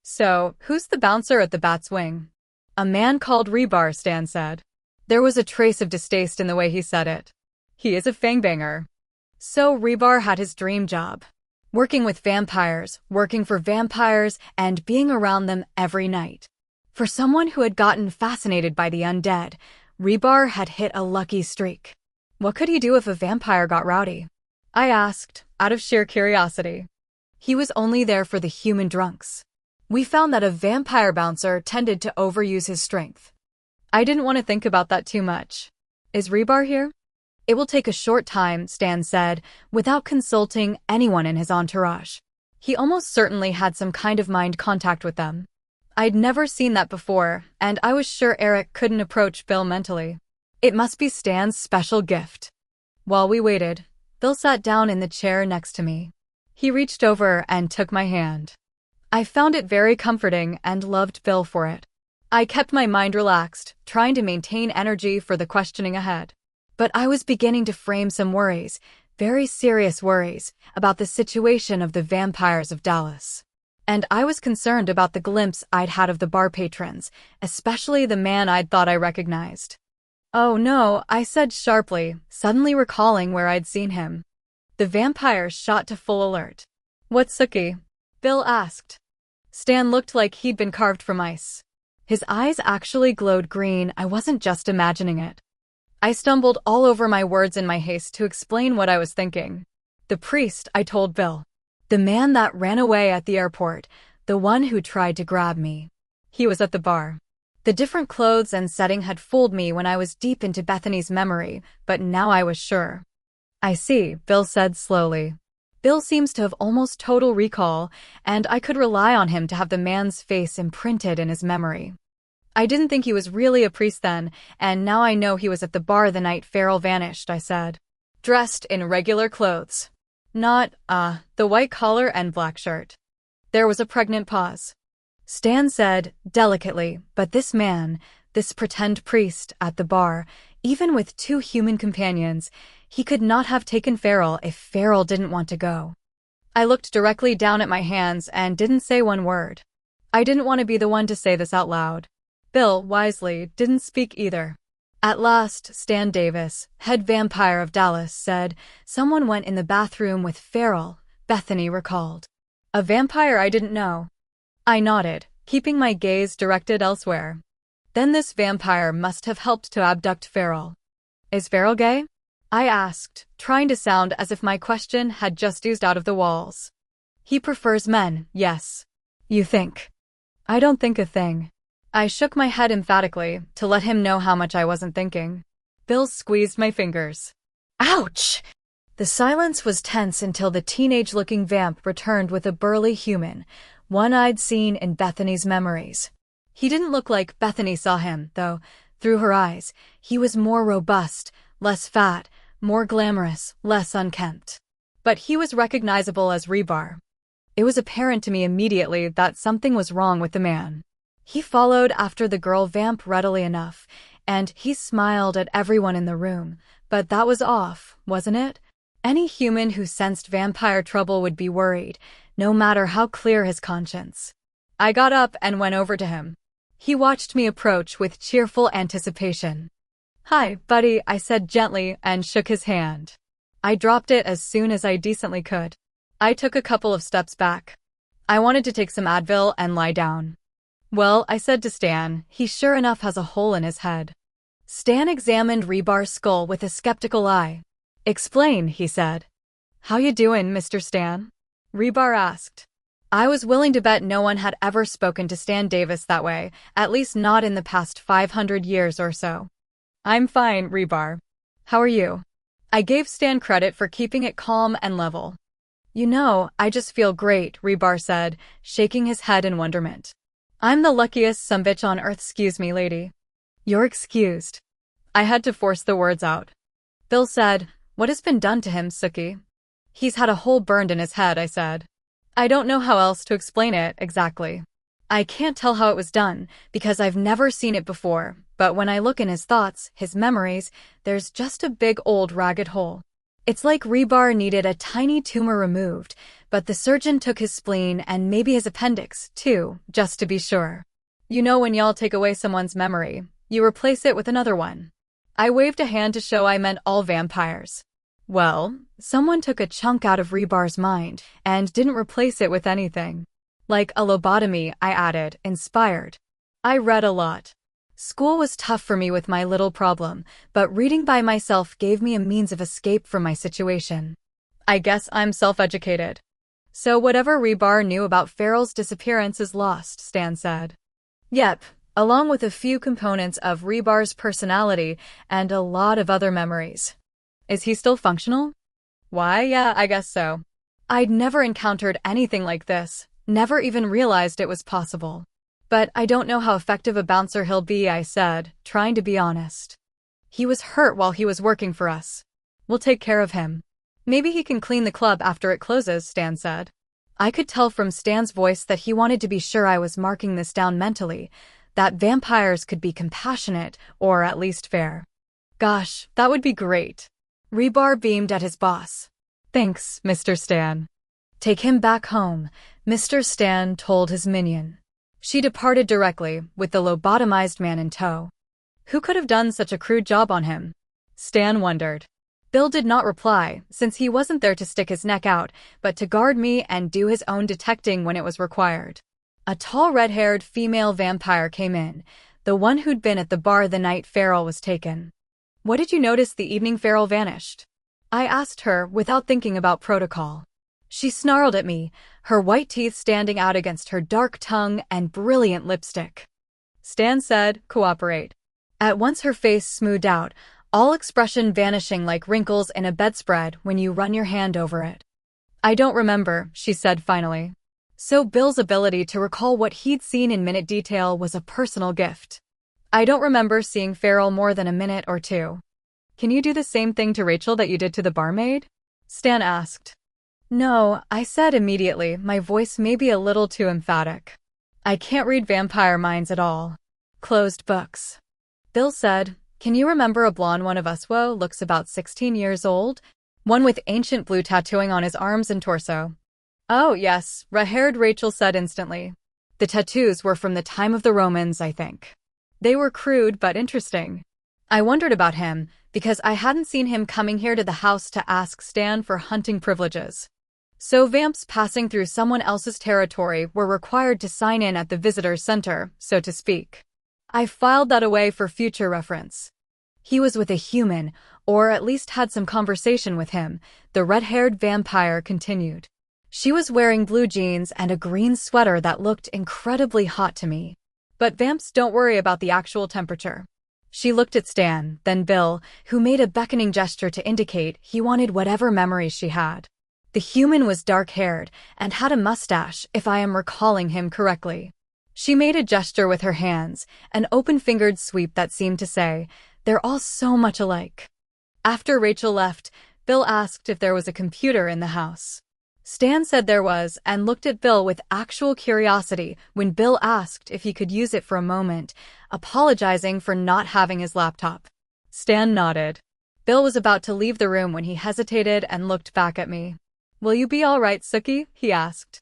"So, who's the bouncer at the Bat's Wing?" "A man called Rebar," Stan said. There was a trace of distaste in the way he said it. "He is a fangbanger." So Rebar had his dream job. Working with vampires, working for vampires, and being around them every night. For someone who had gotten fascinated by the undead, Rebar had hit a lucky streak. What could he do if a vampire got rowdy? I asked, out of sheer curiosity. He was only there for the human drunks. We found that a vampire bouncer tended to overuse his strength. I didn't want to think about that too much. "Is Rebar here?" "It will take a short time," Stan said, without consulting anyone in his entourage. He almost certainly had some kind of mind contact with them. I'd never seen that before, and I was sure Eric couldn't approach Bill mentally. It must be Stan's special gift. While we waited, Bill sat down in the chair next to me. He reached over and took my hand. I found it very comforting and loved Bill for it. I kept my mind relaxed, trying to maintain energy for the questioning ahead. But I was beginning to frame some worries, very serious worries, about the situation of the vampires of Dallas. And I was concerned about the glimpse I'd had of the bar patrons, especially the man I'd thought I recognized. "Oh no," I said sharply, suddenly recalling where I'd seen him. The vampires shot to full alert. "What's Sookie?" Bill asked. Stan looked like he'd been carved from ice. His eyes actually glowed green. I wasn't just imagining it. I stumbled all over my words in my haste to explain what I was thinking. "The priest," I told Bill. "The man that ran away at the airport, the one who tried to grab me. He was at the bar." The different clothes and setting had fooled me when I was deep into Bethany's memory, but now I was sure. "I see," Bill said slowly. Bill seems to have almost total recall, and I could rely on him to have the man's face imprinted in his memory. "I didn't think he was really a priest then, and now I know he was at the bar the night Farrell vanished," I said. "Dressed in regular clothes. Not, the white collar and black shirt." There was a pregnant pause. Stan said, delicately, "But this man, this pretend priest at the bar, even with 2 human companions, he could not have taken Farrell if Farrell didn't want to go." I looked directly down at my hands and didn't say one word. I didn't want to be the one to say this out loud. Bill, wisely, didn't speak either. At last, Stan Davis, head vampire of Dallas, said, "Someone went in the bathroom with Farrell," Bethany recalled. "A vampire I didn't know." I nodded, keeping my gaze directed elsewhere. "Then this vampire must have helped to abduct Farrell." "Is Farrell gay?" I asked, trying to sound as if my question had just oozed out of the walls. "He prefers men, yes." "You think?" "I don't think a thing." I shook my head emphatically, to let him know how much I wasn't thinking. Bill squeezed my fingers. "Ouch!" The silence was tense until the teenage-looking vamp returned with a burly human, one I'd seen in Bethany's memories. He didn't look like Bethany saw him, though, through her eyes, he was more robust, less fat, more glamorous, less unkempt. But he was recognizable as Rebar. It was apparent to me immediately that something was wrong with the man. He followed after the girl vamp readily enough, and he smiled at everyone in the room, but that was off, wasn't it? Any human who sensed vampire trouble would be worried, no matter how clear his conscience. I got up and went over to him. He watched me approach with cheerful anticipation. "Hi, buddy," I said gently and shook his hand. I dropped it as soon as I decently could. I took a couple of steps back. I wanted to take some Advil and lie down. "Well," I said to Stan, "he sure enough has a hole in his head." Stan examined Rebar's skull with a skeptical eye. "Explain," he said. "How you doin', Mr. Stan?" Rebar asked. I was willing to bet no one had ever spoken to Stan Davis that way, at least not in the past 500 years or so. "I'm fine, Rebar. How are you?" I gave Stan credit for keeping it calm and level. "You know, I just feel great," Rebar said, shaking his head in wonderment. "I'm the luckiest sumbitch on earth, excuse me, lady." "You're excused." I had to force the words out. Bill said, "What has been done to him, Sookie?" "He's had a hole burned in his head," I said. "I don't know how else to explain it, exactly. I can't tell how it was done, because I've never seen it before, but when I look in his thoughts, his memories, there's just a big old ragged hole. It's like Rebar needed a tiny tumor removed, but the surgeon took his spleen and maybe his appendix, too, just to be sure. You know when y'all take away someone's memory, you replace it with another one." I waved a hand to show I meant all vampires. "Well, someone took a chunk out of Rebar's mind and didn't replace it with anything. Like a lobotomy," I added, inspired. I read a lot. School was tough for me with my little problem, but reading by myself gave me a means of escape from my situation. I guess I'm self-educated. "So whatever Rebar knew about Farrell's disappearance is lost," Stan said. "Yep, along with a few components of Rebar's personality and a lot of other memories." "Is he still functional?" "Why, yeah, I guess so. I'd never encountered anything like this, never even realized it was possible. But I don't know how effective a bouncer he'll be," I said, trying to be honest. "He was hurt while he was working for us. We'll take care of him. Maybe he can clean the club after it closes," Stan said. I could tell from Stan's voice that he wanted to be sure I was marking this down mentally, that vampires could be compassionate or at least fair. Gosh, that would be great. Rebar beamed at his boss. Thanks, Mr. Stan. Take him back home, Mr. Stan told his minion. She departed directly, with the lobotomized man in tow. Who could have done such a crude job on him? Stan wondered. Bill did not reply, since he wasn't there to stick his neck out, but to guard me and do his own detecting when it was required. A tall red-haired female vampire came in, the one who'd been at the bar the night Farrell was taken. What did you notice the evening Farrell vanished? I asked her, without thinking about protocol. She snarled at me, her white teeth standing out against her dark tongue and brilliant lipstick. Stan said, cooperate. At once her face smoothed out, all expression vanishing like wrinkles in a bedspread when you run your hand over it. I don't remember, she said finally. So Bill's ability to recall what he'd seen in minute detail was a personal gift. I don't remember seeing Farrell more than a minute or two. Can you do the same thing to Rachel that you did to the barmaid? Stan asked. No, I said immediately, my voice may be a little too emphatic. I can't read vampire minds at all. Closed books. Bill said, can you remember a blonde one of us? Whoa, looks about 16 years old? One with ancient blue tattooing on his arms and torso. Oh, yes, red-haired Rachel said instantly. The tattoos were from the time of the Romans, I think. They were crude but interesting. I wondered about him, because I hadn't seen him coming here to the house to ask Stan for hunting privileges. So vamps passing through someone else's territory were required to sign in at the visitor's center, so to speak. I filed that away for future reference. He was with a human, or at least had some conversation with him, the red-haired vampire continued. She was wearing blue jeans and a green sweater that looked incredibly hot to me. But vamps don't worry about the actual temperature. She looked at Stan, then Bill, who made a beckoning gesture to indicate he wanted whatever memories she had. The human was dark-haired and had a mustache, if I am recalling him correctly. She made a gesture with her hands, an open-fingered sweep that seemed to say, they're all so much alike. After Rachel left, Bill asked if there was a computer in the house. Stan said there was and looked at Bill with actual curiosity when Bill asked if he could use it for a moment, apologizing for not having his laptop. Stan nodded. Bill was about to leave the room when he hesitated and looked back at me. Will you be all right, Sookie? He asked.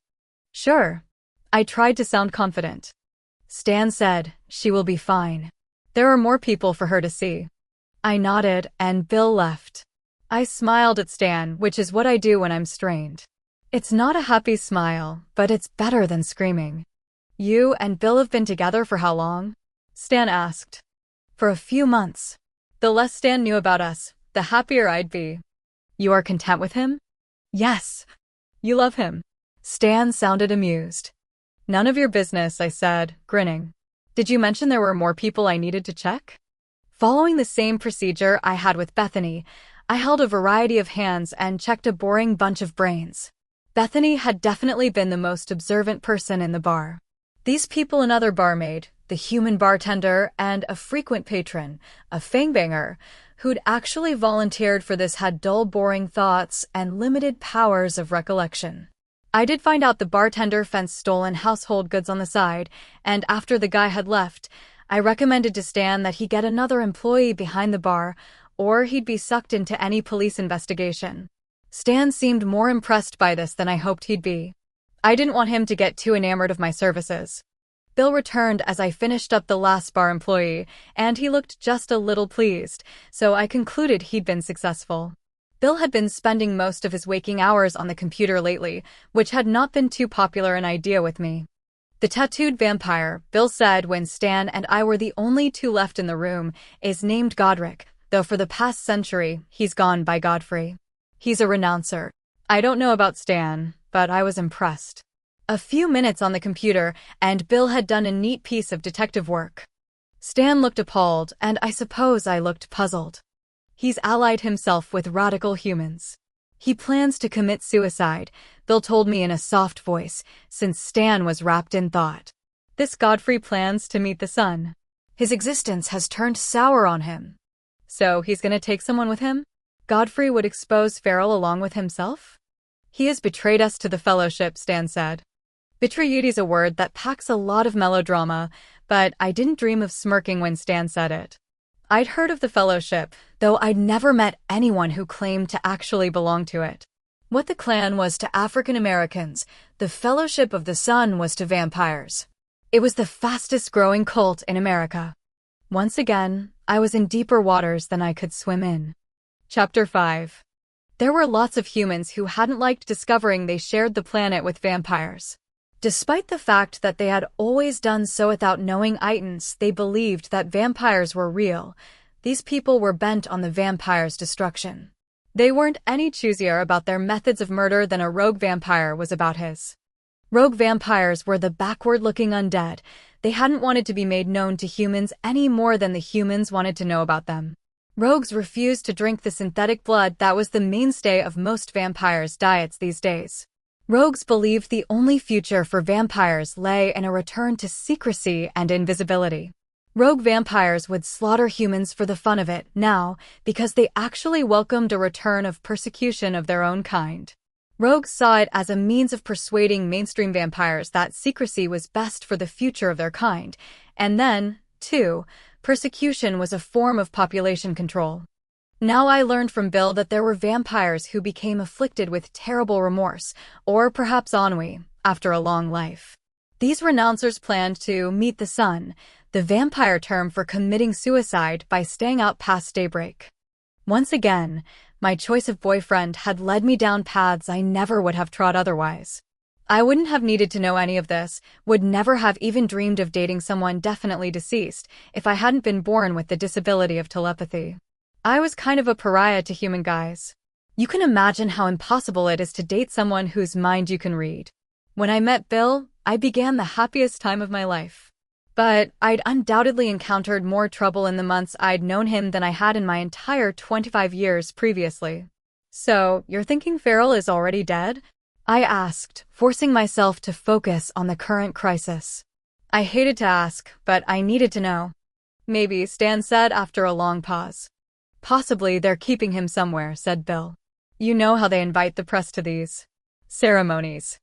Sure. I tried to sound confident. Stan said, she will be fine. There are more people for her to see. I nodded, and Bill left. I smiled at Stan, which is what I do when I'm strained. It's not a happy smile, but it's better than screaming. You and Bill have been together for how long? Stan asked. For a few months. The less Stan knew about us, the happier I'd be. You are content with him? Yes. You love him. Stan sounded amused. None of your business, I said, grinning. Did you mention there were more people I needed to check? Following the same procedure I had with Bethany, I held a variety of hands and checked a boring bunch of brains. Bethany had definitely been the most observant person in the bar. These people, another barmaid, the human bartender, and a frequent patron, a fangbanger, who'd actually volunteered for this, had dull, boring thoughts and limited powers of recollection. I did find out the bartender fenced stolen household goods on the side, and after the guy had left, I recommended to Stan that he get another employee behind the bar, or he'd be sucked into any police investigation. Stan seemed more impressed by this than I hoped he'd be. I didn't want him to get too enamored of my services. Bill returned as I finished up the last bar employee, and he looked just a little pleased, so I concluded he'd been successful. Bill had been spending most of his waking hours on the computer lately, which had not been too popular an idea with me. The tattooed vampire, Bill said when Stan and I were the only two left in the room, is named Godric, though for the past century, he's gone by Godfrey. He's a renouncer. I don't know about Stan, but I was impressed. A few minutes on the computer, and Bill had done a neat piece of detective work. Stan looked appalled, and I suppose I looked puzzled. He's allied himself with radical humans. He plans to commit suicide, Bill told me in a soft voice, since Stan was wrapped in thought. This Godfrey plans to meet the sun. His existence has turned sour on him. So he's gonna take someone with him? Godfrey would expose Farrell along with himself? He has betrayed us to the Fellowship, Stan said. Betrayudi's a word that packs a lot of melodrama, But I didn't dream of smirking when Stan said it. I'd heard of the Fellowship, though I'd never met anyone who claimed to actually belong to it. What the Klan was to African Americans, the Fellowship of the Sun was to vampires. It was the fastest-growing cult in America. Once again, I was in deeper waters than I could swim in. Chapter 5. There were lots of humans who hadn't liked discovering they shared the planet with vampires. Despite the fact that they had always done so without knowing Itans, they believed that vampires were real. These people were bent on the vampires' destruction. They weren't any choosier about their methods of murder than a rogue vampire was about his. Rogue vampires were the backward-looking undead. They hadn't wanted to be made known to humans any more than the humans wanted to know about them. Rogues refused to drink the synthetic blood that was the mainstay of most vampires' diets these days. Rogues believed the only future for vampires lay in a return to secrecy and invisibility. Rogue vampires would slaughter humans for the fun of it now because they actually welcomed a return of persecution of their own kind. Rogues saw it as a means of persuading mainstream vampires that secrecy was best for the future of their kind, and then, too, persecution was a form of population control. Now I learned from Bill that there were vampires who became afflicted with terrible remorse, or perhaps ennui, after a long life. These renouncers planned to meet the sun, the vampire term for committing suicide by staying out past daybreak. Once again, my choice of boyfriend had led me down paths I never would have trod otherwise. I wouldn't have needed to know any of this, would never have even dreamed of dating someone definitely deceased, if I hadn't been born with the disability of telepathy. I was kind of a pariah to human guys. You can imagine how impossible it is to date someone whose mind you can read. When I met Bill, I began the happiest time of my life. But I'd undoubtedly encountered more trouble in the months I'd known him than I had in my entire 25 years previously. So, you're thinking Farrell is already dead? I asked, forcing myself to focus on the current crisis. I hated to ask, but I needed to know. Maybe, Stan said after a long pause. Possibly they're keeping him somewhere, said Bill. You know how they invite the press to these ceremonies.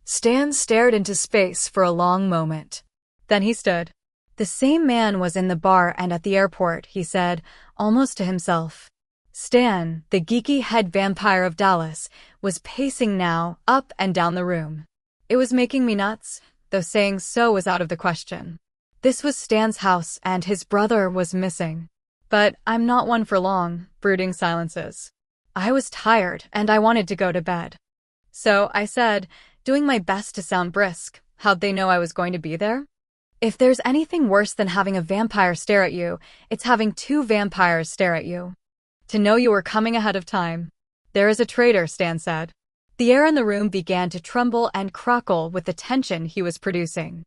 Stan stared into space for a long moment. Then he stood. The same man was in the bar and at the airport, he said, almost to himself. Stan, the geeky head vampire of Dallas, was pacing now, up and down the room. It was making me nuts, though saying so was out of the question. This was Stan's house and his brother was missing. But I'm not one for long, brooding silences. I was tired and I wanted to go to bed. So I said, doing my best to sound brisk, how'd they know I was going to be there? If there's anything worse than having a vampire stare at you, it's having two vampires stare at you. To know you were coming ahead of time. There is a traitor, Stan said. The air in the room began to tremble and crackle with the tension he was producing.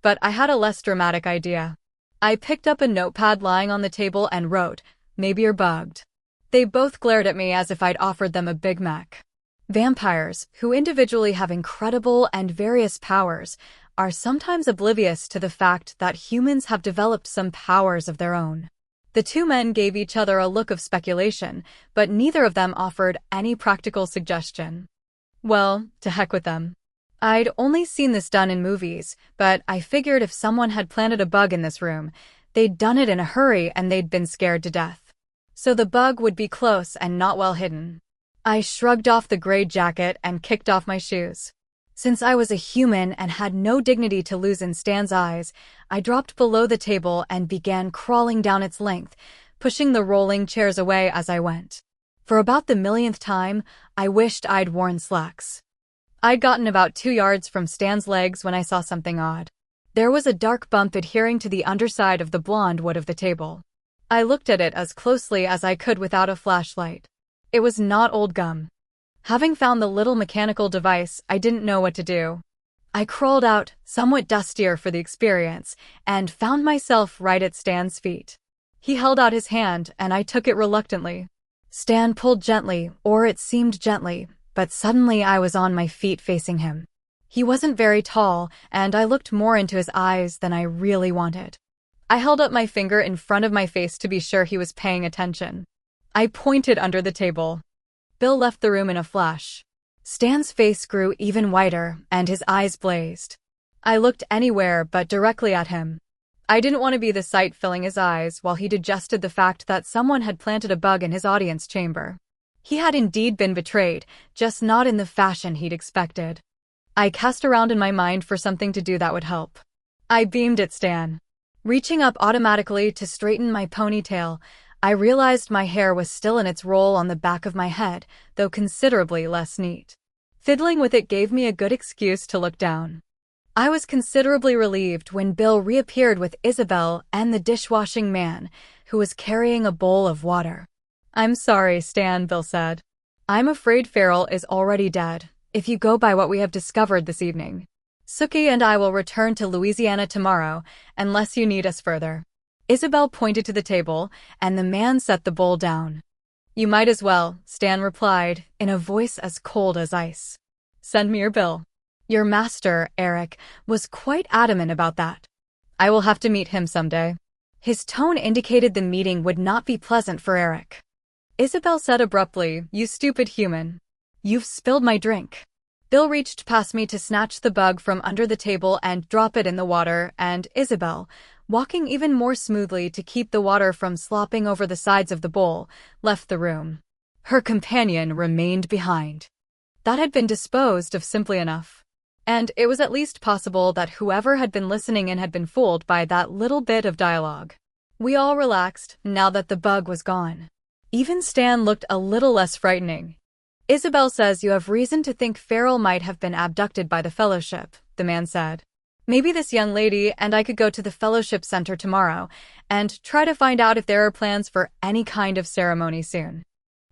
But I had a less dramatic idea. I picked up a notepad lying on the table and wrote, "Maybe you're bugged." They both glared at me as if I'd offered them a Big Mac. Vampires, who individually have incredible and various powers, are sometimes oblivious to the fact that humans have developed some powers of their own. The two men gave each other a look of speculation, but neither of them offered any practical suggestion. Well, to heck with them. I'd only seen this done in movies, but I figured if someone had planted a bug in this room, they'd done it in a hurry and they'd been scared to death. So the bug would be close and not well hidden. I shrugged off the gray jacket and kicked off my shoes. Since I was a human and had no dignity to lose in Stan's eyes, I dropped below the table and began crawling down its length, pushing the rolling chairs away as I went. For about the millionth time, I wished I'd worn slacks. I'd gotten about 2 yards from Stan's legs when I saw something odd. There was a dark bump adhering to the underside of the blonde wood of the table. I looked at it as closely as I could without a flashlight. It was not old gum. Having found the little mechanical device, I didn't know what to do. I crawled out, somewhat dustier for the experience, and found myself right at Stan's feet. He held out his hand, and I took it reluctantly. Stan pulled gently, or it seemed gently, but suddenly I was on my feet facing him. He wasn't very tall, and I looked more into his eyes than I really wanted. I held up my finger in front of my face to be sure he was paying attention. I pointed under the table. Bill left the room in a flash. Stan's face grew even whiter, and his eyes blazed. I looked anywhere but directly at him. I didn't want to be the sight filling his eyes while he digested the fact that someone had planted a bug in his audience chamber. He had indeed been betrayed, just not in the fashion he'd expected. I cast around in my mind for something to do that would help. I beamed at Stan. Reaching up automatically to straighten my ponytail, I realized my hair was still in its roll on the back of my head, though considerably less neat. Fiddling with it gave me a good excuse to look down. I was considerably relieved when Bill reappeared with Isabel and the dishwashing man, who was carrying a bowl of water. "I'm sorry, Stan," Bill said. "I'm afraid Farrell is already dead, if you go by what we have discovered this evening. Sookie and I will return to Louisiana tomorrow, unless you need us further." Isabel pointed to the table, and the man set the bowl down. "You might as well," Stan replied, in a voice as cold as ice. "Send me your bill. Your master, Eric, was quite adamant about that. I will have to meet him someday." His tone indicated the meeting would not be pleasant for Eric. Isabel said abruptly, "You stupid human. You've spilled my drink." Bill reached past me to snatch the bug from under the table and drop it in the water, and Isabel, walking even more smoothly to keep the water from slopping over the sides of the bowl, left the room. Her companion remained behind. That had been disposed of simply enough. And it was at least possible that whoever had been listening in had been fooled by that little bit of dialogue. We all relaxed now that the bug was gone. Even Stan looked a little less frightening. "Isabel says you have reason to think Farrell might have been abducted by the Fellowship," the man said. "Maybe this young lady and I could go to the Fellowship Center tomorrow and try to find out if there are plans for any kind of ceremony soon."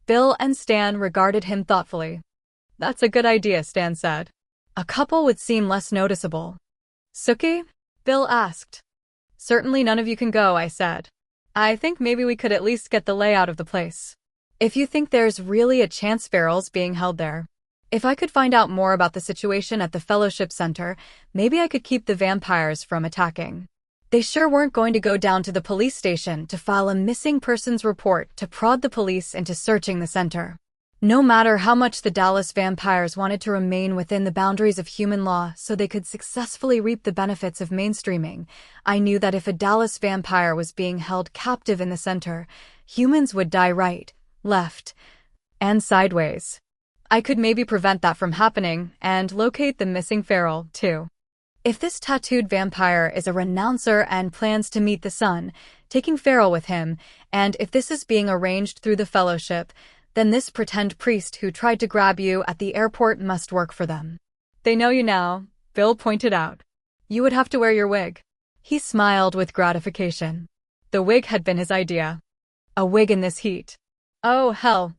Bill and Stan regarded him thoughtfully. "That's a good idea," Stan said. "A couple would seem less noticeable." "Sookie?" Bill asked. "Certainly none of you can go," I said. "I think maybe we could at least get the layout of the place. If you think there's really a chance Farrell's being held there. If I could find out more about the situation at the Fellowship Center, maybe I could keep the vampires from attacking." They sure weren't going to go down to the police station to file a missing persons report to prod the police into searching the center. No matter how much the Dallas vampires wanted to remain within the boundaries of human law so they could successfully reap the benefits of mainstreaming, I knew that if a Dallas vampire was being held captive in the center, humans would die right, left, and sideways. I could maybe prevent that from happening and locate the missing Farrell, too. If this tattooed vampire is a renouncer and plans to meet the sun, taking Farrell with him, and if this is being arranged through the Fellowship, then this pretend priest who tried to grab you at the airport must work for them. "They know you now," Bill pointed out. "You would have to wear your wig." He smiled with gratification. The wig had been his idea. A wig in this heat. Oh, hell.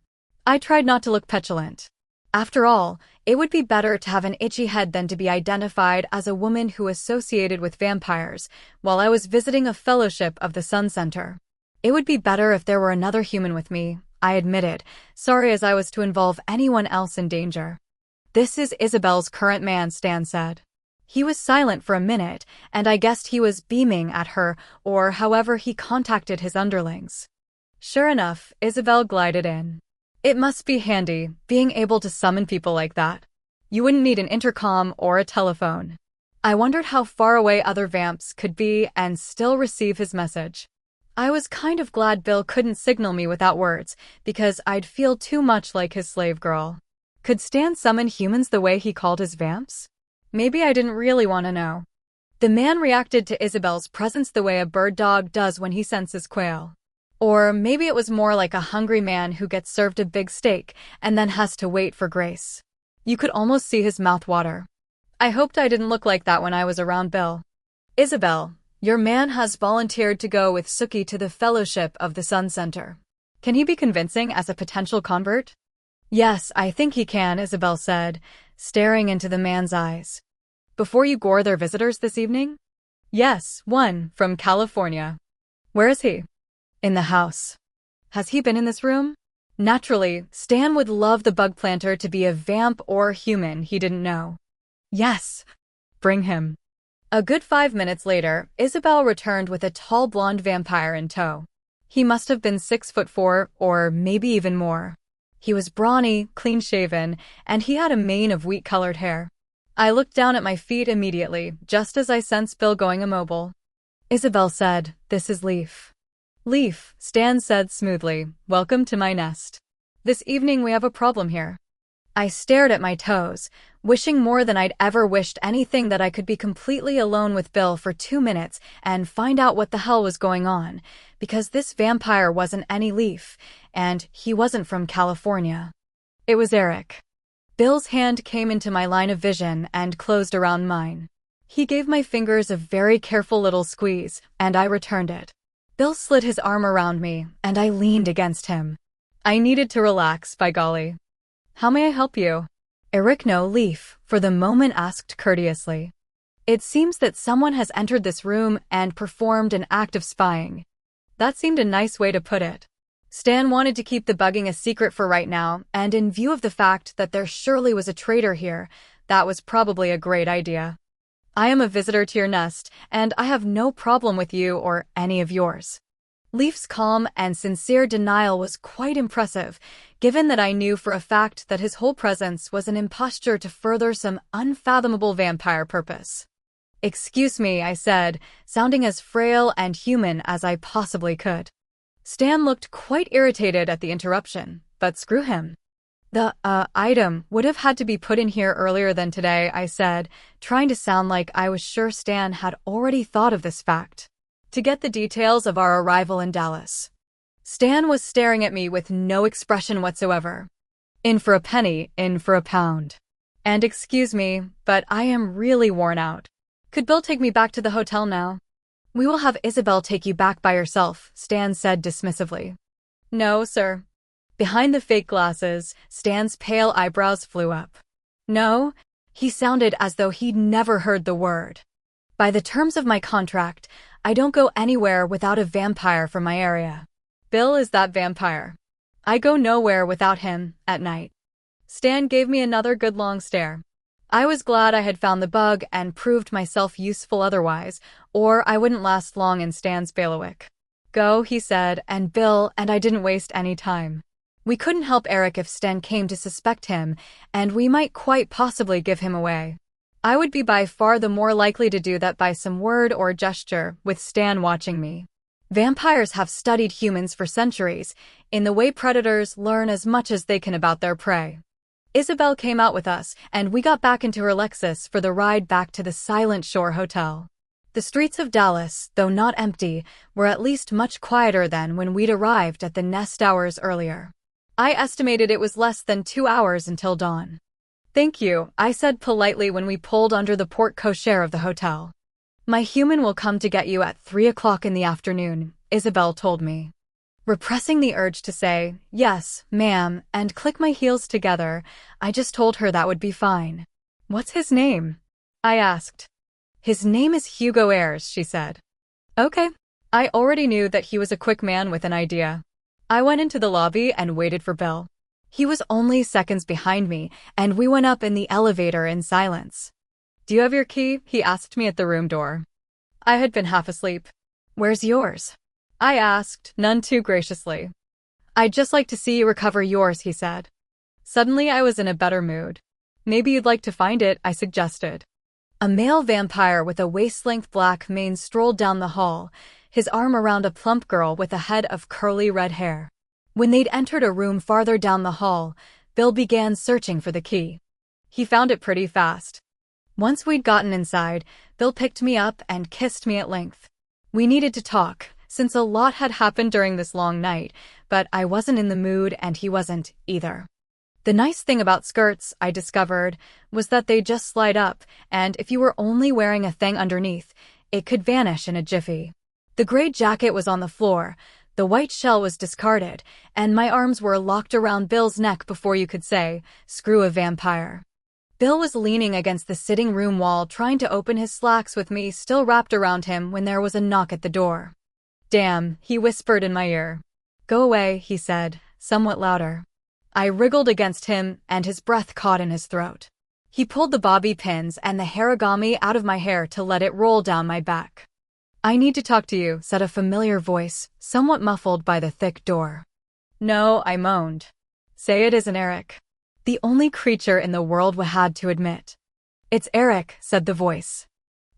I tried not to look petulant. After all, it would be better to have an itchy head than to be identified as a woman who associated with vampires while I was visiting a fellowship of the Sun Center. It would be better if there were another human with me, I admitted, sorry as I was to involve anyone else in danger. "This is Isabel's current man," Stan said. He was silent for a minute, and I guessed he was beaming at her, or however he contacted his underlings. Sure enough, Isabel glided in. It must be handy, being able to summon people like that. You wouldn't need an intercom or a telephone. I wondered how far away other vamps could be and still receive his message. I was kind of glad Bill couldn't signal me without words, because I'd feel too much like his slave girl. Could Stan summon humans the way he called his vamps? Maybe I didn't really want to know. The man reacted to Isabel's presence the way a bird dog does when he senses quail. Or maybe it was more like a hungry man who gets served a big steak and then has to wait for grace. You could almost see his mouth water. I hoped I didn't look like that when I was around Bill. "Isabel, your man has volunteered to go with Sookie to the Fellowship of the Sun Center. Can he be convincing as a potential convert?" "Yes, I think he can," Isabel said, staring into the man's eyes. "Before you gore their visitors this evening?" "Yes, one, from California." "Where is he?" "In the house." "Has he been in this room?" Naturally, Stan would love the bug planter to be a vamp or human he didn't know. "Yes." "Bring him." A good 5 minutes later, Isabel returned with a tall blonde vampire in tow. He must have been 6'4", or maybe even more. He was brawny, clean-shaven, and he had a mane of wheat-colored hair. I looked down at my feet immediately, just as I sensed Bill going immobile. Isabel said, "This is Leaf." "Leaf," Stan said smoothly, "welcome to my nest. This evening we have a problem here." I stared at my toes, wishing more than I'd ever wished anything that I could be completely alone with Bill for 2 minutes and find out what the hell was going on, because this vampire wasn't any Leaf, and he wasn't from California. It was Eric. Bill's hand came into my line of vision and closed around mine. He gave my fingers a very careful little squeeze, and I returned it. Bill slid his arm around me, and I leaned against him. I needed to relax, by golly. "How may I help you?" Eric No Leaf, for the moment, asked courteously. "It seems that someone has entered this room and performed an act of spying." That seemed a nice way to put it. Stan wanted to keep the bugging a secret for right now, and in view of the fact that there surely was a traitor here, that was probably a great idea. "I am a visitor to your nest, and I have no problem with you or any of yours." Leaf's calm and sincere denial was quite impressive, given that I knew for a fact that his whole presence was an imposture to further some unfathomable vampire purpose. "Excuse me," I said, sounding as frail and human as I possibly could. Stan looked quite irritated at the interruption, but screw him. "The, item would have had to be put in here earlier than today," I said, trying to sound like I was sure Stan had already thought of this fact. "To get the details of our arrival in Dallas." Stan was staring at me with no expression whatsoever. "In for a penny, in for a pound. And excuse me, but I am really worn out. Could Bill take me back to the hotel now?" "We will have Isabel take you back by herself," Stan said dismissively. "No, sir." Behind the fake glasses, Stan's pale eyebrows flew up. "No?" He sounded as though he'd never heard the word. "By the terms of my contract, I don't go anywhere without a vampire from my area. Bill is that vampire. I go nowhere without him, at night." Stan gave me another good long stare. I was glad I had found the bug and proved myself useful otherwise, or I wouldn't last long in Stan's bailiwick. "Go," he said, and Bill and I didn't waste any time. We couldn't help Eric if Stan came to suspect him, and we might quite possibly give him away. I would be by far the more likely to do that by some word or gesture, with Stan watching me. Vampires have studied humans for centuries, in the way predators learn as much as they can about their prey. Isabel came out with us, and we got back into her Lexus for the ride back to the Silent Shore Hotel. The streets of Dallas, though not empty, were at least much quieter than when we'd arrived at the nest hours earlier. I estimated it was less than 2 hours until dawn. "Thank you," I said politely when we pulled under the porte cochere of the hotel. "My human will come to get you at 3 o'clock in the afternoon," Isabel told me. Repressing the urge to say, "Yes, ma'am," and click my heels together, I just told her that would be fine. "What's his name?" I asked. "His name is Hugo Ayres," she said. "Okay." I already knew that he was a quick man with an idea. I went into the lobby and waited for Bill. He was only seconds behind me, and we went up in the elevator in silence. "Do you have your key?" he asked me at the room door. I had been half asleep. "Where's yours?" I asked, none too graciously. "I'd just like to see you recover yours," he said. Suddenly I was in a better mood. "Maybe you'd like to find it," I suggested. A male vampire with a waist-length black mane strolled down the hall, his arm around a plump girl with a head of curly red hair. When they'd entered a room farther down the hall, Bill began searching for the key. He found it pretty fast. Once we'd gotten inside, Bill picked me up and kissed me at length. We needed to talk, since a lot had happened during this long night, but I wasn't in the mood and he wasn't, either. The nice thing about skirts, I discovered, was that they just slide up, and if you were only wearing a thing underneath, it could vanish in a jiffy. The gray jacket was on the floor, the white shell was discarded, and my arms were locked around Bill's neck before you could say, "Screw a vampire." Bill was leaning against the sitting room wall trying to open his slacks with me still wrapped around him when there was a knock at the door. "Damn," he whispered in my ear. "Go away," he said, somewhat louder. I wriggled against him, and his breath caught in his throat. He pulled the bobby pins and the harigami out of my hair to let it roll down my back. "I need to talk to you," said a familiar voice, somewhat muffled by the thick door. "No," I moaned. "Say it isn't Eric." The only creature in the world we had to admit. "It's Eric," said the voice.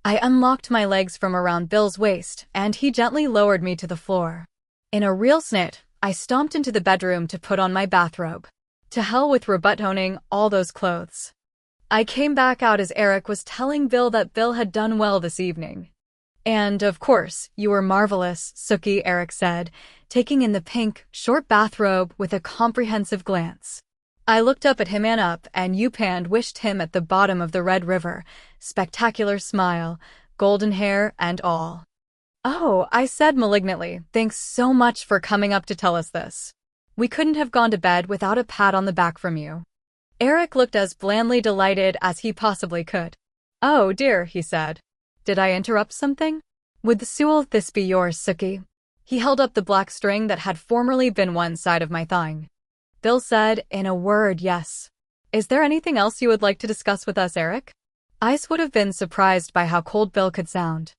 I unlocked my legs from around Bill's waist, and he gently lowered me to the floor. In a real snit, I stomped into the bedroom to put on my bathrobe. To hell with rebuttoning all those clothes. I came back out as Eric was telling Bill that Bill had done well this evening. And, of course, you were marvelous, Sookie, Eric said, taking in the pink, short bathrobe with a comprehensive glance. I looked up at him and you-panned wished him at the bottom of the Red River, spectacular smile, golden hair and all. Oh, I said malignantly, thanks so much for coming up to tell us this. We couldn't have gone to bed without a pat on the back from you. Eric looked as blandly delighted as he possibly could. Oh dear, he said. Did I interrupt something? Would this be yours, Sookie? He held up the black string that had formerly been one side of my thigh. Bill said, in a word, yes. Is there anything else you would like to discuss with us, Eric? Ice would have been surprised by how cold Bill could sound.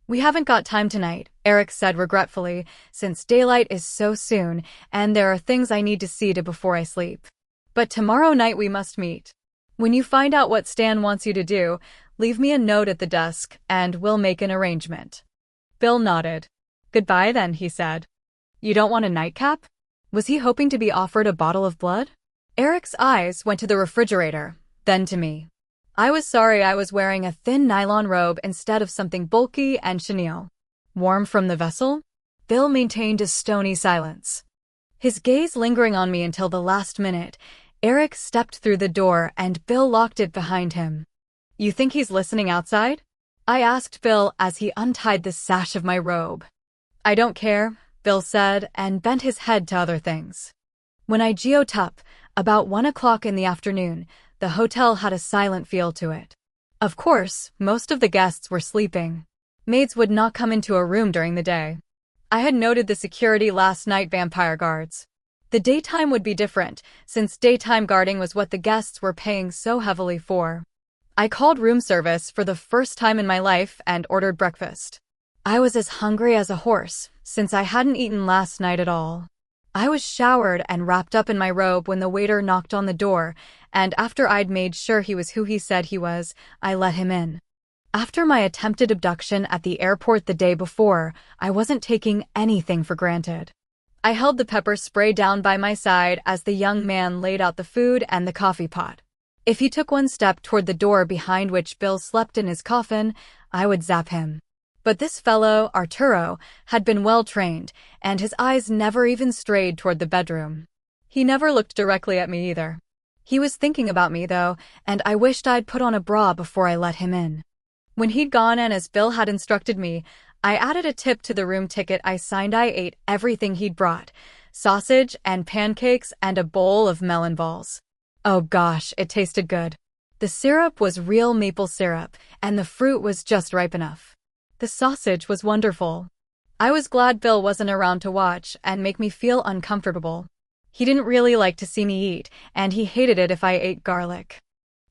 We haven't got time tonight, Eric said regretfully, since daylight is so soon, and there are things I need to see to before I sleep. But tomorrow night we must meet. When you find out what Stan wants you to do, leave me a note at the desk, and we'll make an arrangement. Bill nodded. Goodbye then, he said. You don't want a nightcap? Was he hoping to be offered a bottle of blood? Eric's eyes went to the refrigerator, then to me. I was sorry I was wearing a thin nylon robe instead of something bulky and chenille. Warm from the vessel? Bill maintained a stony silence. His gaze lingering on me until the last minute, Eric stepped through the door and Bill locked it behind him. You think he's listening outside? I asked Bill as he untied the sash of my robe. I don't care, Bill said and bent his head to other things. When I geoed up, about 1 o'clock in the afternoon, the hotel had a silent feel to it. Of course, most of the guests were sleeping. Maids would not come into a room during the day. I had noted the security last night vampire guards. The daytime would be different, since daytime guarding was what the guests were paying so heavily for. I called room service for the first time in my life and ordered breakfast. I was as hungry as a horse, since I hadn't eaten last night at all. I was showered and wrapped up in my robe when the waiter knocked on the door, and after I'd made sure he was who he said he was, I let him in. After my attempted abduction at the airport the day before, I wasn't taking anything for granted. I held the pepper spray down by my side as the young man laid out the food and the coffee pot. If he took one step toward the door behind which Bill slept in his coffin, I would zap him. But this fellow, Arturo, had been well trained, and his eyes never even strayed toward the bedroom. He never looked directly at me either. He was thinking about me, though, and I wished I'd put on a bra before I let him in. When he'd gone and as Bill had instructed me, I added a tip to the room ticket I signed. I ate everything he'd brought, sausage and pancakes and a bowl of melon balls. Oh gosh, it tasted good. The syrup was real maple syrup, and the fruit was just ripe enough. The sausage was wonderful. I was glad Bill wasn't around to watch and make me feel uncomfortable. He didn't really like to see me eat, and he hated it if I ate garlic.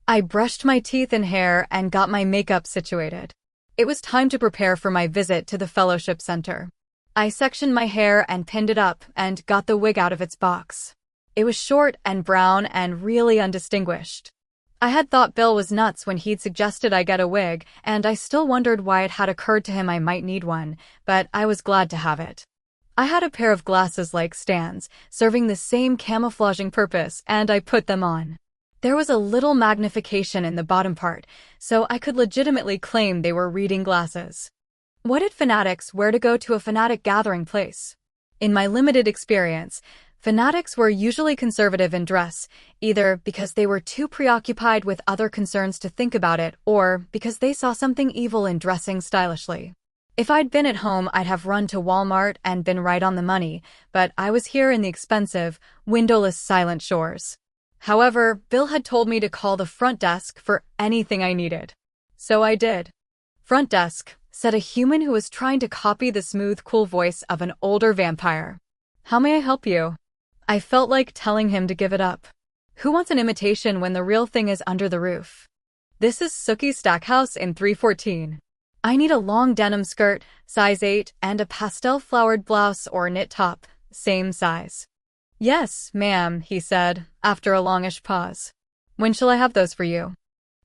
I brushed my teeth and hair and got my makeup situated. It was time to prepare for my visit to the Fellowship Center. I sectioned my hair and pinned it up and got the wig out of its box. It was short and brown and really undistinguished. I had thought Bill was nuts when he'd suggested I get a wig, and I still wondered why it had occurred to him I might need one, but I was glad to have it. I had a pair of glasses like Stan's, serving the same camouflaging purpose, and I put them on. There was a little magnification in the bottom part, so I could legitimately claim they were reading glasses. What did fanatics wear to go to a fanatic gathering place? In my limited experience, fanatics were usually conservative in dress, either because they were too preoccupied with other concerns to think about it or because they saw something evil in dressing stylishly. If I'd been at home, I'd have run to Walmart and been right on the money, but I was here in the expensive, windowless silent shores. However, Bill had told me to call the front desk for anything I needed. So I did. Front desk, said a human who was trying to copy the smooth, cool voice of an older vampire. How may I help you? I felt like telling him to give it up. Who wants an imitation when the real thing is under the roof? This is Sookie Stackhouse in 314. I need a long denim skirt, size 8, and a pastel-flowered blouse or knit top, same size. Yes, ma'am, he said, after a longish pause. When shall I have those for you?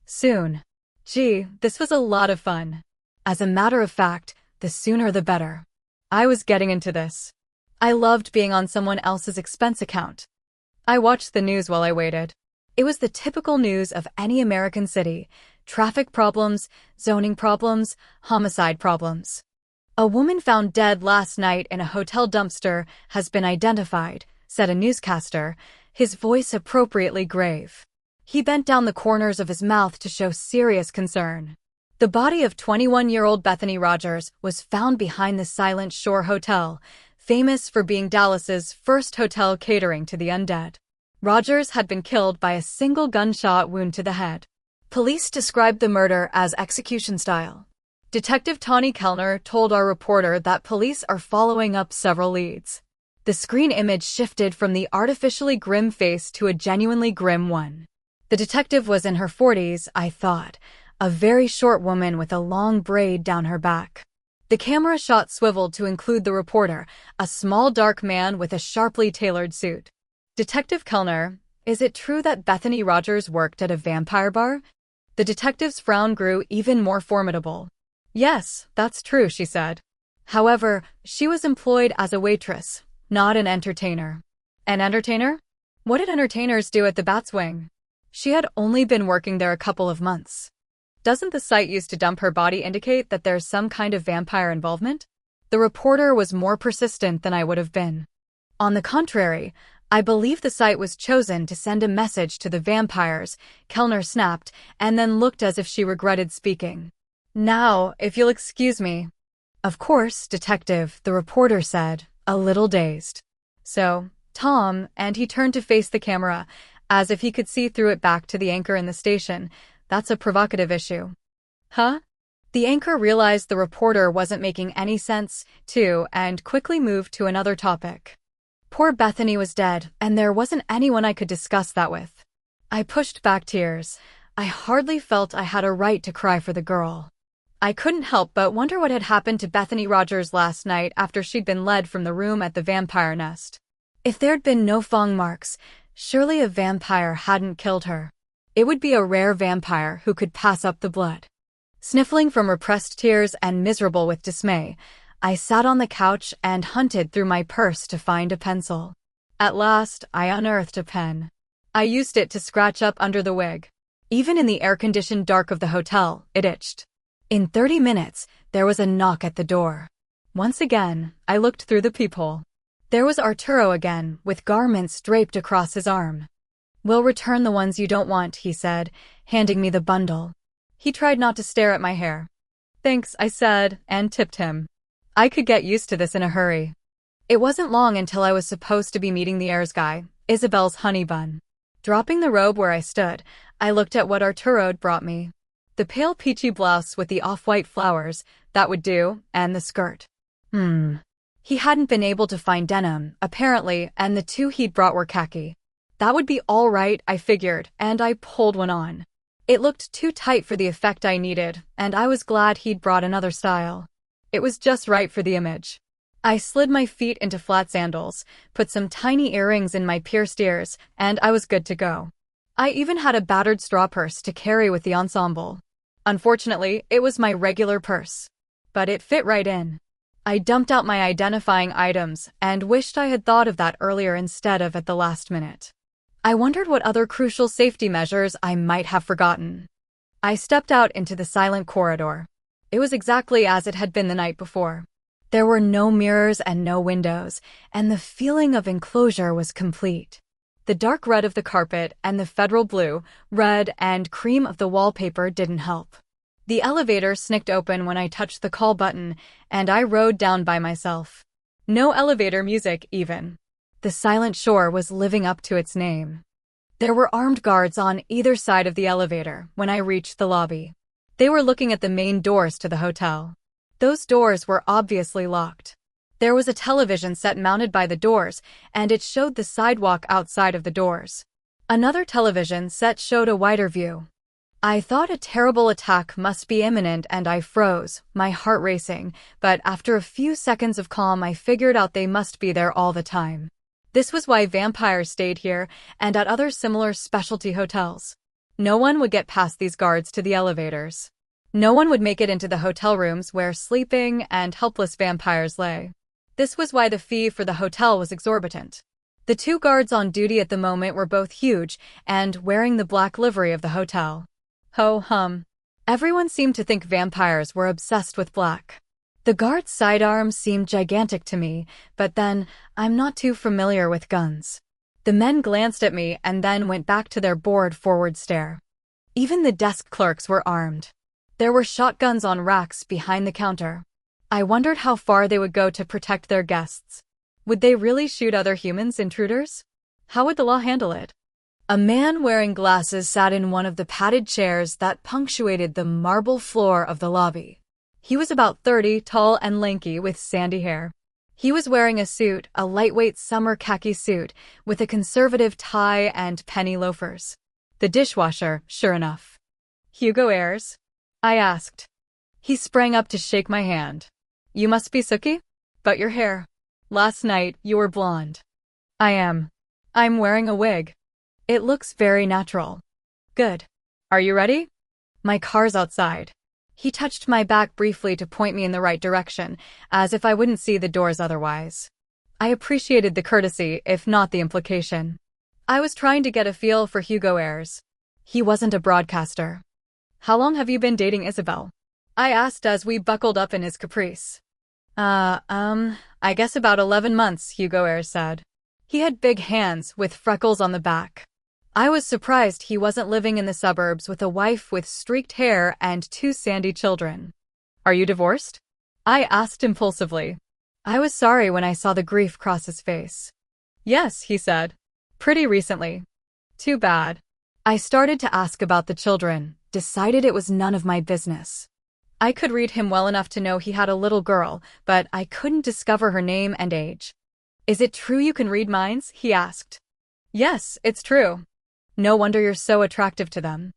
Soon. Gee, this was a lot of fun. As a matter of fact, the sooner the better. I was getting into this. I loved being on someone else's expense account. I watched the news while I waited. It was the typical news of any American city: traffic problems, zoning problems, homicide problems. A woman found dead last night in a hotel dumpster has been identified, said a newscaster, his voice appropriately grave. He bent down the corners of his mouth to show serious concern. The body of 21-year-old Bethany Rogers was found behind the Silent Shore Hotel, famous for being Dallas's first hotel catering to the undead. Rogers had been killed by a single gunshot wound to the head. Police described the murder as execution style. Detective Tawny Kellner told our reporter that police are following up several leads. The screen image shifted from the artificially grim face to a genuinely grim one. The detective was in her 40s, I thought, a very short woman with a long braid down her back. The camera shot swiveled to include the reporter, a small dark man with a sharply tailored suit. Detective Kellner, is it true that Bethany Rogers worked at a vampire bar? The detective's frown grew even more formidable. Yes, that's true, she said. However, she was employed as a waitress, not an entertainer. An entertainer? What did entertainers do at the Bat's Wing? She had only been working there a couple of months. Doesn't the site used to dump her body indicate that there's some kind of vampire involvement? The reporter was more persistent than I would have been. On the contrary, I believe the site was chosen to send a message to the vampires, Kellner snapped, and then looked as if she regretted speaking. Now, if you'll excuse me. Of course, detective, the reporter said, a little dazed. So, Tom, and he turned to face the camera, as if he could see through it back to the anchor in the station. That's a provocative issue. Huh? The anchor realized the reporter wasn't making any sense, too, and quickly moved to another topic. Poor Bethany was dead, and there wasn't anyone I could discuss that with. I pushed back tears. I hardly felt I had a right to cry for the girl. I couldn't help but wonder what had happened to Bethany Rogers last night after she'd been led from the room at the vampire nest. If there'd been no fang marks, surely a vampire hadn't killed her. It would be a rare vampire who could pass up the blood. Sniffling from repressed tears and miserable with dismay, I sat on the couch and hunted through my purse to find a pencil. At last, I unearthed a pen. I used it to scratch up under the wig. Even in the air-conditioned dark of the hotel, it itched. In 30 minutes, there was a knock at the door. Once again, I looked through the peephole. There was Arturo again, with garments draped across his arm. "We'll return the ones you don't want," he said, handing me the bundle. He tried not to stare at my hair. "Thanks," I said, and tipped him. I could get used to this in a hurry. It wasn't long until I was supposed to be meeting the heirs guy, Isabel's honey bun. Dropping the robe where I stood, I looked at what Arturo'd brought me. The pale peachy blouse with the off-white flowers, that would do, and the skirt. He hadn't been able to find denim, apparently, and the two he'd brought were khaki. That would be all right, I figured, and I pulled one on. It looked too tight for the effect I needed, and I was glad he'd brought another style. It was just right for the image. I slid my feet into flat sandals, put some tiny earrings in my pierced ears, and I was good to go. I even had a battered straw purse to carry with the ensemble. Unfortunately, it was my regular purse. But it fit right in. I dumped out my identifying items and wished I had thought of that earlier instead of at the last minute. I wondered what other crucial safety measures I might have forgotten. I stepped out into the silent corridor. It was exactly as it had been the night before. There were no mirrors and no windows, and the feeling of enclosure was complete. The dark red of the carpet and the federal blue, red, and cream of the wallpaper didn't help. The elevator snicked open when I touched the call button, and I rode down by myself. No elevator music, even. The Silent Shore was living up to its name. There were armed guards on either side of the elevator when I reached the lobby. They were looking at the main doors to the hotel. Those doors were obviously locked. There was a television set mounted by the doors, and it showed the sidewalk outside of the doors. Another television set showed a wider view. I thought a terrible attack must be imminent and I froze, my heart racing, but after a few seconds of calm I figured out they must be there all the time. This was why vampires stayed here and at other similar specialty hotels. No one would get past these guards to the elevators. No one would make it into the hotel rooms where sleeping and helpless vampires lay. This was why the fee for the hotel was exorbitant. The 2 guards on duty at the moment were both huge and wearing the black livery of the hotel. Ho-hum. Everyone seemed to think vampires were obsessed with black. The guard's sidearms seemed gigantic to me, but then, I'm not too familiar with guns. The men glanced at me and then went back to their bored forward stare. Even the desk clerks were armed. There were shotguns on racks behind the counter. I wondered how far they would go to protect their guests. Would they really shoot other humans, intruders? How would the law handle it? A man wearing glasses sat in one of the padded chairs that punctuated the marble floor of the lobby. He was about 30, tall and lanky with sandy hair. He was wearing a suit, a lightweight summer khaki suit, with a conservative tie and penny loafers. The dishwasher, sure enough. Hugo Ayres? I asked. He sprang up to shake my hand. You must be Sookie? But your hair. Last night, you were blonde. I am. I'm wearing a wig. It looks very natural. Good. Are you ready? My car's outside. He touched my back briefly to point me in the right direction, as if I wouldn't see the doors otherwise. I appreciated the courtesy, if not the implication. I was trying to get a feel for Hugo Ayres. He wasn't a broadcaster. How long have you been dating Isabel? I asked as we buckled up in his caprice. I guess about 11 months, Hugo Ayres said. He had big hands with freckles on the back. I was surprised he wasn't living in the suburbs with a wife with streaked hair and 2 sandy children. Are you divorced? I asked impulsively. I was sorry when I saw the grief cross his face. Yes, he said. Pretty recently. Too bad. I started to ask about the children, decided it was none of my business. I could read him well enough to know he had a little girl, but I couldn't discover her name and age. Is it true you can read minds? He asked. Yes, it's true. No wonder you're so attractive to them.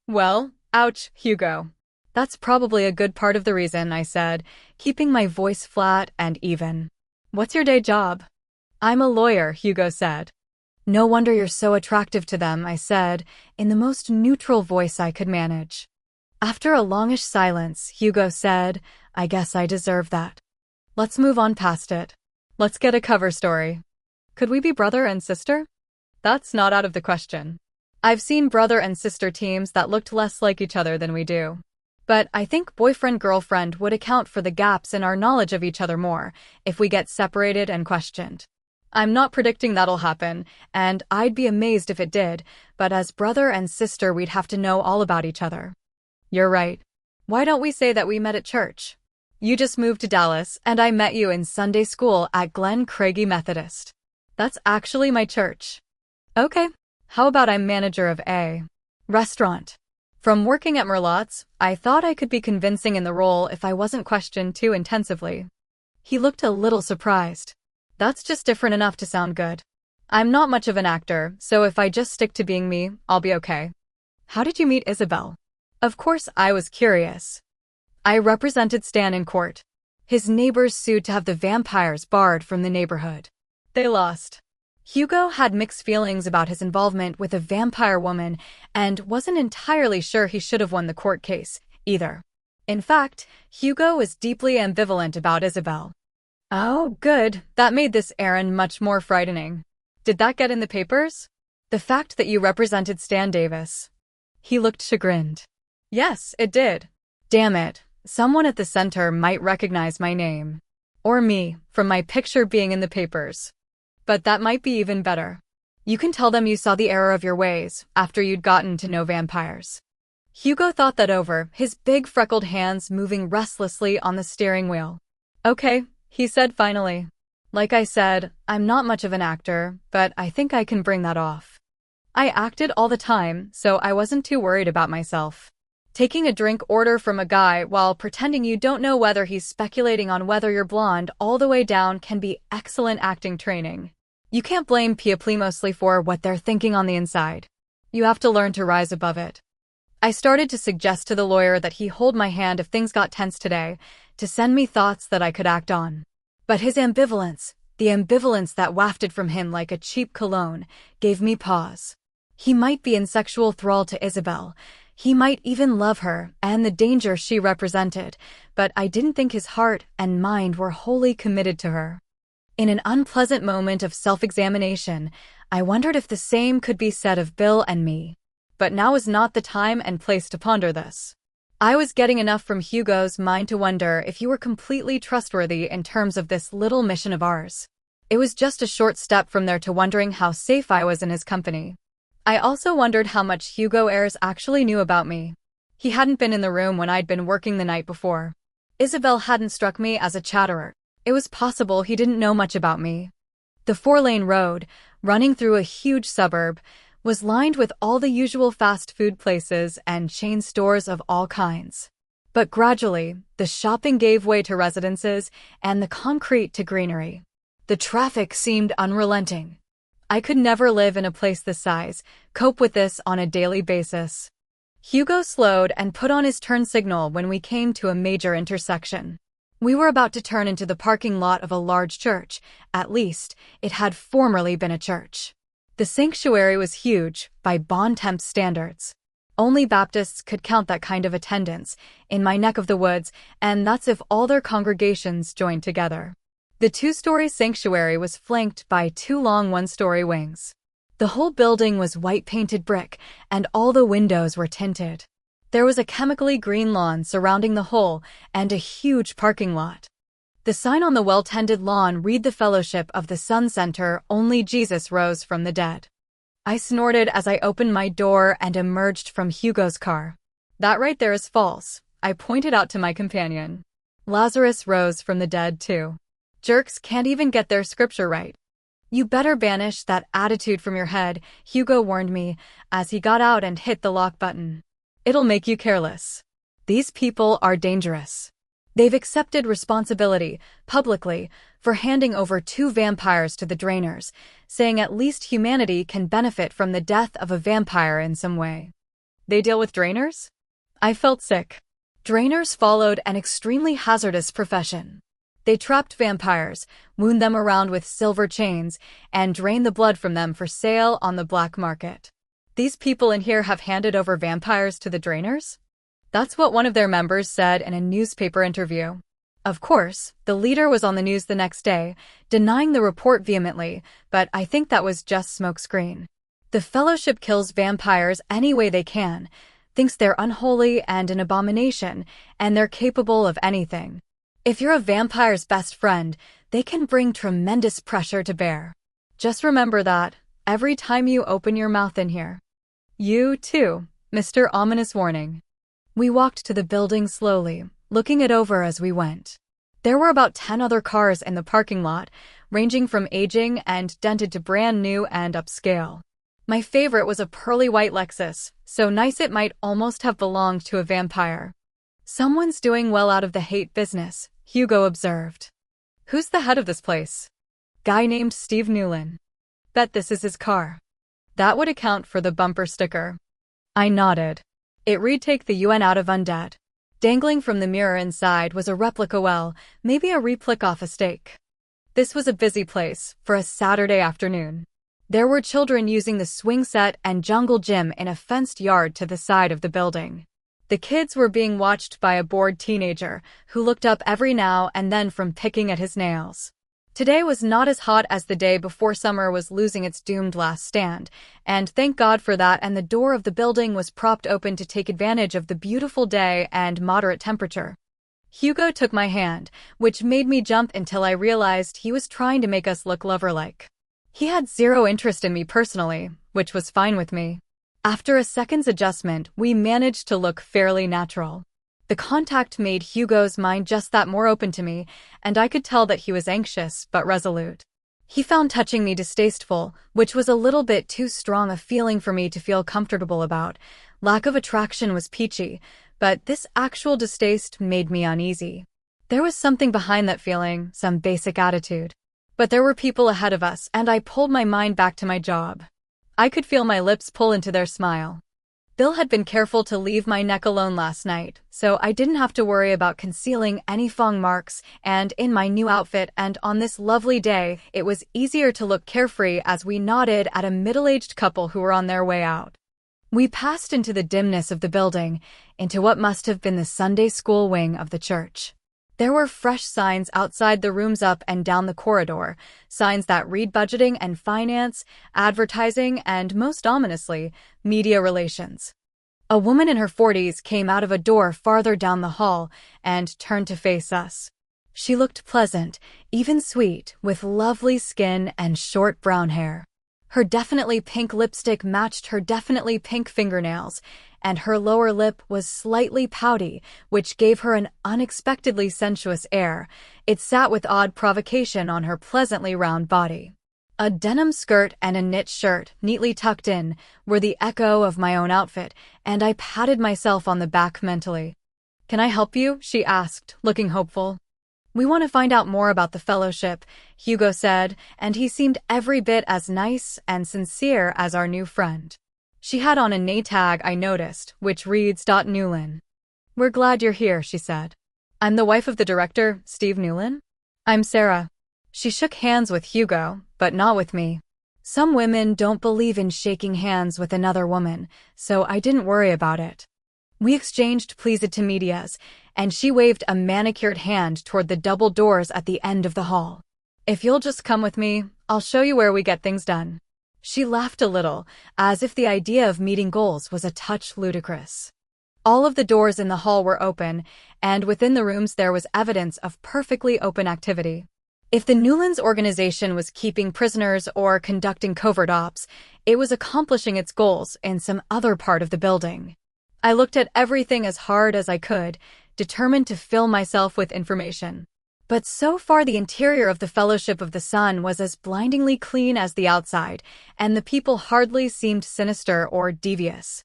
Well, ouch, Hugo. That's probably a good part of the reason, I said, keeping my voice flat and even. What's your day job? I'm a lawyer, Hugo said. No wonder you're so attractive to them, I said, in the most neutral voice I could manage. After a longish silence, Hugo said, I guess I deserve that. Let's move on past it. Let's get a cover story. Could we be brother and sister? That's not out of the question. I've seen brother and sister teams that looked less like each other than we do. But I think boyfriend-girlfriend would account for the gaps in our knowledge of each other more if we get separated and questioned. I'm not predicting that'll happen, and I'd be amazed if it did, but as brother and sister we'd have to know all about each other. You're right. Why don't we say that we met at church? You just moved to Dallas, and I met you in Sunday school at Glen Craigie Methodist. That's actually my church. Okay. How about I'm manager of a restaurant? From working at Merlot's, I thought I could be convincing in the role if I wasn't questioned too intensively. He looked a little surprised. That's just different enough to sound good. I'm not much of an actor, so if I just stick to being me, I'll be okay. How did you meet Isabel? Of course I was curious. I represented Stan in court. His neighbors sued to have the vampires barred from the neighborhood. They lost. Hugo had mixed feelings about his involvement with a vampire woman and wasn't entirely sure he should have won the court case, either. In fact, Hugo was deeply ambivalent about Isabel. Oh, good. That made this errand much more frightening. Did that get in the papers? The fact that you represented Stan Davis. He looked chagrined. Yes, it did. Damn it. Someone at the center might recognize my name. Or me, from my picture being in the papers. But that might be even better. You can tell them you saw the error of your ways after you'd gotten to know vampires. Hugo thought that over, his big freckled hands moving restlessly on the steering wheel. Okay, he said finally. Like I said, I'm not much of an actor, but I think I can bring that off. I acted all the time, so I wasn't too worried about myself. Taking a drink order from a guy while pretending you don't know whether he's speculating on whether you're blonde all the way down can be excellent acting training. You can't blame people mostly for what they're thinking on the inside. You have to learn to rise above it. I started to suggest to the lawyer that he hold my hand if things got tense today, to send me thoughts that I could act on. But his ambivalence, the ambivalence that wafted from him like a cheap cologne, gave me pause. He might be in sexual thrall to Isabel. He might even love her and the danger she represented, but I didn't think his heart and mind were wholly committed to her. In an unpleasant moment of self-examination, I wondered if the same could be said of Bill and me. But now was not the time and place to ponder this. I was getting enough from Hugo's mind to wonder if he were completely trustworthy in terms of this little mission of ours. It was just a short step from there to wondering how safe I was in his company. I also wondered how much Hugo Ayres actually knew about me. He hadn't been in the room when I'd been working the night before. Isabel hadn't struck me as a chatterer. It was possible he didn't know much about me. The 4-lane road, running through a huge suburb, was lined with all the usual fast food places and chain stores of all kinds. But gradually, the shopping gave way to residences and the concrete to greenery. The traffic seemed unrelenting. I could never live in a place this size, cope with this on a daily basis. Hugo slowed and put on his turn signal when we came to a major intersection. We were about to turn into the parking lot of a large church. At least, it had formerly been a church. The sanctuary was huge, by Bon Temps standards. Only Baptists could count that kind of attendance in my neck of the woods, and that's if all their congregations joined together. The 2-story sanctuary was flanked by 2 long 1-story wings. The whole building was white-painted brick, and all the windows were tinted. There was a chemically green lawn surrounding the whole, and a huge parking lot. The sign on the well-tended lawn read "The Fellowship of the Sun Center, only Jesus rose from the dead." I snorted as I opened my door and emerged from Hugo's car. "That right there is false," I pointed out to my companion. "Lazarus rose from the dead, too. Jerks can't even get their scripture right." "You better banish that attitude from your head," Hugo warned me as he got out and hit the lock button. "It'll make you careless. These people are dangerous. They've accepted responsibility, publicly, for handing over 2 vampires to the Drainers, saying at least humanity can benefit from the death of a vampire in some way." "They deal with Drainers?" I felt sick. Drainers followed an extremely hazardous profession. They trapped vampires, wound them around with silver chains, and drained the blood from them for sale on the black market. "These people in here have handed over vampires to the Drainers?" That's what one of their members said in a newspaper interview. Of course, the leader was on the news the next day, denying the report vehemently, but I think that was just smokescreen. The Fellowship kills vampires any way they can, thinks they're unholy and an abomination, and they're capable of anything. If you're a vampire's best friend, they can bring tremendous pressure to bear. Just remember that every time you open your mouth in here. You, too, Mr. Ominous Warning. We walked to the building slowly, looking it over as we went. There were about 10 other cars in the parking lot, ranging from aging and dented to brand new and upscale. My favorite was a pearly white Lexus, so nice it might almost have belonged to a vampire. "Someone's doing well out of the hate business," Hugo observed. "Who's the head of this place?" "Guy named Steve Newlin. Bet this is his car." That would account for the bumper sticker. I nodded. It read "Take the UN out of undead." Dangling from the mirror inside was a replica well, maybe a replica off a stake. This was a busy place for a Saturday afternoon. There were children using the swing set and jungle gym in a fenced yard to the side of the building. The kids were being watched by a bored teenager who looked up every now and then from picking at his nails. Today was not as hot as the day before summer was losing its doomed last stand, and thank God for that, and the door of the building was propped open to take advantage of the beautiful day and moderate temperature. Hugo took my hand, which made me jump until I realized he was trying to make us look lover-like. He had zero interest in me personally, which was fine with me. After a second's adjustment, we managed to look fairly natural. The contact made Hugo's mind just that more open to me, and I could tell that he was anxious but resolute. He found touching me distasteful, which was a little bit too strong a feeling for me to feel comfortable about. Lack of attraction was peachy, but this actual distaste made me uneasy. There was something behind that feeling, some basic attitude. But there were people ahead of us, and I pulled my mind back to my job. I could feel my lips pull into their smile. Bill had been careful to leave my neck alone last night, so I didn't have to worry about concealing any fong marks, and in my new outfit and on this lovely day, it was easier to look carefree as we nodded at a middle-aged couple who were on their way out. We passed into the dimness of the building, into what must have been the Sunday school wing of the church. There were fresh signs outside the rooms up and down the corridor, signs that read budgeting and finance, advertising, and, most ominously, media relations. A woman in her 40s came out of a door farther down the hall and turned to face us. She looked pleasant, even sweet, with lovely skin and short brown hair. Her definitely pink lipstick matched her definitely pink fingernails, and her lower lip was slightly pouty, which gave her an unexpectedly sensuous air. It sat with odd provocation on her pleasantly round body. A denim skirt and a knit shirt, neatly tucked in, were the echo of my own outfit, and I patted myself on the back mentally. "Can I help you?" she asked, looking hopeful. "We want to find out more about the fellowship," Hugo said, and he seemed every bit as nice and sincere as our new friend. She had on a name tag I noticed, which reads Newlin. "We're glad you're here," she said. "I'm the wife of the director, Steve Newlin." "I'm Sarah." She shook hands with Hugo, but not with me. Some women don't believe in shaking hands with another woman, so I didn't worry about it. We exchanged pleased-to-medias, and she waved a manicured hand toward the double doors at the end of the hall. "If you'll just come with me, I'll show you where we get things done." She laughed a little, as if the idea of meeting goals was a touch ludicrous. All of the doors in the hall were open, and within the rooms there was evidence of perfectly open activity. If the Newlands organization was keeping prisoners or conducting covert ops, it was accomplishing its goals in some other part of the building. I looked at everything as hard as I could, determined to fill myself with information. But so far the interior of the Fellowship of the Sun was as blindingly clean as the outside, and the people hardly seemed sinister or devious.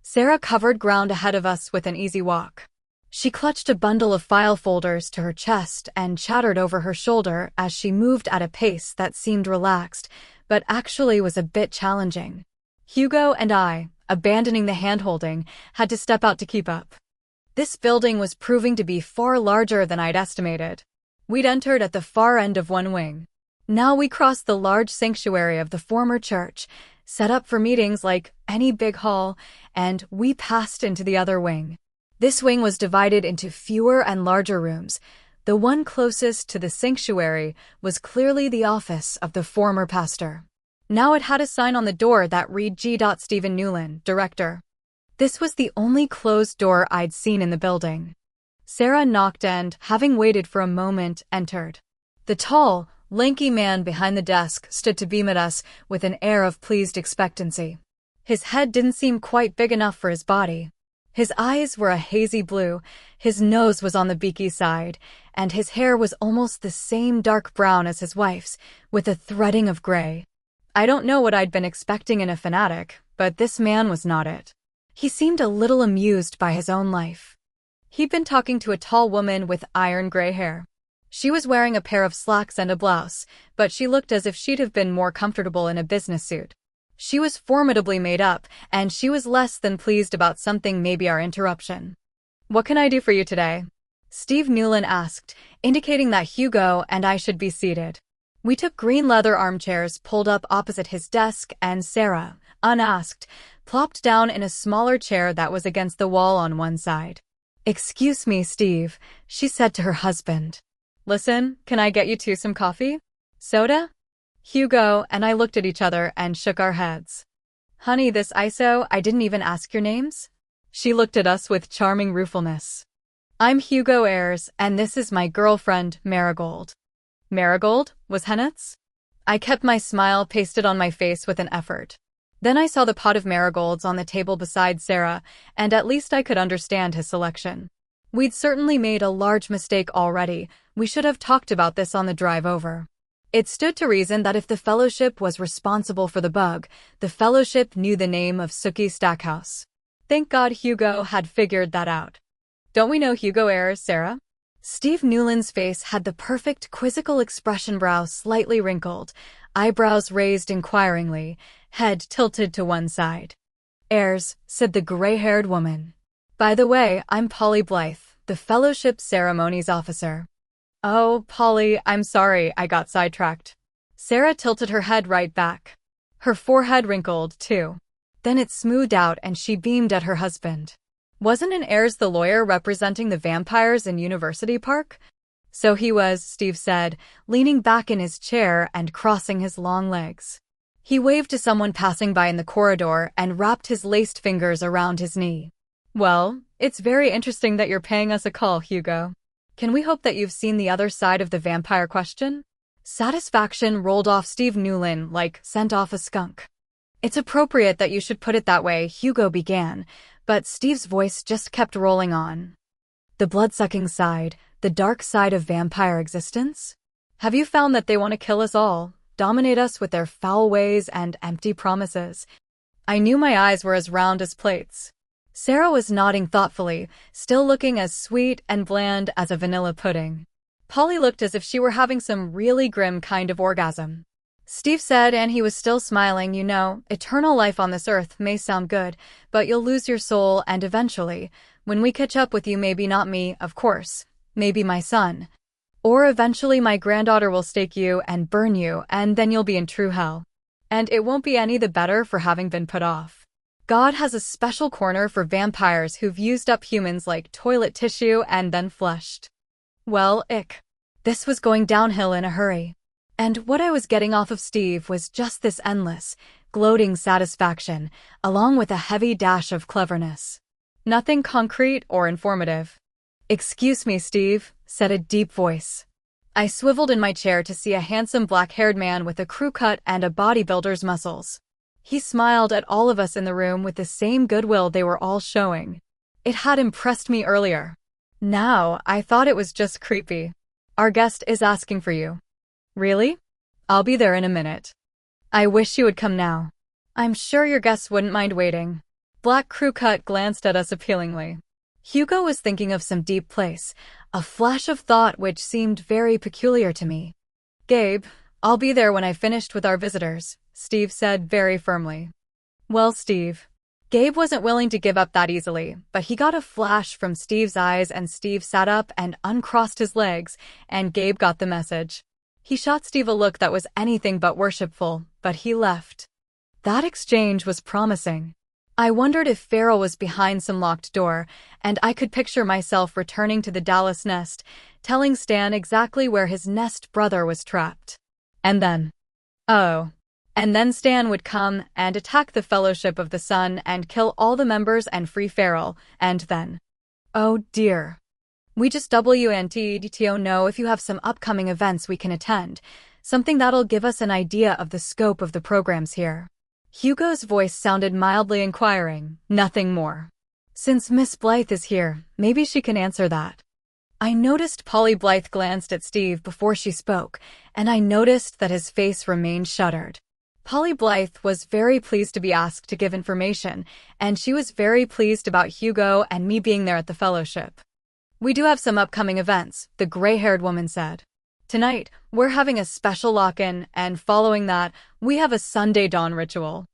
Sarah covered ground ahead of us with an easy walk. She clutched a bundle of file folders to her chest and chattered over her shoulder as she moved at a pace that seemed relaxed, but actually was a bit challenging. Hugo and I, abandoning the hand-holding, had to step out to keep up. This building was proving to be far larger than I'd estimated. We'd entered at the far end of one wing. Now we crossed the large sanctuary of the former church, set up for meetings like any big hall, and we passed into the other wing. This wing was divided into fewer and larger rooms. The one closest to the sanctuary was clearly the office of the former pastor. Now it had a sign on the door that read G. Stephen Newlin, Director. This was the only closed door I'd seen in the building. Sarah knocked and, having waited for a moment, entered. The tall, lanky man behind the desk stood to beam at us with an air of pleased expectancy. His head didn't seem quite big enough for his body. His eyes were a hazy blue, his nose was on the beaky side, and his hair was almost the same dark brown as his wife's, with a threading of gray. I don't know what I'd been expecting in a fanatic, but this man was not it. He seemed a little amused by his own life. He'd been talking to a tall woman with iron gray hair. She was wearing a pair of slacks and a blouse, but she looked as if she'd have been more comfortable in a business suit. She was formidably made up, and she was less than pleased about something, maybe our interruption. "What can I do for you today?" Steve Newlin asked, indicating that Hugo and I should be seated. We took green leather armchairs pulled up opposite his desk, and Sarah, unasked, plopped down in a smaller chair that was against the wall on one side. "Excuse me, Steve," she said to her husband. "Listen, can I get you two some coffee? Soda?" Hugo and I looked at each other and shook our heads. "Honey, this ISO, I didn't even ask your names?" She looked at us with charming ruefulness. "I'm Hugo Ayres, and this is my girlfriend, Marigold." "Marigold?" was Hennet's. I kept my smile pasted on my face with an effort. Then I saw the pot of marigolds on the table beside Sarah, and at least I could understand his selection. We'd certainly made a large mistake already. We should have talked about this on the drive over. It stood to reason that if the Fellowship was responsible for the bug, the Fellowship knew the name of Sookie Stackhouse. Thank God Hugo had figured that out. "Don't we know Hugo Ayres, Sarah?" Steve Newlin's face had the perfect quizzical expression, brow slightly wrinkled, eyebrows raised inquiringly, head tilted to one side. "Ayres," said the gray-haired woman. "By the way, I'm Polly Blythe, the Fellowship Ceremonies Officer." "Oh, Polly, I'm sorry, I got sidetracked." Sarah tilted her head right back. Her forehead wrinkled, too. Then it smoothed out and she beamed at her husband. Wasn't an Ayers the lawyer representing the vampires in University Park? So he was, Steve said, leaning back in his chair and crossing his long legs. He waved to someone passing by in the corridor and wrapped his laced fingers around his knee. Well, it's very interesting that you're paying us a call, Hugo. Can we hope that you've seen the other side of the vampire question? Satisfaction rolled off Steve Newlin like sent off a skunk. It's appropriate that you should put it that way, Hugo began, but Steve's voice just kept rolling on. The blood-sucking side, the dark side of vampire existence? Have you found that they want to kill us all, dominate us with their foul ways and empty promises? I knew my eyes were as round as plates. Sarah was nodding thoughtfully, still looking as sweet and bland as a vanilla pudding. Polly looked as if she were having some really grim kind of orgasm. Steve said, and he was still smiling, you know, eternal life on this earth may sound good, but you'll lose your soul and eventually, when we catch up with you, maybe not me, of course, maybe my son. Or eventually my granddaughter will stake you and burn you, and then you'll be in true hell. And it won't be any the better for having been put off. God has a special corner for vampires who've used up humans like toilet tissue and then flushed. Well, this was going downhill in a hurry. And what I was getting off of Steve was just this endless, gloating satisfaction, along with a heavy dash of cleverness. Nothing concrete or informative. Excuse me, Steve, said a deep voice. I swiveled in my chair to see a handsome black-haired man with a crew cut and a bodybuilder's muscles. He smiled at all of us in the room with the same goodwill they were all showing. It had impressed me earlier. Now, I thought it was just creepy. Our guest is asking for you. Really? I'll be there in a minute. I wish you would come now. I'm sure your guests wouldn't mind waiting. Black crew cut glanced at us appealingly. Hugo was thinking of some deep place, a flash of thought which seemed very peculiar to me. Gabe, I'll be there when I finished with our visitors, Steve said very firmly. Well, Steve. Gabe wasn't willing to give up that easily, but he got a flash from Steve's eyes and Steve sat up and uncrossed his legs, and Gabe got the message. He shot Steve a look that was anything but worshipful, but he left. That exchange was promising. I wondered if Farrell was behind some locked door, and I could picture myself returning to the Dallas nest, telling Stan exactly where his nest brother was trapped. And then Stan would come and attack the Fellowship of the Sun and kill all the members and free Farrell, and then, oh dear. We just WNTDTO know if you have some upcoming events we can attend, something that'll give us an idea of the scope of the programs here. Hugo's voice sounded mildly inquiring, nothing more. Since Miss Blythe is here, maybe she can answer that. I noticed Polly Blythe glanced at Steve before she spoke, and I noticed that his face remained shuttered. Polly Blythe was very pleased to be asked to give information, and she was very pleased about Hugo and me being there at the fellowship. We do have some upcoming events, the gray-haired woman said. Tonight, we're having a special lock-in, and following that, we have a Sunday dawn ritual.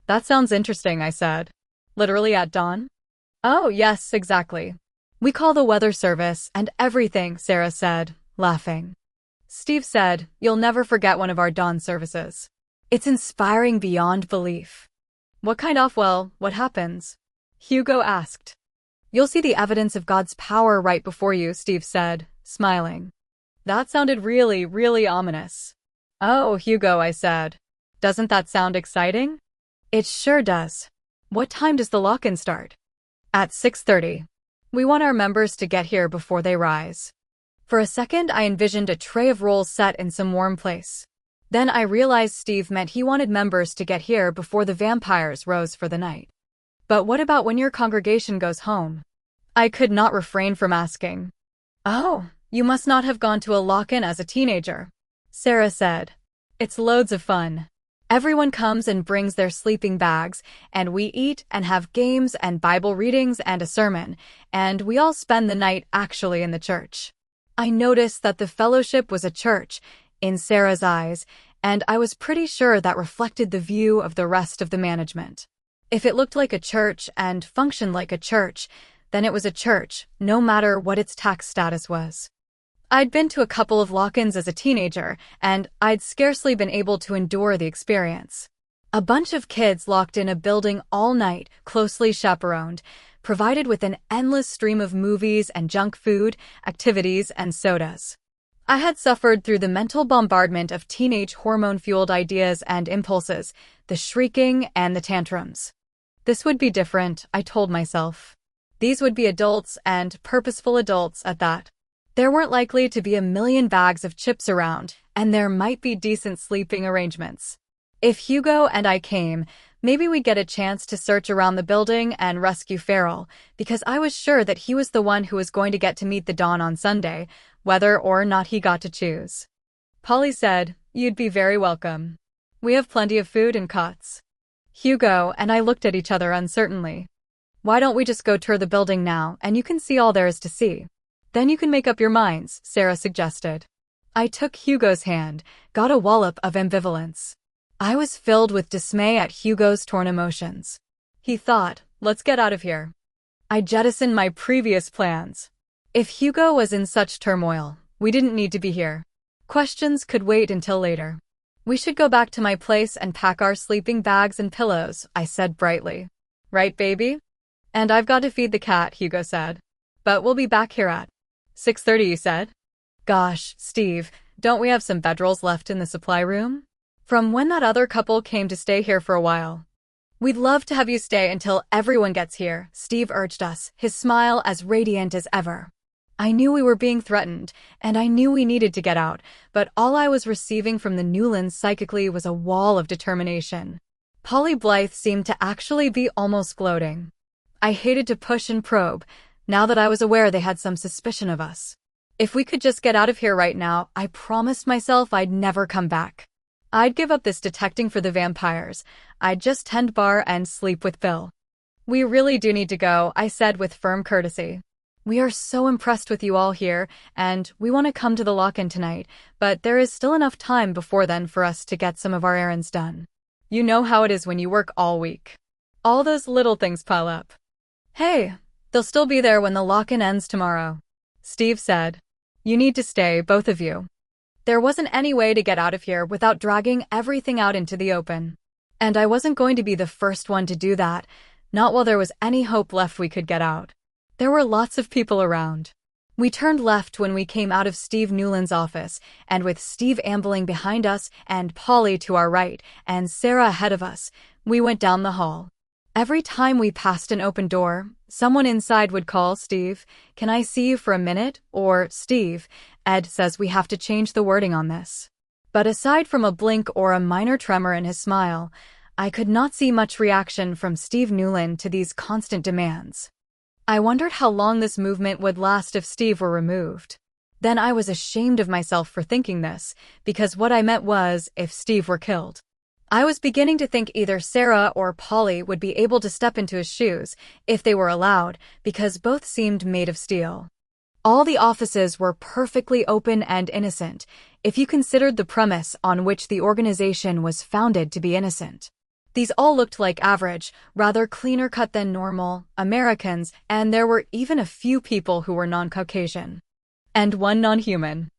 That sounds interesting, I said. Literally at dawn? Oh, yes, exactly. We call the weather service and everything, Sarah said, laughing. Steve said, you'll never forget one of our dawn services. It's inspiring beyond belief. What happens? Hugo asked. You'll see the evidence of God's power right before you, Steve said, smiling. That sounded really, really ominous. Oh, Hugo, I said. Doesn't that sound exciting? It sure does. What time does the lock-in start? At 6:30. We want our members to get here before they rise. For a second, I envisioned a tray of rolls set in some warm place. Then I realized Steve meant he wanted members to get here before the vampires rose for the night. But what about when your congregation goes home? I could not refrain from asking. Oh, you must not have gone to a lock-in as a teenager, Sarah said. It's loads of fun. Everyone comes and brings their sleeping bags, and we eat and have games and Bible readings and a sermon, and we all spend the night actually in the church. I noticed that the fellowship was a church, in Sarah's eyes, and I was pretty sure that reflected the view of the rest of the management. If it looked like a church and functioned like a church, then it was a church, no matter what its tax status was. I'd been to a couple of lock-ins as a teenager, and I'd scarcely been able to endure the experience. A bunch of kids locked in a building all night, closely chaperoned, provided with an endless stream of movies and junk food, activities, and sodas. I had suffered through the mental bombardment of teenage hormone-fueled ideas and impulses, the shrieking and the tantrums. This would be different, I told myself. These would be adults, and purposeful adults at that. There weren't likely to be a million bags of chips around, and there might be decent sleeping arrangements. If Hugo and I came, maybe we'd get a chance to search around the building and rescue Farrell, because I was sure that he was the one who was going to get to meet the dawn on Sunday, whether or not he got to choose. Polly said, "You'd be very welcome. We have plenty of food and cots." Hugo and I looked at each other uncertainly. "Why don't we just go tour the building now, and you can see all there is to see? Then you can make up your minds," Sarah suggested. I took Hugo's hand, got a wallop of ambivalence. I was filled with dismay at Hugo's torn emotions. He thought, "Let's get out of here." I jettisoned my previous plans. If Hugo was in such turmoil, we didn't need to be here. Questions could wait until later. "We should go back to my place and pack our sleeping bags and pillows," I said brightly. "Right, baby?" "And I've got to feed the cat," Hugo said. "But we'll be back here at 6:30, you said?" "Gosh, Steve, don't we have some bedrolls left in the supply room? From when that other couple came to stay here for a while." "We'd love to have you stay until everyone gets here," Steve urged us, his smile as radiant as ever. I knew we were being threatened, and I knew we needed to get out, but all I was receiving from the Newlands psychically was a wall of determination. Polly Blythe seemed to actually be almost gloating. I hated to push and probe, now that I was aware they had some suspicion of us. If we could just get out of here right now, I promised myself I'd never come back. I'd give up this detecting for the vampires. I'd just tend bar and sleep with Bill. "We really do need to go," I said with firm courtesy. "We are so impressed with you all here, and we want to come to the lock-in tonight, but there is still enough time before then for us to get some of our errands done. You know how it is when you work all week. All those little things pile up." "Hey, they'll still be there when the lock-in ends tomorrow," Steve said. "You need to stay, both of you. There wasn't any way to get out of here without dragging everything out into the open. And I wasn't going to be the first one to do that, not while there was any hope left we could get out. There were lots of people around." We turned left when we came out of Steve Newland's office, and with Steve ambling behind us and Polly to our right and Sarah ahead of us, we went down the hall. Every time we passed an open door, someone inside would call, "Steve, can I see you for a minute?" Or, "Steve, Ed says we have to change the wording on this." But aside from a blink or a minor tremor in his smile, I could not see much reaction from Steve Newland to these constant demands. I wondered how long this movement would last if Steve were removed. Then I was ashamed of myself for thinking this, because what I meant was if Steve were killed. I was beginning to think either Sarah or Polly would be able to step into his shoes, if they were allowed, because both seemed made of steel. All the offices were perfectly open and innocent, if you considered the premise on which the organization was founded to be innocent. These all looked like average, rather cleaner cut than normal, Americans, and there were even a few people who were non-Caucasian. And one non-human.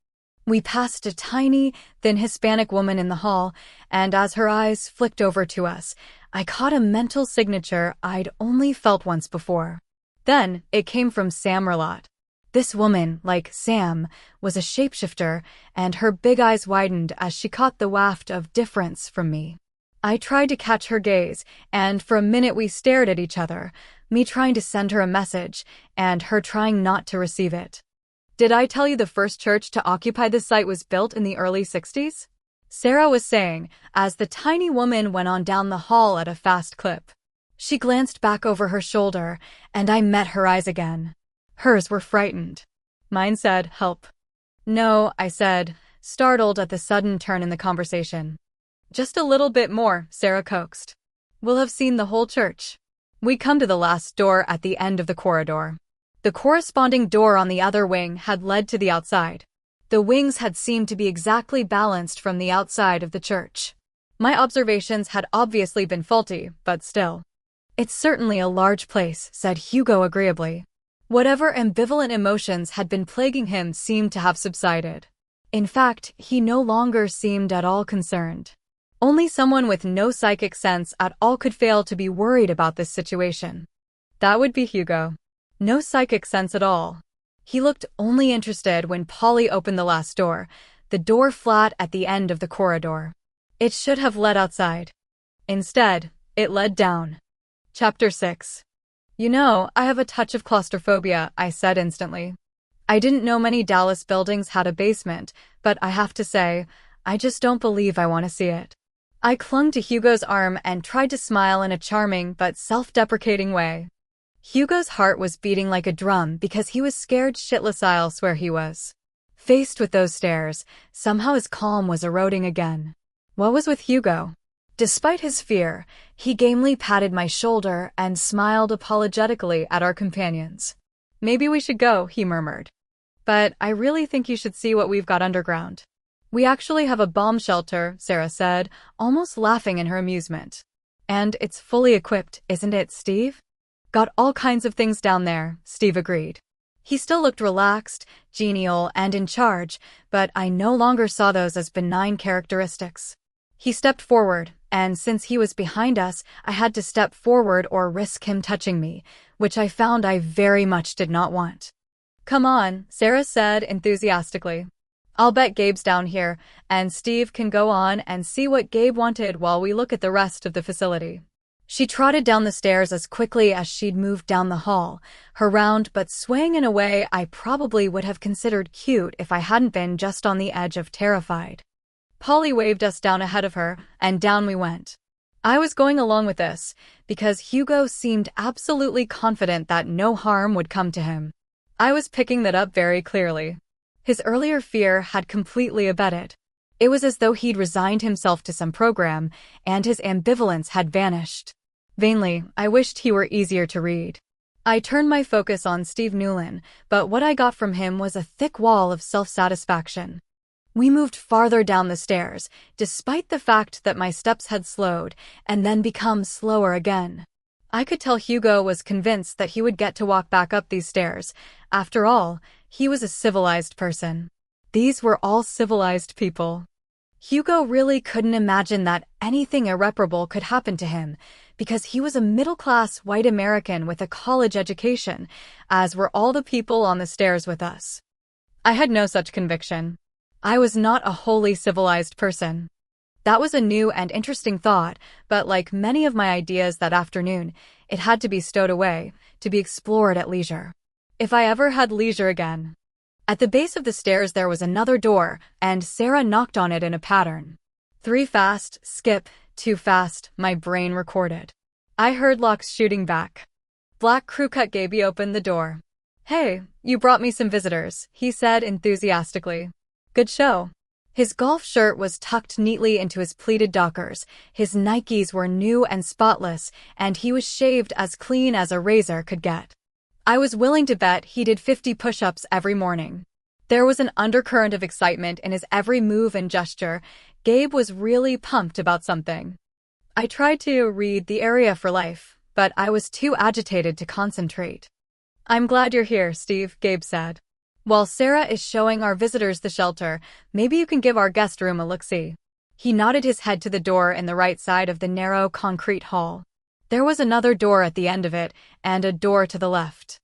We passed a tiny, thin Hispanic woman in the hall, and as her eyes flicked over to us, I caught a mental signature I'd only felt once before. Then, it came from Sam Merlot. This woman, like Sam, was a shapeshifter, and her big eyes widened as she caught the waft of difference from me. I tried to catch her gaze, and for a minute we stared at each other, me trying to send her a message, and her trying not to receive it. "Did I tell you the first church to occupy this site was built in the early 60s? Sarah was saying, as the tiny woman went on down the hall at a fast clip. She glanced back over her shoulder, and I met her eyes again. Hers were frightened. Mine said, "Help." "No," I said, startled at the sudden turn in the conversation. "Just a little bit more," Sarah coaxed. "We'll have seen the whole church." We come to the last door at the end of the corridor. The corresponding door on the other wing had led to the outside. The wings had seemed to be exactly balanced from the outside of the church. My observations had obviously been faulty, but still. "It's certainly a large place," said Hugo agreeably. Whatever ambivalent emotions had been plaguing him seemed to have subsided. In fact, he no longer seemed at all concerned. Only someone with no psychic sense at all could fail to be worried about this situation. That would be Hugo. No psychic sense at all. He looked only interested when Polly opened the last door, the door flat at the end of the corridor. It should have led outside. Instead, it led down. Chapter 6. You know, I have a touch of claustrophobia, I said instantly. I didn't know many Dallas buildings had a basement, but I have to say, I just don't believe I want to see it. I clung to Hugo's arm and tried to smile in a charming but self-deprecating way. Hugo's heart was beating like a drum because he was scared shitless, I'll swear he was. Faced with those stares, somehow his calm was eroding again. What was with Hugo? Despite his fear, he gamely patted my shoulder and smiled apologetically at our companions. Maybe we should go, he murmured. But I really think you should see what we've got underground. We actually have a bomb shelter, Sarah said, almost laughing in her amusement. And it's fully equipped, isn't it, Steve? Got all kinds of things down there, Steve agreed. He still looked relaxed, genial, and in charge, but I no longer saw those as benign characteristics. He stepped forward, and since he was behind us, I had to step forward or risk him touching me, which I found I very much did not want. Come on, Sarah said enthusiastically. I'll bet Gabe's down here, and Steve can go on and see what Gabe wanted while we look at the rest of the facility. She trotted down the stairs as quickly as she'd moved down the hall, her round but swaying in a way I probably would have considered cute if I hadn't been just on the edge of terrified. Polly waved us down ahead of her, and down we went. I was going along with this, because Hugo seemed absolutely confident that no harm would come to him. I was picking that up very clearly. His earlier fear had completely abated. It was as though he'd resigned himself to some program, and his ambivalence had vanished. Vainly, I wished he were easier to read. I turned my focus on Steve Newlin, but what I got from him was a thick wall of self-satisfaction. We moved farther down the stairs, despite the fact that my steps had slowed, and then become slower again. I could tell Hugo was convinced that he would get to walk back up these stairs. After all, he was a civilized person. These were all civilized people. Hugo really couldn't imagine that anything irreparable could happen to him, because he was a middle-class white American with a college education, as were all the people on the stairs with us. I had no such conviction. I was not a wholly civilized person. That was a new and interesting thought, but like many of my ideas that afternoon, it had to be stowed away, to be explored at leisure. If I ever had leisure again. At the base of the stairs there was another door, and Sarah knocked on it in a pattern. 3 fast, skip, 2 fast, my brain recorded. I heard locks shooting back. Black crew cut Gaby opened the door. Hey, you brought me some visitors, he said enthusiastically. Good show. His golf shirt was tucked neatly into his pleated dockers, his Nikes were new and spotless, and he was shaved as clean as a razor could get. I was willing to bet he did 50 push-ups every morning. There was an undercurrent of excitement in his every move and gesture. Gabe was really pumped about something. I tried to read the area for life, but I was too agitated to concentrate. I'm glad you're here, Steve, Gabe said. While Sarah is showing our visitors the shelter, maybe you can give our guest room a look-see. He nodded his head to the door in the right side of the narrow concrete hall. There was another door at the end of it, and a door to the left.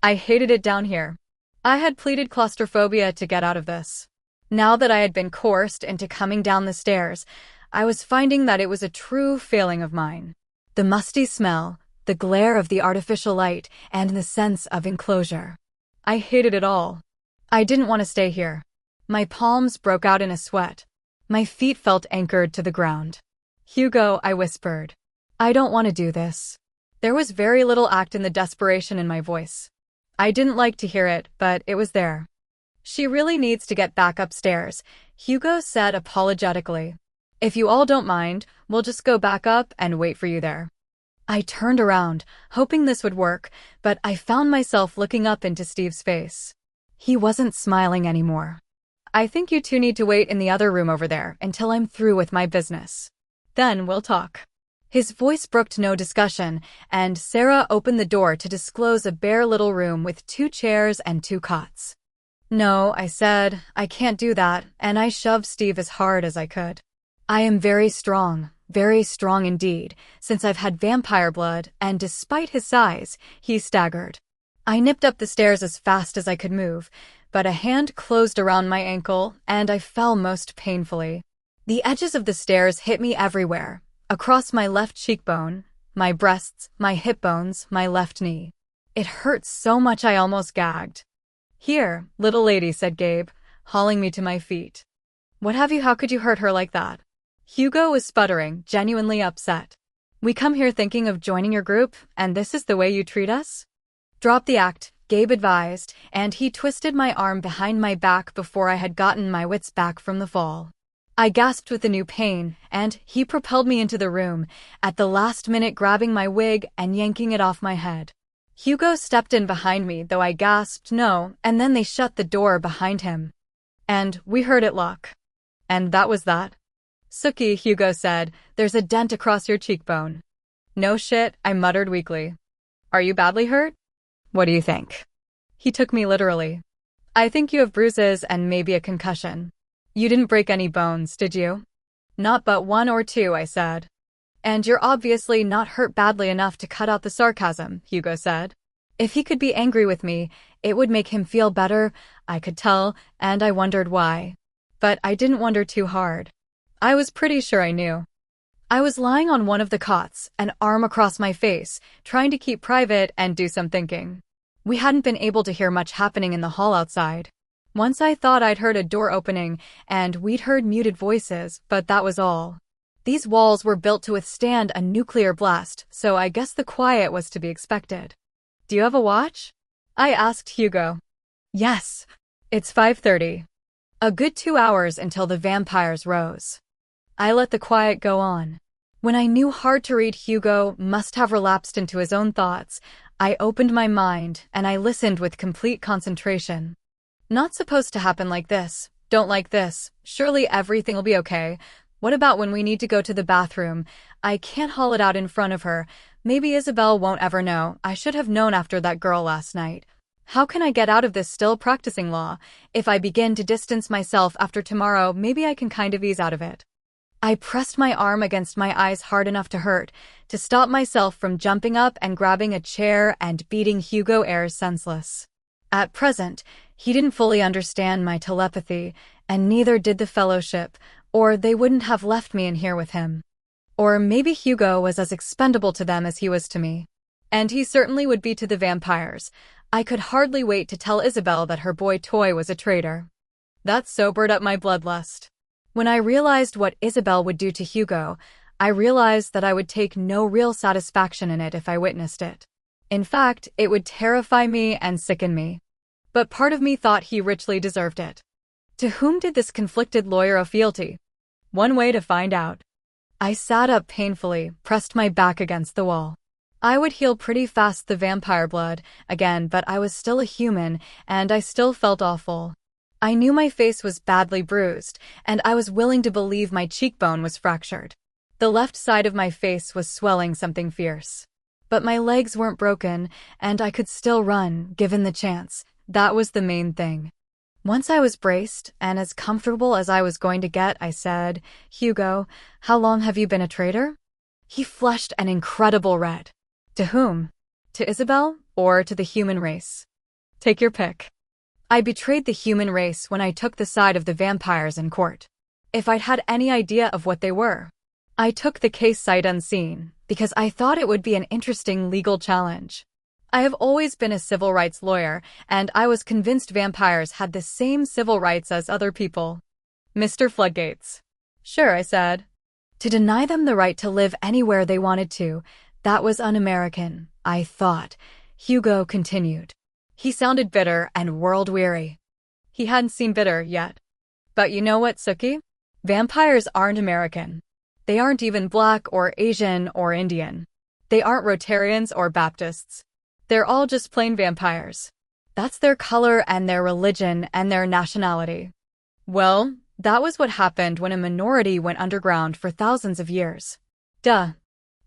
I hated it down here. I had pleaded claustrophobia to get out of this. Now that I had been coerced into coming down the stairs, I was finding that it was a true failing of mine. The musty smell, the glare of the artificial light, and the sense of enclosure. I hated it all. I didn't want to stay here. My palms broke out in a sweat. My feet felt anchored to the ground. Hugo, I whispered. I don't want to do this. There was very little act in the desperation in my voice. I didn't like to hear it, but it was there. She really needs to get back upstairs, Hugo said apologetically. If you all don't mind, we'll just go back up and wait for you there. I turned around, hoping this would work, but I found myself looking up into Steve's face. He wasn't smiling anymore. I think you two need to wait in the other room over there until I'm through with my business. Then we'll talk. His voice brooked no discussion, and Sarah opened the door to disclose a bare little room with 2 chairs and 2 cots. No, I said, I can't do that, and I shoved Steve as hard as I could. I am very strong indeed, since I've had vampire blood, and despite his size, he staggered. I nipped up the stairs as fast as I could move, but a hand closed around my ankle, and I fell most painfully. The edges of the stairs hit me everywhere, across my left cheekbone, my breasts, my hip bones, my left knee. It hurt so much I almost gagged. "Here, little lady," said Gabe, hauling me to my feet. "What have you? How could you hurt her like that?" Hugo was sputtering, genuinely upset. "We come here thinking of joining your group, and this is the way you treat us?" "Drop the act," Gabe advised, and he twisted my arm behind my back before I had gotten my wits back from the fall. I gasped with a new pain, and he propelled me into the room, at the last minute grabbing my wig and yanking it off my head. Hugo stepped in behind me, though I gasped no, and then they shut the door behind him. And we heard it lock. "And that was that?" "Sookie," Hugo said, "there's a dent across your cheekbone." "No shit," I muttered weakly. "Are you badly hurt?" "What do you think?" He took me literally. "I think you have bruises and maybe a concussion. You didn't break any bones, did you?" "Not but one or two," I said. "And you're obviously not hurt badly enough to cut out the sarcasm," Hugo said. If he could be angry with me, it would make him feel better, I could tell, and I wondered why. But I didn't wonder too hard. I was pretty sure I knew. I was lying on one of the cots, an arm across my face, trying to keep private and do some thinking. We hadn't been able to hear much happening in the hall outside. Once I thought I'd heard a door opening, and we'd heard muted voices, but that was all. These walls were built to withstand a nuclear blast, so I guess the quiet was to be expected. "Do you have a watch?" I asked Hugo. "Yes. It's 5:30. A good 2 hours until the vampires rose." I let the quiet go on. When I knew hard-to-read Hugo must have relapsed into his own thoughts, I opened my mind and I listened with complete concentration. "Not supposed to happen like this. Don't like this. Surely everything will be okay. What about when we need to go to the bathroom? I can't haul it out in front of her. Maybe Isabel won't ever know. I should have known after that girl last night. How can I get out of this still practicing law? If I begin to distance myself after tomorrow, maybe I can kind of ease out of it." I pressed my arm against my eyes hard enough to hurt, to stop myself from jumping up and grabbing a chair and beating Hugo Ayres senseless. At present, he didn't fully understand my telepathy, and neither did the fellowship, or they wouldn't have left me in here with him. Or maybe Hugo was as expendable to them as he was to me. And he certainly would be to the vampires. I could hardly wait to tell Isabel that her boy toy was a traitor. That sobered up my bloodlust. When I realized what Isabel would do to Hugo, I realized that I would take no real satisfaction in it if I witnessed it. In fact, it would terrify me and sicken me. But part of me thought he richly deserved it. To whom did this conflicted lawyer owe fealty? One way to find out. I sat up painfully, pressed my back against the wall. I would heal pretty fast the vampire blood again, but I was still a human, and I still felt awful. I knew my face was badly bruised, and I was willing to believe my cheekbone was fractured. The left side of my face was swelling something fierce. But my legs weren't broken, and I could still run, given the chance. That was the main thing. Once I was braced, and as comfortable as I was going to get, I said, "Hugo, how long have you been a traitor?" He flushed an incredible red. "To whom? To Isabel, or to the human race? Take your pick." I betrayed the human race when I took the side of the vampires in court. If I'd had any idea of what they were. I took the case sight unseen, because I thought it would be an interesting legal challenge. I have always been a civil rights lawyer, and I was convinced vampires had the same civil rights as other people. Mr. Floodgates. "Sure," I said. To deny them the right to live anywhere they wanted to, that was un-American, I thought. Hugo continued. He sounded bitter and world-weary. He hadn't seen bitter yet. "But you know what, Sookie? Vampires aren't American. They aren't even Black or Asian or Indian. They aren't Rotarians or Baptists. They're all just plain vampires. That's their color and their religion and their nationality." Well, that was what happened when a minority went underground for thousands of years. Duh.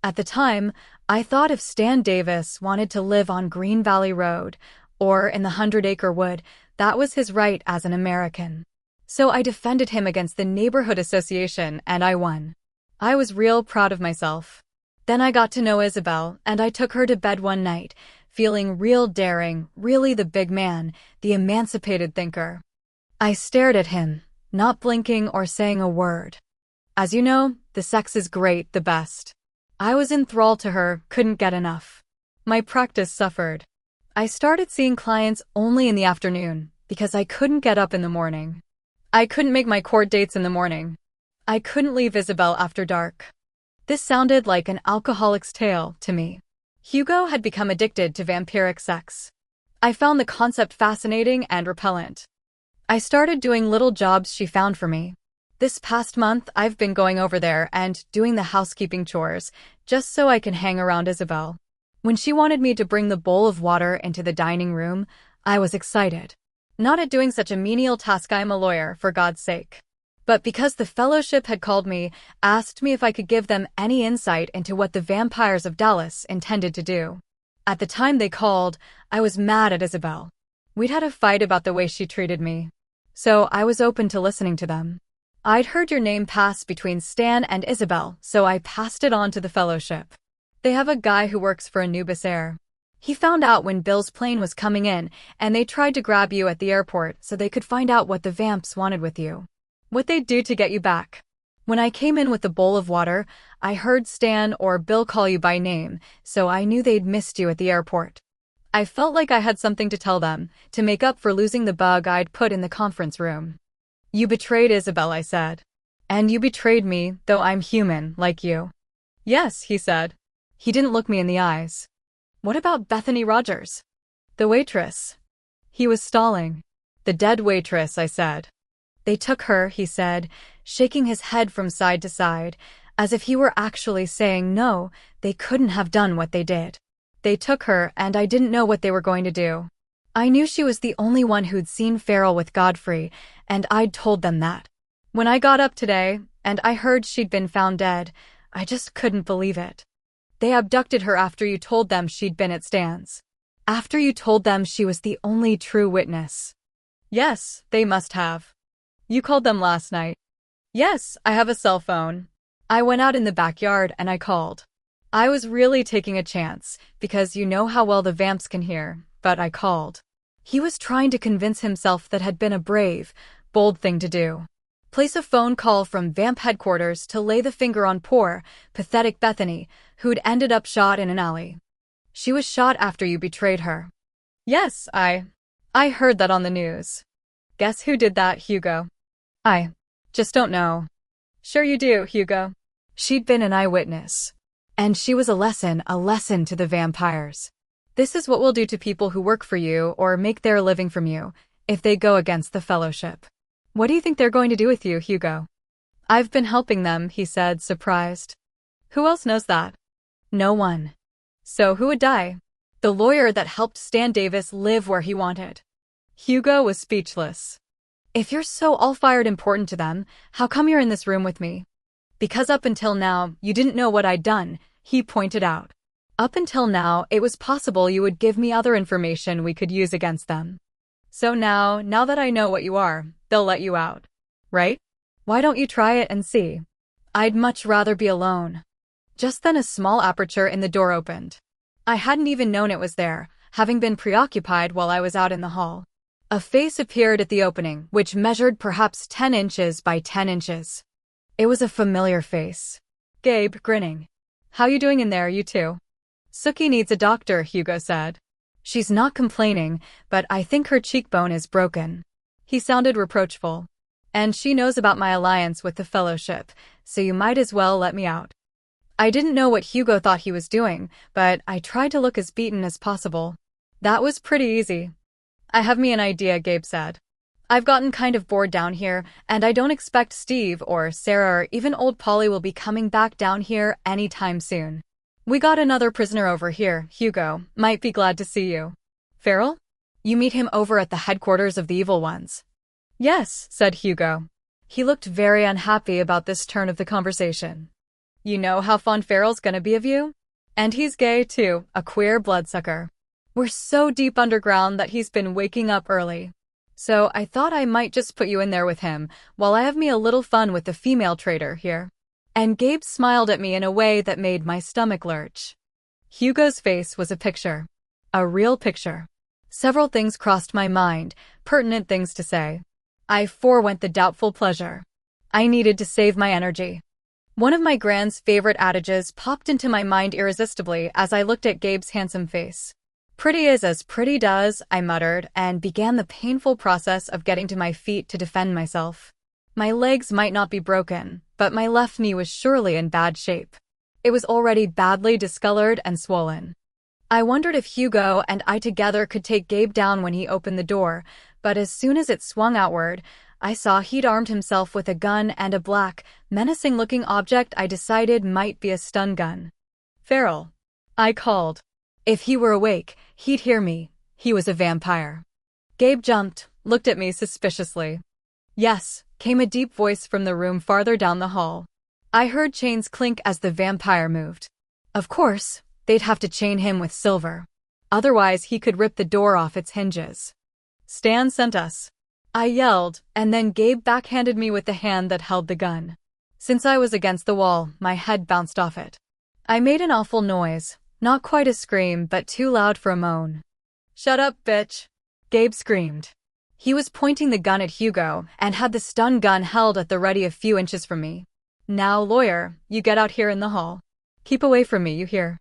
At the time, I thought if Stan Davis wanted to live on Green Valley Road, or in the 100-Acre Wood, that was his right as an American. So I defended him against the neighborhood association and I won. I was real proud of myself. Then I got to know Isabel and I took her to bed one night, feeling real daring, really the big man, the emancipated thinker. I stared at him, not blinking or saying a word. As you know, the sex is great, the best. I was enthralled to her, couldn't get enough. My practice suffered. I started seeing clients only in the afternoon because I couldn't get up in the morning. I couldn't make my court dates in the morning. I couldn't leave Isabel after dark. This sounded like an alcoholic's tale to me. Hugo had become addicted to vampiric sex. I found the concept fascinating and repellent. I started doing little jobs she found for me. This past month, I've been going over there and doing the housekeeping chores, just so I can hang around Isabel. When she wanted me to bring the bowl of water into the dining room, I was excited. Not at doing such a menial task, I'm a lawyer, for God's sake. But because the fellowship had called me, asked me if I could give them any insight into what the vampires of Dallas intended to do. At the time they called, I was mad at Isabel. We'd had a fight about the way she treated me. So I was open to listening to them. I'd heard your name pass between Stan and Isabel, so I passed it on to the fellowship. They have a guy who works for Anubis Air. He found out when Bill's plane was coming in, and they tried to grab you at the airport so they could find out what the vamps wanted with you. What they'd do to get you back. When I came in with the bowl of water, I heard Stan or Bill call you by name, so I knew they'd missed you at the airport. I felt like I had something to tell them, to make up for losing the bug I'd put in the conference room. You betrayed Isabel, I said. And you betrayed me, though I'm human, like you. Yes, he said. He didn't look me in the eyes. What about Bethany Rogers? The waitress. He was stalling. The dead waitress, I said. They took her, he said, shaking his head from side to side, as if he were actually saying no, they couldn't have done what they did. They took her, and I didn't know what they were going to do. I knew she was the only one who'd seen Farrell with Godfrey, and I'd told them that. When I got up today, and I heard she'd been found dead, I just couldn't believe it. They abducted her after you told them she'd been at Stan's. After you told them she was the only true witness. Yes, they must have. You called them last night. Yes, I have a cell phone. I went out in the backyard and I called. I was really taking a chance, because you know how well the vamps can hear, but I called. He was trying to convince himself that had been a brave, bold thing to do. Place a phone call from vamp headquarters to lay the finger on poor, pathetic Bethany, who'd ended up shot in an alley. She was shot after you betrayed her. Yes, I heard that on the news. Guess who did that, Hugo? I just don't know. Sure you do, Hugo. She'd been an eyewitness. And she was a lesson to the vampires. This is what we'll do to people who work for you or make their living from you, if they go against the fellowship. What do you think they're going to do with you, Hugo? I've been helping them, he said, surprised. Who else knows that? No one. So who would die? The lawyer that helped Stan Davis live where he wanted. Hugo was speechless. If you're so all-fired important to them, how come you're in this room with me? Because up until now, you didn't know what I'd done, he pointed out. Up until now, it was possible you would give me other information we could use against them. So now that I know what you are, they'll let you out. Right? Why don't you try it and see? I'd much rather be alone. Just then a small aperture in the door opened. I hadn't even known it was there, having been preoccupied while I was out in the hall. A face appeared at the opening, which measured perhaps 10 inches by 10 inches. It was a familiar face. Gabe, grinning. How you doing in there, you two? Sookie needs a doctor, Hugo said. She's not complaining, but I think her cheekbone is broken. He sounded reproachful. And she knows about my alliance with the fellowship, so you might as well let me out. I didn't know what Hugo thought he was doing, but I tried to look as beaten as possible. That was pretty easy. I have me an idea, Gabe said. I've gotten kind of bored down here, and I don't expect Steve or Sarah or even old Polly will be coming back down here anytime soon. We got another prisoner over here, Hugo, might be glad to see you. Farrell? You meet him over at the headquarters of the Evil Ones. Yes, said Hugo. He looked very unhappy about this turn of the conversation. You know how fond Farrell's gonna be of you? And he's gay too, a queer bloodsucker. We're so deep underground that he's been waking up early. So I thought I might just put you in there with him, while I have me a little fun with the female traitor here." And Gabe smiled at me in a way that made my stomach lurch. Hugo's face was a picture. A real picture. Several things crossed my mind, pertinent things to say. I forewent the doubtful pleasure. I needed to save my energy. One of my grand's favorite adages popped into my mind irresistibly as I looked at Gabe's handsome face. "Pretty is as pretty does," I muttered, and began the painful process of getting to my feet to defend myself. My legs might not be broken, but my left knee was surely in bad shape. It was already badly discolored and swollen. I wondered if Hugo and I together could take Gabe down when he opened the door, but as soon as it swung outward, I saw he'd armed himself with a gun and a black, menacing-looking object I decided might be a stun gun. "Farrell," I called. If he were awake, he'd hear me. He was a vampire. Gabe jumped, looked at me suspiciously. "Yes," came a deep voice from the room farther down the hall. I heard chains clink as the vampire moved. Of course, they'd have to chain him with silver. Otherwise, he could rip the door off its hinges. "Stan sent us," I yelled, and then Gabe backhanded me with the hand that held the gun. Since I was against the wall, my head bounced off it. I made an awful noise, not quite a scream but too loud for a moan. "Shut up, bitch," Gabe screamed. He was pointing the gun at Hugo and had the stun gun held at the ready a few inches from me. "Now, lawyer, you get out here in the hall. Keep away from me, you hear?"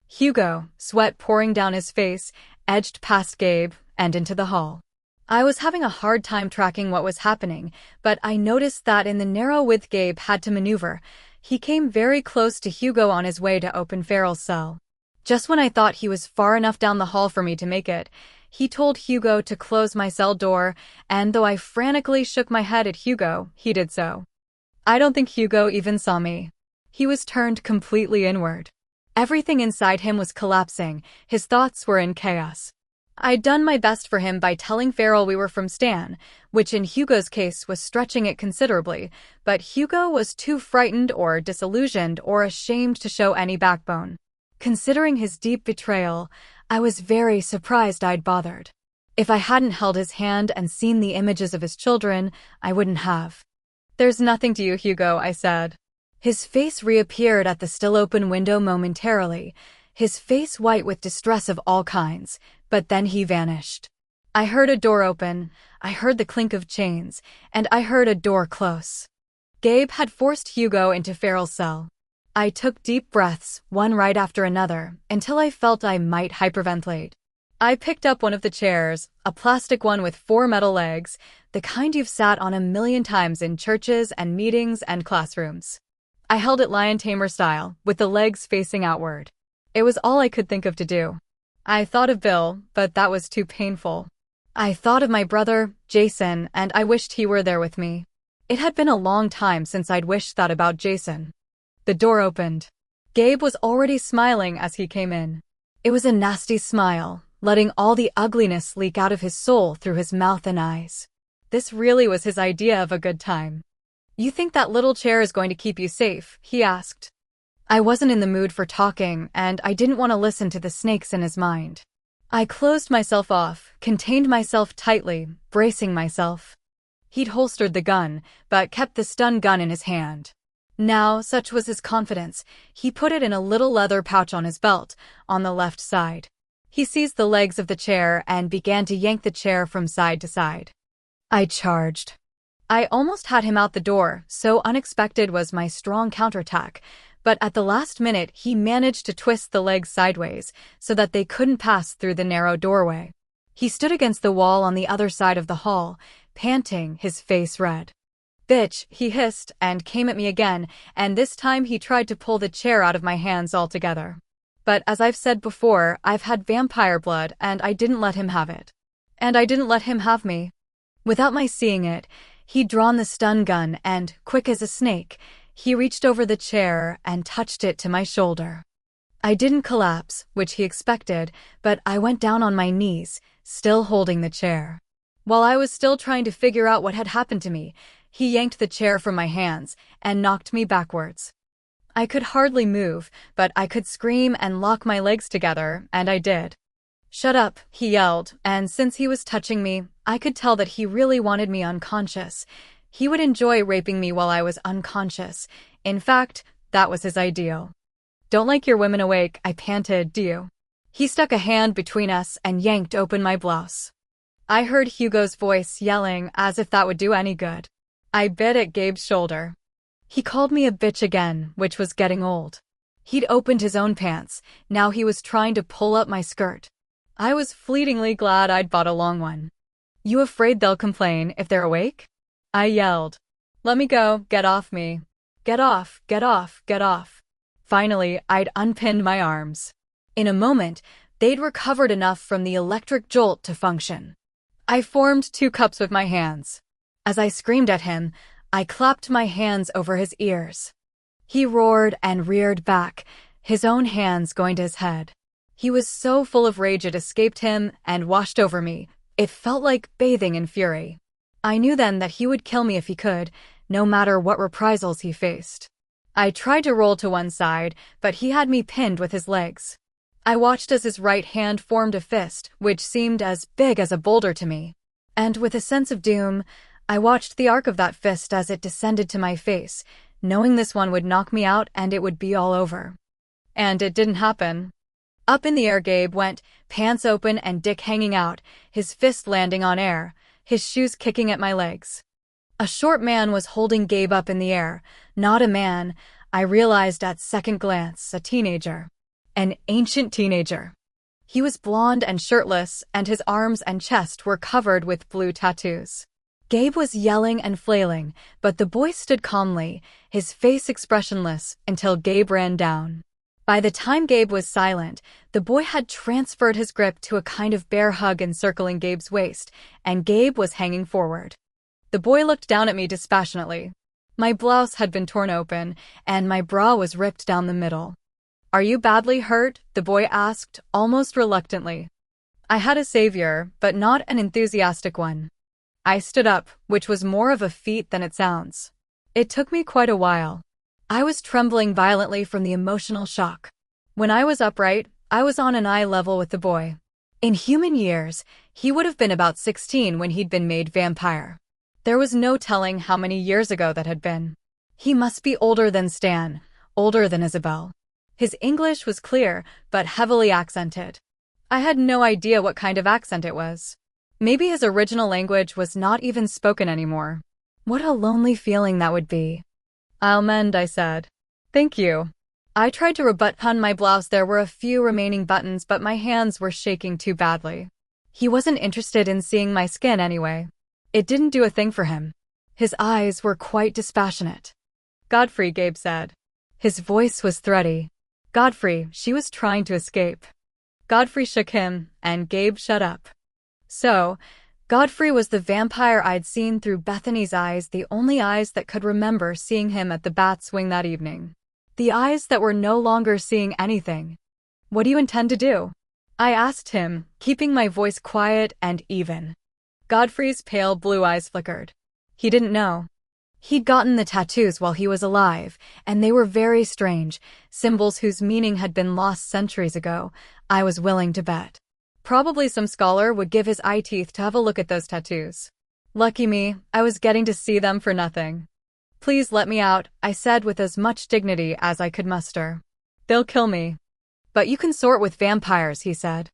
Hugo, sweat pouring down his face, edged past Gabe and into the hall. I was having a hard time tracking what was happening, but I noticed that in the narrow width Gabe had to maneuver, he came very close to Hugo on his way to open Farrell's cell. Just when I thought he was far enough down the hall for me to make it, he told Hugo to close my cell door, and though I frantically shook my head at Hugo, he did so. I don't think Hugo even saw me. He was turned completely inward. Everything inside him was collapsing, his thoughts were in chaos. I'd done my best for him by telling Farrell we were from Stan, which in Hugo's case was stretching it considerably, but Hugo was too frightened or disillusioned or ashamed to show any backbone. Considering his deep betrayal, I was very surprised I'd bothered. If I hadn't held his hand and seen the images of his children, I wouldn't have. "There's nothing to you, Hugo," I said. His face reappeared at the still-open window momentarily, his face white with distress of all kinds, but then he vanished. I heard a door open, I heard the clink of chains, and I heard a door close. Gabe had forced Hugo into Farrell's cell. I took deep breaths, one right after another, until I felt I might hyperventilate. I picked up one of the chairs, a plastic one with 4 metal legs, the kind you've sat on a million times in churches and meetings and classrooms. I held it lion tamer style, with the legs facing outward. It was all I could think of to do. I thought of Bill, but that was too painful. I thought of my brother, Jason, and I wished he were there with me. It had been a long time since I'd wished that about Jason. The door opened. Gabe was already smiling as he came in. It was a nasty smile, letting all the ugliness leak out of his soul through his mouth and eyes. This really was his idea of a good time. "You think that little chair is going to keep you safe?" he asked. I wasn't in the mood for talking, and I didn't want to listen to the snakes in his mind. I closed myself off, contained myself tightly, bracing myself. He'd holstered the gun, but kept the stun gun in his hand. Now, such was his confidence, he put it in a little leather pouch on his belt, on the left side. He seized the legs of the chair and began to yank the chair from side to side. I charged. I almost had him out the door, so unexpected was my strong counterattack, but at the last minute he managed to twist the legs sideways so that they couldn't pass through the narrow doorway. He stood against the wall on the other side of the hall, panting, his face red. "Bitch," he hissed, and came at me again, and this time he tried to pull the chair out of my hands altogether. But as I've said before, I've had vampire blood, and I didn't let him have it. And I didn't let him have me. Without my seeing it, he'd drawn the stun gun and, quick as a snake, he reached over the chair and touched it to my shoulder. I didn't collapse, which he expected, but I went down on my knees, still holding the chair. While I was still trying to figure out what had happened to me, he yanked the chair from my hands and knocked me backwards. I could hardly move, but I could scream and lock my legs together, and I did. "Shut up," he yelled, and since he was touching me, I could tell that he really wanted me unconscious. He would enjoy raping me while I was unconscious. In fact, that was his ideal. "Don't like your women awake," I panted, "do you?" He stuck a hand between us and yanked open my blouse. I heard Hugo's voice yelling as if that would do any good. I bit at Gabe's shoulder. He called me a bitch again, which was getting old. He'd opened his own pants, now he was trying to pull up my skirt. I was fleetingly glad I'd bought a long one. "You afraid they'll complain if they're awake?" I yelled. "Let me go, get off me. Get off, get off, get off." Finally, I'd unpinned my arms. In a moment, they'd recovered enough from the electric jolt to function. I formed 2 cups with my hands. As I screamed at him, I clapped my hands over his ears. He roared and reared back, his own hands going to his head. He was so full of rage it escaped him and washed over me. It felt like bathing in fury. I knew then that he would kill me if he could, no matter what reprisals he faced. I tried to roll to one side, but he had me pinned with his legs. I watched as his right hand formed a fist, which seemed as big as a boulder to me. And with a sense of doom, I watched the arc of that fist as it descended to my face, knowing this one would knock me out and it would be all over. And it didn't happen. Up in the air Gabe went, pants open and dick hanging out, his fist landing on air, his shoes kicking at my legs. A short man was holding Gabe up in the air, not a man, I realized at second glance, a teenager. An ancient teenager. He was blonde and shirtless, and his arms and chest were covered with blue tattoos. Gabe was yelling and flailing, but the boy stood calmly, his face expressionless, until Gabe ran down. By the time Gabe was silent, the boy had transferred his grip to a kind of bear hug encircling Gabe's waist, and Gabe was hanging forward. The boy looked down at me dispassionately. My blouse had been torn open, and my bra was ripped down the middle. "Are you badly hurt?" the boy asked, almost reluctantly. I had a savior, but not an enthusiastic one. I stood up, which was more of a feat than it sounds. It took me quite a while. I was trembling violently from the emotional shock. When I was upright, I was on an eye level with the boy. In human years, he would have been about 16 when he'd been made vampire. There was no telling how many years ago that had been. He must be older than Stan, older than Isabel. His English was clear, but heavily accented. I had no idea what kind of accent it was. Maybe his original language was not even spoken anymore. What a lonely feeling that would be. "I'll mend," I said. "Thank you." I tried to rebutton my blouse. There were a few remaining buttons, but my hands were shaking too badly. He wasn't interested in seeing my skin anyway. It didn't do a thing for him. His eyes were quite dispassionate. "Godfrey," Gabe said. His voice was threaty. "Godfrey," she was trying to escape. Godfrey shook him, and Gabe shut up. So, Godfrey was the vampire I'd seen through Bethany's eyes, the only eyes that could remember seeing him at the bat swing that evening. The eyes that were no longer seeing anything. "What do you intend to do?" I asked him, keeping my voice quiet and even. Godfrey's pale blue eyes flickered. He didn't know. He'd gotten the tattoos while he was alive, and they were very strange, symbols whose meaning had been lost centuries ago, I was willing to bet. Probably some scholar would give his eye teeth to have a look at those tattoos. Lucky me, I was getting to see them for nothing. "Please let me out," I said with as much dignity as I could muster. "They'll kill me." "But you consort with vampires," he said.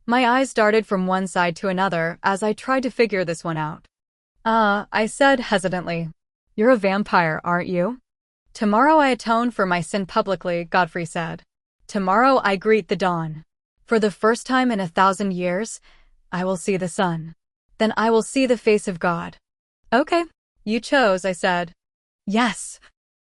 My eyes darted from one side to another as I tried to figure this one out. I said hesitantly. "You're a vampire, aren't you?" "Tomorrow I atone for my sin publicly," Godfrey said. "Tomorrow I greet the dawn. For the first time in 1,000 years, I will see the sun. Then I will see the face of God." "Okay, you chose," I said. "Yes,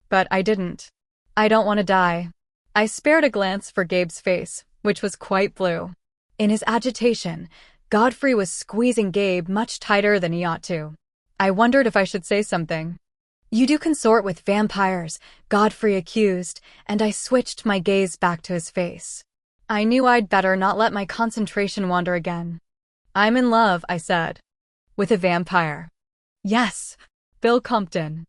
but I didn't. I don't want to die." I spared a glance for Gabe's face, which was quite blue. In his agitation, Godfrey was squeezing Gabe much tighter than he ought to. I wondered if I should say something. "You do consort with vampires," Godfrey accused, and I switched my gaze back to his face. I knew I'd better not let my concentration wander again. "I'm in love," I said. "With a vampire." "Yes, Bill Compton.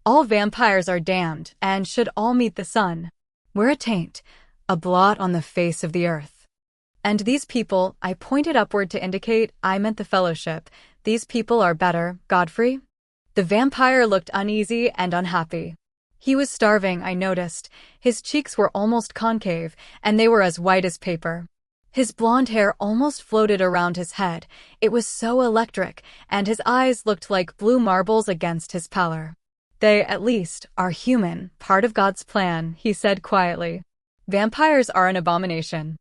All vampires are damned and should all meet the sun. We're a taint, a blot on the face of the earth." And these people, I pointed upward to indicate I meant the fellowship. These people are better, Godfrey? The vampire looked uneasy and unhappy. He was starving, I noticed. His cheeks were almost concave, and they were as white as paper. His blonde hair almost floated around his head. It was so electric, and his eyes looked like blue marbles against his pallor. They, at least, are human, part of God's plan, he said quietly. Vampires are an abomination.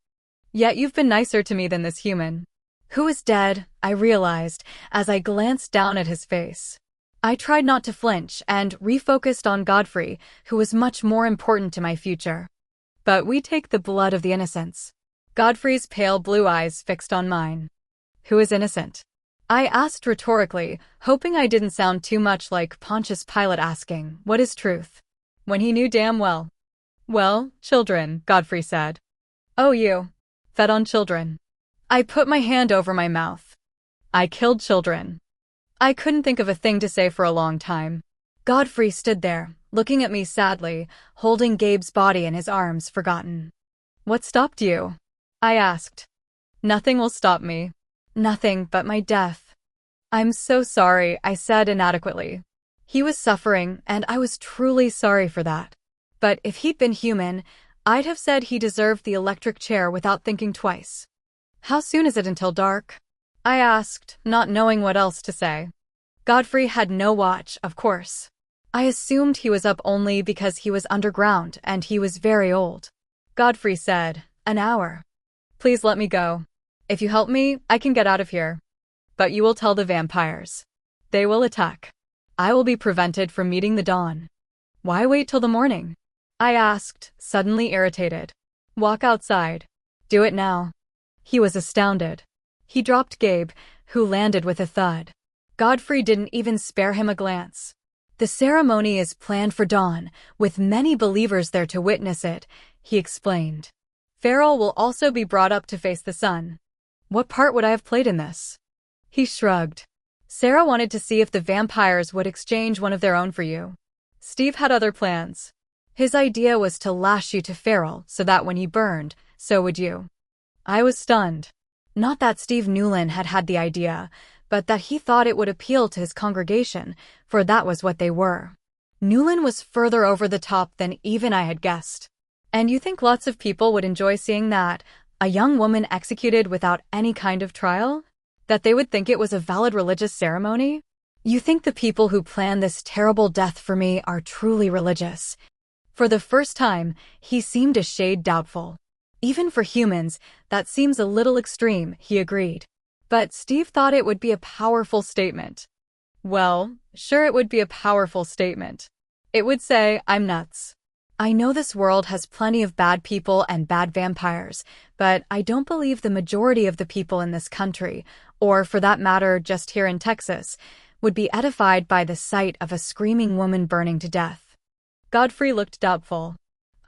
Yet you've been nicer to me than this human. Who is dead, I realized, as I glanced down at his face. I tried not to flinch and refocused on Godfrey, who was much more important to my future. But we take the blood of the innocents. Godfrey's pale blue eyes fixed on mine. Who is innocent? I asked rhetorically, hoping I didn't sound too much like Pontius Pilate asking, what is truth? When he knew damn well. Well, children, Godfrey said. Oh, you. Fed on children. I put my hand over my mouth. I killed children. I couldn't think of a thing to say for a long time. Godfrey stood there, looking at me sadly, holding Gabe's body in his arms, forgotten. What stopped you? I asked. Nothing will stop me. Nothing but my death. I'm so sorry, I said inadequately. He was suffering, and I was truly sorry for that. But if he'd been human, I'd have said he deserved the electric chair without thinking twice. How soon is it until dark? I asked, not knowing what else to say. Godfrey had no watch, of course. I assumed he was up only because he was underground and he was very old. Godfrey said, an hour. Please let me go. If you help me, I can get out of here. But you will tell the vampires. They will attack. I will be prevented from meeting the dawn. Why wait till the morning? I asked, suddenly irritated. Walk outside. Do it now. He was astounded. He dropped Gabe, who landed with a thud. Godfrey didn't even spare him a glance. The ceremony is planned for dawn, with many believers there to witness it, he explained. Farrell will also be brought up to face the sun. What part would I have played in this? He shrugged. Sarah wanted to see if the vampires would exchange one of their own for you. Steve had other plans. His idea was to lash you to Farrell so that when he burned, so would you. I was stunned. Not that Steve Newland had had the idea, but that he thought it would appeal to his congregation, for that was what they were. Newland was further over the top than even I had guessed. And you think lots of people would enjoy seeing that, a young woman executed without any kind of trial? That they would think it was a valid religious ceremony? You think the people who plan this terrible death for me are truly religious? For the first time, he seemed a shade doubtful. Even for humans, that seems a little extreme, he agreed. But Steve thought it would be a powerful statement. Well, sure, it would be a powerful statement. It would say, I'm nuts. I know this world has plenty of bad people and bad vampires, but I don't believe the majority of the people in this country, or for that matter just here in Texas, would be edified by the sight of a screaming woman burning to death. Godfrey looked doubtful.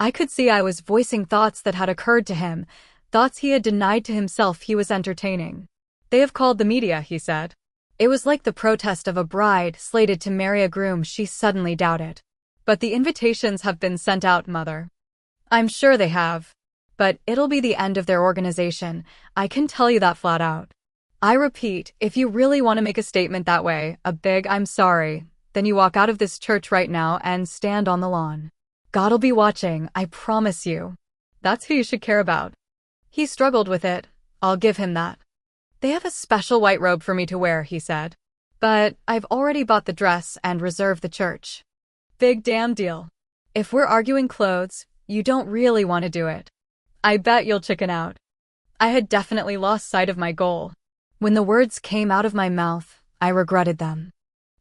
I could see I was voicing thoughts that had occurred to him, thoughts he had denied to himself he was entertaining. They have called the media, he said. It was like the protest of a bride slated to marry a groom she suddenly doubted. But the invitations have been sent out, Mother. I'm sure they have. But it'll be the end of their organization, I can tell you that flat out. I repeat, if you really want to make a statement that way, a big I'm sorry, then you walk out of this church right now and stand on the lawn. God'll be watching, I promise you. That's who you should care about. He struggled with it, I'll give him that. They have a special white robe for me to wear, he said. But I've already bought the dress and reserved the church. Big damn deal. If we're arguing clothes, you don't really want to do it. I bet you'll chicken out. I had definitely lost sight of my goal. When the words came out of my mouth, I regretted them.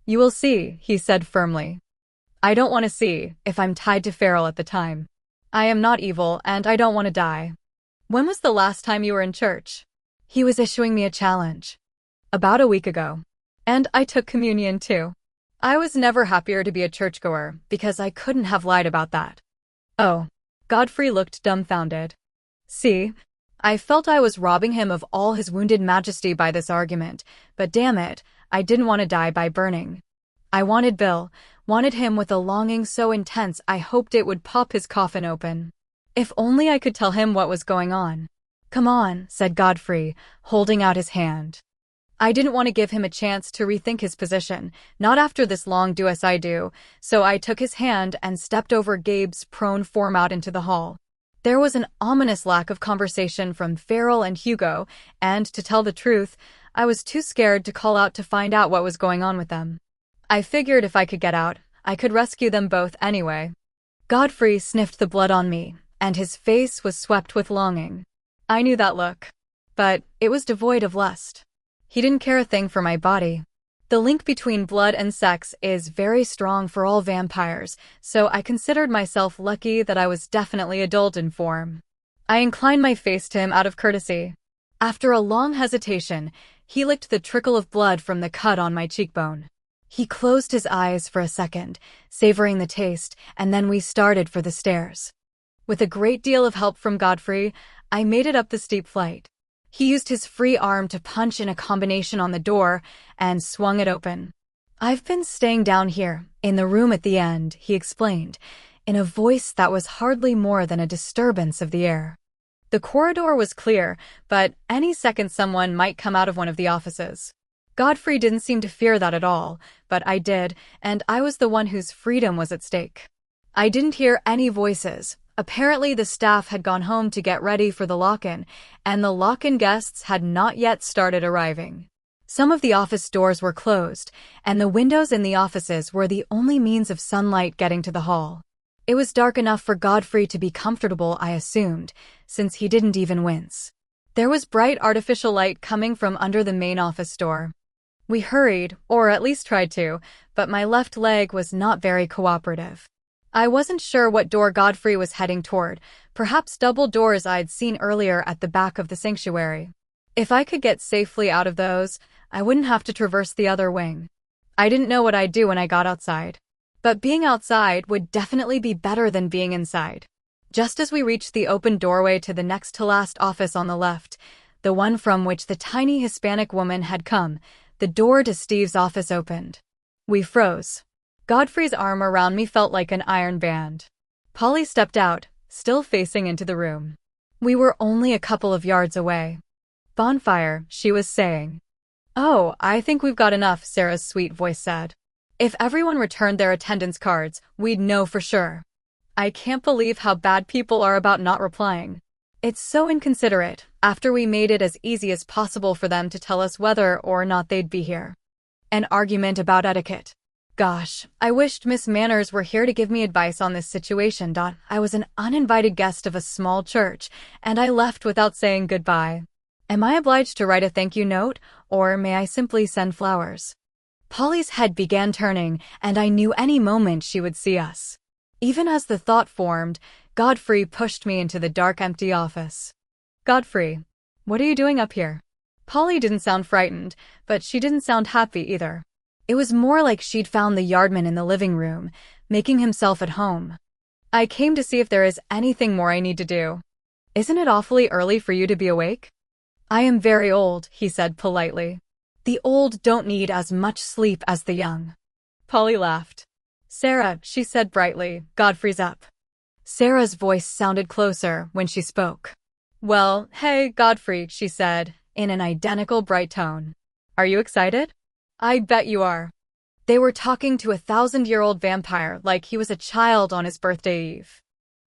You will see, he said firmly. I don't want to see, if I'm tied to Farrell at the time. I am not evil, and I don't want to die. When was the last time you were in church? He was issuing me a challenge. About a week ago. And I took communion too. I was never happier to be a churchgoer, because I couldn't have lied about that. Oh. Godfrey looked dumbfounded. See? I felt I was robbing him of all his wounded majesty by this argument, but damn it, I didn't want to die by burning. I wanted Bill, wanted him with a longing so intense I hoped it would pop his coffin open. If only I could tell him what was going on. "Come on," said Godfrey, holding out his hand. I didn't want to give him a chance to rethink his position, not after this long do-as-I-do, so I took his hand and stepped over Gabe's prone form out into the hall. There was an ominous lack of conversation from Farrell and Hugo, and, to tell the truth, I was too scared to call out to find out what was going on with them. I figured if I could get out, I could rescue them both anyway. Godfrey sniffed the blood on me, and his face was swept with longing. I knew that look, but it was devoid of lust. He didn't care a thing for my body. The link between blood and sex is very strong for all vampires, so I considered myself lucky that I was definitely adult in form. I inclined my face to him out of courtesy. After a long hesitation, he licked the trickle of blood from the cut on my cheekbone. He closed his eyes for a second, savoring the taste, and then we started for the stairs. With a great deal of help from Godfrey, I made it up the steep flight. He used his free arm to punch in a combination on the door and swung it open. "I've been staying down here, in the room at the end," he explained, in a voice that was hardly more than a disturbance of the air. The corridor was clear, but any second someone might come out of one of the offices. Godfrey didn't seem to fear that at all, but I did, and I was the one whose freedom was at stake. I didn't hear any voices. Apparently the staff had gone home to get ready for the lock-in, and the lock-in guests had not yet started arriving. Some of the office doors were closed, and the windows in the offices were the only means of sunlight getting to the hall. It was dark enough for Godfrey to be comfortable, I assumed, since he didn't even wince. There was bright artificial light coming from under the main office door. We hurried, or at least tried to, but my left leg was not very cooperative. I wasn't sure what door Godfrey was heading toward, perhaps double doors I'd seen earlier at the back of the sanctuary. If I could get safely out of those, I wouldn't have to traverse the other wing. I didn't know what I'd do when I got outside. But being outside would definitely be better than being inside. Just as we reached the open doorway to the next-to-last office on the left, the one from which the tiny Hispanic woman had come, the door to Steve's office opened. We froze. Godfrey's arm around me felt like an iron band. Polly stepped out, still facing into the room. We were only a couple of yards away. "Bonfire," she was saying. "Oh, I think we've got enough," Sarah's sweet voice said. "If everyone returned their attendance cards, we'd know for sure." I can't believe how bad people are about not replying. It's so inconsiderate, after we made it as easy as possible for them to tell us whether or not they'd be here. An argument about etiquette. Gosh, I wished Miss Manners were here to give me advice on this situation. I was an uninvited guest of a small church, and I left without saying goodbye. Am I obliged to write a thank you note, or may I simply send flowers? Polly's head began turning, and I knew any moment she would see us. Even as the thought formed, Godfrey pushed me into the dark, empty office. "Godfrey, what are you doing up here?" Polly didn't sound frightened, but she didn't sound happy either. It was more like she'd found the yardman in the living room, making himself at home. "I came to see if there is anything more I need to do." "Isn't it awfully early for you to be awake?" "I am very old," he said politely. "The old don't need as much sleep as the young." Polly laughed. "Sarah," she said brightly, "Godfrey's up." Sarah's voice sounded closer when she spoke. "Well, hey, Godfrey," she said, in an identical bright tone. "Are you excited?" "I bet you are." They were talking to a 1,000-year-old vampire like he was a child on his birthday eve.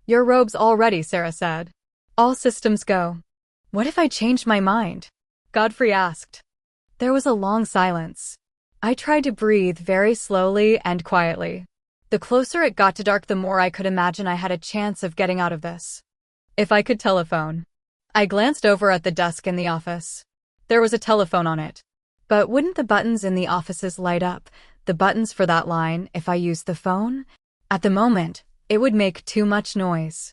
"Your robe's all ready," Sarah said. "All systems go." "What if I changed my mind?" Godfrey asked. There was a long silence. I tried to breathe very slowly and quietly. The closer it got to dark, the more I could imagine I had a chance of getting out of this. If I could telephone. I glanced over at the desk in the office. There was a telephone on it. But wouldn't the buttons in the offices light up, the buttons for that line, if I used the phone? At the moment, it would make too much noise.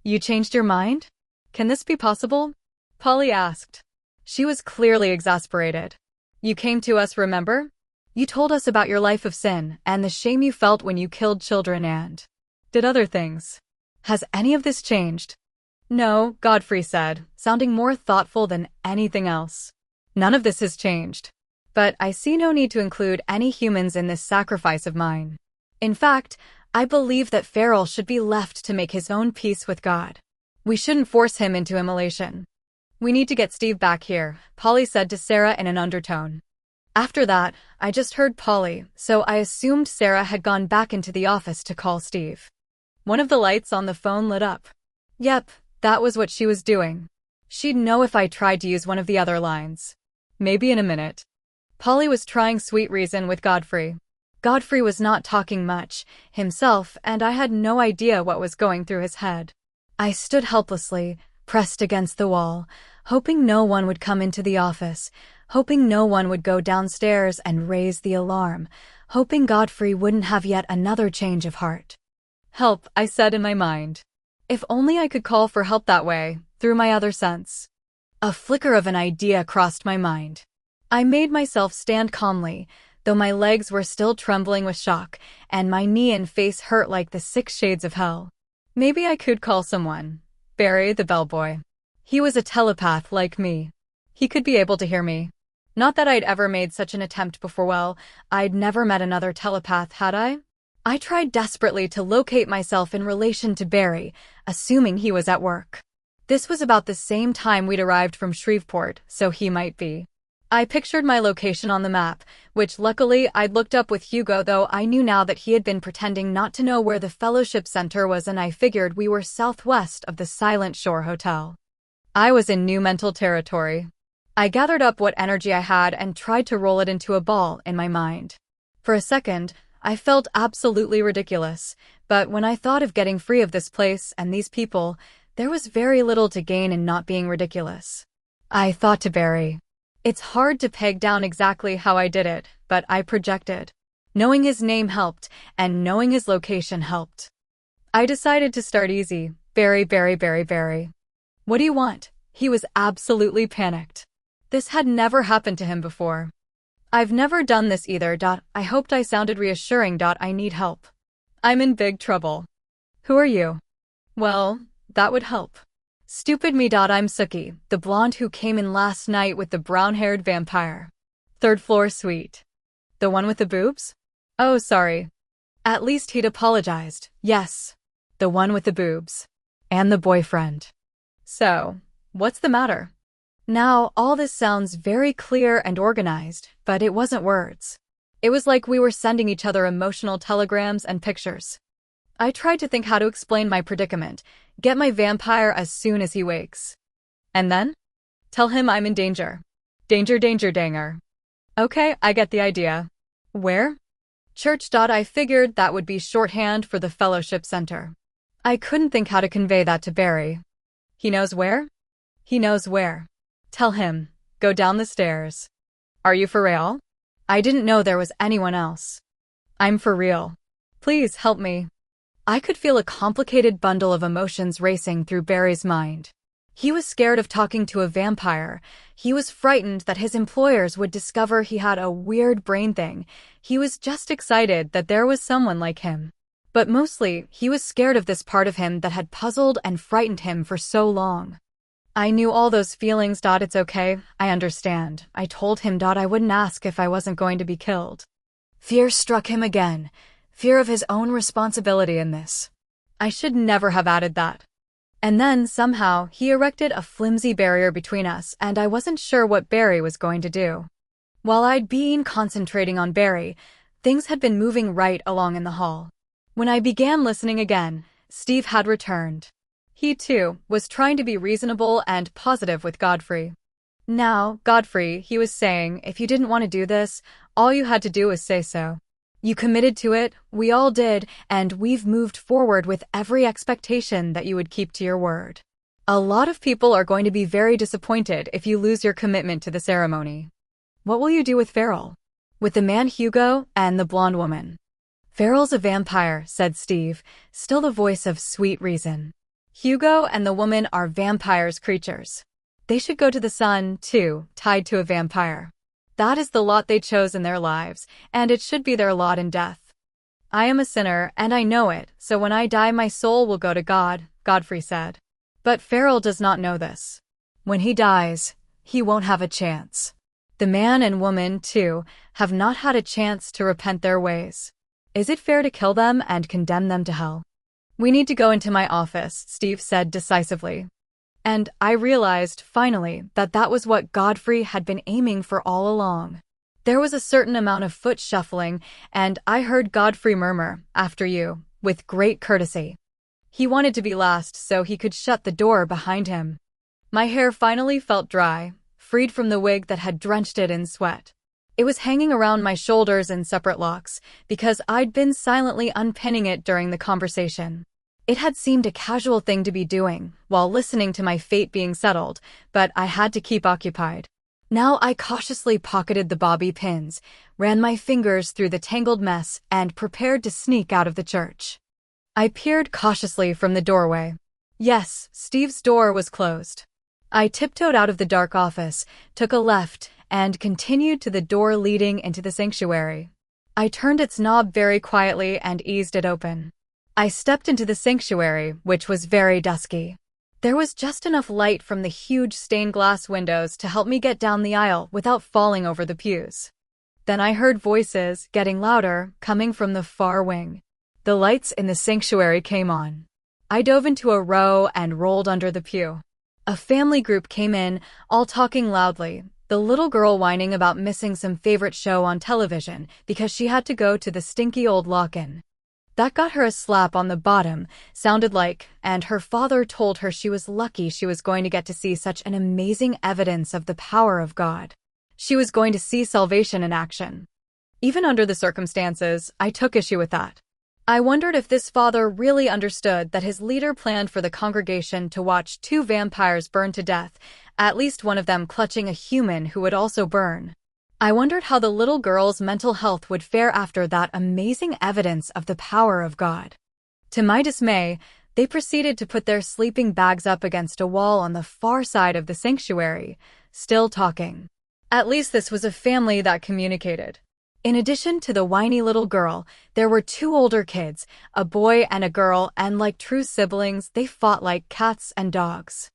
"You changed your mind? Can this be possible?" Polly asked. She was clearly exasperated. "You came to us, remember? You told us about your life of sin and the shame you felt when you killed children and did other things. Has any of this changed?" "No," Godfrey said, sounding more thoughtful than anything else. "None of this has changed. But I see no need to include any humans in this sacrifice of mine. In fact, I believe that Farrell should be left to make his own peace with God. We shouldn't force him into immolation." We need to get Steve back here, Polly said to Sarah in an undertone. After that, I just heard Polly, so I assumed Sarah had gone back into the office to call Steve. One of the lights on the phone lit up. Yep, that was what she was doing. She'd know if I tried to use one of the other lines. Maybe in a minute. Polly was trying sweet reason with Godfrey. Godfrey was not talking much, himself, and I had no idea what was going through his head. I stood helplessly, pressed against the wall, hoping no one would come into the office, hoping no one would go downstairs and raise the alarm, hoping Godfrey wouldn't have yet another change of heart. Help, I said in my mind. If only I could call for help that way, through my other sense. A flicker of an idea crossed my mind. I made myself stand calmly, though my legs were still trembling with shock, and my knee and face hurt like the 6 shades of hell. Maybe I could call someone. Barry, the bellboy. He was a telepath like me. He could be able to hear me. Not that I'd ever made such an attempt before. Well, I'd never met another telepath, had I? I tried desperately to locate myself in relation to Barry, assuming he was at work. This was about the same time we'd arrived from Shreveport, so he might be. I pictured my location on the map, which luckily I'd looked up with Hugo, though I knew now that he had been pretending not to know where the Fellowship Center was, and I figured we were southwest of the Silent Shore Hotel. I was in new mental territory. I gathered up what energy I had and tried to roll it into a ball in my mind. For a second, I felt absolutely ridiculous, but when I thought of getting free of this place and these people, there was very little to gain in not being ridiculous. I thought to Barry. It's hard to peg down exactly how I did it, but I projected. Knowing his name helped, and knowing his location helped. I decided to start easy. Barry. What do you want? He was absolutely panicked. This had never happened to him before. I've never done this either. I hoped I sounded reassuring. I need help. I'm in big trouble. Who are you? Well, that would help. Stupid me. I'm Sookie, the blonde who came in last night with the brown-haired vampire. 3rd floor suite. The one with the boobs? Oh, sorry. At least he'd apologized. Yes. The one with the boobs. And the boyfriend. So, what's the matter? Now, all this sounds very clear and organized, but it wasn't words. It was like we were sending each other emotional telegrams and pictures. I tried to think how to explain my predicament, get my vampire as soon as he wakes. And then? Tell him I'm in danger. Danger. Okay, I get the idea. Where? Church. I figured that would be shorthand for the Fellowship Center. I couldn't think how to convey that to Barry. He knows where? He knows where. Tell him. Go down the stairs. Are you for real? I didn't know there was anyone else. I'm for real. Please help me. I could feel a complicated bundle of emotions racing through Barry's mind. He was scared of talking to a vampire. He was frightened that his employers would discover he had a weird brain thing. He was just excited that there was someone like him. But mostly, he was scared of this part of him that had puzzled and frightened him for so long. I knew all those feelings. It's okay, I understand. I told him I wouldn't ask if I wasn't going to be killed. Fear struck him again. Fear of his own responsibility in this. I should never have added that. And then, somehow, he erected a flimsy barrier between us, and I wasn't sure what Barry was going to do. While I'd been concentrating on Barry, things had been moving right along in the hall. When I began listening again, Steve had returned. He, too, was trying to be reasonable and positive with Godfrey. Now, Godfrey, he was saying, if you didn't want to do this, all you had to do was say so. You committed to it, we all did, and we've moved forward with every expectation that you would keep to your word. A lot of people are going to be very disappointed if you lose your commitment to the ceremony. What will you do with Farrell? With the man Hugo and the blonde woman? Farrell's a vampire, said Steve, still the voice of sweet reason. Hugo and the woman are vampires' creatures. They should go to the sun, too, tied to a vampire. That is the lot they chose in their lives, and it should be their lot in death. I am a sinner, and I know it, so when I die my soul will go to God, Godfrey said. But Farrell does not know this. When he dies, he won't have a chance. The man and woman, too, have not had a chance to repent their ways. Is it fair to kill them and condemn them to hell? We need to go into my office, Steve said decisively. And I realized, finally, that that was what Godfrey had been aiming for all along. There was a certain amount of foot shuffling, and I heard Godfrey murmur, "After you," with great courtesy. He wanted to be last so he could shut the door behind him. My hair finally felt dry, freed from the wig that had drenched it in sweat. It was hanging around my shoulders in separate locks, because I'd been silently unpinning it during the conversation. It had seemed a casual thing to be doing, while listening to my fate being settled, but I had to keep occupied. Now I cautiously pocketed the bobby pins, ran my fingers through the tangled mess, and prepared to sneak out of the church. I peered cautiously from the doorway. Yes, Steve's door was closed. I tiptoed out of the dark office, took a left, and continued to the door leading into the sanctuary. I turned its knob very quietly and eased it open. I stepped into the sanctuary, which was very dusky. There was just enough light from the huge stained glass windows to help me get down the aisle without falling over the pews. Then I heard voices, getting louder, coming from the far wing. The lights in the sanctuary came on. I dove into a row and rolled under the pew. A family group came in, all talking loudly, the little girl whining about missing some favorite show on television because she had to go to the stinky old lock-in. That got her a slap on the bottom, sounded like, and her father told her she was lucky she was going to get to see such an amazing evidence of the power of God. She was going to see salvation in action. Even under the circumstances, I took issue with that. I wondered if this father really understood that his leader planned for the congregation to watch two vampires burn to death, at least one of them clutching a human who would also burn. I wondered how the little girl's mental health would fare after that amazing evidence of the power of God. To my dismay, they proceeded to put their sleeping bags up against a wall on the far side of the sanctuary, still talking. At least this was a family that communicated. In addition to the whiny little girl, there were two older kids, a boy and a girl, and like true siblings, they fought like cats and dogs.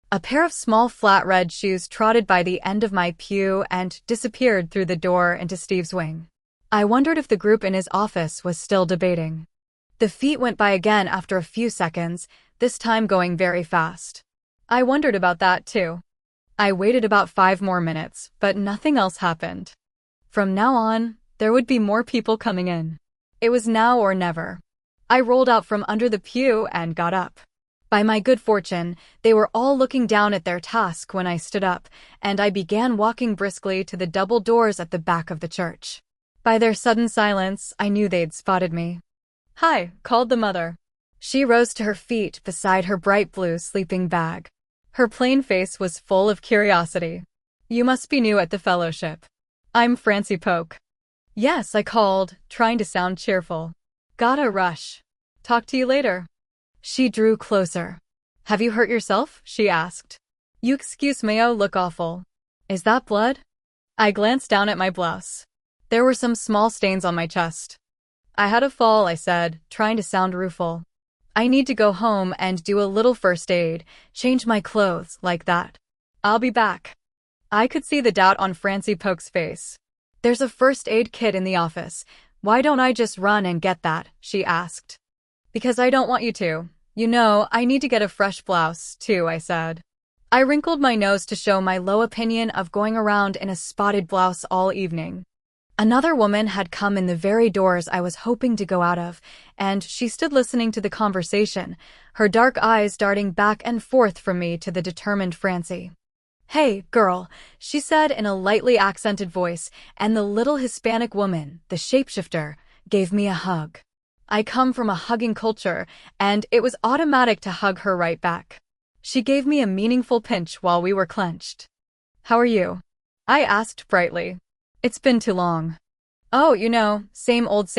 A pair of small flat red shoes trotted by the end of my pew and disappeared through the door into Steve's wing. I wondered if the group in his office was still debating. The feet went by again after a few seconds, this time going very fast. I wondered about that too. I waited about 5 more minutes, but nothing else happened. From now on, there would be more people coming in. It was now or never. I rolled out from under the pew and got up. By my good fortune, they were all looking down at their task when I stood up, and I began walking briskly to the double doors at the back of the church. By their sudden silence, I knew they'd spotted me. "Hi," called the mother. She rose to her feet beside her bright blue sleeping bag. Her plain face was full of curiosity. "You must be new at the fellowship." "I'm Francie Polk." "Yes," I called, trying to sound cheerful. "Gotta rush. Talk to you later." She drew closer. "Have you hurt yourself?" she asked. "You excuse me, I look awful. Is that blood?" I glanced down at my blouse. There were some small stains on my chest. "I had a fall," I said, trying to sound rueful. "I need to go home and do a little first aid, change my clothes, like that. I'll be back." I could see the doubt on Francie Polk's face. "There's a first aid kit in the office. Why don't I just run and get that?" she asked. "Because I don't want you to. You know, I need to get a fresh blouse, too," I said. I wrinkled my nose to show my low opinion of going around in a spotted blouse all evening. Another woman had come in the very doors I was hoping to go out of, and she stood listening to the conversation, her dark eyes darting back and forth from me to the determined Francie. "Hey, girl," she said in a lightly accented voice, and the little Hispanic woman, the shapeshifter, gave me a hug. I come from a hugging culture, and it was automatic to hug her right back. She gave me a meaningful pinch while we were clenched. "How are you?" I asked brightly. "It's been too long." "Oh, you know, same old,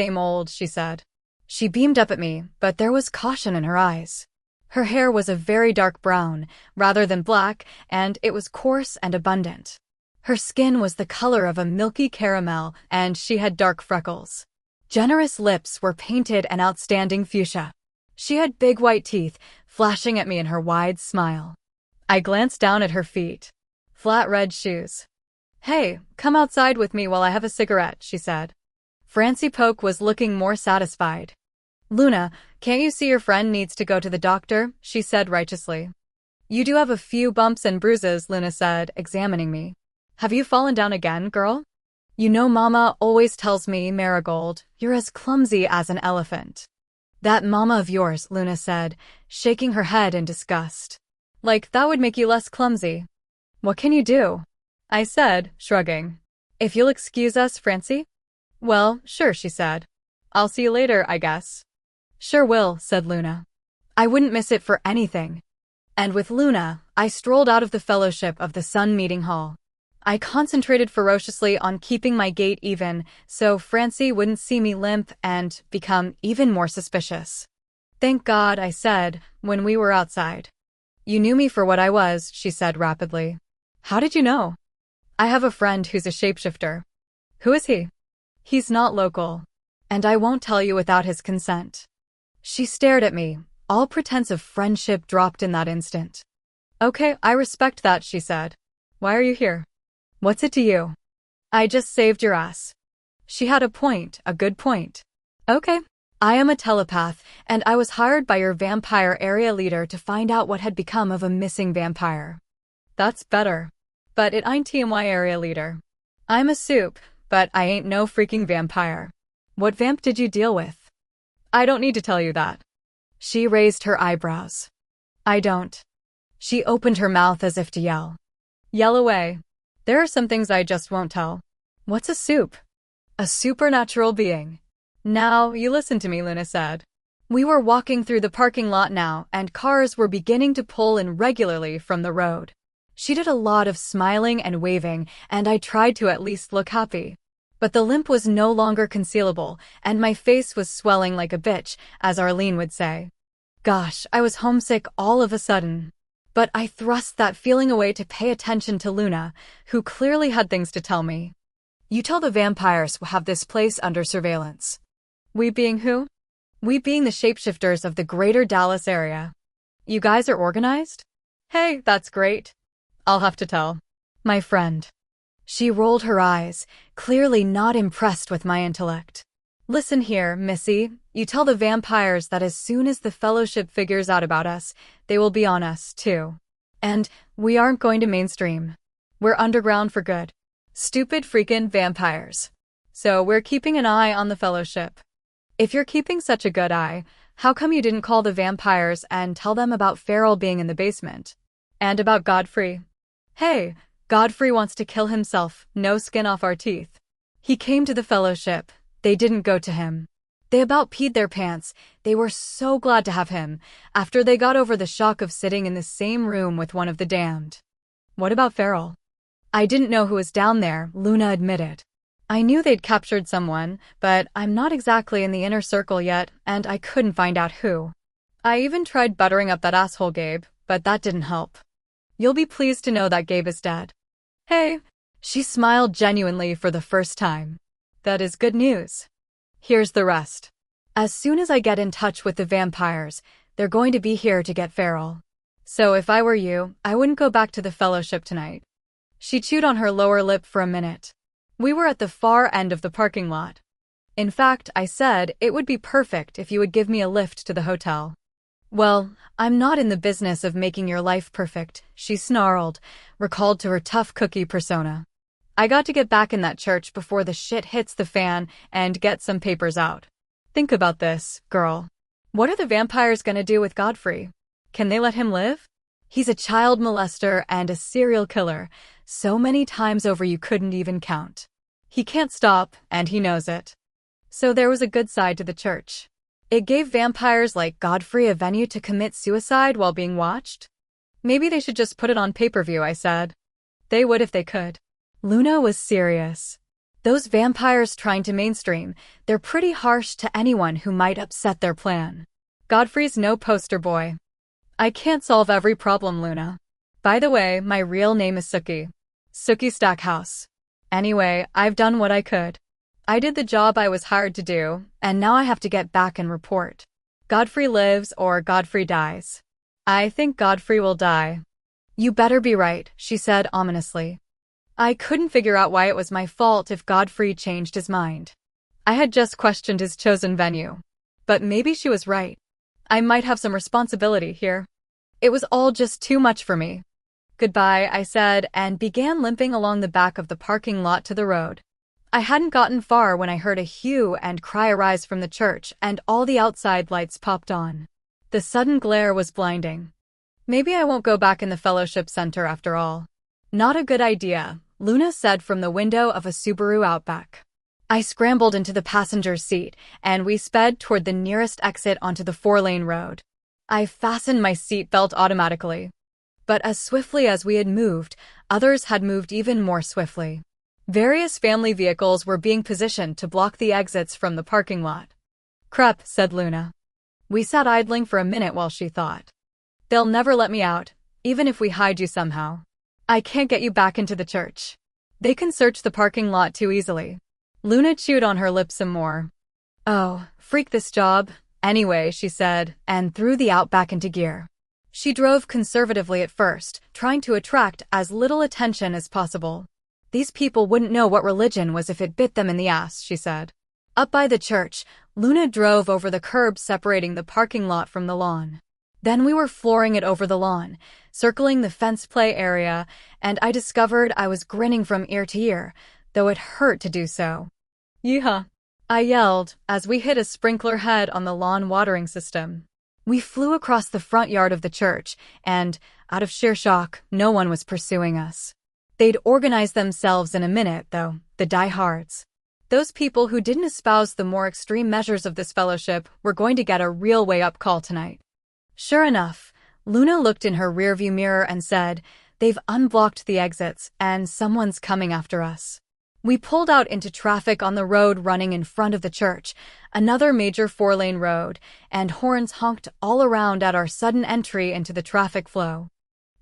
she said. She beamed up at me, but there was caution in her eyes. Her hair was a very dark brown, rather than black, and it was coarse and abundant. Her skin was the color of a milky caramel, and she had dark freckles. Generous lips were painted an outstanding fuchsia. She had big white teeth, flashing at me in her wide smile. I glanced down at her feet. Flat red shoes. "Hey, come outside with me while I have a cigarette," she said. Francie Polk was looking more satisfied. "Luna, can't you see your friend needs to go to the doctor?" she said righteously. You do have a few bumps and bruises, Luna said, examining me. Have you fallen down again, girl? You know Mama always tells me, Marigold, you're as clumsy as an elephant. That Mama of yours, Luna said, shaking her head in disgust. Like that would make you less clumsy. What can you do? I said, shrugging. If you'll excuse us, Francie? Well, sure, she said. I'll see you later, I guess. Sure will, said Luna. I wouldn't miss it for anything. And with Luna, I strolled out of the Fellowship of the Sun meeting hall. I concentrated ferociously on keeping my gait even so Francie wouldn't see me limp and become even more suspicious. Thank God, I said, when we were outside. You knew me for what I was, she said rapidly. How did you know? I have a friend who's a shapeshifter. Who is he? He's not local. And I won't tell you without his consent. She stared at me. All pretense of friendship dropped in that instant. Okay, I respect that, she said. Why are you here? What's it to you? I just saved your ass. She had a point, a good point. Okay. I am a telepath, and I was hired by your vampire area leader to find out what had become of a missing vampire. That's better. But it ain't TMY area leader. I'm a soup, but I ain't no freaking vampire. What vamp did you deal with? I don't need to tell you that. She raised her eyebrows. I don't. She opened her mouth as if to yell. Yell away. There are some things I just won't tell. What's a soup? A supernatural being. Now, you listen to me, Luna said. We were walking through the parking lot now, and cars were beginning to pull in regularly from the road. She did a lot of smiling and waving, and I tried to at least look happy. But the limp was no longer concealable, and my face was swelling like a bitch, as Arlene would say. Gosh, I was homesick all of a sudden. But I thrust that feeling away to pay attention to Luna, who clearly had things to tell me. You tell the vampires we'll have this place under surveillance. We being who? We being the shapeshifters of the greater Dallas area. You guys are organized? Hey, that's great. I'll have to tell my friend. She rolled her eyes, clearly not impressed with my intellect. Listen here, Missy, you tell the vampires that as soon as the Fellowship figures out about us, they will be on us, too. And we aren't going to mainstream. We're underground for good. Stupid freaking vampires. So we're keeping an eye on the Fellowship. If you're keeping such a good eye, how come you didn't call the vampires and tell them about Farrell being in the basement? And about Godfrey? Hey, Godfrey wants to kill himself, no skin off our teeth. He came to the Fellowship. They didn't go to him. They about peed their pants. They were so glad to have him, after they got over the shock of sitting in the same room with one of the damned. What about Farrell? I didn't know who was down there, Luna admitted. I knew they'd captured someone, but I'm not exactly in the inner circle yet, and I couldn't find out who. I even tried buttering up that asshole Gabe, but that didn't help. You'll be pleased to know that Gabe is dead. Hey, she smiled genuinely for the first time. That is good news. Here's the rest. As soon as I get in touch with the vampires, they're going to be here to get Farrell. So if I were you, I wouldn't go back to the Fellowship tonight. She chewed on her lower lip for a minute. We were at the far end of the parking lot. In fact, I said it would be perfect if you would give me a lift to the hotel. Well, I'm not in the business of making your life perfect, she snarled, recalled to her tough cookie persona. I got to get back in that church before the shit hits the fan and get some papers out. Think about this, girl. What are the vampires gonna do with Godfrey? Can they let him live? He's a child molester and a serial killer, so many times over you couldn't even count. He can't stop, and he knows it. So there was a good side to the church. It gave vampires like Godfrey a venue to commit suicide while being watched. Maybe they should just put it on pay-per-view, I said. They would if they could. Luna was serious. Those vampires trying to mainstream, they're pretty harsh to anyone who might upset their plan. Godfrey's no poster boy. I can't solve every problem, Luna. By the way, my real name is Sookie. Sookie Stackhouse. Anyway, I've done what I could. I did the job I was hired to do, and now I have to get back and report. Godfrey lives or Godfrey dies. I think Godfrey will die. You better be right, she said ominously. I couldn't figure out why it was my fault if Godfrey changed his mind. I had just questioned his chosen venue. But maybe she was right. I might have some responsibility here. It was all just too much for me. Goodbye, I said, and began limping along the back of the parking lot to the road. I hadn't gotten far when I heard a hue and cry arise from the church, and all the outside lights popped on. The sudden glare was blinding. Maybe I won't go back in the fellowship center after all. Not a good idea, Luna said from the window of a Subaru Outback. I scrambled into the passenger's seat, and we sped toward the nearest exit onto the 4-lane road. I fastened my seatbelt automatically. But as swiftly as we had moved, others had moved even more swiftly. Various family vehicles were being positioned to block the exits from the parking lot. Crap, said Luna. We sat idling for a minute while she thought. They'll never let me out, even if we hide you somehow. I can't get you back into the church. They can search the parking lot too easily. Luna chewed on her lips some more. Oh, freak this job. Anyway, she said, and threw the Outback into gear. She drove conservatively at first, trying to attract as little attention as possible. These people wouldn't know what religion was if it bit them in the ass, she said. Up by the church, Luna drove over the curb separating the parking lot from the lawn. Then we were flooring it over the lawn, circling the fence play area, and I discovered I was grinning from ear to ear, though it hurt to do so. Yeehaw! I yelled as we hit a sprinkler head on the lawn watering system. We flew across the front yard of the church, and, out of sheer shock, no one was pursuing us. They'd organize themselves in a minute, though, the diehards. Those people who didn't espouse the more extreme measures of this fellowship were going to get a real way-up call tonight. Sure enough, Luna looked in her rearview mirror and said, "They've unblocked the exits, and someone's coming after us." We pulled out into traffic on the road running in front of the church, another major 4-lane road, and horns honked all around at our sudden entry into the traffic flow.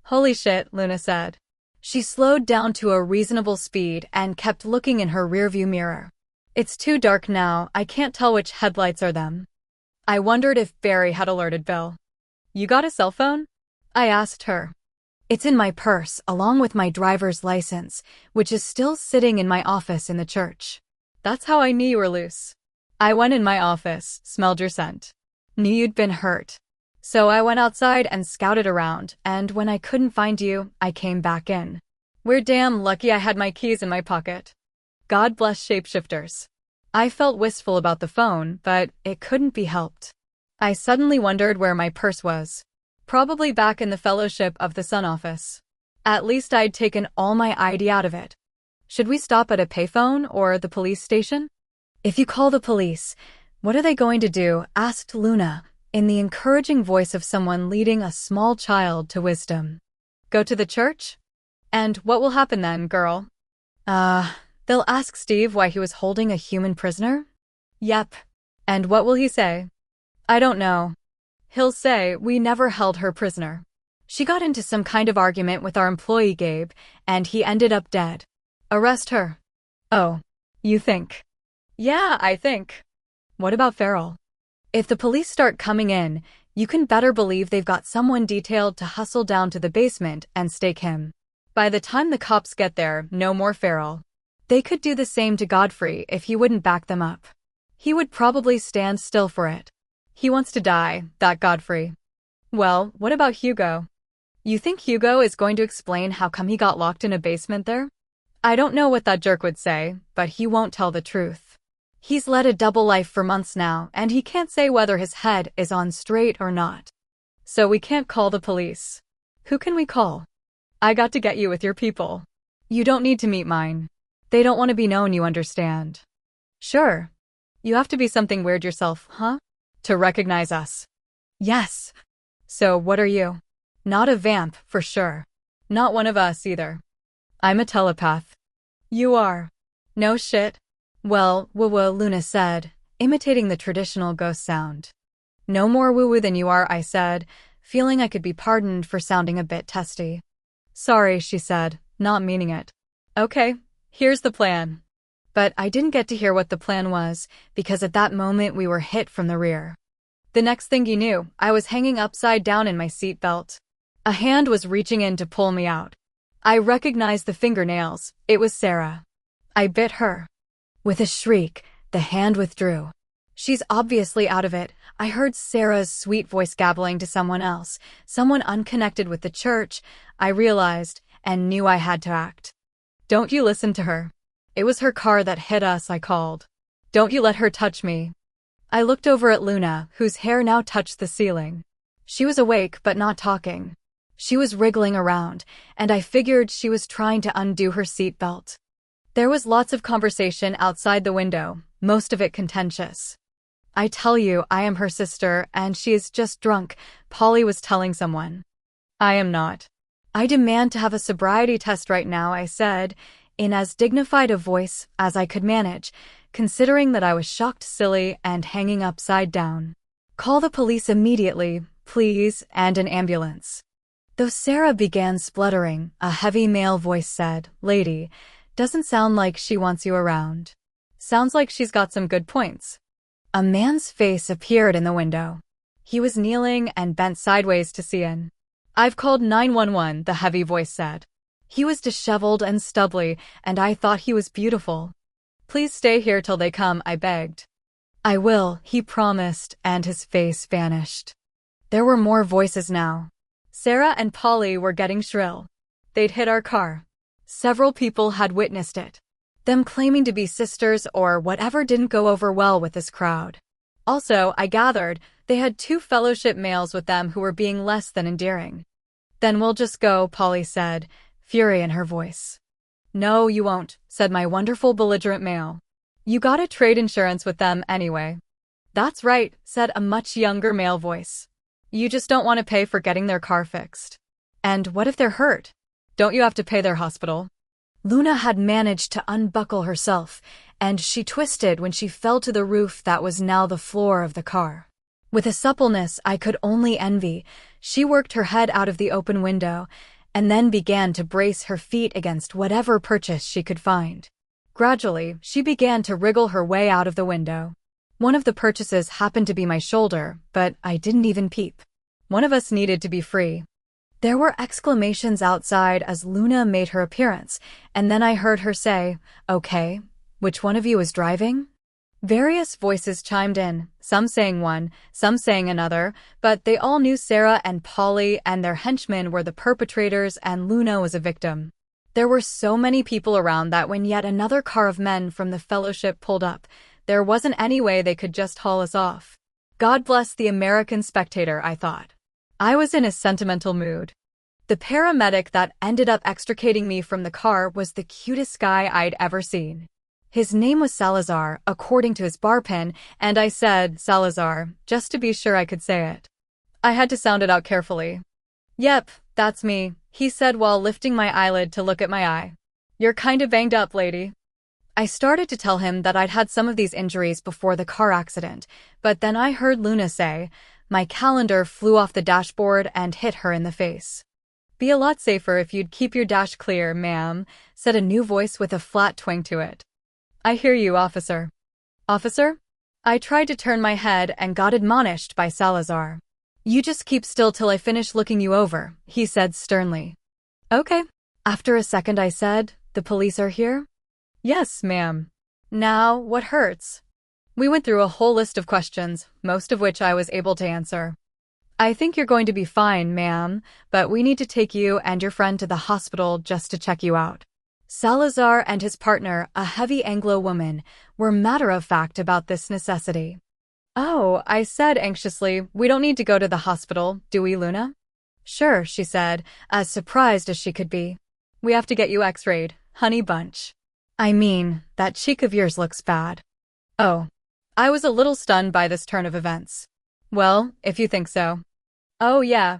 Holy shit, Luna said. She slowed down to a reasonable speed and kept looking in her rearview mirror. It's too dark now, I can't tell which headlights are them. I wondered if Barry had alerted Bill. You got a cell phone? I asked her. It's in my purse, along with my driver's license, which is still sitting in my office in the church. That's how I knew you were loose. I went in my office, smelled your scent. Knew you'd been hurt. So I went outside and scouted around, and when I couldn't find you, I came back in. We're damn lucky I had my keys in my pocket. God bless shapeshifters. I felt wistful about the phone, but it couldn't be helped. I suddenly wondered where my purse was. Probably back in the Fellowship of the Sun office. At least I'd taken all my ID out of it. Should we stop at a payphone or the police station? If you call the police, what are they going to do? Asked Luna, in the encouraging voice of someone leading a small child to wisdom. Go to the church? And what will happen then, girl? They'll ask Steve why he was holding a human prisoner? Yep. And what will he say? I don't know. He'll say we never held her prisoner. She got into some kind of argument with our employee Gabe, and he ended up dead. Arrest her. Oh, you think? Yeah, I think. What about Farrell? If the police start coming in, you can better believe they've got someone detailed to hustle down to the basement and stake him. By the time the cops get there, no more Farrell. They could do the same to Godfrey if he wouldn't back them up. He would probably stand still for it. He wants to die, that Godfrey. Well, what about Hugo? You think Hugo is going to explain how come he got locked in a basement there? I don't know what that jerk would say, but he won't tell the truth. He's led a double life for months now, and he can't say whether his head is on straight or not. So we can't call the police. Who can we call? I got to get you with your people. You don't need to meet mine. They don't want to be known, you understand. Sure. You have to be something weird yourself, huh? To recognize us. Yes. So what are you? Not a vamp, for sure. Not one of us either. I'm a telepath. You are. No shit. Well, woo-woo, Luna said, imitating the traditional ghost sound. No more woo-woo than you are, I said, feeling I could be pardoned for sounding a bit testy. Sorry, she said, not meaning it. Okay, here's the plan. But I didn't get to hear what the plan was, because at that moment we were hit from the rear. The next thing you knew, I was hanging upside down in my seatbelt. A hand was reaching in to pull me out. I recognized the fingernails. It was Sarah. I bit her. With a shriek, the hand withdrew. She's obviously out of it. I heard Sarah's sweet voice gabbling to someone else, someone unconnected with the church, I realized, and knew I had to act. Don't you listen to her. It was her car that hit us, I called. Don't you let her touch me. I looked over at Luna, whose hair now touched the ceiling. She was awake but not talking. She was wriggling around, and I figured she was trying to undo her seatbelt. There was lots of conversation outside the window, most of it contentious. I tell you, I am her sister, and she is just drunk, Polly was telling someone. I am not. I demand to have a sobriety test right now, I said, in as dignified a voice as I could manage, considering that I was shocked silly and hanging upside down. Call the police immediately, please, and an ambulance. Though Sarah began spluttering, a heavy male voice said, Lady, doesn't sound like she wants you around. Sounds like she's got some good points. A man's face appeared in the window. He was kneeling and bent sideways to see in. I've called 911, the heavy voice said. He was disheveled and stubbly, and I thought he was beautiful. Please stay here till they come, I begged. I will, he promised, and his face vanished. There were more voices now. Sarah and Polly were getting shrill. They'd hit our car. Several people had witnessed it. Them claiming to be sisters or whatever didn't go over well with this crowd. Also, I gathered, they had 2 fellowship males with them who were being less than endearing. Then we'll just go, Polly said, fury in her voice. No, you won't, said my wonderful belligerent male. You gotta trade insurance with them anyway. That's right, said a much younger male voice. You just don't want to pay for getting their car fixed. And what if they're hurt? Don't you have to pay their hospital? Luna had managed to unbuckle herself, and she twisted when she fell to the roof that was now the floor of the car. With a suppleness I could only envy, she worked her head out of the open window, and then began to brace her feet against whatever purchase she could find. Gradually, she began to wriggle her way out of the window. One of the purchases happened to be my shoulder, but I didn't even peep. One of us needed to be free. There were exclamations outside as Luna made her appearance, and then I heard her say, Okay, which one of you is driving? Various voices chimed in, some saying one, some saying another, but they all knew Sarah and Polly and their henchmen were the perpetrators and Luna was a victim. There were so many people around that when yet another car of men from the fellowship pulled up, there wasn't any way they could just haul us off. God bless the American spectator, I thought. I was in a sentimental mood. The paramedic that ended up extricating me from the car was the cutest guy I'd ever seen. His name was Salazar, according to his bar pin, and I said, Salazar, just to be sure I could say it. I had to sound it out carefully. Yep, that's me, he said while lifting my eyelid to look at my eye. You're kinda banged up, lady. I started to tell him that I'd had some of these injuries before the car accident, but then I heard Luna say, my calendar flew off the dashboard and hit her in the face. Be a lot safer if you'd keep your dash clear, ma'am, said a new voice with a flat twang to it. I hear you, officer. Officer? I tried to turn my head and got admonished by Salazar. You just keep still till I finish looking you over, he said sternly. Okay. After a second I said, the police are here? Yes, ma'am. Now, what hurts? We went through a whole list of questions, most of which I was able to answer. I think you're going to be fine, ma'am, but we need to take you and your friend to the hospital just to check you out. Salazar and his partner, a heavy Anglo woman, were matter-of-fact about this necessity. Oh, I said anxiously, we don't need to go to the hospital, do we, Luna? Sure, she said, as surprised as she could be. We have to get you x-rayed, honey bunch. I mean, that cheek of yours looks bad. Oh. I was a little stunned by this turn of events. Well, if you think so. Oh yeah.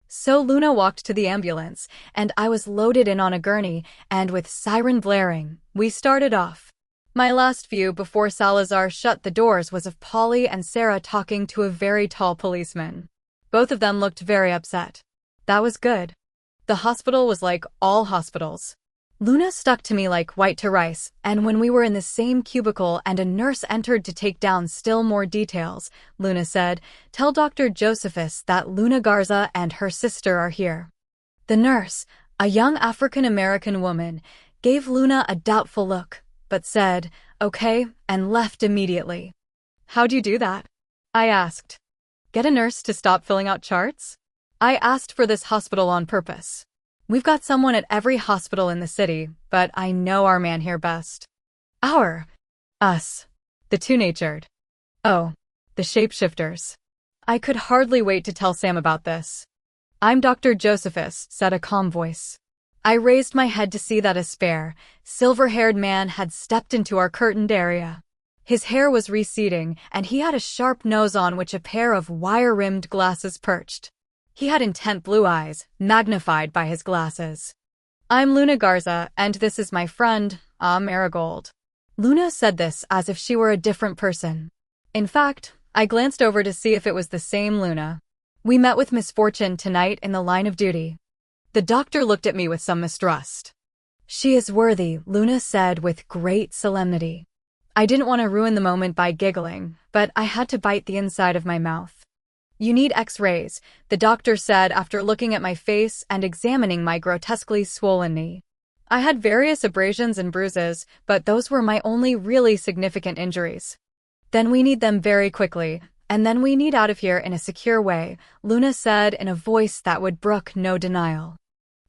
So Luna walked to the ambulance, and I was loaded in on a gurney, and with siren blaring, we started off. My last view before Salazar shut the doors was of Polly and Sarah talking to a very tall policeman. Both of them looked very upset. That was good. The hospital was like all hospitals. Luna stuck to me like white to rice, and when we were in the same cubicle and a nurse entered to take down still more details, Luna said, Tell Dr. Josephus that Luna Garza and her sister are here. The nurse, a young African-American woman, gave Luna a doubtful look, but said, okay, and left immediately. How'd you do that? I asked. Get a nurse to stop filling out charts? I asked for this hospital on purpose. We've got someone at every hospital in the city, but I know our man here best. Us. The two-natured. Oh, the shapeshifters. I could hardly wait to tell Sam about this. I'm Dr. Josephus, said a calm voice. I raised my head to see that a spare, silver-haired man had stepped into our curtained area. His hair was receding, and he had a sharp nose on which a pair of wire-rimmed glasses perched. He had intent blue eyes, magnified by his glasses. I'm Luna Garza, and this is my friend, Marigold. Luna said this as if she were a different person. In fact, I glanced over to see if it was the same Luna. We met with misfortune tonight in the line of duty. The doctor looked at me with some mistrust. She is worthy, Luna said with great solemnity. I didn't want to ruin the moment by giggling, but I had to bite the inside of my mouth. You need X-rays, the doctor said after looking at my face and examining my grotesquely swollen knee. I had various abrasions and bruises, but those were my only really significant injuries. Then we need them very quickly, and then we need out of here in a secure way, Luna said in a voice that would brook no denial.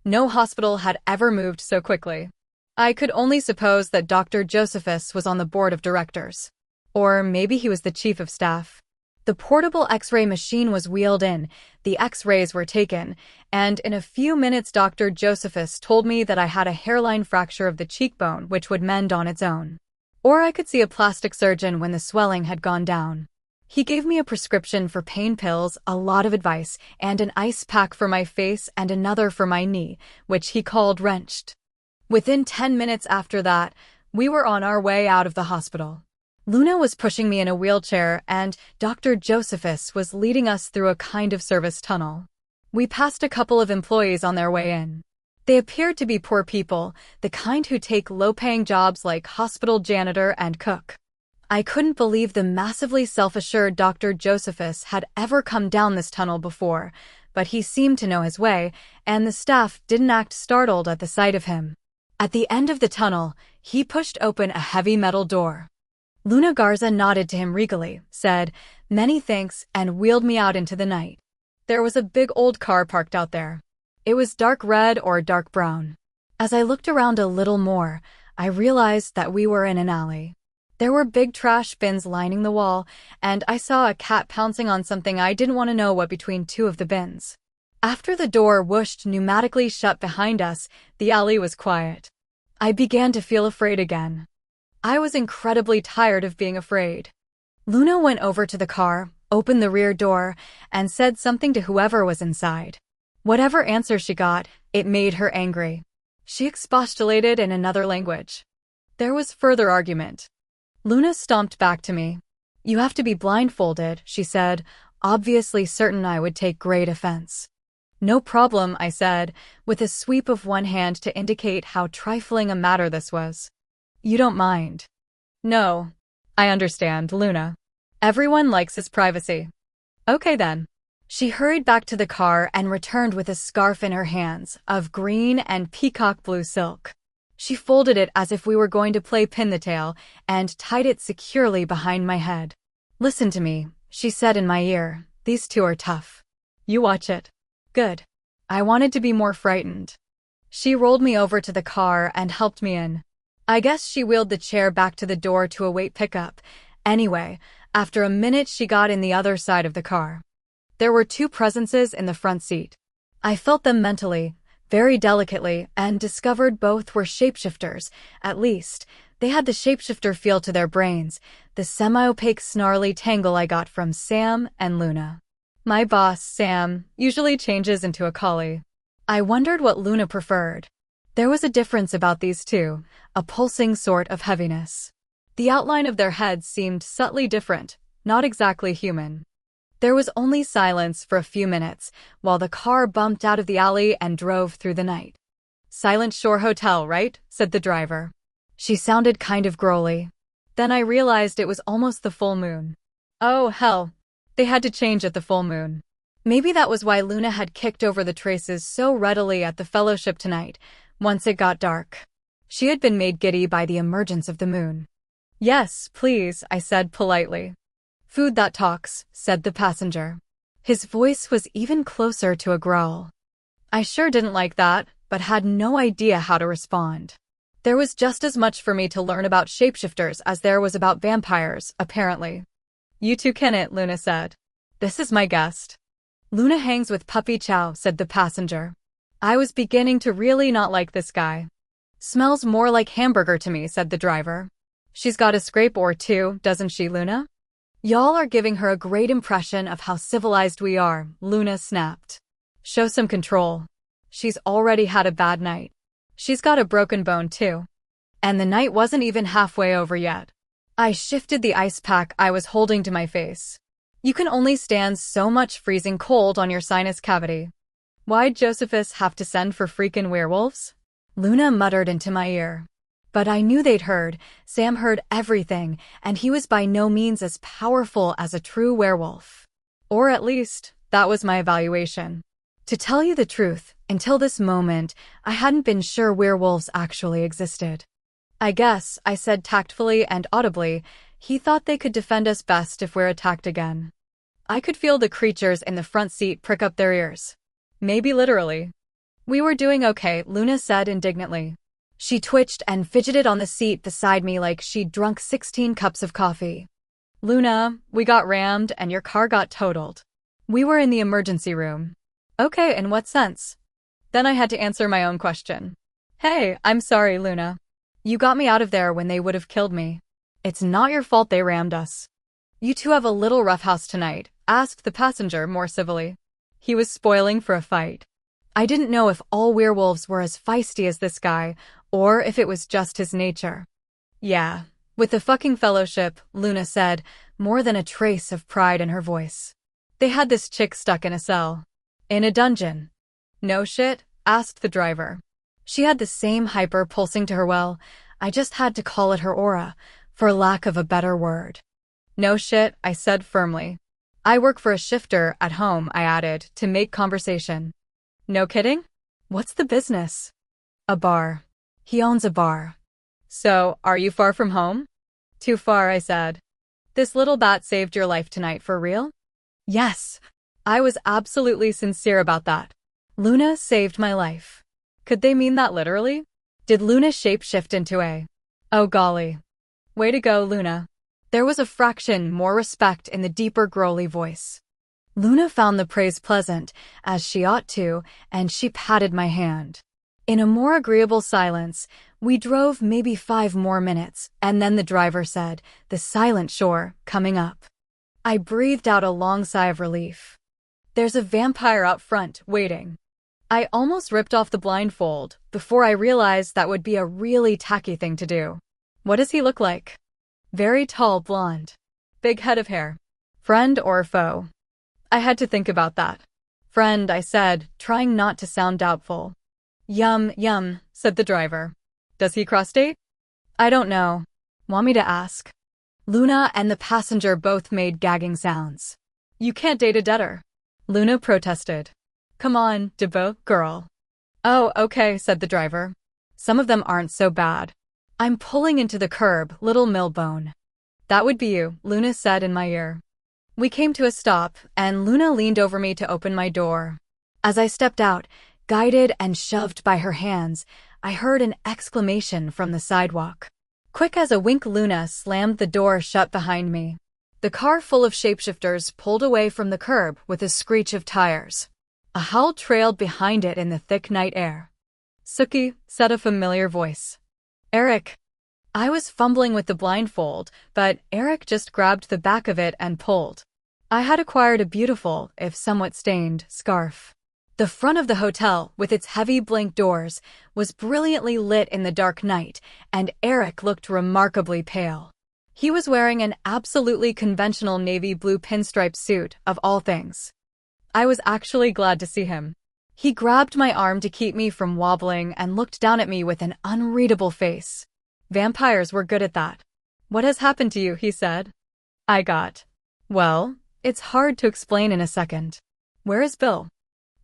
No hospital had ever moved so quickly. I could only suppose that Dr. Josephus was on the board of directors. Or maybe he was the chief of staff. The portable X-ray machine was wheeled in, the X-rays were taken, and in a few minutes Dr. Josephus told me that I had a hairline fracture of the cheekbone which would mend on its own. Or I could see a plastic surgeon when the swelling had gone down. He gave me a prescription for pain pills, a lot of advice, and an ice pack for my face and another for my knee, which he called wrenched. Within 10 minutes after that, we were on our way out of the hospital. Luna was pushing me in a wheelchair, and Dr. Josephus was leading us through a kind of service tunnel. We passed a couple of employees on their way in. They appeared to be poor people, the kind who take low-paying jobs like hospital janitor and cook. I couldn't believe the massively self-assured Dr. Josephus had ever come down this tunnel before, but he seemed to know his way, and the staff didn't act startled at the sight of him. At the end of the tunnel, he pushed open a heavy metal door. Luna Garza nodded to him regally, said, "Many thanks," and wheeled me out into the night. There was a big old car parked out there. It was dark red or dark brown. As I looked around a little more, I realized that we were in an alley. There were big trash bins lining the wall, and I saw a cat pouncing on something I didn't want to know what between two of the bins. After the door whooshed pneumatically shut behind us, the alley was quiet. I began to feel afraid again. I was incredibly tired of being afraid. Luna went over to the car, opened the rear door, and said something to whoever was inside. Whatever answer she got, it made her angry. She expostulated in another language. There was further argument. Luna stomped back to me. "You have to be blindfolded," she said, obviously certain I would take great offense. "No problem," I said, with a sweep of one hand to indicate how trifling a matter this was. "You don't mind?" "No. I understand, Luna. Everyone likes his privacy." "Okay then." She hurried back to the car and returned with a scarf in her hands, of green and peacock blue silk. She folded it as if we were going to play pin the tail, and tied it securely behind my head. "Listen to me," she said in my ear. "These two are tough. You watch it." "Good." I wanted to be more frightened. She rolled me over to the car and helped me in. I guess she wheeled the chair back to the door to await pickup. Anyway, after a minute she got in the other side of the car. There were two presences in the front seat. I felt them mentally, very delicately, and discovered both were shapeshifters. At least, they had the shapeshifter feel to their brains, the semi-opaque snarly tangle I got from Sam and Luna. My boss, Sam, usually changes into a collie. I wondered what Luna preferred. There was a difference about these two, a pulsing sort of heaviness. The outline of their heads seemed subtly different, not exactly human. There was only silence for a few minutes, while the car bumped out of the alley and drove through the night. "Silent Shore Hotel, right?" said the driver. She sounded kind of growly. Then I realized it was almost the full moon. Oh, hell. They had to change at the full moon. Maybe that was why Luna had kicked over the traces so readily at the fellowship tonight, once it got dark. She had been made giddy by the emergence of the moon. "Yes, please," I said politely. Food that talks, said the passenger. His voice was even closer to a growl. I sure didn't like that, but had no idea how to respond. There was just as much for me to learn about shapeshifters as there was about vampires, apparently. You two can it, Luna said. This is my guest. Luna hangs with Puppy Chow, said the passenger. I was beginning to really not like this guy. Smells more like hamburger to me, said the driver. She's got a scrape or two, doesn't she, Luna? Y'all are giving her a great impression of how civilized we are, Luna snapped. Show some control. She's already had a bad night. She's got a broken bone, too. And the night wasn't even halfway over yet. I shifted the ice pack I was holding to my face. You can only stand so much freezing cold on your sinus cavity. Why'd Josephus have to send for freakin' werewolves? Luna muttered into my ear. But I knew they'd heard. Sam heard everything, and he was by no means as powerful as a true werewolf. Or at least, that was my evaluation. To tell you the truth, until this moment, I hadn't been sure werewolves actually existed. I guess, I said tactfully and audibly, he thought they could defend us best if we're attacked again. I could feel the creatures in the front seat prick up their ears. Maybe literally. We were doing okay, Luna said indignantly. She twitched and fidgeted on the seat beside me like she'd drunk 16 cups of coffee. Luna, we got rammed and your car got totaled. We were in the emergency room. Okay, in what sense? Then I had to answer my own question. Hey, I'm sorry, Luna. You got me out of there when they would have killed me. It's not your fault they rammed us. You two have a little roughhouse tonight, asked the passenger more civilly. He was spoiling for a fight. I didn't know if all werewolves were as feisty as this guy, or if it was just his nature. Yeah, with the fucking fellowship, Luna said, more than a trace of pride in her voice. They had this chick stuck in a cell. In a dungeon. No shit? Asked the driver. She had the same hyper pulsing to her well, I just had to call it her aura, for lack of a better word. No shit, I said firmly. I work for a shifter at home, I added, to make conversation. No kidding? What's the business? A bar. He owns a bar. So, are you far from home? Too far, I said. This little bat saved your life tonight, for real? Yes. I was absolutely sincere about that. Luna saved my life. Could they mean that literally? Did Luna shapeshift into a... Oh golly. Way to go, Luna. There was a fraction more respect in the deeper growly voice. Luna found the praise pleasant, as she ought to, and she patted my hand. In a more agreeable silence, we drove maybe 5 more minutes, and then the driver said, "The silent shore, coming up." I breathed out a long sigh of relief. There's a vampire out front, waiting. I almost ripped off the blindfold, before I realized that would be a really tacky thing to do. What does he look like? Very tall, blonde. Big head of hair. Friend or foe? I had to think about that. Friend, I said, trying not to sound doubtful. Yum, said the driver. Does he cross-date? I don't know. Want me to ask? Luna and the passenger both made gagging sounds. You can't date a debtor. Luna protested. Come on, Debo, girl. Oh, okay, said the driver. Some of them aren't so bad. I'm pulling into the curb, little millbone. That would be you, Luna said in my ear. We came to a stop, and Luna leaned over me to open my door. As I stepped out, guided and shoved by her hands, I heard an exclamation from the sidewalk. Quick as a wink, Luna slammed the door shut behind me. The car full of shapeshifters pulled away from the curb with a screech of tires. A howl trailed behind it in the thick night air. Sookie, said a familiar voice. Eric. I was fumbling with the blindfold, but Eric just grabbed the back of it and pulled. I had acquired a beautiful, if somewhat stained, scarf. The front of the hotel, with its heavy blank doors, was brilliantly lit in the dark night, and Eric looked remarkably pale. He was wearing an absolutely conventional navy blue pinstripe suit, of all things. I was actually glad to see him. He grabbed my arm to keep me from wobbling and looked down at me with an unreadable face. Vampires were good at that. What has happened to you, he said. I got. Well, it's hard to explain in a second. Where is Bill?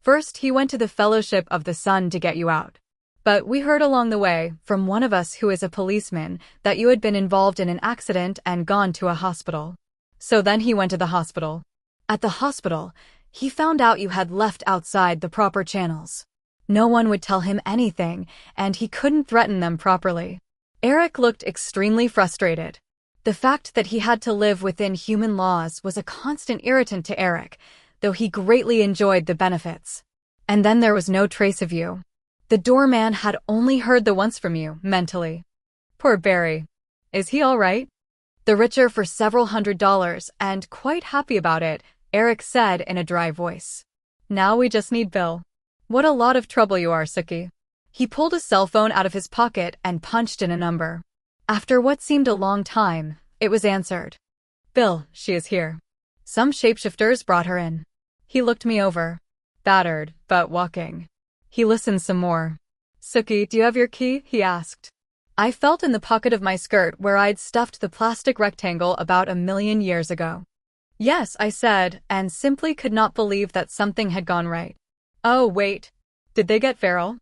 First, he went to the Fellowship of the Sun to get you out. But we heard along the way, from one of us who is a policeman, that you had been involved in an accident and gone to a hospital. So then he went to the hospital. At the hospital, he found out you had left outside the proper channels. No one would tell him anything, and he couldn't threaten them properly. Eric looked extremely frustrated. The fact that he had to live within human laws was a constant irritant to Eric, though he greatly enjoyed the benefits. And then there was no trace of you. The doorman had only heard the once from you, mentally. Poor Barry. Is he all right? The richer for several $100s and quite happy about it, Eric said in a dry voice. Now we just need Bill. What a lot of trouble you are, Sookie. He pulled a cell phone out of his pocket and punched in a number. After what seemed a long time, it was answered. Bill, she is here. Some shapeshifters brought her in. He looked me over. Battered, but walking. He listened some more. Sookie, do you have your key? He asked. I felt in the pocket of my skirt where I'd stuffed the plastic rectangle about 1,000,000 years ago. Yes, I said, and simply could not believe that something had gone right. Oh, wait. Did they get feral?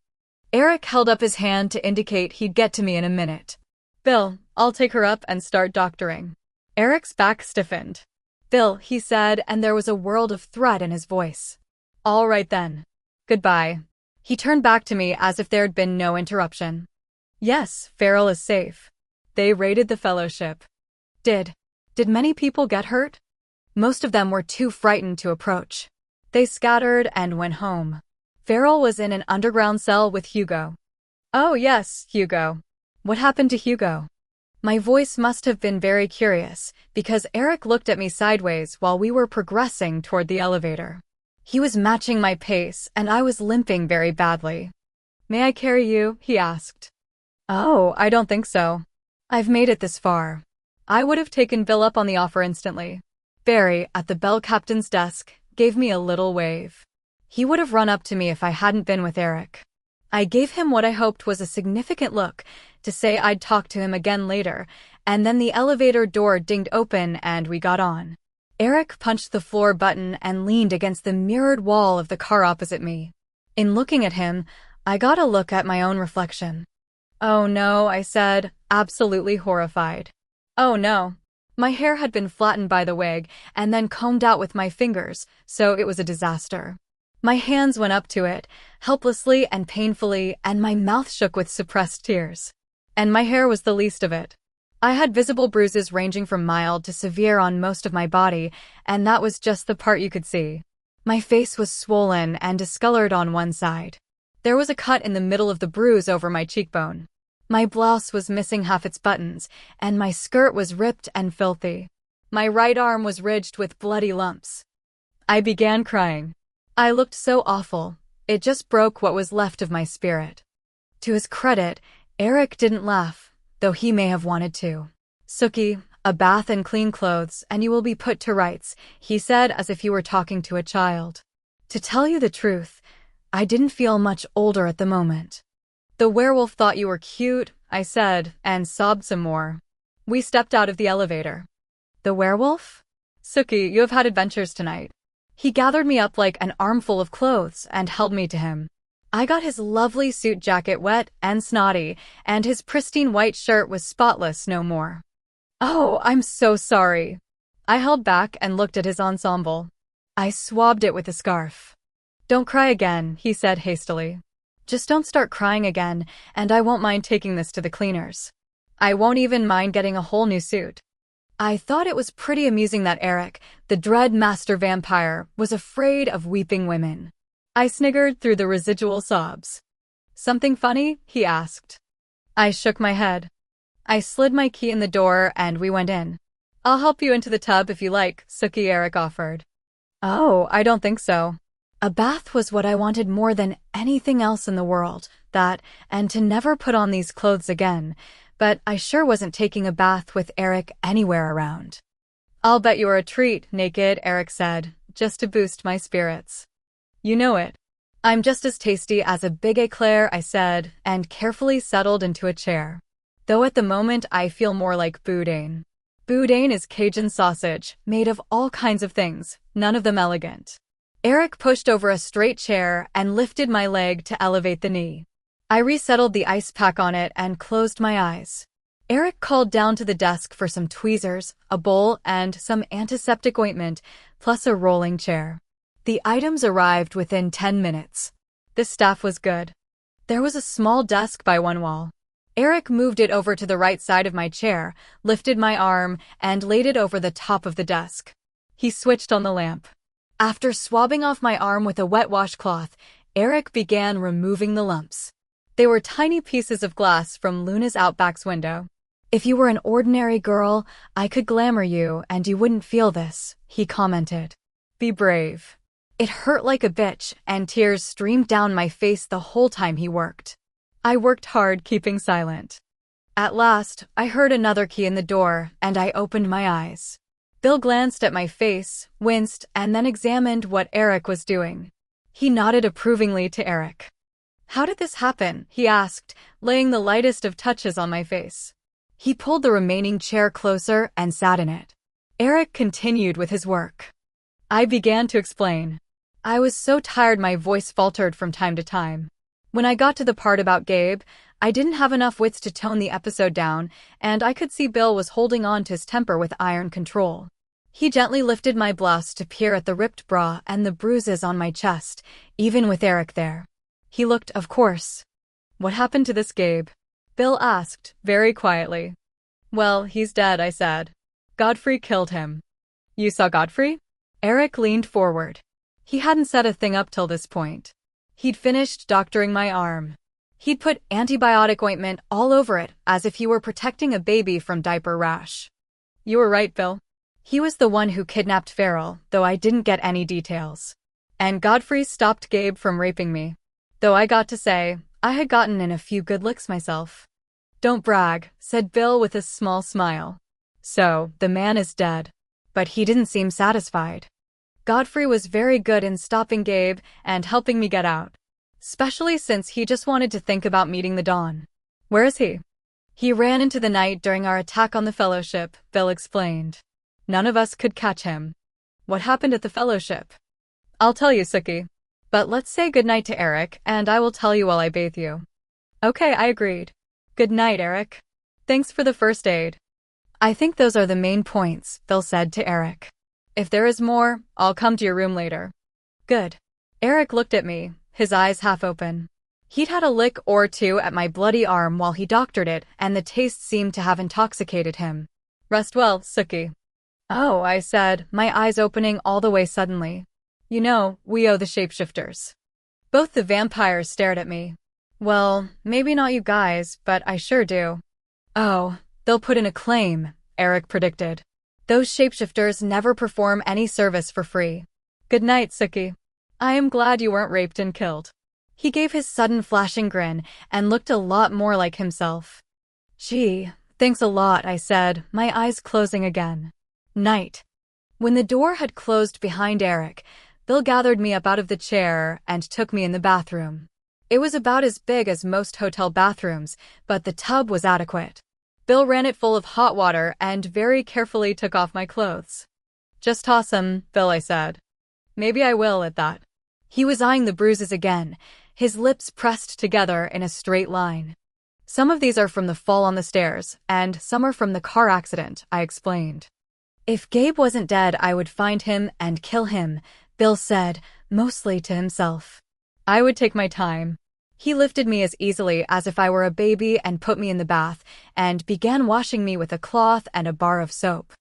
Eric held up his hand to indicate he'd get to me in a minute. Bill, I'll take her up and start doctoring. Eric's back stiffened. Bill, he said, and there was a world of threat in his voice. All right then. Goodbye. He turned back to me as if there'd been no interruption. Yes, feral is safe. They raided the fellowship. Did many people get hurt? Most of them were too frightened to approach. They scattered and went home. Feral was in an underground cell with Hugo. Oh yes, Hugo. What happened to Hugo? My voice must have been very curious, because Eric looked at me sideways while we were progressing toward the elevator. He was matching my pace, and I was limping very badly. May I carry you? He asked. Oh, I don't think so. I've made it this far. I would have taken Bill up on the offer instantly. Barry, at the bell captain's desk, gave me a little wave. He would have run up to me if I hadn't been with Eric. I gave him what I hoped was a significant look, to say I'd talk to him again later, and then the elevator door dinged open and we got on. Eric punched the floor button and leaned against the mirrored wall of the car opposite me. In looking at him, I got a look at my own reflection. Oh no, I said, absolutely horrified. Oh no. My hair had been flattened by the wig and then combed out with my fingers, so it was a disaster. My hands went up to it, helplessly and painfully, and my mouth shook with suppressed tears. And my hair was the least of it. I had visible bruises ranging from mild to severe on most of my body, and that was just the part you could see. My face was swollen and discolored on one side. There was a cut in the middle of the bruise over my cheekbone. My blouse was missing half its buttons, and my skirt was ripped and filthy. My right arm was ridged with bloody lumps. I began crying. I looked so awful, it just broke what was left of my spirit. To his credit, Eric didn't laugh, though he may have wanted to. Sookie, a bath and clean clothes, and you will be put to rights, he said as if he were talking to a child. To tell you the truth, I didn't feel much older at the moment. The werewolf thought you were cute, I said, and sobbed some more. We stepped out of the elevator. The werewolf? Sookie, you have had adventures tonight. He gathered me up like an armful of clothes and held me to him. I got his lovely suit jacket wet and snotty, and his pristine white shirt was spotless no more. Oh, I'm so sorry. I held back and looked at his ensemble. I swabbed it with a scarf. Don't cry again, he said hastily. Just don't start crying again, and I won't mind taking this to the cleaners. I won't even mind getting a whole new suit. I thought it was pretty amusing that Eric, the dread master vampire, was afraid of weeping women. I sniggered through the residual sobs. Something funny? He asked. I shook my head. I slid my key in the door and we went in. I'll help you into the tub if you like, Sookie, Eric offered. Oh, I don't think so. A bath was what I wanted more than anything else in the world, that, and to never put on these clothes again, but I sure wasn't taking a bath with Eric anywhere around. I'll bet you're a treat, naked, Eric said, just to boost my spirits. You know it. I'm just as tasty as a big eclair, I said, and carefully settled into a chair. Though at the moment I feel more like boudin. Boudin is Cajun sausage, made of all kinds of things, none of them elegant. Eric pushed over a straight chair and lifted my leg to elevate the knee. I resettled the ice pack on it and closed my eyes. Eric called down to the desk for some tweezers, a bowl, and some antiseptic ointment, plus a rolling chair. The items arrived within 10 minutes. The staff was good. There was a small desk by one wall. Eric moved it over to the right side of my chair, lifted my arm, and laid it over the top of the desk. He switched on the lamp. After swabbing off my arm with a wet washcloth, Eric began removing the lumps. They were tiny pieces of glass from Luna's Outback's window. "If you were an ordinary girl, I could glamour you and you wouldn't feel this," he commented. "Be brave." It hurt like a bitch, and tears streamed down my face the whole time he worked. I worked hard, keeping silent. At last, I heard another key in the door, and I opened my eyes. Bill glanced at my face, winced, and then examined what Eric was doing. He nodded approvingly to Eric. "How did this happen?" he asked, laying the lightest of touches on my face. He pulled the remaining chair closer and sat in it. Eric continued with his work. I began to explain. I was so tired my voice faltered from time to time. When I got to the part about Gabe, I didn't have enough wits to tone the episode down, and I could see Bill was holding on to his temper with iron control. He gently lifted my blouse to peer at the ripped bra and the bruises on my chest, even with Eric there. He looked, of course. "What happened to this Gabe?" Bill asked, very quietly. "Well, he's dead," I said. "Godfrey killed him." "You saw Godfrey?" Eric leaned forward. He hadn't said a thing up till this point. He'd finished doctoring my arm. He'd put antibiotic ointment all over it, as if he were protecting a baby from diaper rash. "You were right, Bill. He was the one who kidnapped Farrell, though I didn't get any details. And Godfrey stopped Gabe from raping me. Though I got to say, I had gotten in a few good licks myself." "Don't brag," said Bill with a small smile. "So, the man is dead." But he didn't seem satisfied. "Godfrey was very good in stopping Gabe and helping me get out. Especially since he just wanted to think about meeting the Dawn." "Where is he?" "He ran into the night during our attack on the Fellowship," Bill explained. "None of us could catch him." "What happened at the Fellowship?" "I'll tell you, Sookie. But let's say goodnight to Eric, and I will tell you while I bathe you." "Okay," I agreed. "Good night, Eric. Thanks for the first aid." "I think those are the main points," Bill said to Eric. "If there is more, I'll come to your room later." "Good." Eric looked at me, his eyes half open. He'd had a lick or two at my bloody arm while he doctored it, and the taste seemed to have intoxicated him. "Rest well, Sookie." "Oh," I said, my eyes opening all the way suddenly. "You know, we owe the shapeshifters." Both the vampires stared at me. "Well, maybe not you guys, but I sure do." "Oh, they'll put in a claim," Eric predicted. "Those shapeshifters never perform any service for free." "Good night, Sookie. I am glad you weren't raped and killed." He gave his sudden flashing grin and looked a lot more like himself. "Gee, thanks a lot," I said, my eyes closing again. "Night." When the door had closed behind Eric, Bill gathered me up out of the chair and took me in the bathroom. It was about as big as most hotel bathrooms, but the tub was adequate. Bill ran it full of hot water and very carefully took off my clothes. "Just toss 'em, Bill," I said. "Maybe I will at that." He was eyeing the bruises again, his lips pressed together in a straight line. "Some of these are from the fall on the stairs, and some are from the car accident," I explained. "If Gabe wasn't dead, I would find him and kill him," Bill said, mostly to himself. "I would take my time." He lifted me as easily as if I were a baby and put me in the bath, and began washing me with a cloth and a bar of soap.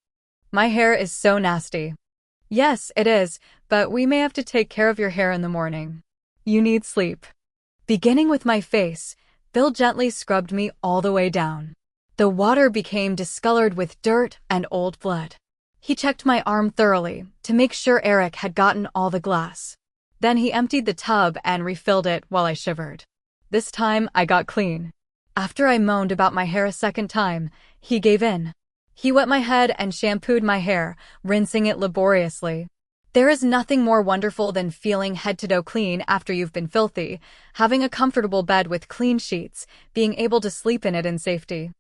"My hair is so nasty." "Yes, it is, but we may have to take care of your hair in the morning. You need sleep." Beginning with my face, Bill gently scrubbed me all the way down. The water became discolored with dirt and old blood. He checked my arm thoroughly to make sure Eric had gotten all the glass. Then he emptied the tub and refilled it while I shivered. This time I got clean. After I moaned about my hair a second time, he gave in. He wet my head and shampooed my hair, rinsing it laboriously. There is nothing more wonderful than feeling head to toe clean after you've been filthy, having a comfortable bed with clean sheets, being able to sleep in it in safety.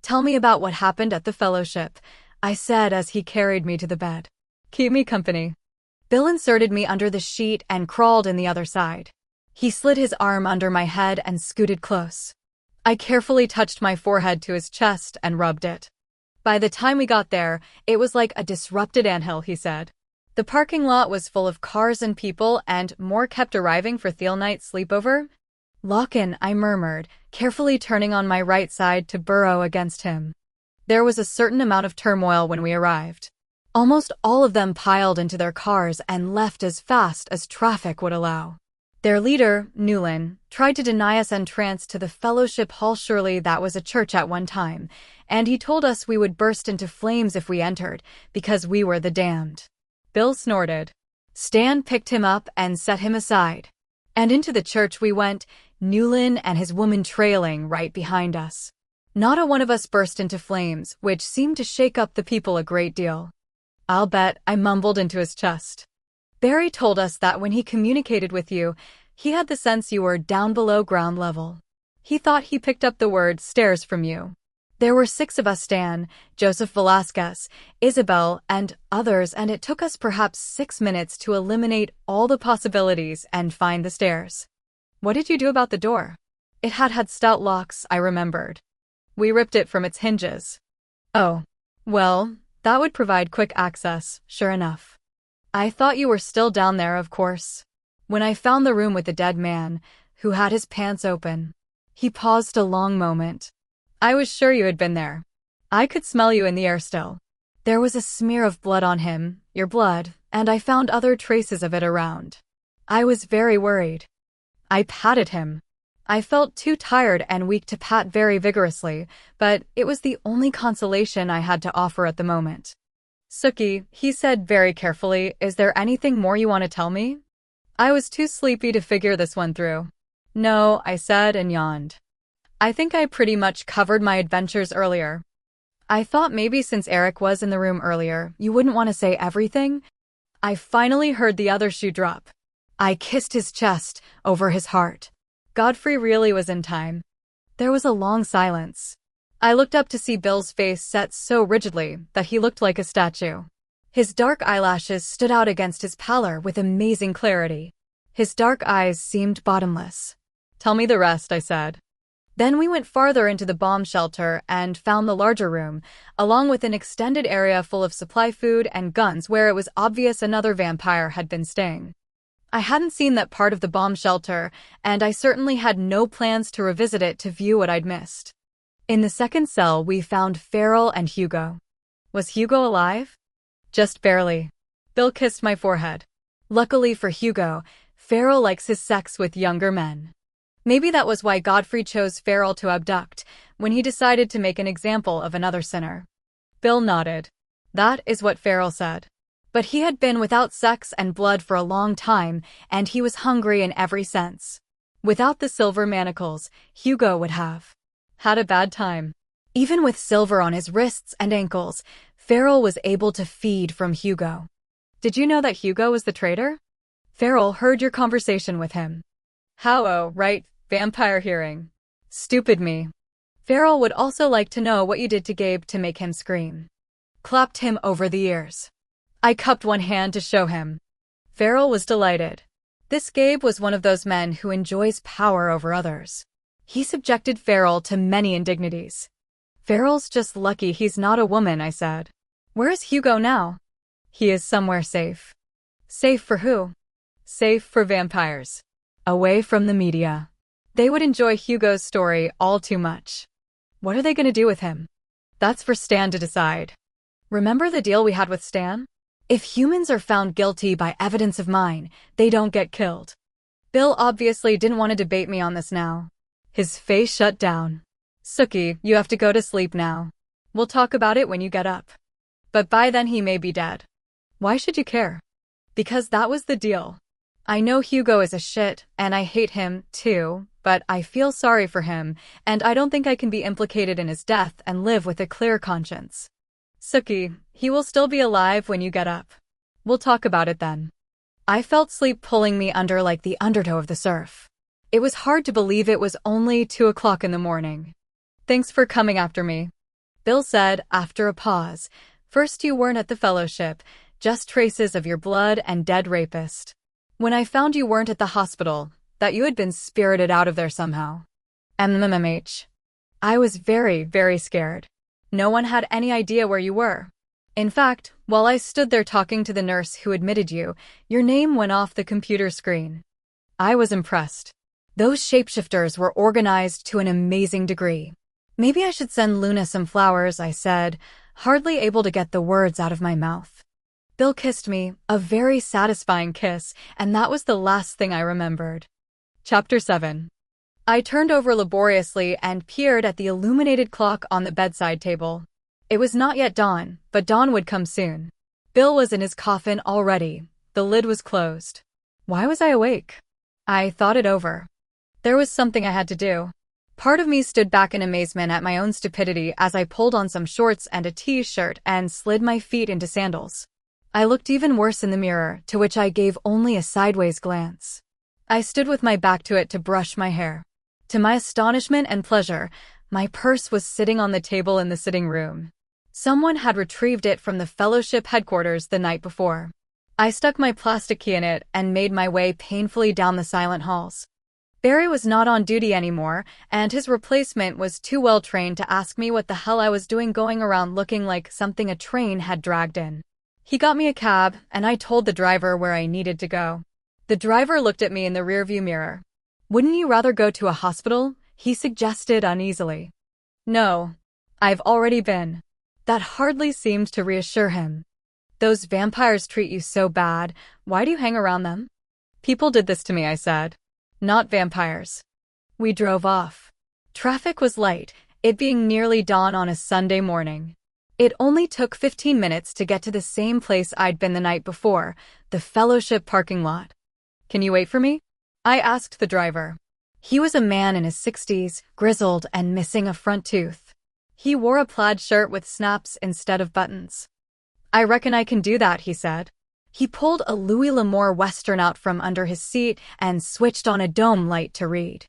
"Tell me about what happened at the Fellowship," I said as he carried me to the bed. "Keep me company." Bill inserted me under the sheet and crawled in the other side. He slid his arm under my head and scooted close. I carefully touched my forehead to his chest and rubbed it. By the time we got there, it was like a disrupted anthill, he said. The parking lot was full of cars and people, and more kept arriving for Thiel night's sleepover. Lock in, I murmured, carefully turning on my right side to burrow against him. There was a certain amount of turmoil when we arrived. Almost all of them piled into their cars and left as fast as traffic would allow. Their leader, Newlin, tried to deny us entrance to the fellowship hall. Surely that was a church at one time, and he told us we would burst into flames if we entered, because we were the damned. Bill snorted. Stan picked him up and set him aside. And into the church we went, Newlin and his woman trailing right behind us. Not a one of us burst into flames, which seemed to shake up the people a great deal. I'll bet, I mumbled into his chest. Barry told us that when he communicated with you, he had the sense you were down below ground level. He thought he picked up the word stairs from you. There were 6 of us, Stan, Joseph Velasquez, Isabel, and others, and it took us perhaps 6 minutes to eliminate all the possibilities and find the stairs. What did you do about the door? It had stout locks, I remembered. We ripped it from its hinges. Oh. Well, that would provide quick access, sure enough. I thought you were still down there, of course. When I found the room with the dead man, who had his pants open. He paused a long moment. I was sure you had been there. I could smell you in the air still. There was a smear of blood on him, your blood, and I found other traces of it around. I was very worried. I patted him. I felt too tired and weak to pat very vigorously, but it was the only consolation I had to offer at the moment. Sookie, he said very carefully, is there anything more you want to tell me? I was too sleepy to figure this one through. No, I said and yawned. I think I pretty much covered my adventures earlier. I thought maybe since Eric was in the room earlier, you wouldn't want to say everything. I finally heard the other shoe drop. I kissed his chest, over his heart. Godfrey really was in time. There was a long silence. I looked up to see Bill's face set so rigidly that he looked like a statue. His dark eyelashes stood out against his pallor with amazing clarity. His dark eyes seemed bottomless. Tell me the rest, I said. Then we went farther into the bomb shelter and found the larger room, along with an extended area full of supply food and guns where it was obvious another vampire had been staying. I hadn't seen that part of the bomb shelter, and I certainly had no plans to revisit it to view what I'd missed. In the second cell, we found Farrell and Hugo. Was Hugo alive? Just barely. Bill kissed my forehead. Luckily for Hugo, Farrell likes his sex with younger men. Maybe that was why Godfrey chose Farrell to abduct, when he decided to make an example of another sinner. Bill nodded. That is what Farrell said. But he had been without sex and blood for a long time, and he was hungry in every sense. Without the silver manacles, Hugo would have had a bad time. Even with silver on his wrists and ankles, Farrell was able to feed from Hugo. Did you know that Hugo was the traitor? Farrell heard your conversation with him. How? Oh, right. Vampire hearing. Stupid me. Farrell would also like to know what you did to Gabe to make him scream. Clapped him over the ears. I cupped one hand to show him. Farrell was delighted. This Gabe was one of those men who enjoys power over others. He subjected Farrell to many indignities. Farrell's just lucky he's not a woman, I said. Where is Hugo now? He is somewhere safe. Safe for who? Safe for vampires. Away from the media. They would enjoy Hugo's story all too much. What are they going to do with him? That's for Stan to decide. Remember the deal we had with Stan? If humans are found guilty by evidence of mine, they don't get killed. Bill obviously didn't want to debate me on this now. His face shut down. Sookie, you have to go to sleep now. We'll talk about it when you get up. But by then he may be dead. Why should you care? Because that was the deal. I know Hugo is a shit, and I hate him, too, but I feel sorry for him, and I don't think I can be implicated in his death and live with a clear conscience. Sookie, he will still be alive when you get up. We'll talk about it then. I felt sleep pulling me under like the undertow of the surf. It was hard to believe it was only 2 o'clock in the morning. Thanks for coming after me, Bill said after a pause. First you weren't at the fellowship, just traces of your blood and dead rapist. When I found you weren't at the hospital, that you had been spirited out of there somehow. MMH. I was very, very scared. No one had any idea where you were. In fact, while I stood there talking to the nurse who admitted you, your name went off the computer screen. I was impressed. Those shapeshifters were organized to an amazing degree. Maybe I should send Luna some flowers, I said, hardly able to get the words out of my mouth. Bill kissed me, a very satisfying kiss, and that was the last thing I remembered. Chapter 7. I turned over laboriously and peered at the illuminated clock on the bedside table. It was not yet dawn, but dawn would come soon. Bill was in his coffin already. The lid was closed. Why was I awake? I thought it over. There was something I had to do. Part of me stood back in amazement at my own stupidity as I pulled on some shorts and a t-shirt and slid my feet into sandals. I looked even worse in the mirror, to which I gave only a sideways glance. I stood with my back to it to brush my hair. To my astonishment and pleasure, my purse was sitting on the table in the sitting room. Someone had retrieved it from the fellowship headquarters the night before. I stuck my plastic key in it and made my way painfully down the silent halls. Barry was not on duty anymore, and his replacement was too well trained to ask me what the hell I was doing going around looking like something a train had dragged in. He got me a cab, and I told the driver where I needed to go. The driver looked at me in the rearview mirror. Wouldn't you rather go to a hospital? He suggested uneasily. No. I've already been. That hardly seemed to reassure him. Those vampires treat you so bad, why do you hang around them? People did this to me, I said. Not vampires. We drove off. Traffic was light, it being nearly dawn on a Sunday morning. It only took 15 minutes to get to the same place I'd been the night before, the fellowship parking lot. Can you wait for me? I asked the driver. He was a man in his 60s, grizzled and missing a front tooth. He wore a plaid shirt with snaps instead of buttons. I reckon I can do that, he said. He pulled a Louis L'Amour Western out from under his seat and switched on a dome light to read.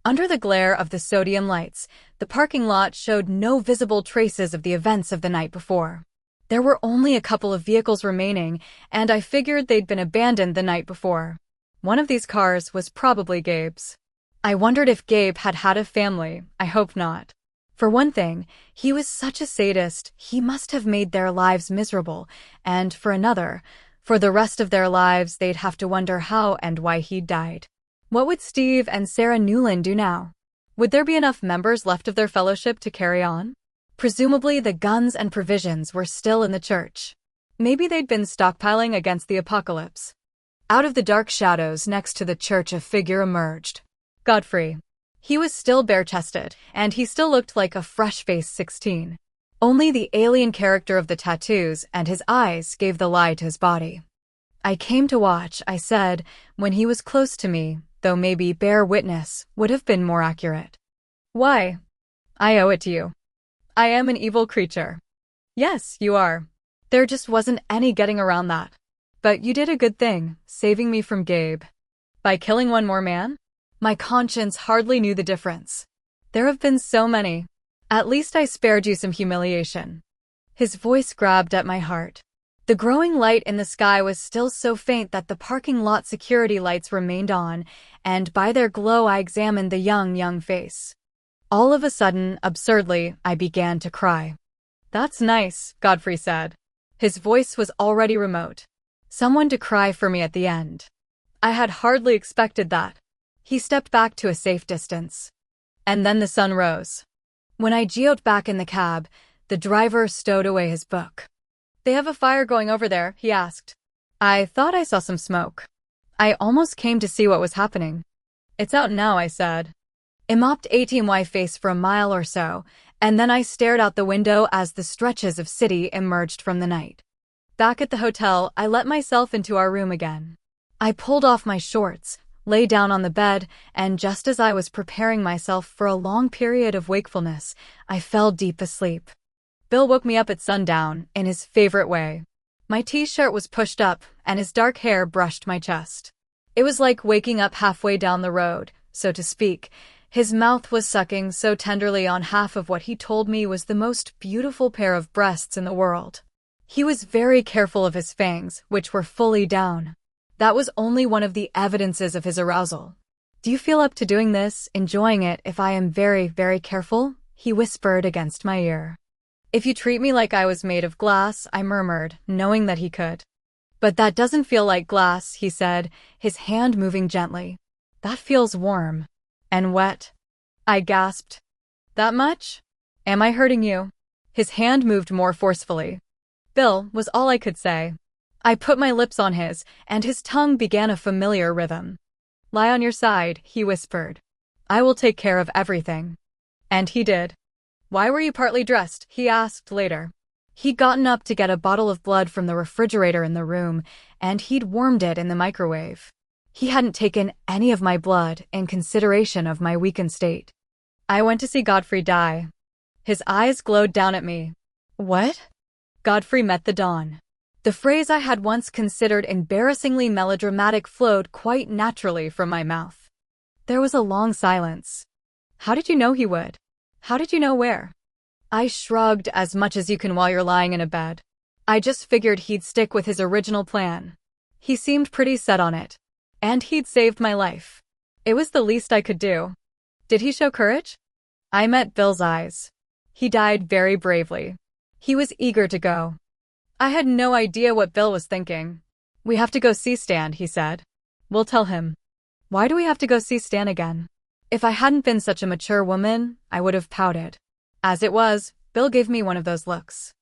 Under the glare of the sodium lights, the parking lot showed no visible traces of the events of the night before. There were only a couple of vehicles remaining, and I figured they'd been abandoned the night before. One of these cars was probably Gabe's. I wondered if Gabe had had a family. I hope not. For one thing, he was such a sadist, he must have made their lives miserable, and for another, for the rest of their lives they'd have to wonder how and why he'd died. What would Steve and Sarah Newland do now? Would there be enough members left of their fellowship to carry on? Presumably the guns and provisions were still in the church. Maybe they'd been stockpiling against the apocalypse. Out of the dark shadows next to the church a figure emerged. Godfrey. He was still bare-chested, and he still looked like a fresh-faced 16. Only the alien character of the tattoos and his eyes gave the lie to his body. I came to watch, I said, when he was close to me, though maybe bear witness would have been more accurate. Why? I owe it to you. I am an evil creature. Yes, you are. There just wasn't any getting around that. But you did a good thing, saving me from Gabe. By killing one more man? My conscience hardly knew the difference. There have been so many. At least I spared you some humiliation. His voice grabbed at my heart. The growing light in the sky was still so faint that the parking lot security lights remained on, and by their glow I examined the young face. All of a sudden, absurdly, I began to cry. That's nice, Godfrey said. His voice was already remote. Someone to cry for me at the end. I had hardly expected that. He stepped back to a safe distance. And then the sun rose. When I geoed back in the cab, the driver stowed away his book. They have a fire going over there, he asked. I thought I saw some smoke. I almost came to see what was happening. It's out now, I said. It mopped my face for a mile or so, and then I stared out the window as the stretches of city emerged from the night. Back at the hotel, I let myself into our room again. I pulled off my shorts, lay down on the bed, and just as I was preparing myself for a long period of wakefulness, I fell deep asleep. Bill woke me up at sundown, in his favorite way. My t-shirt was pushed up, and his dark hair brushed my chest. It was like waking up halfway down the road, so to speak. His mouth was sucking so tenderly on half of what he told me was the most beautiful pair of breasts in the world. He was very careful of his fangs, which were fully down. That was only one of the evidences of his arousal. Do you feel up to doing this, enjoying it, if I am very, very careful? he whispered against my ear. If you treat me like I was made of glass, I murmured, knowing that he could. But that doesn't feel like glass, he said, his hand moving gently. That feels warm. And wet. I gasped. That much? Am I hurting you? His hand moved more forcefully. Bill, was all I could say. I put my lips on his, and his tongue began a familiar rhythm. Lie on your side, he whispered. I will take care of everything. And he did. Why were you partly dressed? He asked later. He'd gotten up to get a bottle of blood from the refrigerator in the room, and he'd warmed it in the microwave. He hadn't taken any of my blood in consideration of my weakened state. I went to see Godfrey die. His eyes glowed down at me. What? Godfrey met the dawn. The phrase I had once considered embarrassingly melodramatic flowed quite naturally from my mouth. There was a long silence. How did you know he would? How did you know where? I shrugged, as much as you can while you're lying in a bed. I just figured he'd stick with his original plan. He seemed pretty set on it. And he'd saved my life. It was the least I could do. Did he show courage? I met Bill's eyes. He died very bravely. He was eager to go. I had no idea what Bill was thinking. We have to go see Stan, he said. We'll tell him. Why do we have to go see Stan again? If I hadn't been such a mature woman, I would have pouted. As it was, Bill gave me one of those looks.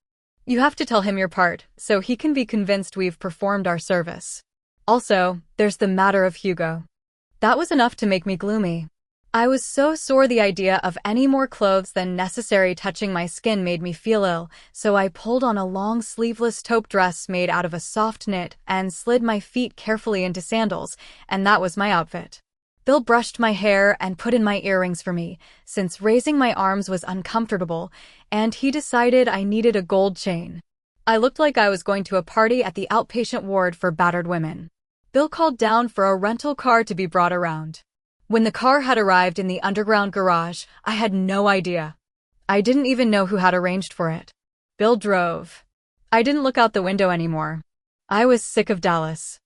You have to tell him your part, so he can be convinced we've performed our service. Also, there's the matter of Hugo. That was enough to make me gloomy. I was so sore the idea of any more clothes than necessary touching my skin made me feel ill, so I pulled on a long sleeveless taupe dress made out of a soft knit and slid my feet carefully into sandals, and that was my outfit. Bill brushed my hair and put in my earrings for me, since raising my arms was uncomfortable, and he decided I needed a gold chain. I looked like I was going to a party at the outpatient ward for battered women. Bill called down for a rental car to be brought around. When the car had arrived in the underground garage, I had no idea. I didn't even know who had arranged for it. Bill drove. I didn't look out the window anymore. I was sick of Dallas.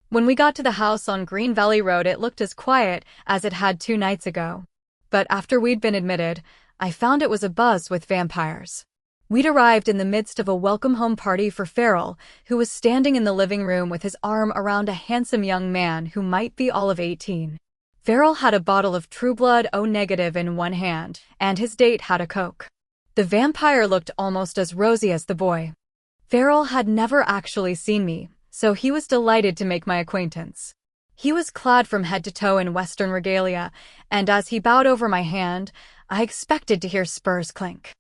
When we got to the house on Green Valley Road, it looked as quiet as it had 2 nights ago. But after we'd been admitted, I found it was abuzz with vampires. We'd arrived in the midst of a welcome home party for Farrell, who was standing in the living room with his arm around a handsome young man who might be all of 18. Farrell had a bottle of True Blood O negative in one hand, and his date had a Coke. The vampire looked almost as rosy as the boy. Farrell had never actually seen me, so he was delighted to make my acquaintance. He was clad from head to toe in Western regalia, and as he bowed over my hand, I expected to hear spurs clink.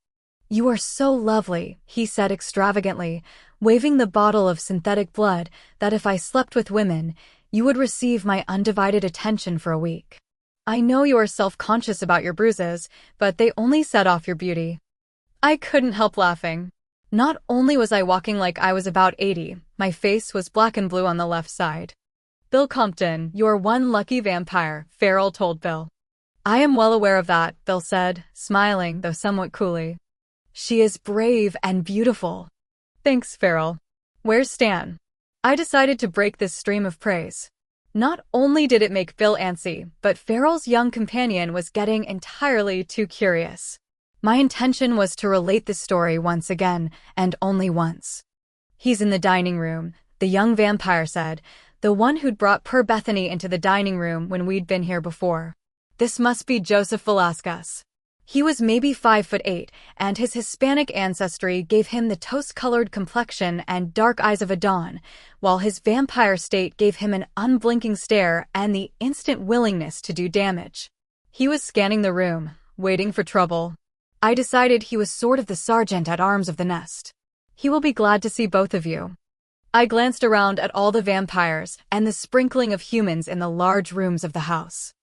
You are so lovely, he said extravagantly, waving the bottle of synthetic blood that if I slept with women, you would receive my undivided attention for a week. I know you are self-conscious about your bruises, but they only set off your beauty. I couldn't help laughing. Not only was I walking like I was about 80, my face was black and blue on the left side. Bill Compton, you're one lucky vampire, Farrell told Bill. I am well aware of that, Bill said, smiling though somewhat coolly. She is brave and beautiful. Thanks, Farrell. Where's Stan? I decided to break this stream of praise. Not only did it make Bill antsy, but Farrell's young companion was getting entirely too curious. My intention was to relate the story once again, and only once. He's in the dining room, the young vampire said, the one who'd brought poor Bethany into the dining room when we'd been here before. This must be Joseph Velasquez. He was maybe 5'8", and his Hispanic ancestry gave him the toast-colored complexion and dark eyes of a Don, while his vampire state gave him an unblinking stare and the instant willingness to do damage. He was scanning the room, waiting for trouble. I decided he was sort of the sergeant at arms of the nest. He will be glad to see both of you. I glanced around at all the vampires and the sprinkling of humans in the large rooms of the house.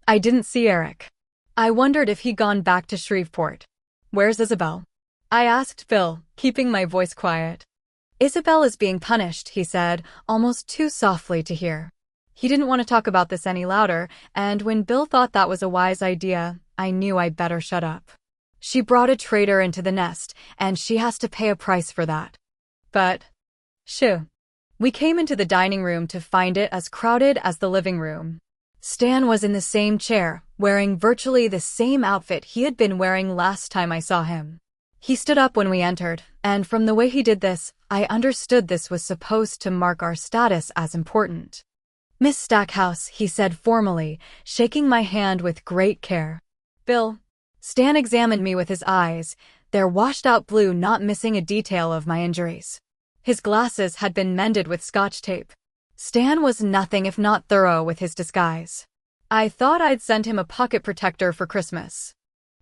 I didn't see Eric. I wondered if he'd gone back to Shreveport. Where's Isabel? I asked Bill, keeping my voice quiet. Isabel is being punished, he said, almost too softly to hear. He didn't want to talk about this any louder, and when Bill thought that was a wise idea, I knew I'd better shut up. She brought a traitor into the nest, and she has to pay a price for that. But, shoo. We came into the dining room to find it as crowded as the living room. Stan was in the same chair, wearing virtually the same outfit he had been wearing last time I saw him. He stood up when we entered, and from the way he did this, I understood this was supposed to mark our status as important. "Miss Stackhouse," he said formally, shaking my hand with great care. "Bill." Stan examined me with his eyes, their washed-out blue not missing a detail of my injuries. His glasses had been mended with Scotch tape. Stan was nothing if not thorough with his disguise. "I thought I'd send him a pocket protector for Christmas."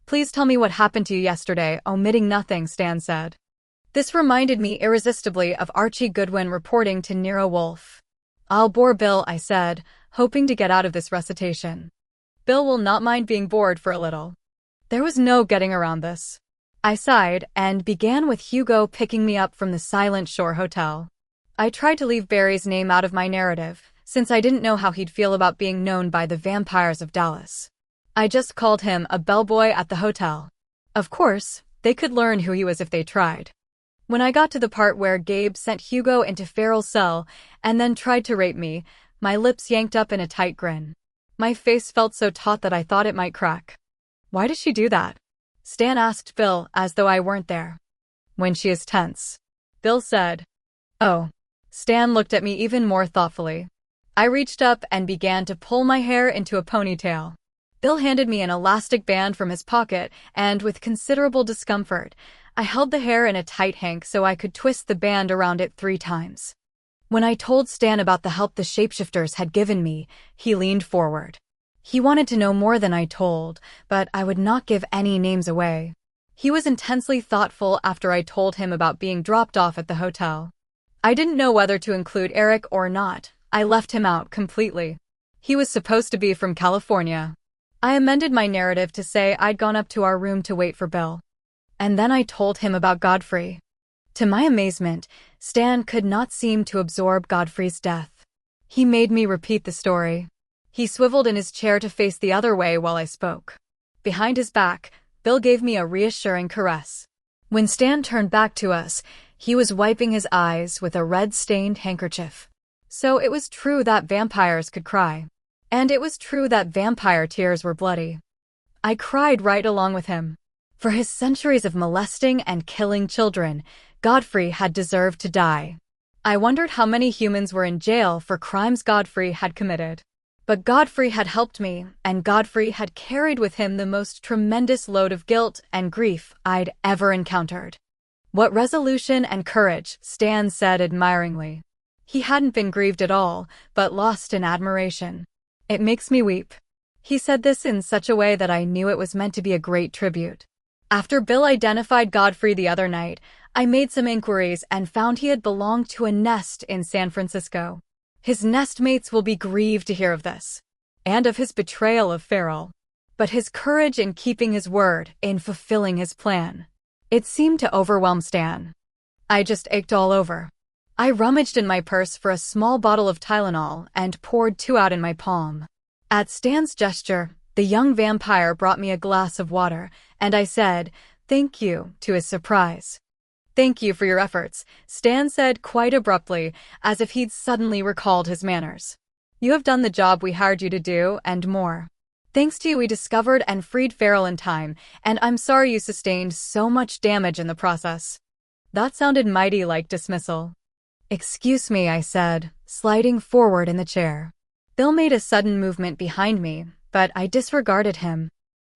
"Please tell me what happened to you yesterday," omitting nothing, Stan said. This reminded me irresistibly of Archie Goodwin reporting to Nero Wolfe. "I'll bore Bill," I said, hoping to get out of this recitation. "Bill will not mind being bored for a little." There was no getting around this. I sighed and began with Hugo picking me up from the Silent Shore Hotel. I tried to leave Barry's name out of my narrative, since I didn't know how he'd feel about being known by the vampires of Dallas. I just called him a bellboy at the hotel. Of course, they could learn who he was if they tried. When I got to the part where Gabe sent Hugo into Farrell's cell and then tried to rape me, my lips yanked up in a tight grin. My face felt so taut that I thought it might crack. "Why does she do that?" Stan asked Bill, as though I weren't there. "When she is tense," Bill said. "Oh." Stan looked at me even more thoughtfully. I reached up and began to pull my hair into a ponytail. Bill handed me an elastic band from his pocket, and with considerable discomfort, I held the hair in a tight hank so I could twist the band around it 3 times. When I told Stan about the help the shapeshifters had given me, he leaned forward. He wanted to know more than I told, but I would not give any names away. He was intensely thoughtful after I told him about being dropped off at the hotel. I didn't know whether to include Eric or not. I left him out completely. He was supposed to be from California. I amended my narrative to say I'd gone up to our room to wait for Bill. And then I told him about Godfrey. To my amazement, Stan could not seem to absorb Godfrey's death. He made me repeat the story. He swiveled in his chair to face the other way while I spoke. Behind his back, Bill gave me a reassuring caress. When Stan turned back to us, he was wiping his eyes with a red-stained handkerchief. So it was true that vampires could cry. And it was true that vampire tears were bloody. I cried right along with him. For his centuries of molesting and killing children, Godfrey had deserved to die. I wondered how many humans were in jail for crimes Godfrey had committed. But Godfrey had helped me, and Godfrey had carried with him the most tremendous load of guilt and grief I'd ever encountered. "What resolution and courage," Stan said admiringly. He hadn't been grieved at all, but lost in admiration. "It makes me weep." He said this in such a way that I knew it was meant to be a great tribute. After Bill identified Godfrey the other night, I made some inquiries and found he had belonged to a nest in San Francisco. His nestmates will be grieved to hear of this, and of his betrayal of Farrell. But his courage in keeping his word, in fulfilling his plan, it seemed to overwhelm Stan. I just ached all over. I rummaged in my purse for a small bottle of Tylenol and poured 2 out in my palm. At Stan's gesture, the young vampire brought me a glass of water, and I said, "Thank you," to his surprise. "Thank you for your efforts," Stan said quite abruptly, as if he'd suddenly recalled his manners. "You have done the job we hired you to do, and more. Thanks to you we discovered and freed Farrell in time, and I'm sorry you sustained so much damage in the process." That sounded mighty like dismissal. "Excuse me," I said, sliding forward in the chair. Bill made a sudden movement behind me, but I disregarded him.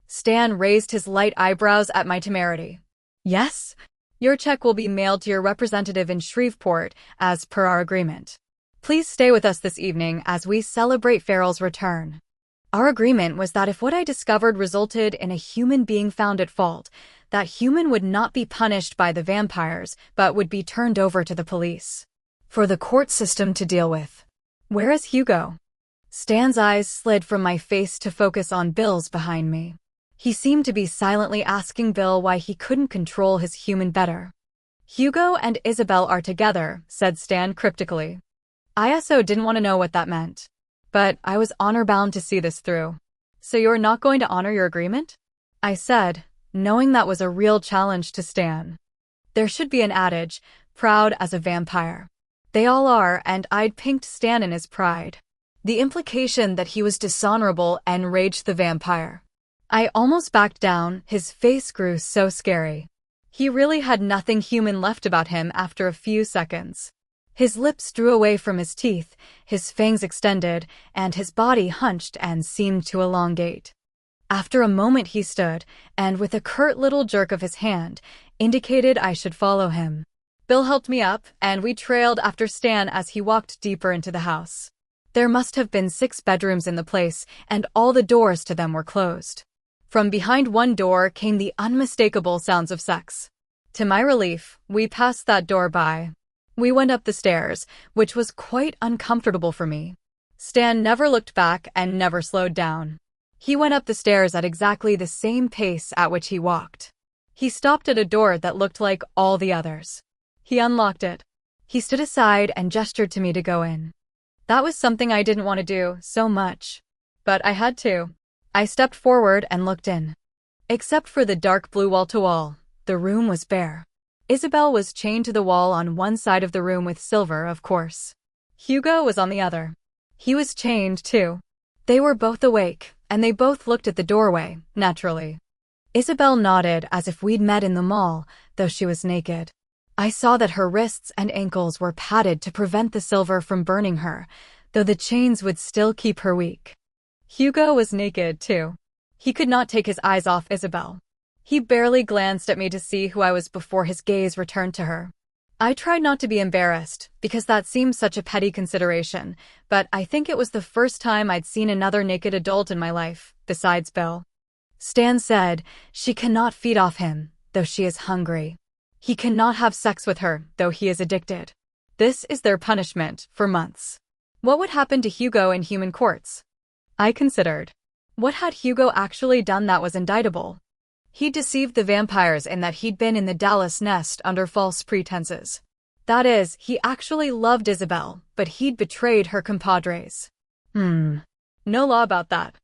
Stan raised his light eyebrows at my temerity. "Yes? Your check will be mailed to your representative in Shreveport, as per our agreement. Please stay with us this evening as we celebrate Farrell's return." Our agreement was that if what I discovered resulted in a human being found at fault, that human would not be punished by the vampires, but would be turned over to the police, for the court system to deal with. "Where is Hugo?" Stan's eyes slid from my face to focus on Bill's behind me. He seemed to be silently asking Bill why he couldn't control his human better. "Hugo and Isabel are together," said Stan cryptically. I also didn't want to know what that meant. But I was honor-bound to see this through. "So you're not going to honor your agreement?" I said, knowing that was a real challenge to Stan. There should be an adage, proud as a vampire. They all are, and I'd pinked Stan in his pride. The implication that he was dishonorable enraged the vampire. I almost backed down, his face grew so scary. He really had nothing human left about him after a few seconds. His lips drew away from his teeth, his fangs extended, and his body hunched and seemed to elongate. After a moment he stood, and with a curt little jerk of his hand, indicated I should follow him. Bill helped me up, and we trailed after Stan as he walked deeper into the house. There must have been 6 bedrooms in the place, and all the doors to them were closed. From behind one door came the unmistakable sounds of sex. To my relief, we passed that door by. We went up the stairs, which was quite uncomfortable for me. Stan never looked back and never slowed down. He went up the stairs at exactly the same pace at which he walked. He stopped at a door that looked like all the others. He unlocked it. He stood aside and gestured to me to go in. That was something I didn't want to do so much, but I had to. I stepped forward and looked in. Except for the dark blue wall-to-wall, the room was bare. Isabel was chained to the wall on one side of the room with Silver, of course. Hugo was on the other. He was chained, too. They were both awake, and they both looked at the doorway, naturally. Isabel nodded as if we'd met in the mall, though she was naked. I saw that her wrists and ankles were padded to prevent the silver from burning her, though the chains would still keep her weak. Hugo was naked, too. He could not take his eyes off Isabel. He barely glanced at me to see who I was before his gaze returned to her. I tried not to be embarrassed, because that seemed such a petty consideration, but I think it was the first time I'd seen another naked adult in my life, besides Bill. Stan said, "She cannot feed off him, though she is hungry. He cannot have sex with her, though he is addicted. This is their punishment, for months." What would happen to Hugo in human courts? I considered. What had Hugo actually done that was indictable? He deceived the vampires in that he'd been in the Dallas nest under false pretenses. That is, he actually loved Isabel, but he'd betrayed her compadres. No law about that.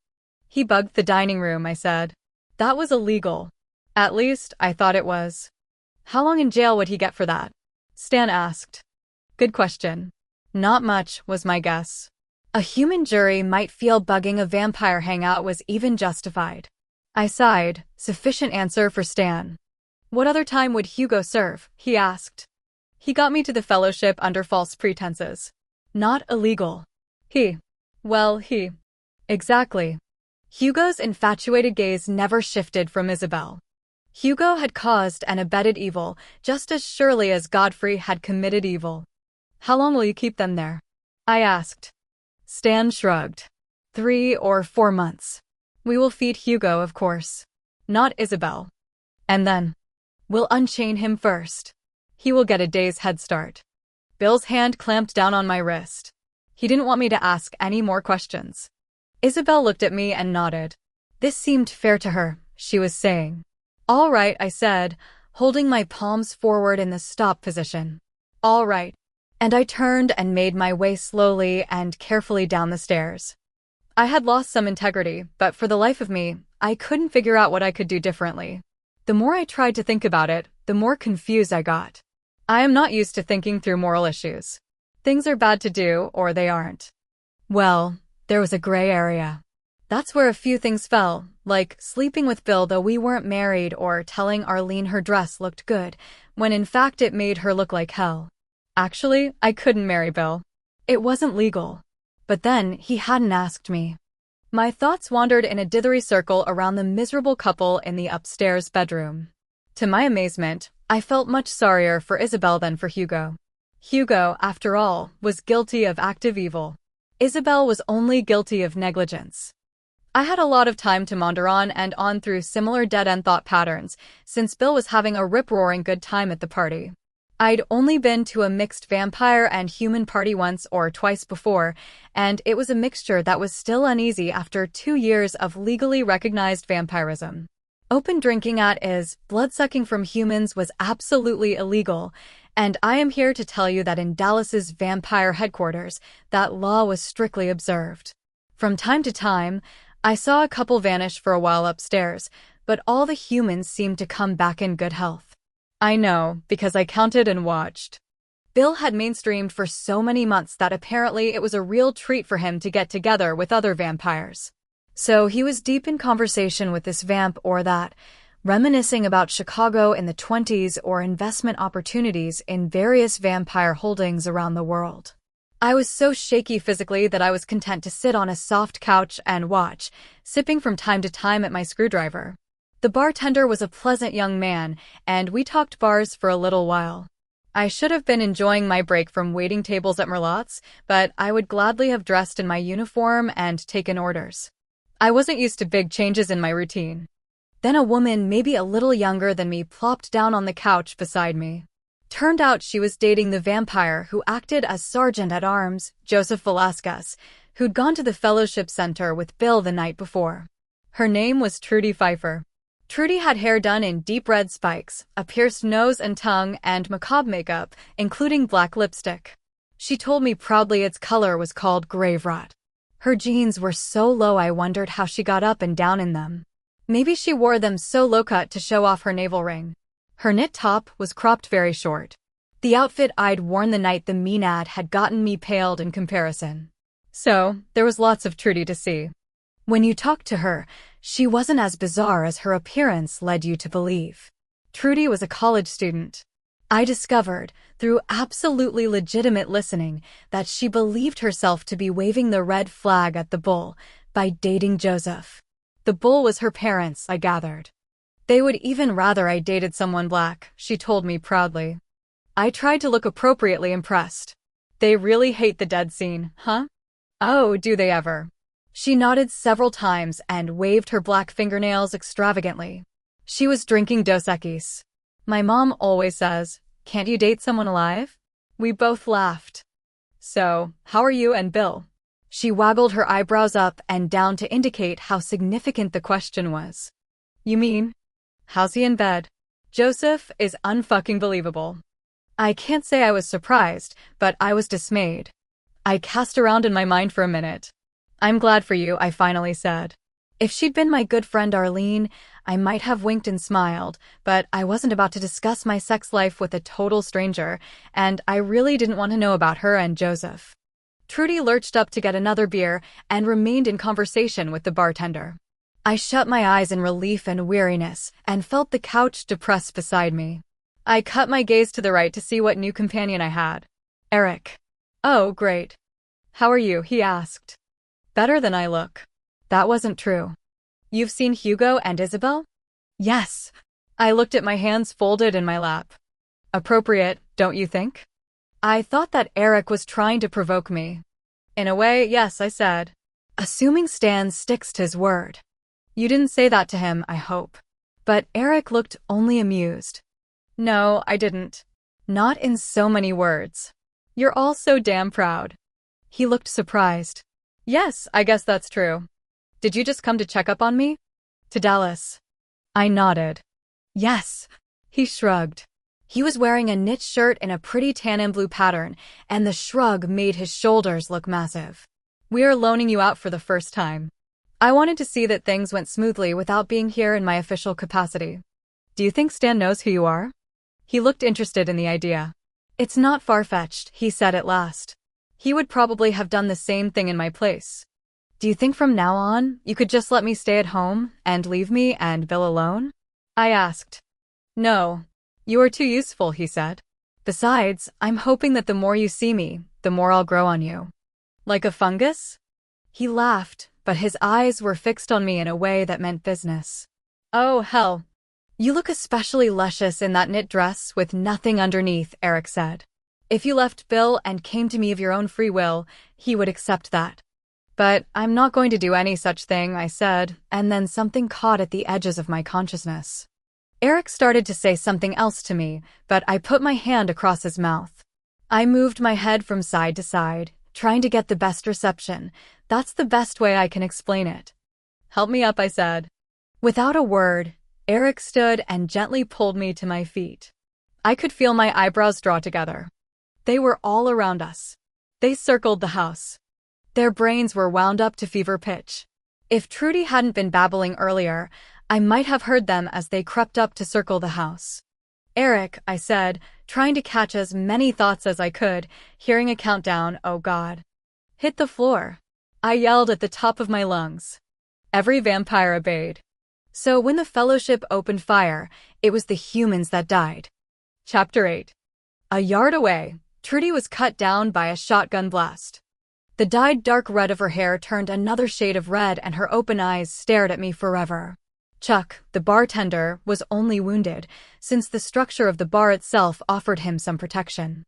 He bugged the dining room, I said. That was illegal. At least, I thought it was. How long in jail would he get for that? Stan asked. Good question. Not much, was my guess. A human jury might feel bugging a vampire hangout was even justified. I sighed, sufficient answer for Stan. What other time would Hugo serve? He asked. He got me to the fellowship under false pretenses. Not illegal. Exactly. Hugo's infatuated gaze never shifted from Isabel. Hugo had caused and abetted evil, just as surely as Godfrey had committed evil. How long will you keep them there? I asked. Stan shrugged. 3 or 4 months. We will feed Hugo, of course. Not Isabel. And then, we'll unchain him first. He will get a day's head start. Bill's hand clamped down on my wrist. He didn't want me to ask any more questions. Isabel looked at me and nodded. This seemed fair to her, she was saying. All right, I said, holding my palms forward in the stop position. All right. And I turned and made my way slowly and carefully down the stairs. I had lost some integrity, but for the life of me, I couldn't figure out what I could do differently. The more I tried to think about it, the more confused I got. I am not used to thinking through moral issues. Things are bad to do, or they aren't. Well, there was a gray area. That's where a few things fell, like sleeping with Bill though we weren't married or telling Arlene her dress looked good, when in fact it made her look like hell. Actually, I couldn't marry Bill. It wasn't legal. But then, he hadn't asked me. My thoughts wandered in a dithery circle around the miserable couple in the upstairs bedroom. To my amazement, I felt much sorrier for Isabel than for Hugo. Hugo, after all, was guilty of active evil. Isabel was only guilty of negligence. I had a lot of time to maunder on and on through similar dead-end thought patterns, since Bill was having a rip-roaring good time at the party. I'd only been to a mixed vampire and human party once or twice before, and it was a mixture that was still uneasy after 2 years of legally recognized vampirism. Open drinking at is blood-sucking from humans was absolutely illegal, and I am here to tell you that in Dallas's vampire headquarters, that law was strictly observed. From time to time, I saw a couple vanish for a while upstairs, but all the humans seemed to come back in good health. I know, because I counted and watched. Bill had mainstreamed for so many months that apparently it was a real treat for him to get together with other vampires. So he was deep in conversation with this vamp or that, reminiscing about Chicago in the 20s or investment opportunities in various vampire holdings around the world. I was so shaky physically that I was content to sit on a soft couch and watch, sipping from time to time at my screwdriver. The bartender was a pleasant young man, and we talked bars for a little while. I should have been enjoying my break from waiting tables at Merlotte's, but I would gladly have dressed in my uniform and taken orders. I wasn't used to big changes in my routine. Then a woman, maybe a little younger than me, plopped down on the couch beside me. Turned out she was dating the vampire who acted as Sergeant-at-Arms, Joseph Velasquez, who'd gone to the Fellowship Center with Bill the night before. Her name was Trudy Pfeiffer. Trudy had hair done in deep red spikes, a pierced nose and tongue, and macabre makeup, including black lipstick. She told me proudly its color was called grave rot. Her jeans were so low I wondered how she got up and down in them. Maybe she wore them so low-cut to show off her navel ring. Her knit top was cropped very short. The outfit I'd worn the night the mean ad had gotten me paled in comparison. So, there was lots of Trudy to see. When you talked to her, she wasn't as bizarre as her appearance led you to believe. Trudy was a college student. I discovered, through absolutely legitimate listening, that she believed herself to be waving the red flag at the bull by dating Joseph. The bull was her parents, I gathered. They would even rather I dated someone black, she told me proudly. I tried to look appropriately impressed. They really hate the dead scene, huh? Oh, do they ever? She nodded several times and waved her black fingernails extravagantly. She was drinking Dos Equis. My mom always says, "Can't you date someone alive?" We both laughed. So, how are you and Bill? She waggled her eyebrows up and down to indicate how significant the question was. You mean? How's he in bed? Joseph is unfucking believable. I can't say I was surprised, but I was dismayed. I cast around in my mind for a minute. I'm glad for you, I finally said. If she'd been my good friend Arlene, I might have winked and smiled, but I wasn't about to discuss my sex life with a total stranger, and I really didn't want to know about her and Joseph. Trudy lurched up to get another beer and remained in conversation with the bartender. I shut my eyes in relief and weariness and felt the couch depressed beside me. I cut my gaze to the right to see what new companion I had. Eric. Oh, great. How are you? He asked. Better than I look. That wasn't true. You've seen Hugo and Isabel? Yes. I looked at my hands folded in my lap. Appropriate, don't you think? I thought that Eric was trying to provoke me. In a way, yes, I said. Assuming Stan sticks to his word. You didn't say that to him, I hope. But Eric looked only amused. No, I didn't. Not in so many words. You're all so damn proud. He looked surprised. Yes, I guess that's true. Did you just come to check up on me? To Dallas. I nodded. Yes. He shrugged. He was wearing a knit shirt in a pretty tan and blue pattern, and the shrug made his shoulders look massive. We're loaning you out for the first time. I wanted to see that things went smoothly without being here in my official capacity. Do you think Stan knows who you are? He looked interested in the idea. It's not far-fetched, he said at last. He would probably have done the same thing in my place. Do you think from now on, you could just let me stay at home and leave me and Bill alone? I asked. No. You are too useful, he said. Besides, I'm hoping that the more you see me, the more I'll grow on you. Like a fungus? He laughed, but his eyes were fixed on me in a way that meant business. Oh, hell. You look especially luscious in that knit dress with nothing underneath, Eric said. If you left Bill and came to me of your own free will, he would accept that. But I'm not going to do any such thing, I said, and then something caught at the edges of my consciousness. Eric started to say something else to me, but I put my hand across his mouth. I moved my head from side to side, trying to get the best reception. That's the best way I can explain it. Help me up, I said. Without a word, Eric stood and gently pulled me to my feet. I could feel my eyebrows draw together. They were all around us. They circled the house. Their brains were wound up to fever pitch. If Trudy hadn't been babbling earlier, I might have heard them as they crept up to circle the house. Eric, I said, trying to catch as many thoughts as I could, hearing a countdown, oh God. Hit the floor. I yelled at the top of my lungs. Every vampire obeyed. So when the Fellowship opened fire, it was the humans that died. Chapter 8. A yard away, Trudy was cut down by a shotgun blast. The dyed dark red of her hair turned another shade of red and her open eyes stared at me forever. Chuck, the bartender, was only wounded, since the structure of the bar itself offered him some protection.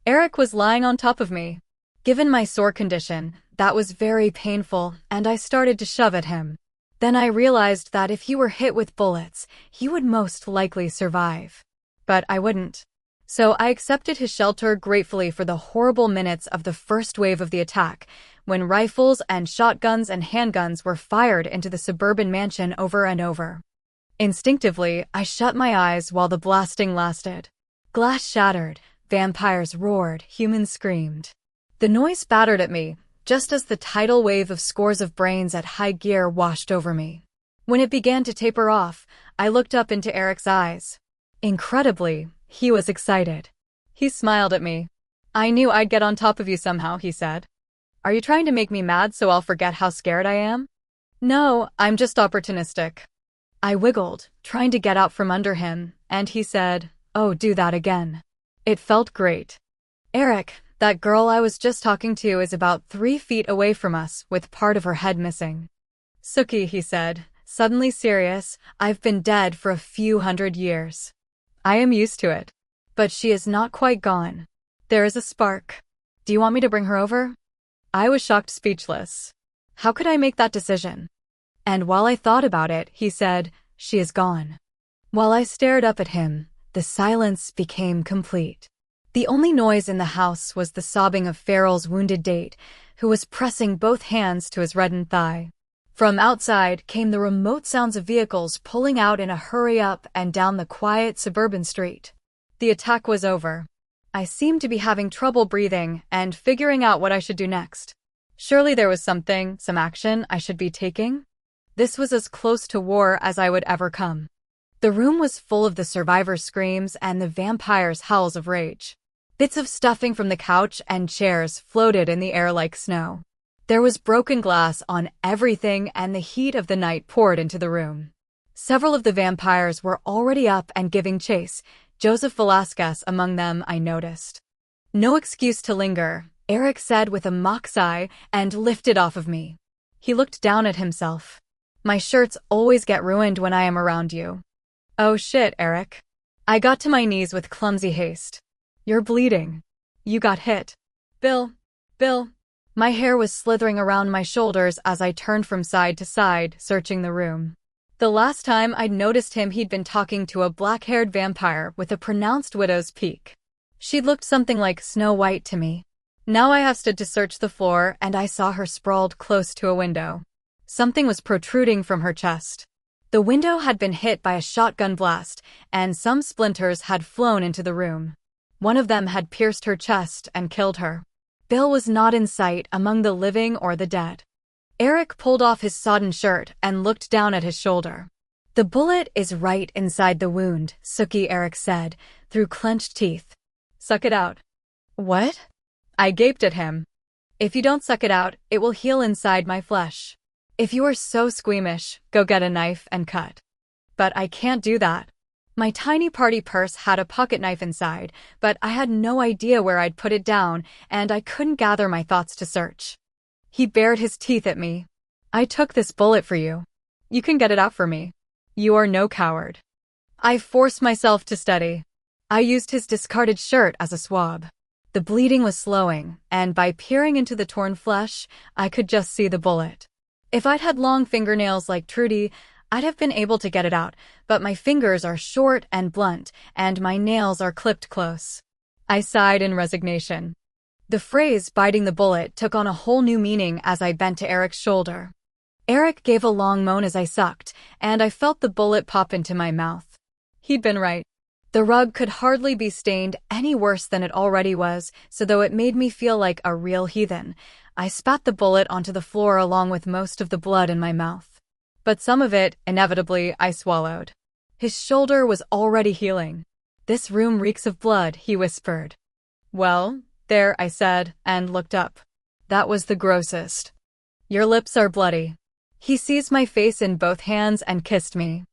Eric was lying on top of me. Given my sore condition, that was very painful, and I started to shove at him. Then I realized that if he were hit with bullets, he would most likely survive. But I wouldn't. So I accepted his shelter gratefully for the horrible minutes of the first wave of the attack, when rifles and shotguns and handguns were fired into the suburban mansion over and over. Instinctively, I shut my eyes while the blasting lasted. Glass shattered, vampires roared, humans screamed. The noise battered at me, just as the tidal wave of scores of brains at high gear washed over me. When it began to taper off, I looked up into Eric's eyes. Incredibly, he was excited. He smiled at me. I knew I'd get on top of you somehow, he said. Are you trying to make me mad so I'll forget how scared I am? No, I'm just opportunistic. I wiggled, trying to get out from under him, and he said, oh, do that again. It felt great. Eric, that girl I was just talking to is about 3 feet away from us, with part of her head missing. Sookie, he said, suddenly serious, I've been dead for a few hundred years. I am used to it. But she is not quite gone. There is a spark. Do you want me to bring her over? I was shocked speechless. How could I make that decision? And while I thought about it, he said, she is gone. While I stared up at him, the silence became complete. The only noise in the house was the sobbing of Farrell's wounded date, who was pressing both hands to his reddened thigh. From outside came the remote sounds of vehicles pulling out in a hurry up and down the quiet suburban street. The attack was over. I seemed to be having trouble breathing and figuring out what I should do next. Surely there was some action I should be taking? This was as close to war as I would ever come. The room was full of the survivors' screams and the vampires' howls of rage. Bits of stuffing from the couch and chairs floated in the air like snow. There was broken glass on everything and the heat of the night poured into the room. Several of the vampires were already up and giving chase, Joseph Velasquez among them, I noticed. No excuse to linger, Eric said with a mock sigh and lifted off of me. He looked down at himself. My shirts always get ruined when I am around you. Oh shit, Eric. I got to my knees with clumsy haste. You're bleeding. You got hit. Bill. My hair was slithering around my shoulders as I turned from side to side, searching the room. The last time I'd noticed him, he'd been talking to a black-haired vampire with a pronounced widow's peak. She'd looked something like Snow White to me. Now I have stood to search the floor, and I saw her sprawled close to a window. Something was protruding from her chest. The window had been hit by a shotgun blast, and some splinters had flown into the room. One of them had pierced her chest and killed her. Bill was not in sight among the living or the dead. Eric pulled off his sodden shirt and looked down at his shoulder. The bullet is right inside the wound, Sookie, Eric said, through clenched teeth. Suck it out. What? I gaped at him. If you don't suck it out, it will heal inside my flesh. If you are so squeamish, go get a knife and cut. But I can't do that. My tiny party purse had a pocket knife inside, but I had no idea where I'd put it down, and I couldn't gather my thoughts to search. He bared his teeth at me. I took this bullet for you. You can get it out for me. You are no coward. I forced myself to steady. I used his discarded shirt as a swab. The bleeding was slowing, and by peering into the torn flesh, I could just see the bullet. If I'd had long fingernails like Trudy, I'd have been able to get it out, but my fingers are short and blunt, and my nails are clipped close. I sighed in resignation. The phrase biting the bullet took on a whole new meaning as I bent to Eric's shoulder. Eric gave a long moan as I sucked, and I felt the bullet pop into my mouth. He'd been right. The rug could hardly be stained any worse than it already was, so though it made me feel like a real heathen, I spat the bullet onto the floor along with most of the blood in my mouth. But some of it, inevitably, I swallowed. His shoulder was already healing. "This room reeks of blood," he whispered. "Well, there," I said, and looked up. "That was the grossest. Your lips are bloody." He seized my face in both hands and kissed me.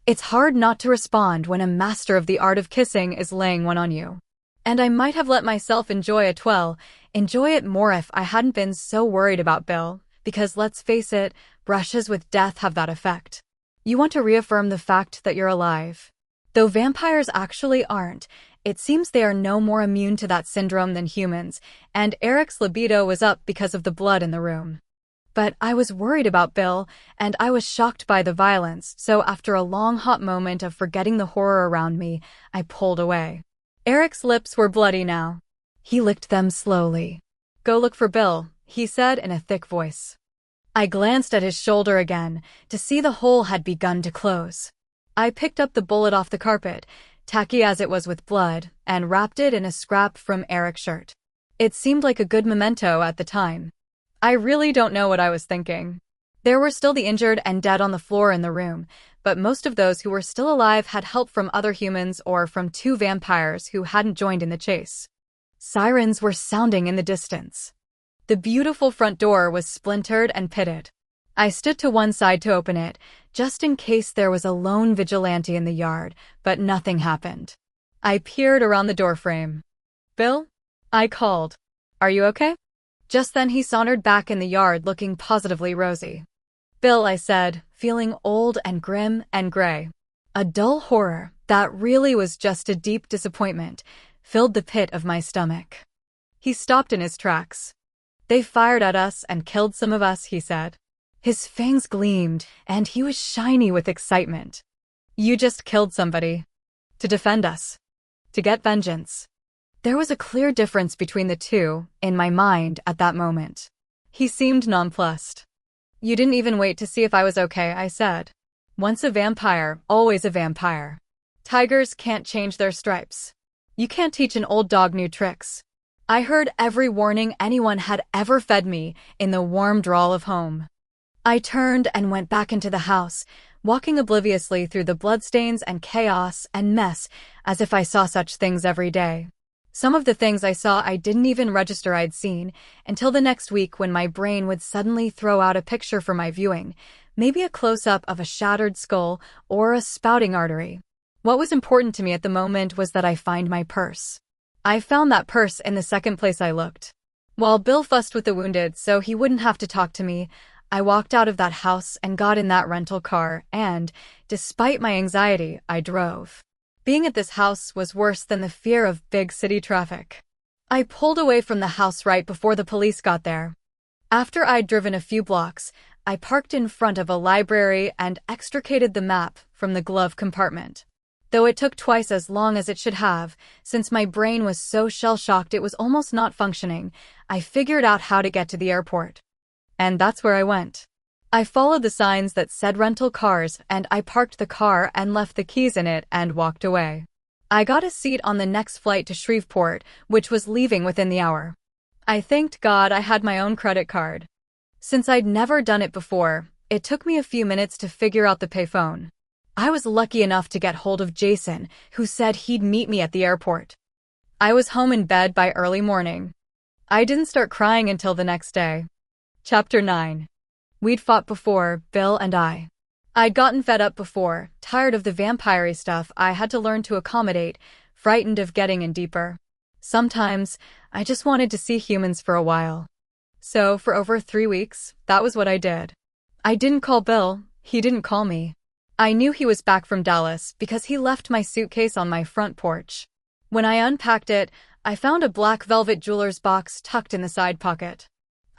It's hard not to respond when a master of the art of kissing is laying one on you. And I might have let myself enjoy it more if I hadn't been so worried about Bill, because let's face it, brushes with death have that effect. You want to reaffirm the fact that you're alive. Though vampires actually aren't, it seems they are no more immune to that syndrome than humans, and Eric's libido was up because of the blood in the room. But I was worried about Bill, and I was shocked by the violence, so after a long hot moment of forgetting the horror around me, I pulled away. Eric's lips were bloody now. He licked them slowly. "Go look for Bill," he said in a thick voice. I glanced at his shoulder again, to see the hole had begun to close. I picked up the bullet off the carpet, tacky as it was with blood, and wrapped it in a scrap from Eric's shirt. It seemed like a good memento at the time. I really don't know what I was thinking. There were still the injured and dead on the floor in the room, but most of those who were still alive had help from other humans or from 2 vampires who hadn't joined in the chase. Sirens were sounding in the distance. The beautiful front door was splintered and pitted. I stood to one side to open it, just in case there was a lone vigilante in the yard, but nothing happened. I peered around the doorframe. "Bill?" I called. "Are you okay?" Just then he sauntered back in the yard looking positively rosy. "Bill," I said, feeling old and grim and gray. A dull horror, that really was just a deep disappointment, filled the pit of my stomach. He stopped in his tracks. "They fired at us and killed some of us," he said. His fangs gleamed, and he was shiny with excitement. "You just killed somebody. To defend us. To get vengeance." There was a clear difference between the two, in my mind, at that moment. He seemed nonplussed. "You didn't even wait to see if I was okay," I said. "Once a vampire, always a vampire. Tigers can't change their stripes. You can't teach an old dog new tricks." I heard every warning anyone had ever fed me in the warm drawl of home. I turned and went back into the house, walking obliviously through the bloodstains and chaos and mess as if I saw such things every day. Some of the things I saw I didn't even register I'd seen until the next week when my brain would suddenly throw out a picture for my viewing, maybe a close-up of a shattered skull or a spouting artery. What was important to me at the moment was that I find my purse. I found that purse in the second place I looked. While Bill fussed with the wounded so he wouldn't have to talk to me, I walked out of that house and got in that rental car and, despite my anxiety, I drove. Being at this house was worse than the fear of big city traffic. I pulled away from the house right before the police got there. After I'd driven a few blocks, I parked in front of a library and extricated the map from the glove compartment. Though it took twice as long as it should have, since my brain was so shell-shocked it was almost not functioning, I figured out how to get to the airport. And that's where I went. I followed the signs that said rental cars, and I parked the car and left the keys in it and walked away. I got a seat on the next flight to Shreveport, which was leaving within the hour. I thanked God I had my own credit card. Since I'd never done it before, it took me a few minutes to figure out the payphone. I was lucky enough to get hold of Jason, who said he'd meet me at the airport. I was home in bed by early morning. I didn't start crying until the next day. Chapter 9. We'd fought before, Bill and I. I'd gotten fed up before, tired of the vampire-y stuff I had to learn to accommodate, frightened of getting in deeper. Sometimes, I just wanted to see humans for a while. So, for over 3 weeks, that was what I did. I didn't call Bill, he didn't call me. I knew he was back from Dallas because he left my suitcase on my front porch. When I unpacked it, I found a black velvet jeweler's box tucked in the side pocket.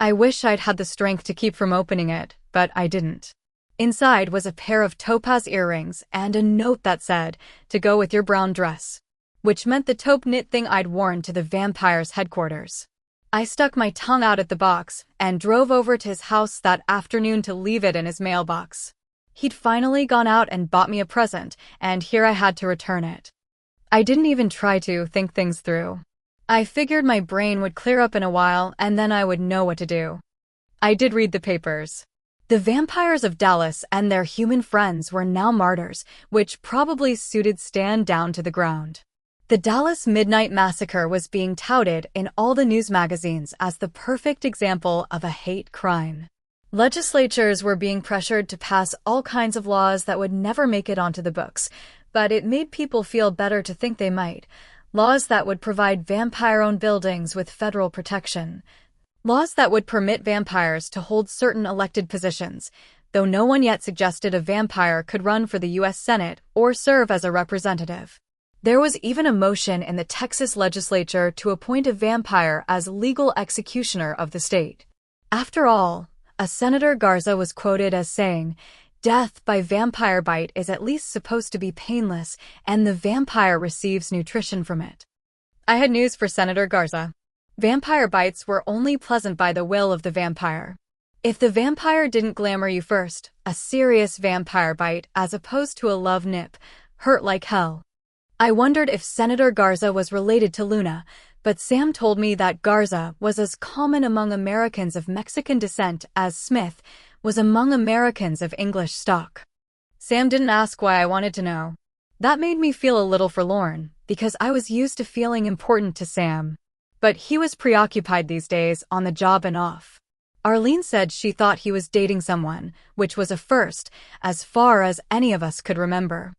I wish I'd had the strength to keep from opening it, but I didn't. Inside was a pair of topaz earrings and a note that said, "To go with your brown dress," which meant the taupe knit thing I'd worn to the vampire's headquarters. I stuck my tongue out at the box and drove over to his house that afternoon to leave it in his mailbox. He'd finally gone out and bought me a present, and here I had to return it. I didn't even try to think things through. I figured my brain would clear up in a while and then I would know what to do. I did read the papers. The vampires of Dallas and their human friends were now martyrs, which probably suited Stan down to the ground. The Dallas Midnight Massacre was being touted in all the news magazines as the perfect example of a hate crime. Legislatures were being pressured to pass all kinds of laws that would never make it onto the books, but it made people feel better to think they might. Laws that would provide vampire-owned buildings with federal protection. Laws that would permit vampires to hold certain elected positions, though no one yet suggested a vampire could run for the U.S. Senate or serve as a representative. There was even a motion in the Texas legislature to appoint a vampire as legal executioner of the state. After all, a Senator Garza was quoted as saying, "Death by vampire bite is at least supposed to be painless, and the vampire receives nutrition from it." I had news for Senator Garza. Vampire bites were only pleasant by the will of the vampire. If the vampire didn't glamour you first, a serious vampire bite, as opposed to a love nip, hurt like hell. I wondered if Senator Garza was related to Luna, but Sam told me that Garza was as common among Americans of Mexican descent as Smith was among Americans of English stock. Sam didn't ask why I wanted to know. That made me feel a little forlorn, because I was used to feeling important to Sam. But he was preoccupied these days, on the job and off. Arlene said she thought he was dating someone, which was a first, as far as any of us could remember.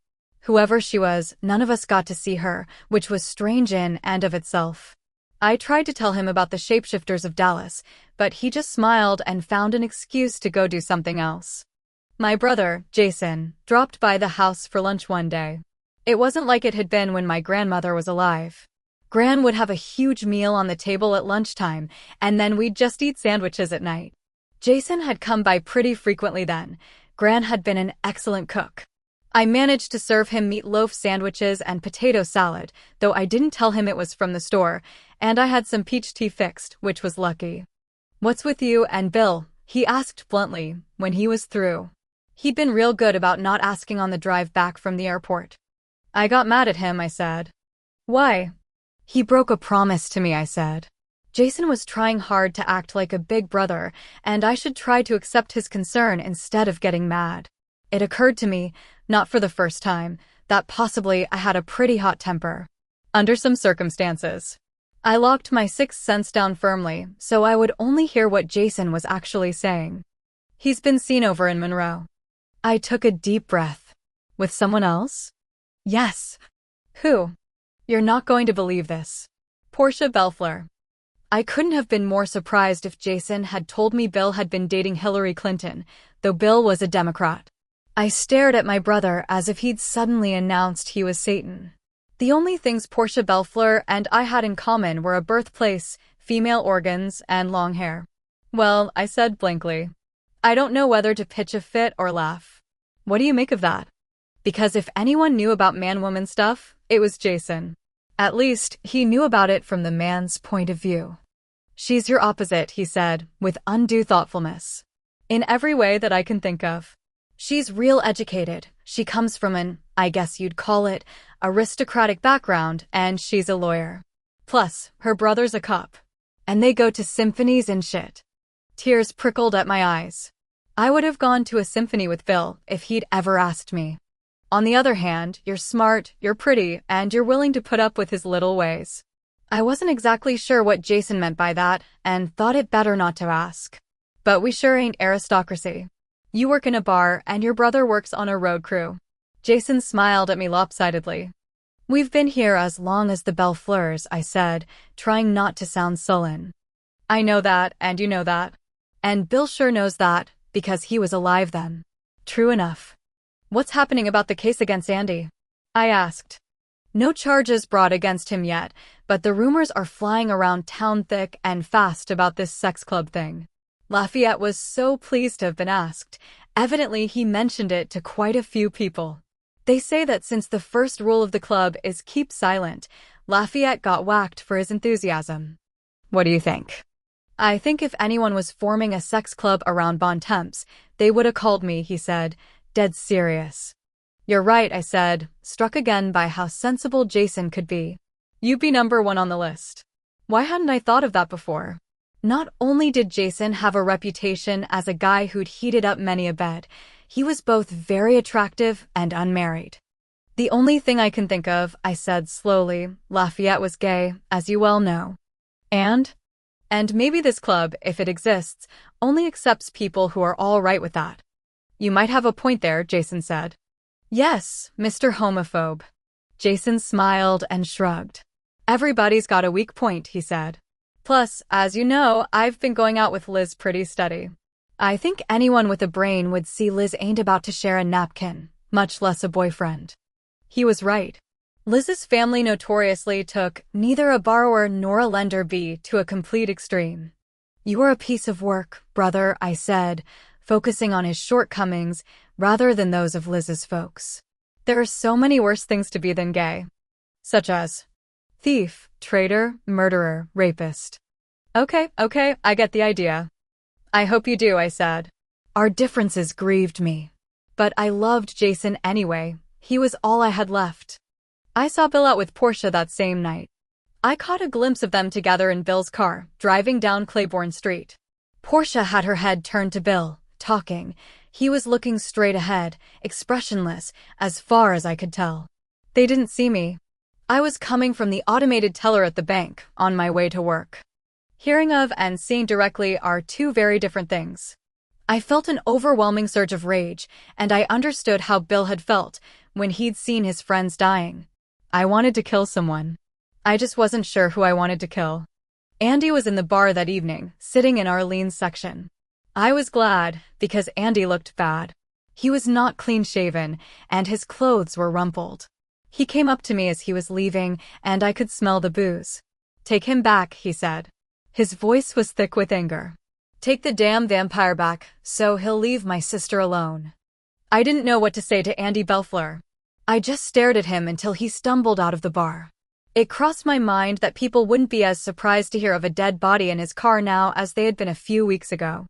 Whoever she was, none of us got to see her, which was strange in and of itself. I tried to tell him about the shapeshifters of Dallas, but he just smiled and found an excuse to go do something else. My brother, Jason, dropped by the house for lunch one day. It wasn't like it had been when my grandmother was alive. Gran would have a huge meal on the table at lunchtime, and then we'd just eat sandwiches at night. Jason had come by pretty frequently then. Gran had been an excellent cook. I managed to serve him meatloaf sandwiches and potato salad, though I didn't tell him it was from the store, and I had some peach tea fixed, which was lucky. "What's with you and Bill?" he asked bluntly, when he was through. He'd been real good about not asking on the drive back from the airport. I got mad at him, I said. "Why?" "He broke a promise to me," I said. Jason was trying hard to act like a big brother, and I should try to accept his concern instead of getting mad. It occurred to me, not for the first time, that possibly I had a pretty hot temper. Under some circumstances. I locked my sixth sense down firmly, so I would only hear what Jason was actually saying. "He's been seen over in Monroe." I took a deep breath. "With someone else?" "Yes." "Who?" "You're not going to believe this. Portia Belfleur." I couldn't have been more surprised if Jason had told me Bill had been dating Hillary Clinton, though Bill was a Democrat. I stared at my brother as if he'd suddenly announced he was Satan. The only things Portia Belfleur and I had in common were a birthplace, female organs, and long hair. "Well," I said blankly. I don't know whether to pitch a fit or laugh. "What do you make of that?" Because if anyone knew about man-woman stuff, it was Jason. At least, he knew about it from the man's point of view. "She's your opposite," he said, with undue thoughtfulness. "In every way that I can think of. She's real educated. She comes from an, I guess you'd call it, aristocratic background, and she's a lawyer. Plus, her brother's a cop. And they go to symphonies and shit." Tears prickled at my eyes. I would have gone to a symphony with Bill if he'd ever asked me. On the other hand, you're smart, you're pretty, and you're willing to put up with his little ways. I wasn't exactly sure what Jason meant by that, and thought it better not to ask. But we sure ain't aristocracy. You work in a bar, and your brother works on a road crew. Jason smiled at me lopsidedly. "We've been here as long as the Belfleurs," I said, trying not to sound sullen. "I know that, and you know that. And Bill sure knows that, because he was alive then." "True enough." "What's happening about the case against Andy?" I asked. "No charges brought against him yet, but the rumors are flying around town thick and fast about this sex club thing." Lafayette was so pleased to have been asked. Evidently, he mentioned it to quite a few people. They say that since the first rule of the club is keep silent, Lafayette got whacked for his enthusiasm. "What do you think?" "I think if anyone was forming a sex club around Bontemps, they would have called me," he said, dead serious. "You're right," I said, struck again by how sensible Jason could be. "You'd be number one on the list." Why hadn't I thought of that before? Not only did Jason have a reputation as a guy who'd heated up many a bed, he was both very attractive and unmarried. The only thing I can think of, I said slowly. Lafayette was gay, as you well know. And? And maybe this club, if it exists, only accepts people who are all right with that. You might have a point there, Jason said. Yes, Mr. Homophobe. Jason smiled and shrugged. Everybody's got a weak point, he said. Plus, as you know, I've been going out with Liz pretty steady. I think anyone with a brain would see Liz ain't about to share a napkin, much less a boyfriend. He was right. Liz's family notoriously took neither a borrower nor a lender to a complete extreme. You are a piece of work, brother, I said, focusing on his shortcomings rather than those of Liz's folks. There are so many worse things to be than gay. Such as thief, traitor, murderer, rapist. Okay, I get the idea. I hope you do, I said. Our differences grieved me. But I loved Jason anyway. He was all I had left. I saw Bill out with Portia that same night. I caught a glimpse of them together in Bill's car, driving down Claiborne Street. Portia had her head turned to Bill, talking. He was looking straight ahead, expressionless, as far as I could tell. They didn't see me. I was coming from the automated teller at the bank, on my way to work. Hearing of and seeing directly are two very different things. I felt an overwhelming surge of rage, and I understood how Bill had felt when he'd seen his friends dying. I wanted to kill someone. I just wasn't sure who I wanted to kill. Andy was in the bar that evening, sitting in Arlene's section. I was glad, because Andy looked bad. He was not clean-shaven, and his clothes were rumpled. He came up to me as he was leaving, and I could smell the booze. Take him back, he said. His voice was thick with anger. Take the damn vampire back, so he'll leave my sister alone. I didn't know what to say to Andy Belfleur. I just stared at him until he stumbled out of the bar. It crossed my mind that people wouldn't be as surprised to hear of a dead body in his car now as they had been a few weeks ago.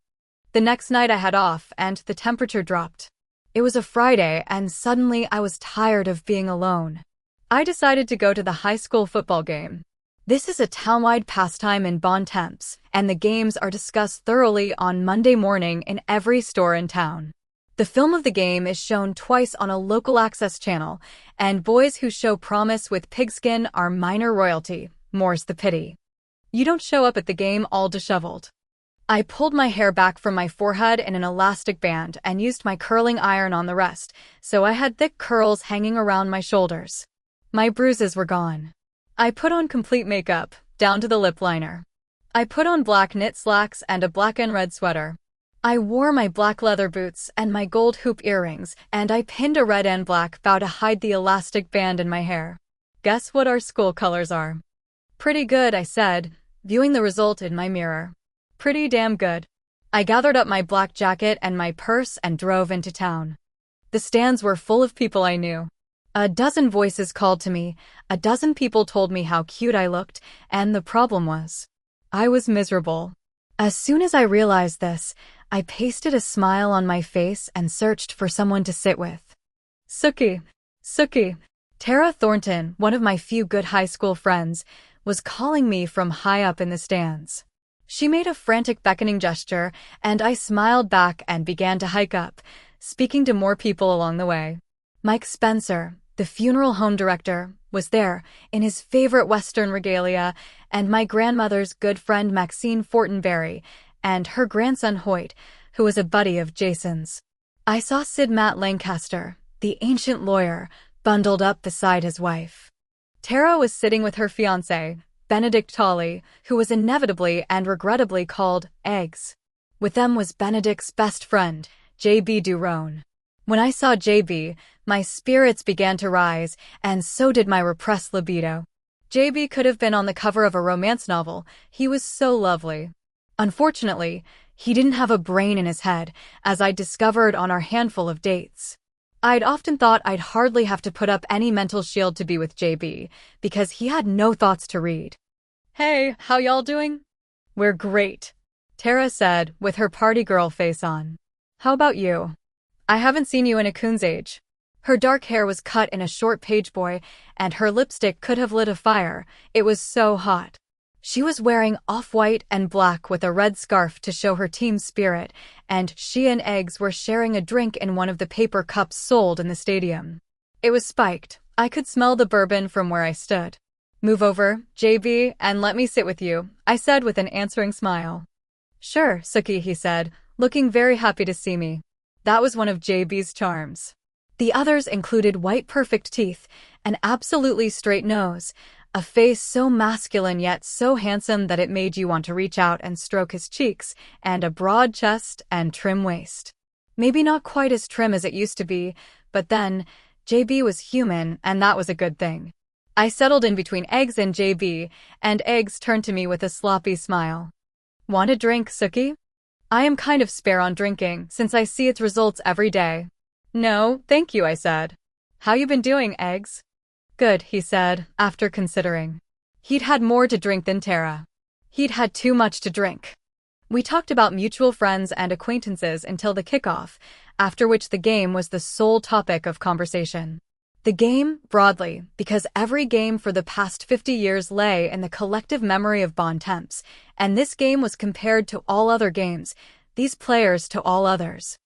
The next night I had off, and the temperature dropped. It was a Friday, and suddenly I was tired of being alone. I decided to go to the high school football game. This is a town-wide pastime in Bon Temps, and the games are discussed thoroughly on Monday morning in every store in town. The film of the game is shown twice on a local access channel, and boys who show promise with pigskin are minor royalty, more's the pity. You don't show up at the game all disheveled. I pulled my hair back from my forehead in an elastic band and used my curling iron on the rest, so I had thick curls hanging around my shoulders. My bruises were gone. I put on complete makeup, down to the lip liner. I put on black knit slacks and a black and red sweater. I wore my black leather boots and my gold hoop earrings, and I pinned a red and black bow to hide the elastic band in my hair. Guess what our school colors are? Pretty good, I said, viewing the result in my mirror. Pretty damn good. I gathered up my black jacket and my purse and drove into town. The stands were full of people I knew. A dozen voices called to me, a dozen people told me how cute I looked, and the problem was, I was miserable. As soon as I realized this, I pasted a smile on my face and searched for someone to sit with. Sookie. Tara Thornton, one of my few good high school friends, was calling me from high up in the stands. She made a frantic beckoning gesture, and I smiled back and began to hike up, speaking to more people along the way. Mike Spencer, the funeral home director, was there, in his favorite Western regalia, and my grandmother's good friend Maxine Fortenberry, and her grandson Hoyt, who was a buddy of Jason's. I saw Sid Matt Lancaster, the ancient lawyer, bundled up beside his wife. Tara was sitting with her fiancé, Benedict Tolley, who was inevitably and regrettably called Eggs. With them was Benedict's best friend, J.B. Durone. When I saw J.B., my spirits began to rise, and so did my repressed libido. J.B. could have been on the cover of a romance novel. He was so lovely. Unfortunately, he didn't have a brain in his head, as I discovered on our handful of dates. I'd often thought I'd hardly have to put up any mental shield to be with J.B., because he had no thoughts to read. Hey, how y'all doing? We're great, Tara said, with her party girl face on. How about you? I haven't seen you in a coon's age. Her dark hair was cut in a short page boy, and her lipstick could have lit a fire. It was so hot. She was wearing off-white and black with a red scarf to show her team spirit, and she and Eggs were sharing a drink in one of the paper cups sold in the stadium. It was spiked. I could smell the bourbon from where I stood. "Move over, JB, and let me sit with you," I said with an answering smile. "Sure, Sookie," he said, looking very happy to see me. That was one of JB's charms. The others included white perfect teeth, an absolutely straight nose, a face so masculine yet so handsome that it made you want to reach out and stroke his cheeks, and a broad chest and trim waist. Maybe not quite as trim as it used to be, but then, JB was human, and that was a good thing. I settled in between Eggs and JB, and Eggs turned to me with a sloppy smile. "Want a drink, Sookie?" I am kind of spare on drinking, since I see its results every day. "No, thank you," I said. "How you been doing, Eggs?" "Good," he said, after considering. He'd had more to drink than Tara. He'd had too much to drink. We talked about mutual friends and acquaintances until the kickoff, after which the game was the sole topic of conversation. The game, broadly, because every game for the past 50 years lay in the collective memory of Bon Temps, and this game was compared to all other games, these players to all others.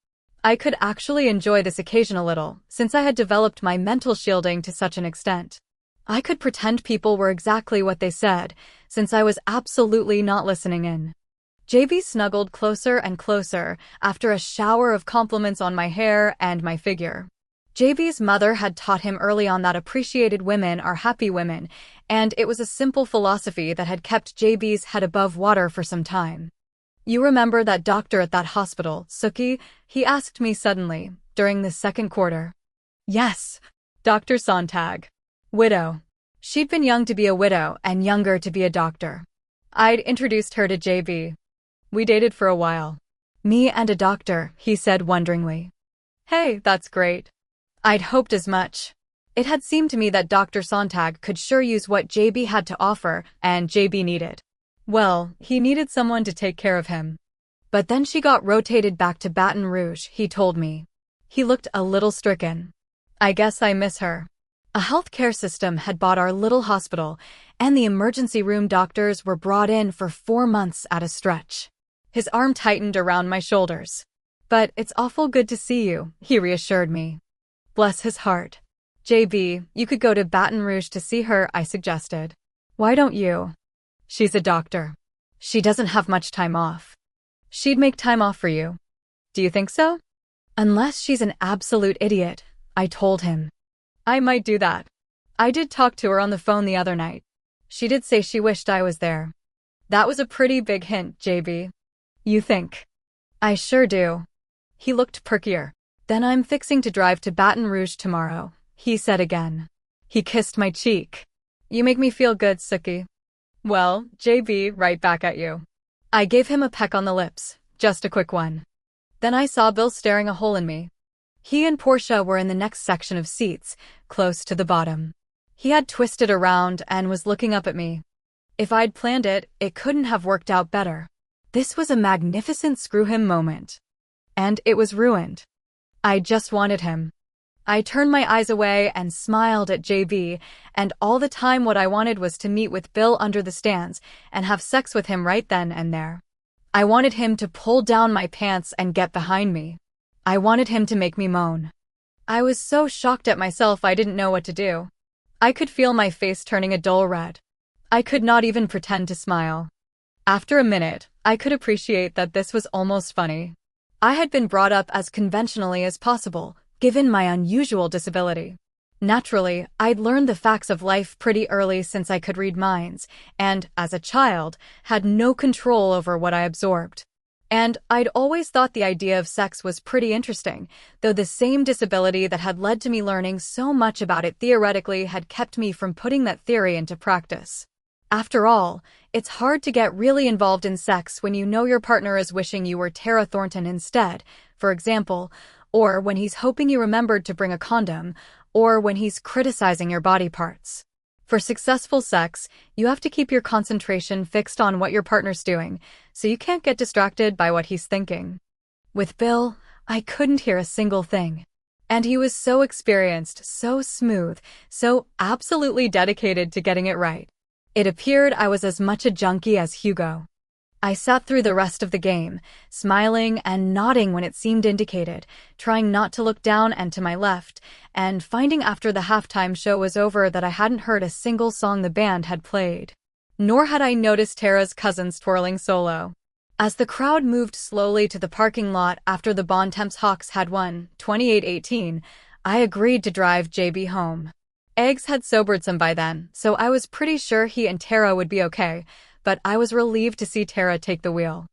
I could actually enjoy this occasion a little, since I had developed my mental shielding to such an extent. I could pretend people were exactly what they said, since I was absolutely not listening in. JB snuggled closer and closer after a shower of compliments on my hair and my figure. JB's mother had taught him early on that appreciated women are happy women, and it was a simple philosophy that had kept JB's head above water for some time. "You remember that doctor at that hospital, Sookie?" he asked me suddenly, during the second quarter. "Yes, Dr. Sontag. Widow." She'd been young to be a widow and younger to be a doctor. I'd introduced her to JB. "We dated for a while." "Me and a doctor," he said wonderingly. "Hey, that's great." I'd hoped as much. It had seemed to me that Dr. Sontag could sure use what JB had to offer, and JB needed. Well, he needed someone to take care of him. But then she got rotated back to Baton Rouge, he told me. He looked a little stricken. "I guess I miss her." A healthcare system had bought our little hospital, and the emergency room doctors were brought in for 4 months at a stretch. His arm tightened around my shoulders. "But it's awful good to see you," he reassured me. Bless his heart. "JB, you could go to Baton Rouge to see her," I suggested. "Why don't you?" "She's a doctor. She doesn't have much time off." "She'd make time off for you." "Do you think so?" "Unless she's an absolute idiot," I told him. "I might do that. I did talk to her on the phone the other night. She did say she wished I was there." "That was a pretty big hint, JB." "You think?" "I sure do." He looked perkier. "Then I'm fixing to drive to Baton Rouge tomorrow," he said again. He kissed my cheek. "You make me feel good, Sookie." "Well, JB, right back at you." I gave him a peck on the lips, just a quick one. Then I saw Bill staring a hole in me. He and Portia were in the next section of seats, close to the bottom. He had twisted around and was looking up at me. If I'd planned it, it couldn't have worked out better. This was a magnificent screw-him moment. And it was ruined. I just wanted him. I turned my eyes away and smiled at JB, and all the time what I wanted was to meet with Bill under the stands and have sex with him right then and there. I wanted him to pull down my pants and get behind me. I wanted him to make me moan. I was so shocked at myself I didn't know what to do. I could feel my face turning a dull red. I could not even pretend to smile. After a minute, I could appreciate that this was almost funny. I had been brought up as conventionally as possible, given my unusual disability. Naturally, I'd learned the facts of life pretty early since I could read minds, and, as a child, had no control over what I absorbed. And I'd always thought the idea of sex was pretty interesting, though the same disability that had led to me learning so much about it theoretically had kept me from putting that theory into practice. After all, it's hard to get really involved in sex when you know your partner is wishing you were Tara Thornton instead, for example, or when he's hoping you remembered to bring a condom, or when he's criticizing your body parts. For successful sex, you have to keep your concentration fixed on what your partner's doing, so you can't get distracted by what he's thinking. With Bill, I couldn't hear a single thing. And he was so experienced, so smooth, so absolutely dedicated to getting it right. It appeared I was as much a junkie as Hugo. I sat through the rest of the game, smiling and nodding when it seemed indicated, trying not to look down and to my left, and finding after the halftime show was over that I hadn't heard a single song the band had played. Nor had I noticed Tara's cousin's twirling solo. As the crowd moved slowly to the parking lot after the Bontemps Hawks had won, 28-18, I agreed to drive JB home. Eggs had sobered some by then, so I was pretty sure he and Tara would be okay, but I was relieved to see Tara take the wheel.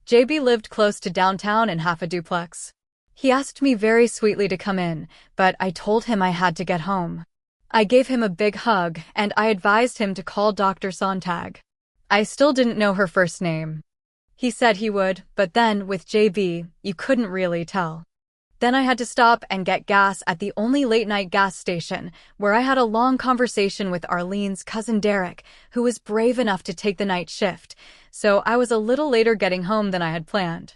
JB lived close to downtown in half a duplex. He asked me very sweetly to come in, but I told him I had to get home. I gave him a big hug, and I advised him to call Dr. Sontag. I still didn't know her first name. He said he would, but then, with JB, you couldn't really tell. Then I had to stop and get gas at the only late-night gas station, where I had a long conversation with Arlene's cousin Derek, who was brave enough to take the night shift, so I was a little later getting home than I had planned.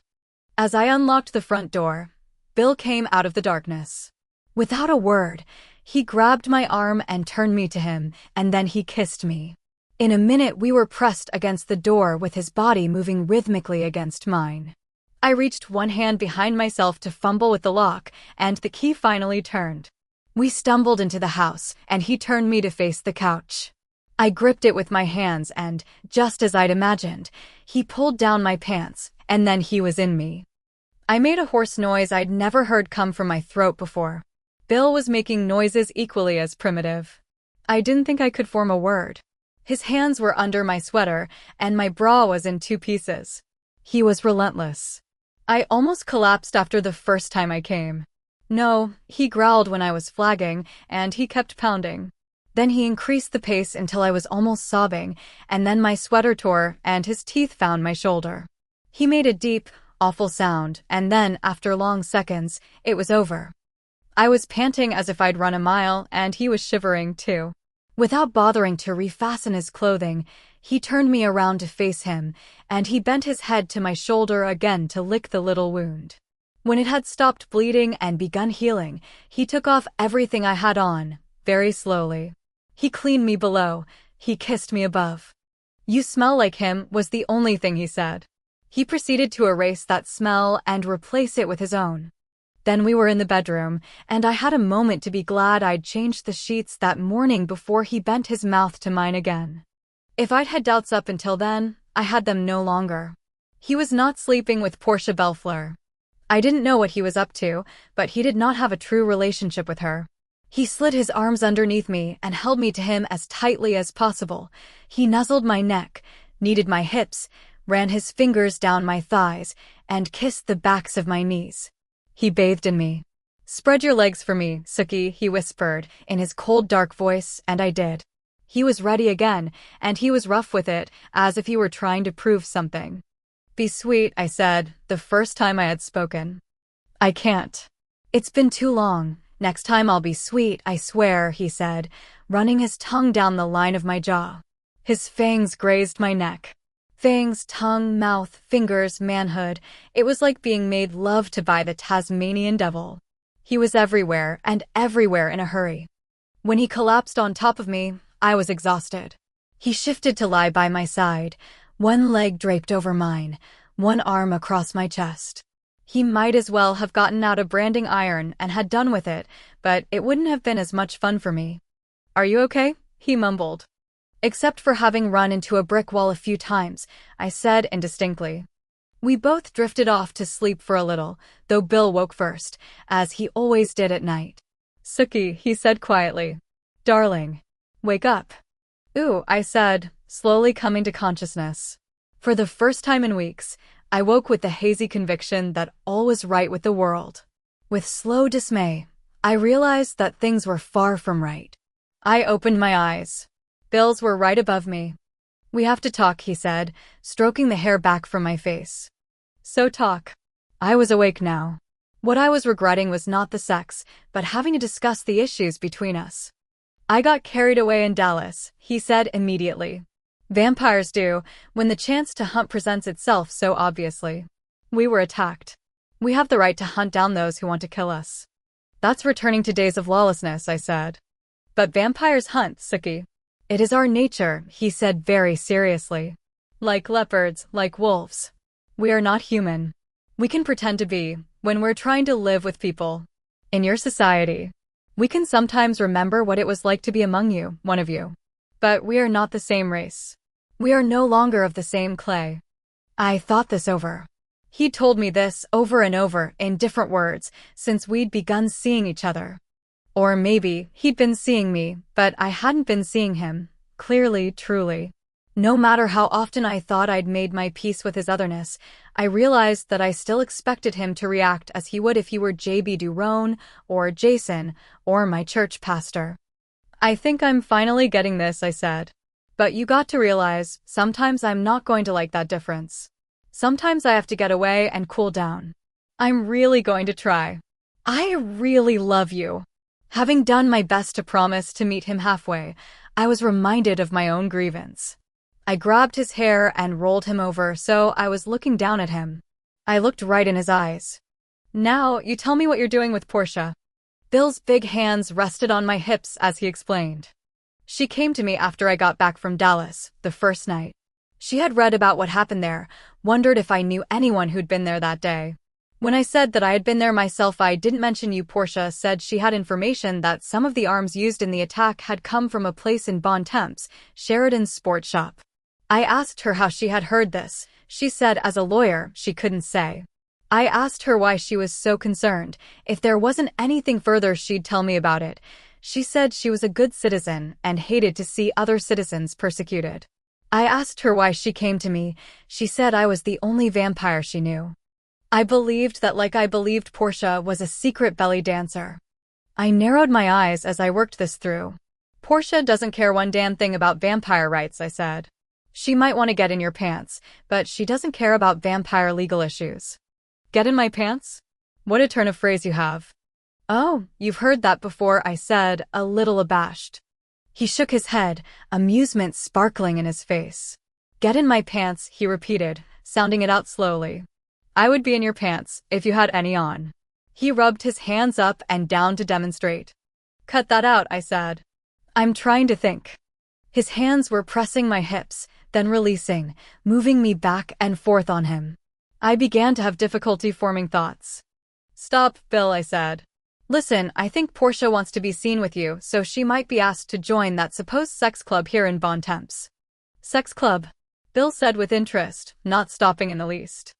As I unlocked the front door, Bill came out of the darkness. Without a word, he grabbed my arm and turned me to him, and then he kissed me. In a minute we were pressed against the door with his body moving rhythmically against mine. I reached one hand behind myself to fumble with the lock, and the key finally turned. We stumbled into the house, and he turned me to face the couch. I gripped it with my hands and, just as I'd imagined, he pulled down my pants, and then he was in me. I made a hoarse noise I'd never heard come from my throat before. Bill was making noises equally as primitive. I didn't think I could form a word. His hands were under my sweater, and my bra was in two pieces. He was relentless. I almost collapsed after the first time I came. No, he growled when I was flagging, and he kept pounding. Then he increased the pace until I was almost sobbing, and then my sweater tore and his teeth found my shoulder. He made a deep, awful sound, and then, after long seconds, it was over. I was panting as if I'd run a mile, and he was shivering too. Without bothering to refasten his clothing, he turned me around to face him, and he bent his head to my shoulder again to lick the little wound. When it had stopped bleeding and begun healing, he took off everything I had on, very slowly. He cleaned me below, he kissed me above. "You smell like him," was the only thing he said. He proceeded to erase that smell and replace it with his own. Then we were in the bedroom, and I had a moment to be glad I'd changed the sheets that morning before he bent his mouth to mine again. If I'd had doubts up until then, I had them no longer. He was not sleeping with Portia Belfleur. I didn't know what he was up to, but he did not have a true relationship with her. He slid his arms underneath me and held me to him as tightly as possible. He nuzzled my neck, kneaded my hips, ran his fingers down my thighs, and kissed the backs of my knees. He bathed in me. "Spread your legs for me, Sookie," he whispered, in his cold, dark voice, and I did. He was ready again, and he was rough with it, as if he were trying to prove something. "Be sweet," I said, the first time I had spoken. "I can't. It's been too long. Next time I'll be sweet, I swear," he said, running his tongue down the line of my jaw. His fangs grazed my neck. Fangs, tongue, mouth, fingers, manhood. It was like being made love to by the Tasmanian devil. He was everywhere, and everywhere in a hurry. When he collapsed on top of me, I was exhausted. He shifted to lie by my side, one leg draped over mine, one arm across my chest. He might as well have gotten out a branding iron and had done with it, but it wouldn't have been as much fun for me. "Are you okay?" he mumbled. "Except for having run into a brick wall a few times," I said indistinctly. We both drifted off to sleep for a little, though Bill woke first, as he always did at night. "Sookie," he said quietly. "Darling. Wake up." "Ooh," I said, slowly coming to consciousness. For the first time in weeks, I woke with the hazy conviction that all was right with the world. With slow dismay, I realized that things were far from right. I opened my eyes. Bill's were right above me. "We have to talk," he said, stroking the hair back from my face. "So talk." I was awake now. What I was regretting was not the sex, but having to discuss the issues between us. "I got carried away in Dallas," he said immediately. "Vampires do, when the chance to hunt presents itself so obviously. We were attacked. We have the right to hunt down those who want to kill us." "That's returning to days of lawlessness," I said. "But vampires hunt, Sookie. It is our nature," he said very seriously. Like leopards, like wolves. We are not human. We can pretend to be, when we're trying to live with people. In your society, we can sometimes remember what it was like to be among you, one of you. But we are not the same race. We are no longer of the same clay. I thought this over. He told me this over and over in different words since we'd begun seeing each other. Or maybe he'd been seeing me, but I hadn't been seeing him, clearly, truly. No matter how often I thought I'd made my peace with his otherness, I realized that I still expected him to react as he would if he were J.B. Durone, or Jason, or my church pastor. I think I'm finally getting this, I said. But you got to realize, sometimes I'm not going to like that difference. Sometimes I have to get away and cool down. I'm really going to try. I really love you. Having done my best to promise to meet him halfway, I was reminded of my own grievance. I grabbed his hair and rolled him over so I was looking down at him. I looked right in his eyes. Now, you tell me what you're doing with Portia. Bill's big hands rested on my hips as he explained. She came to me after I got back from Dallas, the first night. She had read about what happened there, wondered if I knew anyone who'd been there that day. When I said that I had been there myself, I didn't mention you. Portia said she had information that some of the arms used in the attack had come from a place in Bon Temps, Sheridan's sport shop. I asked her how she had heard this. She said as a lawyer, she couldn't say. I asked her why she was so concerned. If there wasn't anything further, she'd tell me about it. She said she was a good citizen and hated to see other citizens persecuted. I asked her why she came to me. She said I was the only vampire she knew. I believed that, like I believed Portia was a secret belly dancer. I narrowed my eyes as I worked this through. Portia doesn't care one damn thing about vampire rights, I said. She might want to get in your pants, but she doesn't care about vampire legal issues. Get in my pants? What a turn of phrase you have. Oh, you've heard that before, I said, a little abashed. He shook his head, amusement sparkling in his face. Get in my pants, he repeated, sounding it out slowly. I would be in your pants, if you had any on. He rubbed his hands up and down to demonstrate. Cut that out, I said. I'm trying to think. His hands were pressing my hips, then releasing, moving me back and forth on him. I began to have difficulty forming thoughts. Stop, Bill, I said. Listen, I think Portia wants to be seen with you, so she might be asked to join that supposed sex club here in Bon Temps. Sex club? Bill said with interest, not stopping in the least.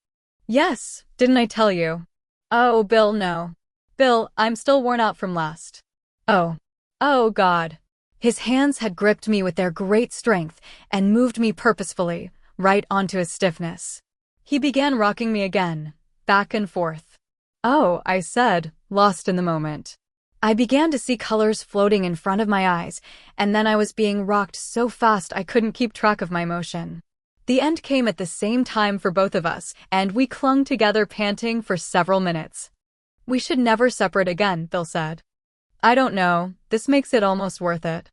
Yes, didn't I tell you? Oh, Bill, no. Bill, I'm still worn out from last. Oh. Oh, God. His hands had gripped me with their great strength and moved me purposefully, right onto his stiffness. He began rocking me again, back and forth. Oh, I said, lost in the moment. I began to see colors floating in front of my eyes, and then I was being rocked so fast I couldn't keep track of my motion. The end came at the same time for both of us, and we clung together panting for several minutes. We should never separate again, Bill said. I don't know, this makes it almost worth it.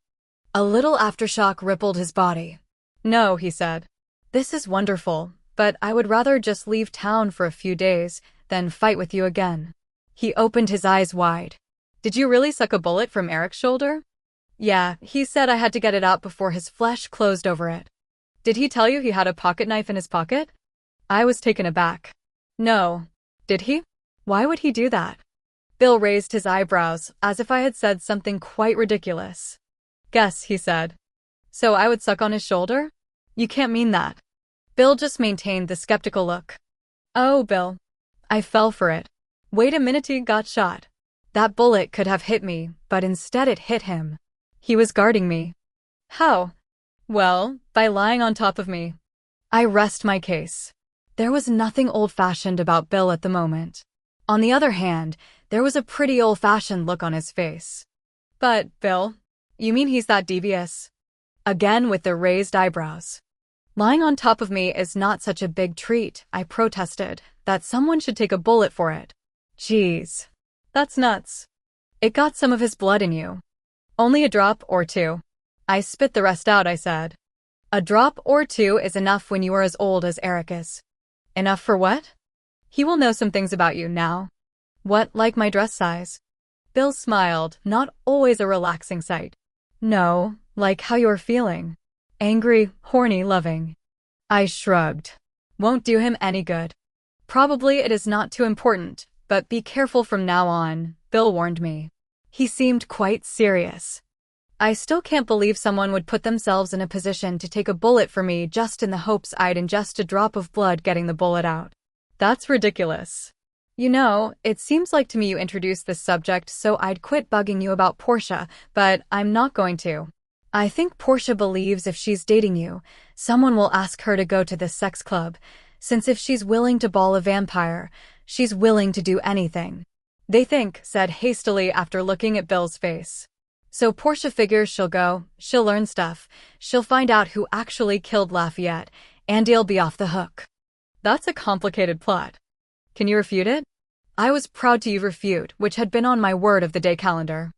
A little aftershock rippled his body. No, he said. This is wonderful, but I would rather just leave town for a few days than fight with you again. He opened his eyes wide. Did you really suck a bullet from Eric's shoulder? Yeah, he said I had to get it out before his flesh closed over it. Did he tell you he had a pocket knife in his pocket? I was taken aback. No. Did he? Why would he do that? Bill raised his eyebrows, as if I had said something quite ridiculous. Guess, he said. So I would suck on his shoulder? You can't mean that. Bill just maintained the skeptical look. Oh, Bill. I fell for it. Wait a minute, he got shot. That bullet could have hit me, but instead it hit him. He was guarding me. How? Well, by lying on top of me. I rest my case. There was nothing old-fashioned about Bill at the moment. On the other hand, there was a pretty old-fashioned look on his face. But, Bill, you mean he's that devious? Again with the raised eyebrows. Lying on top of me is not such a big treat, I protested, that someone should take a bullet for it. Jeez. That's nuts. It got some of his blood in you. Only a drop or two. I spit the rest out, I said. A drop or two is enough when you are as old as Eric is. Enough for what? He will know some things about you now. What, like my dress size? Bill smiled, not always a relaxing sight. No, like how you're feeling. Angry, horny, loving. I shrugged. Won't do him any good. Probably it is not too important, but be careful from now on, Bill warned me. He seemed quite serious. I still can't believe someone would put themselves in a position to take a bullet for me just in the hopes I'd ingest a drop of blood getting the bullet out. That's ridiculous. You know, it seems like to me you introduced this subject so I'd quit bugging you about Portia, but I'm not going to. I think Portia believes if she's dating you, someone will ask her to go to this sex club, since if she's willing to ball a vampire, she's willing to do anything. They think, said hastily after looking at Bill's face. So Portia figures she'll go, she'll learn stuff, she'll find out who actually killed Lafayette, and he'll be off the hook. That's a complicated plot. Can you refute it? I was proud to refute, which had been on my word of the day calendar.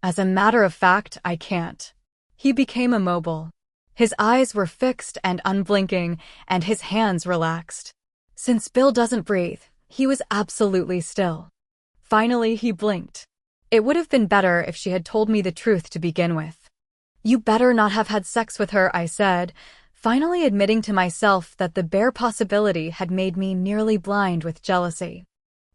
As a matter of fact, I can't. He became immobile. His eyes were fixed and unblinking, and his hands relaxed. Since Bill doesn't breathe, he was absolutely still. Finally, he blinked. It would have been better if she had told me the truth to begin with. You better not have had sex with her, I said, finally admitting to myself that the bare possibility had made me nearly blind with jealousy.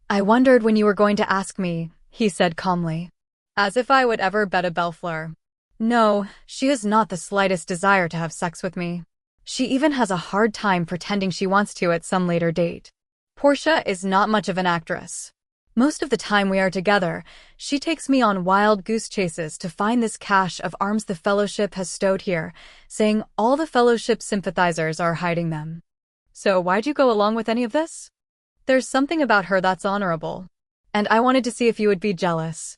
I wondered when you were going to ask me, he said calmly. As if I would ever bet a Bellefleur. No, she has not the slightest desire to have sex with me. She even has a hard time pretending she wants to at some later date. Portia is not much of an actress. Most of the time we are together, she takes me on wild goose chases to find this cache of arms the Fellowship has stowed here, saying all the Fellowship sympathizers are hiding them. So why'd you go along with any of this? There's something about her that's honorable. And I wanted to see if you would be jealous.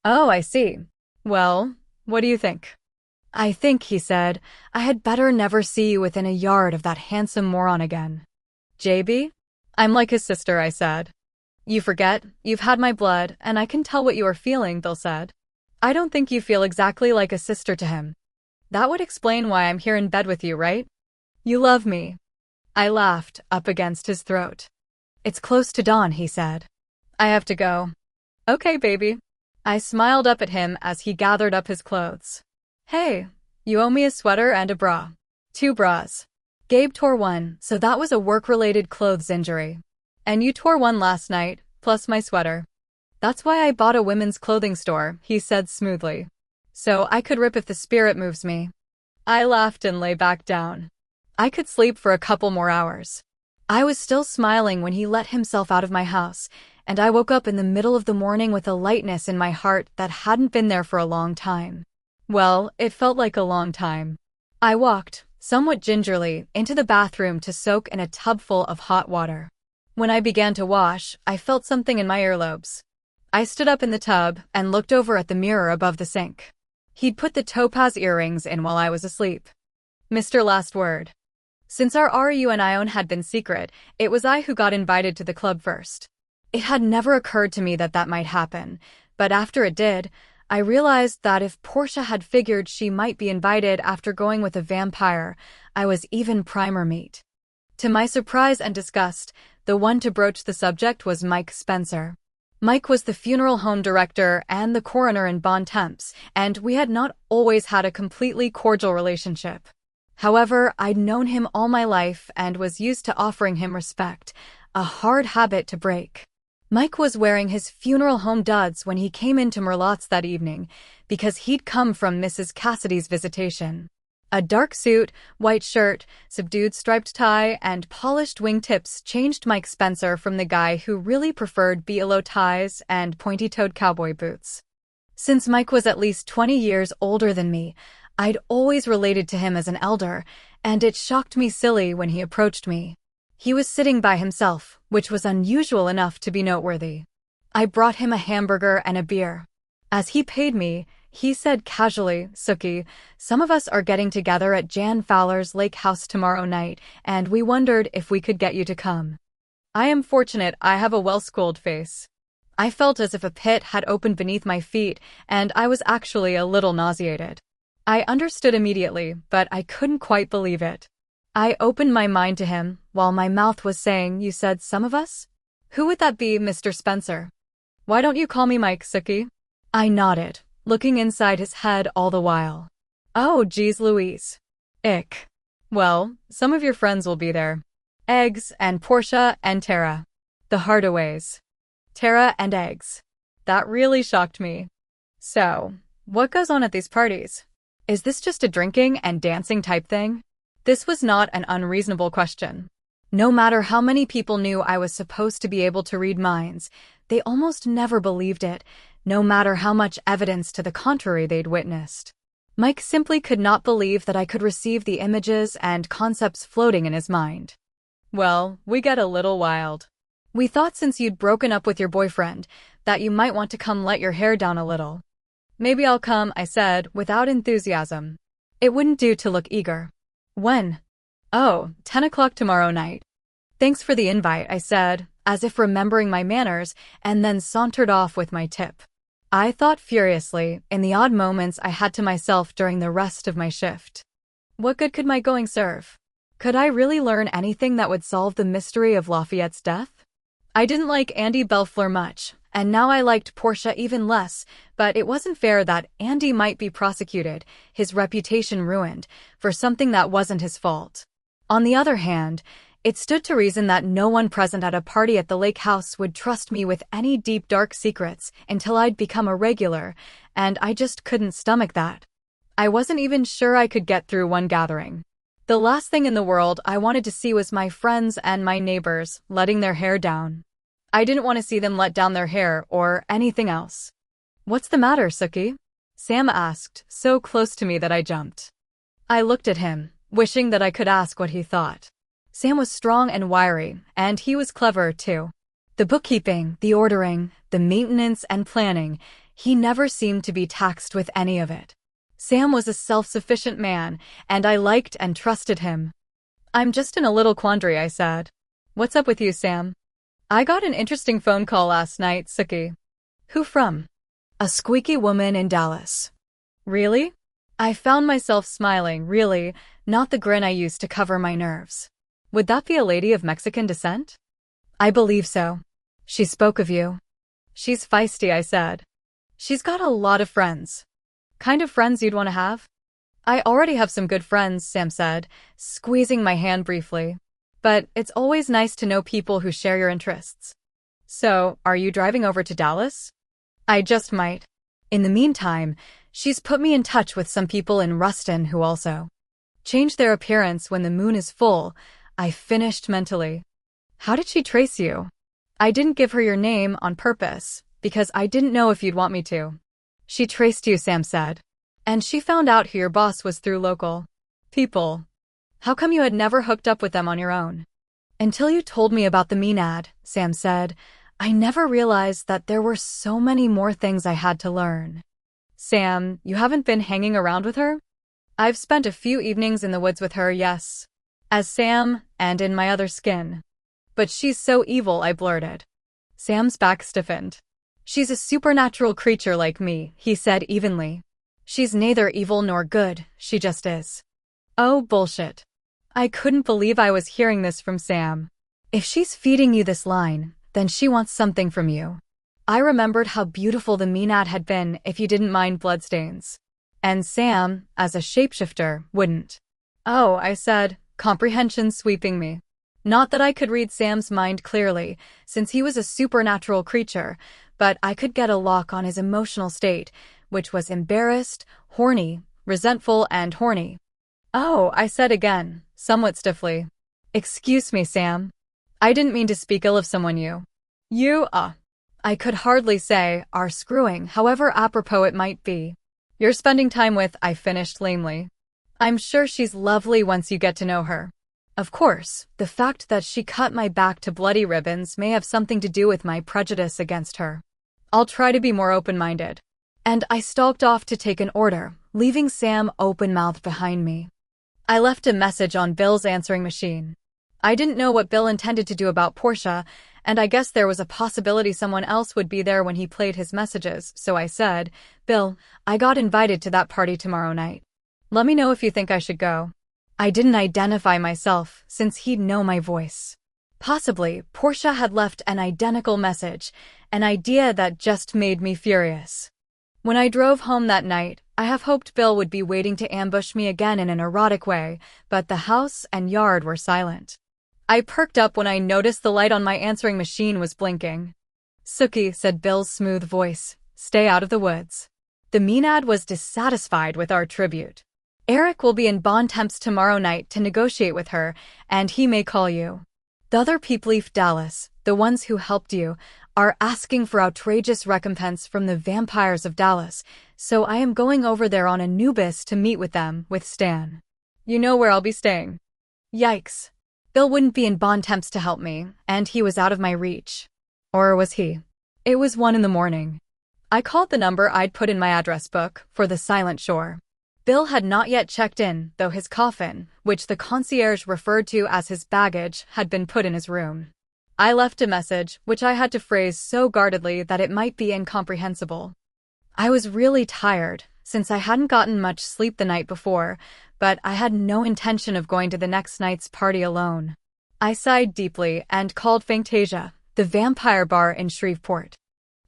Oh, I see. Well, what do you think? I think, he said, I had better never see you within a yard of that handsome moron again. JB? I'm like his sister, I said. You forget, you've had my blood, and I can tell what you are feeling, Bill said. I don't think you feel exactly like a sister to him. That would explain why I'm here in bed with you, right? You love me. I laughed, up against his throat. It's close to dawn, he said. I have to go. Okay, baby. I smiled up at him as he gathered up his clothes. Hey, you owe me a sweater and a bra. 2 bras. Gabe tore one, so that was a work-related clothes injury. And you tore one last night, plus my sweater. That's why I bought a women's clothing store, he said smoothly. So I could rip if the spirit moves me. I laughed and lay back down. I could sleep for a couple more hours. I was still smiling when he let himself out of my house, and I woke up in the middle of the morning with a lightness in my heart that hadn't been there for a long time. Well, it felt like a long time. I walked, somewhat gingerly, into the bathroom to soak in a tub full of hot water. When I began to wash, I felt something in my earlobes. I stood up in the tub and looked over at the mirror above the sink. He'd put the topaz earrings in while I was asleep. Mr. Last Word. Since our reunion had been secret, it was I who got invited to the club first. It had never occurred to me that that might happen, but after it did, I realized that if Portia had figured she might be invited after going with a vampire, I was even primer meat. To my surprise and disgust, the one to broach the subject was Mike Spencer. Mike was the funeral home director and the coroner in Bon Temps, and we had not always had a completely cordial relationship. However, I'd known him all my life and was used to offering him respect, a hard habit to break. Mike was wearing his funeral home duds when he came into Merlotte's that evening, because he'd come from Mrs. Cassidy's visitation. A dark suit, white shirt, subdued striped tie, and polished wingtips changed Mike Spencer from the guy who really preferred BLO ties and pointy-toed cowboy boots. Since Mike was at least 20 years older than me, I'd always related to him as an elder, and it shocked me silly when he approached me. He was sitting by himself, which was unusual enough to be noteworthy. I brought him a hamburger and a beer. As he paid me, he said casually, Sookie, some of us are getting together at Jan Fowler's lake house tomorrow night, and we wondered if we could get you to come. I am fortunate I have a well-schooled face. I felt as if a pit had opened beneath my feet, and I was actually a little nauseated. I understood immediately, but I couldn't quite believe it. I opened my mind to him, while my mouth was saying, you said some of us? Who would that be, Mr. Spencer? Why don't you call me Mike, Sookie? I nodded, looking inside his head all the while. Oh, geez Louise. Ick. Well, some of your friends will be there. Eggs and Portia and Tara. The Hardaways. Tara and Eggs. That really shocked me. So, what goes on at these parties? Is this just a drinking and dancing type thing? This was not an unreasonable question. No matter how many people knew I was supposed to be able to read minds, they almost never believed it, no matter how much evidence to the contrary they'd witnessed. Mike simply could not believe that I could receive the images and concepts floating in his mind. Well, we get a little wild. We thought since you'd broken up with your boyfriend, that you might want to come let your hair down a little. Maybe I'll come, I said, without enthusiasm. It wouldn't do to look eager. When? Oh, 10 o'clock tomorrow night. Thanks for the invite, I said, as if remembering my manners, and then sauntered off with my tip. I thought furiously, in the odd moments I had to myself during the rest of my shift. What good could my going serve? Could I really learn anything that would solve the mystery of Lafayette's death? I didn't like Andy Belfleur much, and now I liked Portia even less, but it wasn't fair that Andy might be prosecuted, his reputation ruined, for something that wasn't his fault. On the other hand, it stood to reason that no one present at a party at the lake house would trust me with any deep dark secrets until I'd become a regular, and I just couldn't stomach that. I wasn't even sure I could get through one gathering. The last thing in the world I wanted to see was my friends and my neighbors letting their hair down. I didn't want to see them let down their hair or anything else. "What's the matter, Sookie?" Sam asked, so close to me that I jumped. I looked at him, wishing that I could ask what he thought. Sam was strong and wiry, and he was clever, too. The bookkeeping, the ordering, the maintenance and planning, he never seemed to be taxed with any of it. Sam was a self-sufficient man, and I liked and trusted him. "I'm just in a little quandary," I said. "What's up with you, Sam?" "I got an interesting phone call last night, Sookie." "Who from?" "A squeaky woman in Dallas." "Really?" I found myself smiling, really, not the grin I used to cover my nerves. "Would that be a lady of Mexican descent?" "I believe so. She spoke of you." "She's feisty," I said. "She's got a lot of friends." "Kind of friends you'd want to have?" "I already have some good friends," Sam said, squeezing my hand briefly. "But it's always nice to know people who share your interests." "So, are you driving over to Dallas?" "I just might. In the meantime, she's put me in touch with some people in Ruston who also change their appearance when the moon is full," I finished mentally. "How did she trace you?" "I didn't give her your name on purpose, because I didn't know if you'd want me to." "She traced you," Sam said. "And she found out who your boss was through local people. How come you had never hooked up with them on your own?" "Until you told me about the mean ad," Sam said, "I never realized that there were so many more things I had to learn." "Sam, you haven't been hanging around with her?" "I've spent a few evenings in the woods with her, yes. As Sam, and in my other skin." "But she's so evil," I blurted. Sam's back stiffened. "She's a supernatural creature like me," he said evenly. "She's neither evil nor good, she just is." "Oh, bullshit." I couldn't believe I was hearing this from Sam. "If she's feeding you this line, then she wants something from you." I remembered how beautiful the Menad had been if you didn't mind bloodstains. And Sam, as a shapeshifter, wouldn't. "Oh," I said, comprehension sweeping me. Not that I could read Sam's mind clearly, since he was a supernatural creature, but I could get a lock on his emotional state, which was embarrassed, horny, resentful, and horny. "Oh," I said again, somewhat stiffly. "Excuse me, Sam. I didn't mean to speak ill of someone you, I could hardly say, are screwing, however apropos it might be. You're spending time with," I finished lamely. "I'm sure she's lovely once you get to know her. Of course, the fact that she cut my back to bloody ribbons may have something to do with my prejudice against her. I'll try to be more open-minded." And I stalked off to take an order, leaving Sam open-mouthed behind me. I left a message on Bill's answering machine. I didn't know what Bill intended to do about Portia, and I guess there was a possibility someone else would be there when he played his messages, so I said, "Bill, I got invited to that party tomorrow night. Let me know if you think I should go." I didn't identify myself, since he'd know my voice. Possibly, Portia had left an identical message, an idea that just made me furious. When I drove home that night, I half hoped Bill would be waiting to ambush me again in an erotic way, but the house and yard were silent. I perked up when I noticed the light on my answering machine was blinking. "Sookie," said Bill's smooth voice, "stay out of the woods." The Maenad was dissatisfied with our tribute. "Eric will be in Bontemps tomorrow night to negotiate with her, and he may call you. The other people leave Dallas, the ones who helped you, are asking for outrageous recompense from the vampires of Dallas, so I am going over there on Anubis to meet with them, with Stan. You know where I'll be staying." Yikes. Bill wouldn't be in Bontemps to help me, and he was out of my reach. Or was he? It was 1 a.m. I called the number I'd put in my address book for the Silent Shore. Bill had not yet checked in, though his coffin, which the concierge referred to as his baggage, had been put in his room. I left a message, which I had to phrase so guardedly that it might be incomprehensible. I was really tired, since I hadn't gotten much sleep the night before, but I had no intention of going to the next night's party alone. I sighed deeply and called Fantasia, the vampire bar in Shreveport.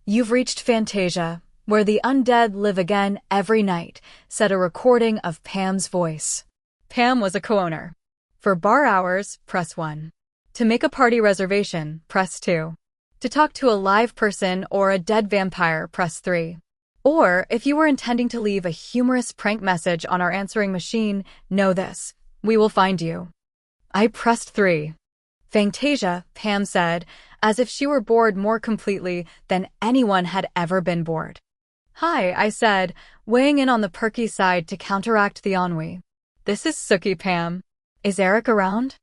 "You've reached Fantasia, where the undead live again every night," said a recording of Pam's voice. Pam was a co-owner. For bar hours, press 1. To make a party reservation, press 2. To talk to a live person or a dead vampire, press 3. Or, if you were intending to leave a humorous prank message on our answering machine, know this: we will find you. I pressed 3. "Fantasia," Pam said, as if she were bored more completely than anyone had ever been bored. "Hi," I said, weighing in on the perky side to counteract the ennui. "This is Sookie, Pam. Is Eric around?"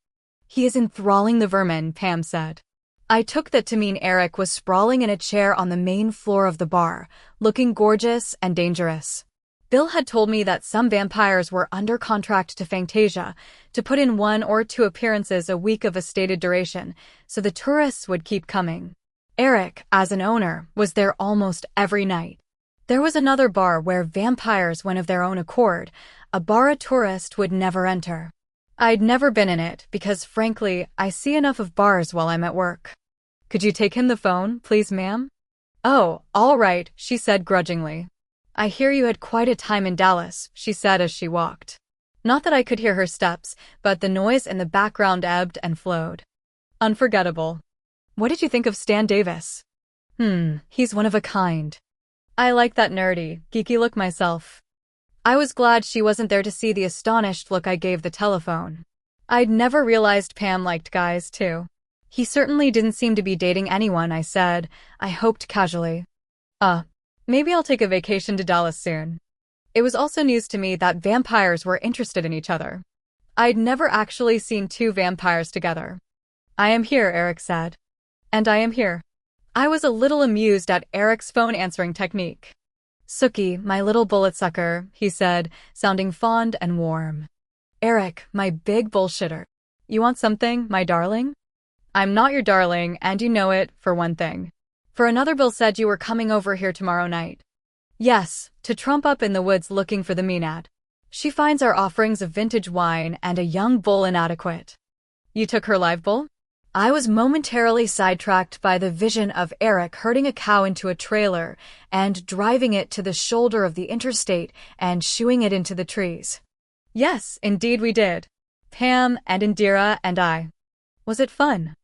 "He is enthralling the vermin," Pam said. I took that to mean Eric was sprawling in a chair on the main floor of the bar, looking gorgeous and dangerous. Bill had told me that some vampires were under contract to Fantasia to put in 1 or 2 appearances a week of a stated duration, so the tourists would keep coming. Eric, as an owner, was there almost every night. There was another bar where vampires went of their own accord, a bar a tourist would never enter. I'd never been in it because, frankly, I see enough of bars while I'm at work. "Could you take him the phone, please, ma'am?" "Oh, all right," she said grudgingly. "I hear you had quite a time in Dallas," she said as she walked. Not that I could hear her steps, but the noise in the background ebbed and flowed. "Unforgettable. What did you think of Stan Davis?" He's one of a kind." I like that nerdy, geeky look myself." I was glad she wasn't there to see the astonished look I gave the telephone. I'd never realized Pam liked guys, too. "He certainly didn't seem to be dating anyone," I said. I hoped casually. Maybe I'll take a vacation to Dallas soon." It was also news to me that vampires were interested in each other. I'd never actually seen 2 vampires together. "I am here," Eric said. "And I am here." I was a little amused at Eric's phone answering technique. "Sookie, my little bullet sucker," he said, sounding fond and warm. "Eric, my big bullshitter. You want something, my darling?" "I'm not your darling, and you know it, for one thing. For another, Bill said you were coming over here tomorrow night." "Yes, to trump up in the woods looking for the Maenad. She finds our offerings of vintage wine and a young bull inadequate." "You took her live bull?" I was momentarily sidetracked by the vision of Eric herding a cow into a trailer and driving it to the shoulder of the interstate and shooing it into the trees. "Yes, indeed we did. Pam and Indira and I." "Was it fun?"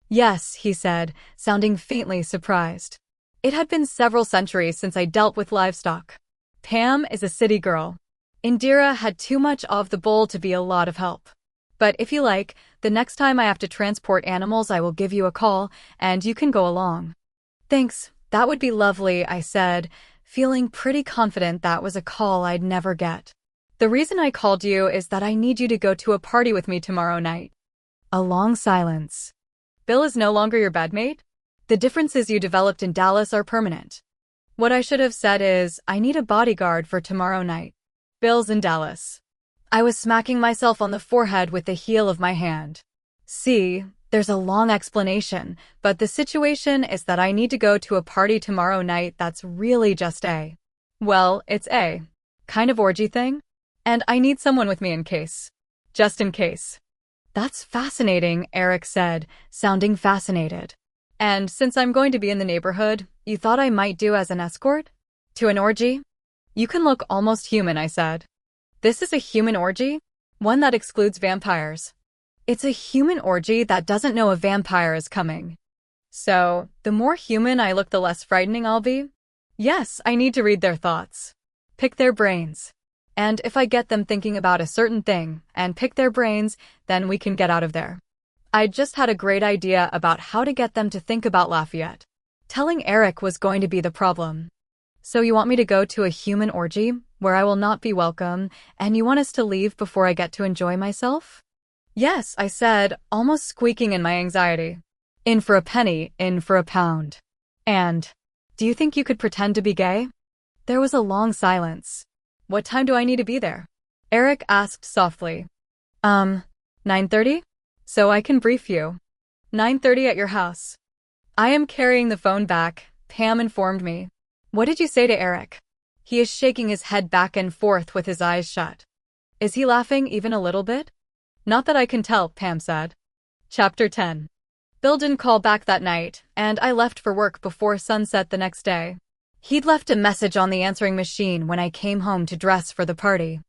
"Yes," he said, sounding faintly surprised. It had been several centuries since I dealt with livestock. Pam is a city girl. Indira had too much of the bull to be a lot of help. But if you like, the next time I have to transport animals, I will give you a call, and you can go along." "Thanks, that would be lovely," I said, feeling pretty confident that was a call I'd never get. "The reason I called you is that I need you to go to a party with me tomorrow night." A long silence. "Bill is no longer your bedmate? The differences you developed in Dallas are permanent." What I should have said is, I need a bodyguard for tomorrow night. Bill's in Dallas. I was smacking myself on the forehead with the heel of my hand. "See, there's a long explanation, but the situation is that I need to go to a party tomorrow night that's really just it's a kind of orgy thing. And I need someone with me in case. Just in case." "That's fascinating," Eric said, sounding fascinated. "And since I'm going to be in the neighborhood, you thought I might do as an escort?" To an orgy? You can look almost human, I said. This is a human orgy? One that excludes vampires. It's a human orgy that doesn't know a vampire is coming. So, the more human I look, the less frightening I'll be? Yes, I need to read their thoughts. Pick their brains. And if I get them thinking about a certain thing, and pick their brains, then we can get out of there. I just had a great idea about how to get them to think about Lafayette. Telling Eric was going to be the problem. So you want me to go to a human orgy, where I will not be welcome, and you want us to leave before I get to enjoy myself? Yes, I said, almost squeaking in my anxiety. In for a penny, in for a pound. And, do you think you could pretend to be gay? There was a long silence. What time do I need to be there? Eric asked softly. 9:30? So I can brief you. 9:30 at your house. I am carrying the phone back, Pam informed me. What did you say to Eric? He is shaking his head back and forth with his eyes shut. Is he laughing even a little bit? Not that I can tell, Pam said. Chapter 10. Bill didn't call back that night, and I left for work before sunset the next day. He'd left a message on the answering machine when I came home to dress for the party.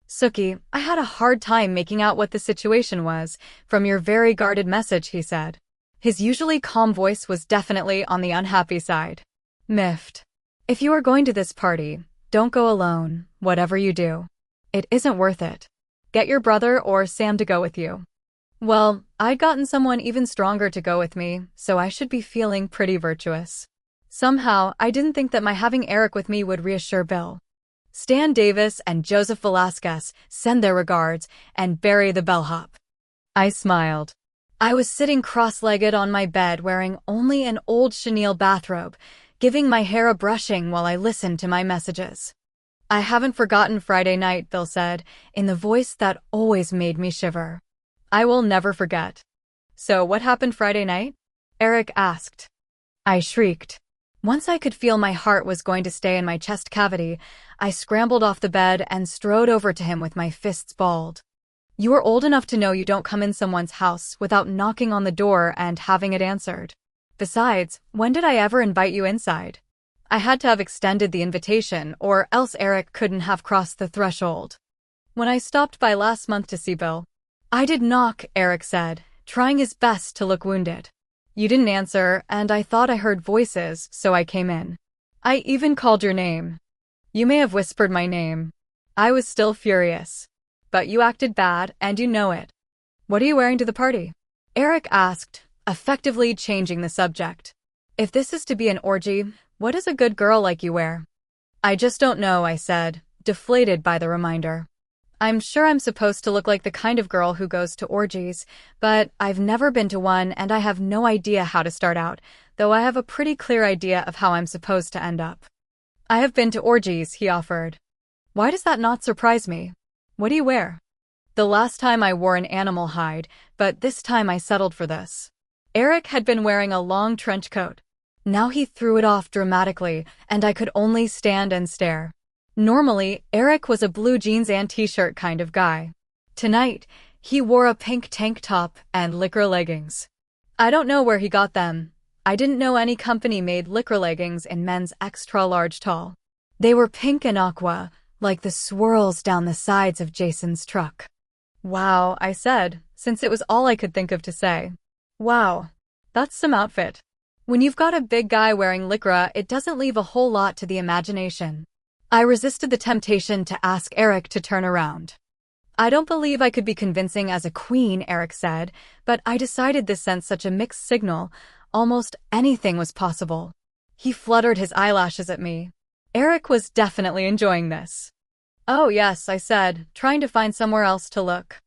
Sookie, I had a hard time making out what the situation was, from your very guarded message, he said. His usually calm voice was definitely on the unhappy side. Miffed. If you are going to this party, don't go alone, whatever you do. It isn't worth it. Get your brother or Sam to go with you. Well, I'd gotten someone even stronger to go with me, so I should be feeling pretty virtuous. Somehow, I didn't think that my having Eric with me would reassure Bill. Stan Davis and Joseph Velasquez send their regards, and Barry the bellhop. I smiled. I was sitting cross-legged on my bed wearing only an old chenille bathrobe, giving my hair a brushing while I listened to my messages. I haven't forgotten Friday night, Bill said, in the voice that always made me shiver. I will never forget. So what happened Friday night? Eric asked. I shrieked. Once I could feel my heart was going to stay in my chest cavity, I scrambled off the bed and strode over to him with my fists balled. You are old enough to know you don't come in someone's house without knocking on the door and having it answered. Besides, when did I ever invite you inside? I had to have extended the invitation, or else Eric couldn't have crossed the threshold. When I stopped by last month to see Bill, I did knock, Eric said, trying his best to look wounded. You didn't answer, and I thought I heard voices, so I came in. I even called your name. You may have whispered my name. I was still furious. But you acted bad, and you know it. What are you wearing to the party? Eric asked, effectively changing the subject. If this is to be an orgy, what does a good girl like you wear? I just don't know, I said, deflated by the reminder. I'm sure I'm supposed to look like the kind of girl who goes to orgies, but I've never been to one and I have no idea how to start out, though I have a pretty clear idea of how I'm supposed to end up. I have been to orgies, he offered. Why does that not surprise me? What do you wear? The last time I wore an animal hide, but this time I settled for this. Eric had been wearing a long trench coat. Now he threw it off dramatically, and I could only stand and stare. Normally, Eric was a blue jeans and t-shirt kind of guy. Tonight, he wore a pink tank top and lycra leggings. I don't know where he got them. I didn't know any company made lycra leggings in men's extra large tall. They were pink and aqua, like the swirls down the sides of Jason's truck. Wow, I said, since it was all I could think of to say. Wow, that's some outfit. When you've got a big guy wearing lycra, it doesn't leave a whole lot to the imagination. I resisted the temptation to ask Eric to turn around. I don't believe I could be convincing as a queen, Eric said, but I decided this sent such a mixed signal. Almost anything was possible. He fluttered his eyelashes at me. Eric was definitely enjoying this. Oh yes, I said, trying to find somewhere else to look.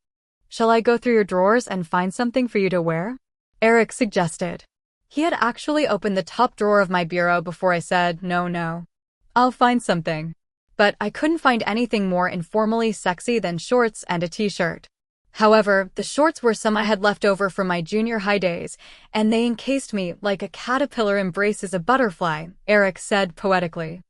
Shall I go through your drawers and find something for you to wear? Eric suggested. He had actually opened the top drawer of my bureau before I said, no. I'll find something. But I couldn't find anything more informally sexy than shorts and a t-shirt. However, the shorts were some I had left over from my junior high days, and they encased me like a caterpillar embraces a butterfly, Eric said poetically.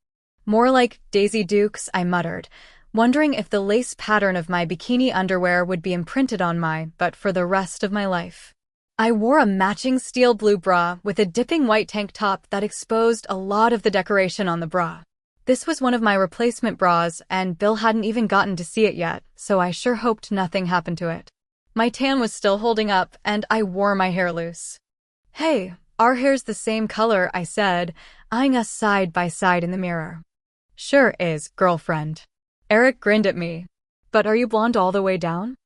More like Daisy Dukes, I muttered, wondering if the lace pattern of my bikini underwear would be imprinted on but for the rest of my life. I wore a matching steel blue bra with a dipping white tank top that exposed a lot of the decoration on the bra. This was one of my replacement bras, and Bill hadn't even gotten to see it yet, so I sure hoped nothing happened to it. My tan was still holding up, and I wore my hair loose. "Hey, our hair's the same color," I said, eyeing us side by side in the mirror. "Sure is, girlfriend." Eric grinned at me. "But are you blonde all the way down?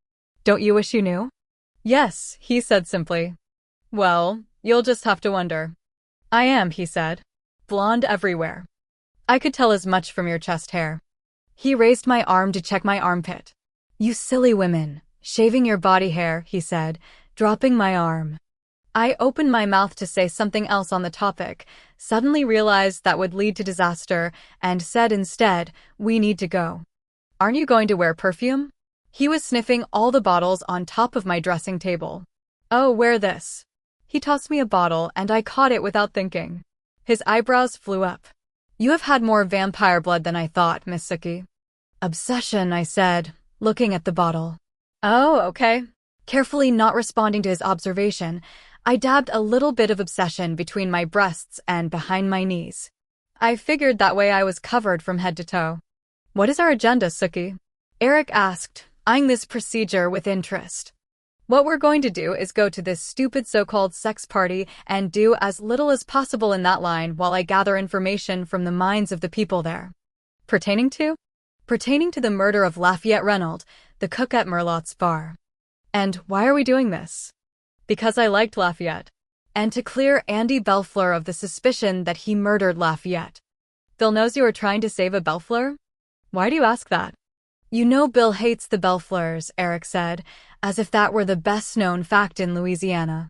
Don't you wish you knew?" "Yes," he said simply. "Well, you'll just have to wonder." "I am," he said. "Blonde everywhere. I could tell as much from your chest hair." He raised my arm to check my armpit. "You silly women, shaving your body hair," he said, dropping my arm. I opened my mouth to say something else on the topic, suddenly realized that would lead to disaster, and said instead, "We need to go." "Aren't you going to wear perfume?" He was sniffing all the bottles on top of my dressing table. "Oh, wear this." He tossed me a bottle, and I caught it without thinking. His eyebrows flew up. "You have had more vampire blood than I thought, Miss Sookie." "Obsession," I said, looking at the bottle. "Oh, okay." Carefully not responding to his observation, I dabbed a little bit of obsession between my breasts and behind my knees. I figured that way I was covered from head to toe. "What is our agenda, Sookie?" Eric asked, eyeing this procedure with interest. "What we're going to do is go to this stupid so-called sex party and do as little as possible in that line while I gather information from the minds of the people there." Pertaining to? Pertaining to the murder of Lafayette Reynolds, the cook at Merlotte's bar. And why are we doing this? Because I liked Lafayette. And to clear Andy Belfleur of the suspicion that he murdered Lafayette. "Bill knows you are trying to save a Belfleur? Why do you ask that?" "You know Bill hates the Belfleurs," Eric said, as if that were the best-known fact in Louisiana.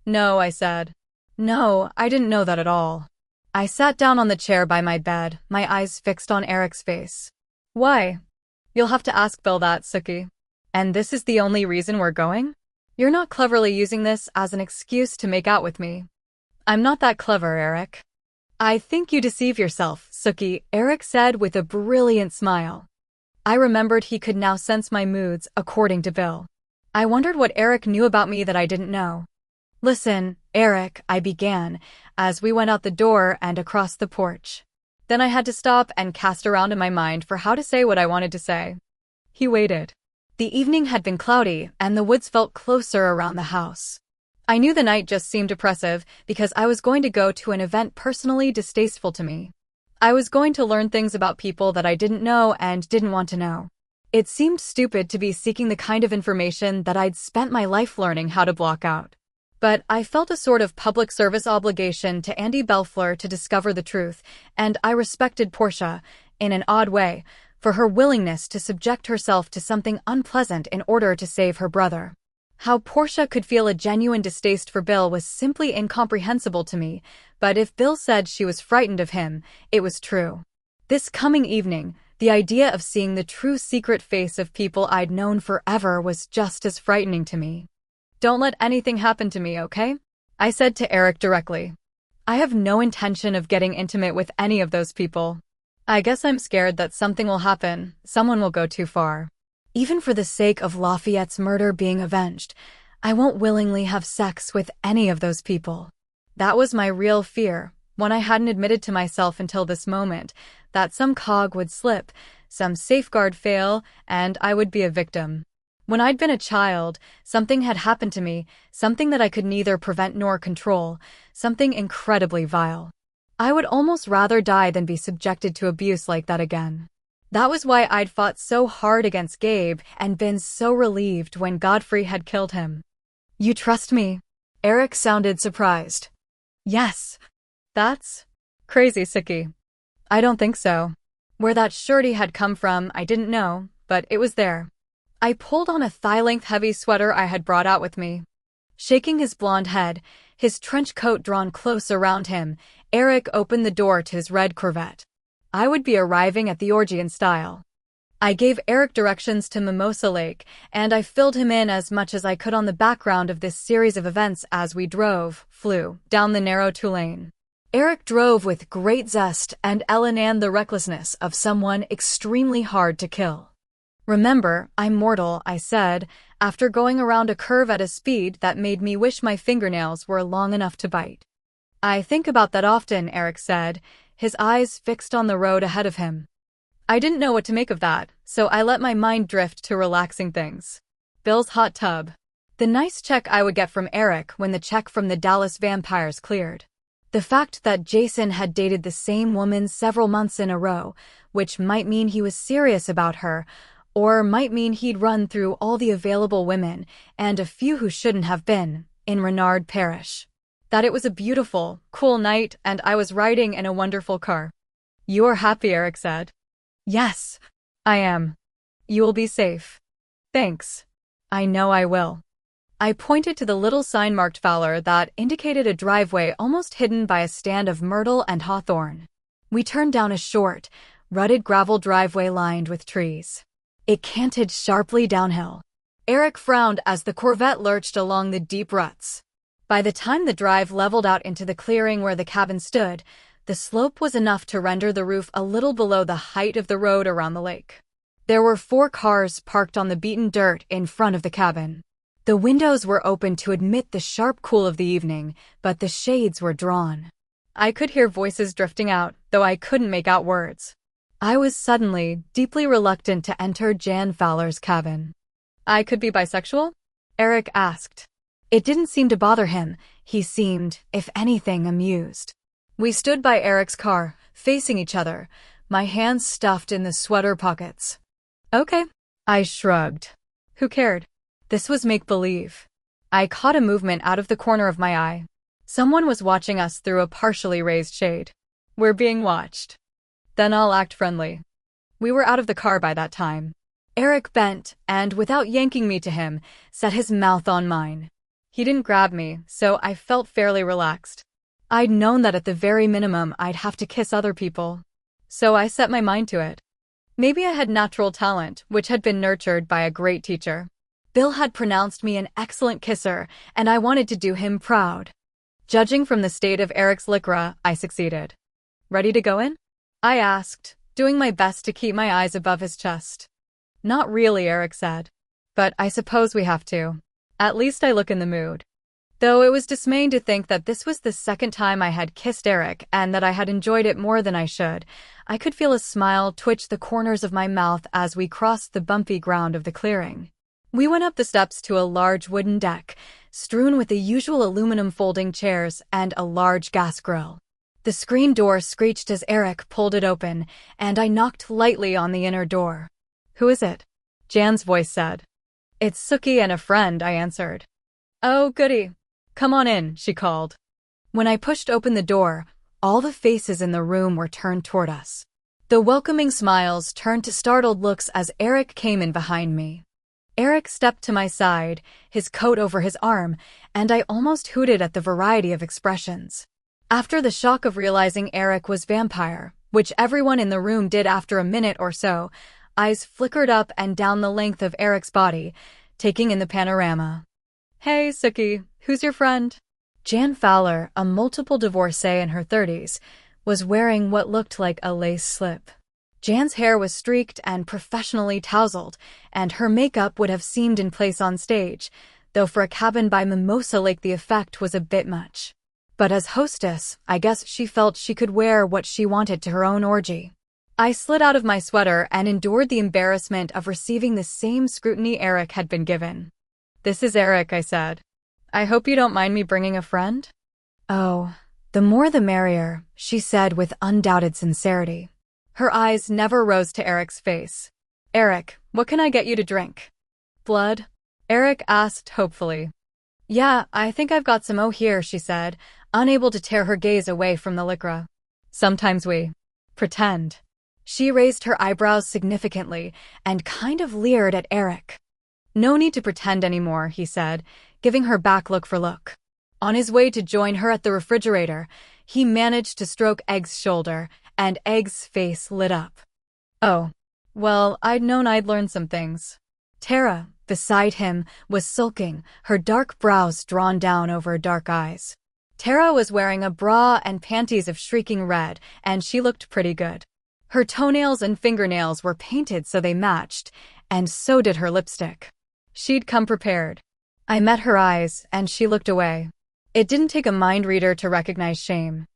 "No," I said. "No, I didn't know that at all." I sat down on the chair by my bed, my eyes fixed on Eric's face. "Why?" "You'll have to ask Bill that, Sookie." "And this is the only reason we're going? You're not cleverly using this as an excuse to make out with me." "I'm not that clever, Eric." "I think you deceive yourself, Sookie," Eric said with a brilliant smile. I remembered he could now sense my moods, according to Bill. I wondered what Eric knew about me that I didn't know. "Listen, Eric," I began, as we went out the door and across the porch. Then I had to stop and cast around in my mind for how to say what I wanted to say. He waited. The evening had been cloudy, and the woods felt closer around the house. I knew the night just seemed oppressive because I was going to go to an event personally distasteful to me. I was going to learn things about people that I didn't know and didn't want to know. It seemed stupid to be seeking the kind of information that I'd spent my life learning how to block out. But I felt a sort of public service obligation to Andy Belfleur to discover the truth, and I respected Portia, in an odd way, for her willingness to subject herself to something unpleasant in order to save her brother. How Portia could feel a genuine distaste for Bill was simply incomprehensible to me, but if Bill said she was frightened of him, it was true. This coming evening, the idea of seeing the true secret face of people I'd known forever was just as frightening to me. "Don't let anything happen to me, okay?" I said to Eric directly. "I have no intention of getting intimate with any of those people. I guess I'm scared that something will happen, someone will go too far. Even for the sake of Lafayette's murder being avenged, I won't willingly have sex with any of those people." That was my real fear, one I hadn't admitted to myself until this moment, that some cog would slip, some safeguard fail, and I would be a victim. When I'd been a child, something had happened to me, something that I could neither prevent nor control, something incredibly vile. I would almost rather die than be subjected to abuse like that again. That was why I'd fought so hard against Gabe and been so relieved when Godfrey had killed him. "You trust me?" Eric sounded surprised. "Yes." "That's crazy, Sookie." "I don't think so." Where that shirty had come from, I didn't know, but it was there. I pulled on a thigh-length heavy sweater I had brought out with me. Shaking his blonde head, his trench coat drawn close around him, Eric opened the door to his red Corvette. I would be arriving at the orgy in style. I gave Eric directions to Mimosa Lake, and I filled him in as much as I could on the background of this series of events as we flew, down the narrow Tulane. Eric drove with great zest and Ellen the recklessness of someone extremely hard to kill. "Remember, I'm mortal," I said, after going around a curve at a speed that made me wish my fingernails were long enough to bite. "I think about that often," Eric said, his eyes fixed on the road ahead of him. I didn't know what to make of that, so I let my mind drift to relaxing things. Bill's hot tub. The nice check I would get from Eric when the check from the Dallas vampires cleared. The fact that Jason had dated the same woman several months in a row, which might mean he was serious about her, or might mean he'd run through all the available women, and a few who shouldn't have been, in Renard Parish. That it was a beautiful, cool night and I was riding in a wonderful car. "You're happy," Eric said. "Yes, I am. You will be safe." "Thanks. I know I will." I pointed to the little sign marked Fowler that indicated a driveway almost hidden by a stand of myrtle and hawthorn. We turned down a short, rutted gravel driveway lined with trees. It canted sharply downhill. Eric frowned as the Corvette lurched along the deep ruts. By the time the drive leveled out into the clearing where the cabin stood, the slope was enough to render the roof a little below the height of the road around the lake. There were 4 cars parked on the beaten dirt in front of the cabin. The windows were open to admit the sharp cool of the evening, but the shades were drawn. I could hear voices drifting out, though I couldn't make out words. I was suddenly deeply reluctant to enter Jan Fowler's cabin. "I could be bisexual?" Eric asked. It didn't seem to bother him. He seemed, if anything, amused. We stood by Eric's car, facing each other, my hands stuffed in the sweater pockets. "Okay." I shrugged. Who cared? This was make-believe. I caught a movement out of the corner of my eye. Someone was watching us through a partially raised shade. "We're being watched." "Then I'll act friendly." We were out of the car by that time. Eric bent and, without yanking me to him, set his mouth on mine. He didn't grab me, so I felt fairly relaxed. I'd known that at the very minimum I'd have to kiss other people. So I set my mind to it. Maybe I had natural talent, which had been nurtured by a great teacher. Bill had pronounced me an excellent kisser, and I wanted to do him proud. Judging from the state of Eric's liquor, I succeeded. "Ready to go in?" I asked, doing my best to keep my eyes above his chest. "Not really," Eric said. "But I suppose we have to. At least I look in the mood." Though it was dismaying to think that this was the second time I had kissed Eric and that I had enjoyed it more than I should, I could feel a smile twitch the corners of my mouth as we crossed the bumpy ground of the clearing. We went up the steps to a large wooden deck, strewn with the usual aluminum folding chairs and a large gas grill. The screen door screeched as Eric pulled it open, and I knocked lightly on the inner door. "Who is it?" Jan's voice said. "It's Sookie and a friend," I answered. "Oh, goody. Come on in," she called. When I pushed open the door, all the faces in the room were turned toward us. The welcoming smiles turned to startled looks as Eric came in behind me. Eric stepped to my side, his coat over his arm, and I almost hooted at the variety of expressions. After the shock of realizing Eric was vampire, which everyone in the room did after a minute or so, eyes flickered up and down the length of Eric's body, taking in the panorama. "Hey, Sookie, who's your friend?" Jan Fowler, a multiple divorcee in her 30s, was wearing what looked like a lace slip. Jan's hair was streaked and professionally tousled, and her makeup would have seemed in place on stage, though for a cabin by Mimosa Lake the effect was a bit much. But as hostess, I guess she felt she could wear what she wanted to her own orgy. I slid out of my sweater and endured the embarrassment of receiving the same scrutiny Eric had been given. "This is Eric," I said. "I hope you don't mind me bringing a friend?" "Oh, the more the merrier," she said with undoubted sincerity. Her eyes never rose to Eric's face. "Eric, what can I get you to drink?" "Blood?" Eric asked hopefully. "Yeah, I think I've got some here," she said, unable to tear her gaze away from the liquor. "Sometimes we pretend." She raised her eyebrows significantly and kind of leered at Eric. "No need to pretend anymore," he said, giving her back look for look. On his way to join her at the refrigerator, he managed to stroke Egg's shoulder, and Egg's face lit up. "Oh, well, I'd known I'd learned some things." Tara, beside him, was sulking, her dark brows drawn down over her dark eyes. Tara was wearing a bra and panties of shrieking red, and she looked pretty good. Her toenails and fingernails were painted so they matched, and so did her lipstick. She'd come prepared. I met her eyes, and she looked away. It didn't take a mind reader to recognize shame.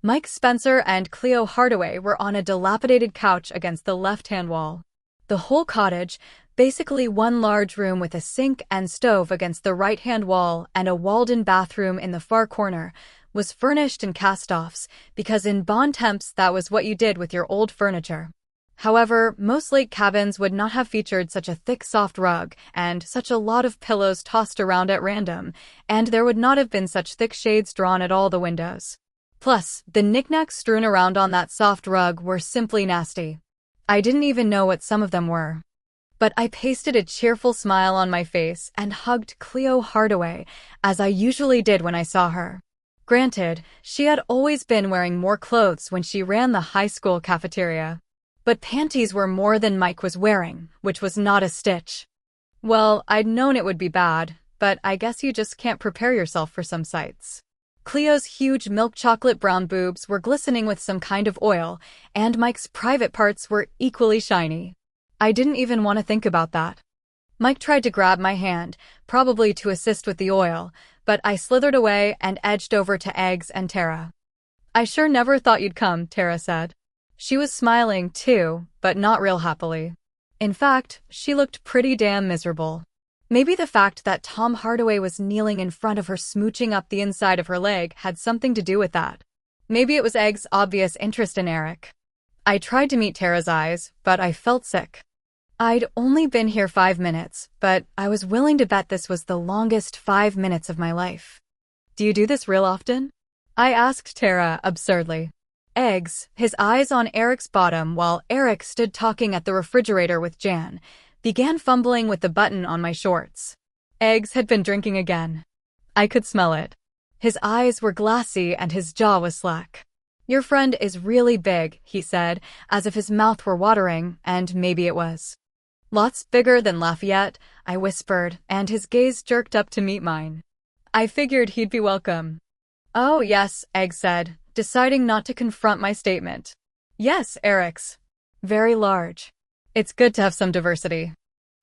Mike Spencer and Cleo Hardaway were on a dilapidated couch against the left-hand wall. The whole cottage, basically one large room with a sink and stove against the right-hand wall and a walled-in bathroom in the far corner, was furnished in cast-offs, because in Bon Temps that was what you did with your old furniture. However, most lake cabins would not have featured such a thick soft rug and such a lot of pillows tossed around at random, and there would not have been such thick shades drawn at all the windows. Plus, the knickknacks strewn around on that soft rug were simply nasty. I didn't even know what some of them were. But I pasted a cheerful smile on my face and hugged Cleo Hardaway, as I usually did when I saw her. Granted, she had always been wearing more clothes when she ran the high school cafeteria. But panties were more than Mike was wearing, which was not a stitch. Well, I'd known it would be bad, but I guess you just can't prepare yourself for some sights. Cleo's huge milk chocolate brown boobs were glistening with some kind of oil, and Mike's private parts were equally shiny. I didn't even want to think about that. Mike tried to grab my hand, probably to assist with the oil, but I slithered away and edged over to Eggs and Tara. "I sure never thought you'd come," Tara said. She was smiling, too, but not real happily. In fact, she looked pretty damn miserable. Maybe the fact that Tom Hardaway was kneeling in front of her smooching up the inside of her leg had something to do with that. Maybe it was Egg's obvious interest in Eric. I tried to meet Tara's eyes, but I felt sick. I'd only been here 5 minutes, but I was willing to bet this was the longest 5 minutes of my life. "Do you do this real often?" I asked Tara absurdly. Eggs, his eyes on Eric's bottom while Eric stood talking at the refrigerator with Jan, began fumbling with the button on my shorts. Eggs had been drinking again. I could smell it. His eyes were glassy and his jaw was slack. "Your friend is really big," he said, as if his mouth were watering, and maybe it was. "Lots bigger than Lafayette," I whispered, and his gaze jerked up to meet mine. I figured he'd be welcome. "Oh, yes," Egg said, deciding not to confront my statement. "Yes, Eric's. Very large. It's good to have some diversity."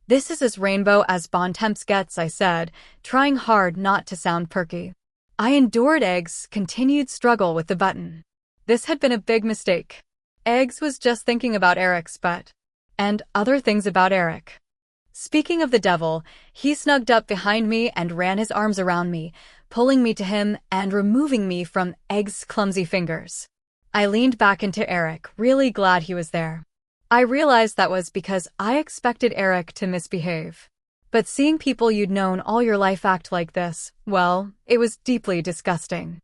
"This is as rainbow as Bon Temps gets," I said, trying hard not to sound perky. I endured Egg's continued struggle with the button. This had been a big mistake. Eggs was just thinking about Eric's butt. And other things about Eric. Speaking of the devil, he snugged up behind me and ran his arms around me, pulling me to him and removing me from Egg's clumsy fingers. I leaned back into Eric, really glad he was there. I realized that was because I expected Eric to misbehave. But seeing people you'd known all your life act like this, well, it was deeply disgusting.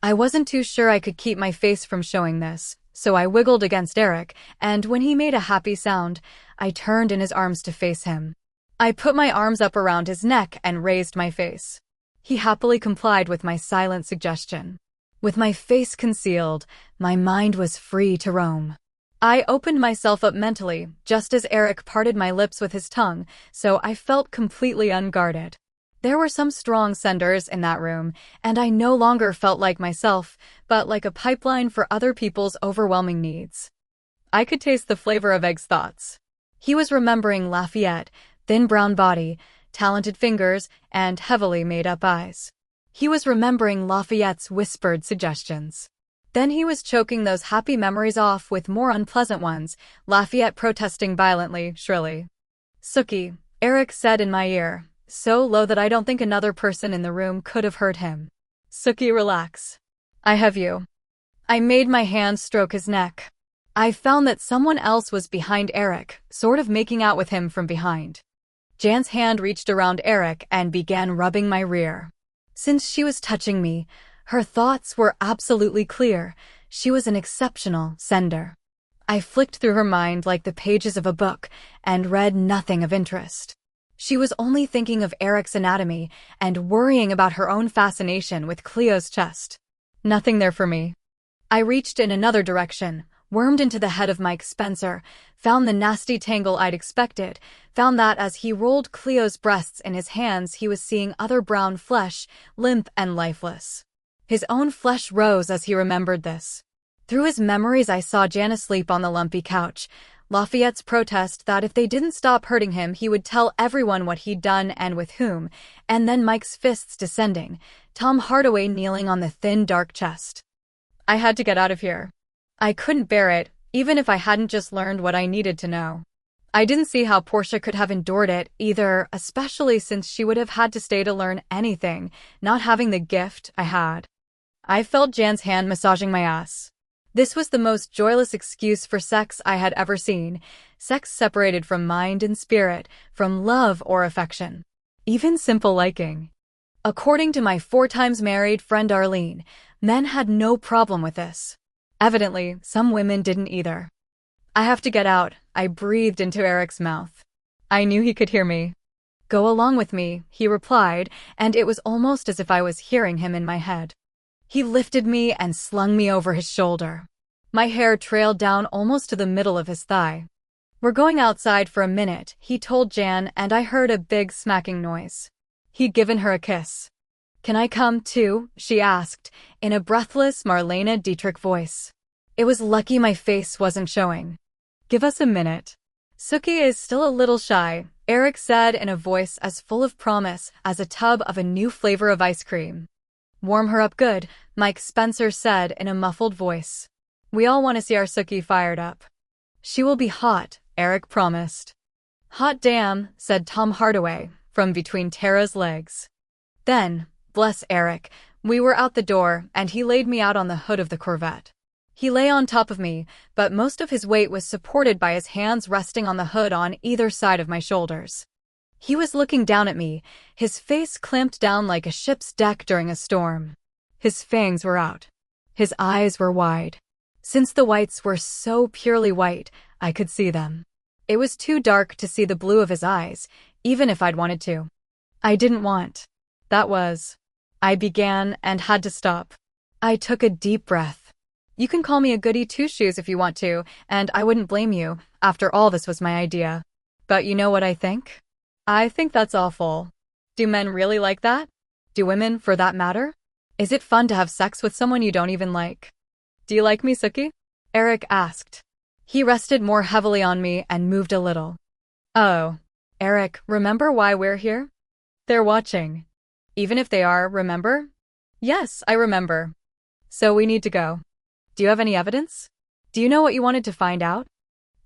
I wasn't too sure I could keep my face from showing this, so I wiggled against Eric, and when he made a happy sound, I turned in his arms to face him. I put my arms up around his neck and raised my face. He happily complied with my silent suggestion. With my face concealed, my mind was free to roam. I opened myself up mentally, just as Eric parted my lips with his tongue, so I felt completely unguarded. There were some strong senders in that room, and I no longer felt like myself, but like a pipeline for other people's overwhelming needs. I could taste the flavor of Egg's thoughts. He was remembering Lafayette, thin brown body, talented fingers, and heavily made-up eyes. He was remembering Lafayette's whispered suggestions. Then he was choking those happy memories off with more unpleasant ones, Lafayette protesting violently, shrilly. "Sookie," Eric said in my ear, so low that I don't think another person in the room could have heard him. "Sookie, relax. I have you." I made my hand stroke his neck. I found that someone else was behind Eric, sort of making out with him from behind. Jan's hand reached around Eric and began rubbing my rear. Since she was touching me, her thoughts were absolutely clear. She was an exceptional sender. I flicked through her mind like the pages of a book and read nothing of interest. She was only thinking of Eric's anatomy and worrying about her own fascination with Cleo's chest. Nothing there for me. I reached in another direction, wormed into the head of Mike Spencer, found the nasty tangle I'd expected, found that as he rolled Cleo's breasts in his hands he was seeing other brown flesh, limp and lifeless. His own flesh rose as he remembered this. Through his memories I saw Jan asleep on the lumpy couch, Lafayette's protest that if they didn't stop hurting him he would tell everyone what he'd done and with whom, and then Mike's fists descending, Tom Hardaway kneeling on the thin dark chest. I had to get out of here. I couldn't bear it, even if I hadn't just learned what I needed to know. I didn't see how Portia could have endured it either, especially since she would have had to stay to learn anything, not having the gift I had. I felt Jan's hand massaging my ass. This was the most joyless excuse for sex I had ever seen. Sex separated from mind and spirit, from love or affection. Even simple liking. According to my 4 times married friend Arlene, men had no problem with this. Evidently, some women didn't either. I have to get out, I breathed into Eric's mouth. I knew he could hear me. Go along with me, he replied, and it was almost as if I was hearing him in my head. He lifted me and slung me over his shoulder. My hair trailed down almost to the middle of his thigh. We're going outside for a minute, he told Jan, and I heard a big smacking noise. He'd given her a kiss. Can I come too? She asked, in a breathless Marlene Dietrich voice. It was lucky my face wasn't showing. Give us a minute. Sookie is still a little shy, Eric said in a voice as full of promise as a tub of a new flavor of ice cream. Warm her up good, Mike Spencer said in a muffled voice. We all want to see our Sookie fired up. She will be hot, Eric promised. Hot damn, said Tom Hardaway, from between Tara's legs. Then, bless Eric, we were out the door and he laid me out on the hood of the Corvette. He lay on top of me, but most of his weight was supported by his hands resting on the hood on either side of my shoulders. He was looking down at me, his face clamped down like a ship's deck during a storm. His fangs were out. His eyes were wide. Since the whites were so purely white, I could see them. It was too dark to see the blue of his eyes, even if I'd wanted to. I didn't want. That was. I began and had to stop. I took a deep breath. You can call me a goody two-shoes if you want to, and I wouldn't blame you. After all, this was my idea. But you know what I think? I think that's awful. Do men really like that? Do women, for that matter? Is it fun to have sex with someone you don't even like? Do you like me, Sookie? Eric asked. He rested more heavily on me and moved a little. Oh, Eric, remember why we're here? They're watching. Even if they are, remember? Yes, I remember. So we need to go. Do you have any evidence? Do you know what you wanted to find out?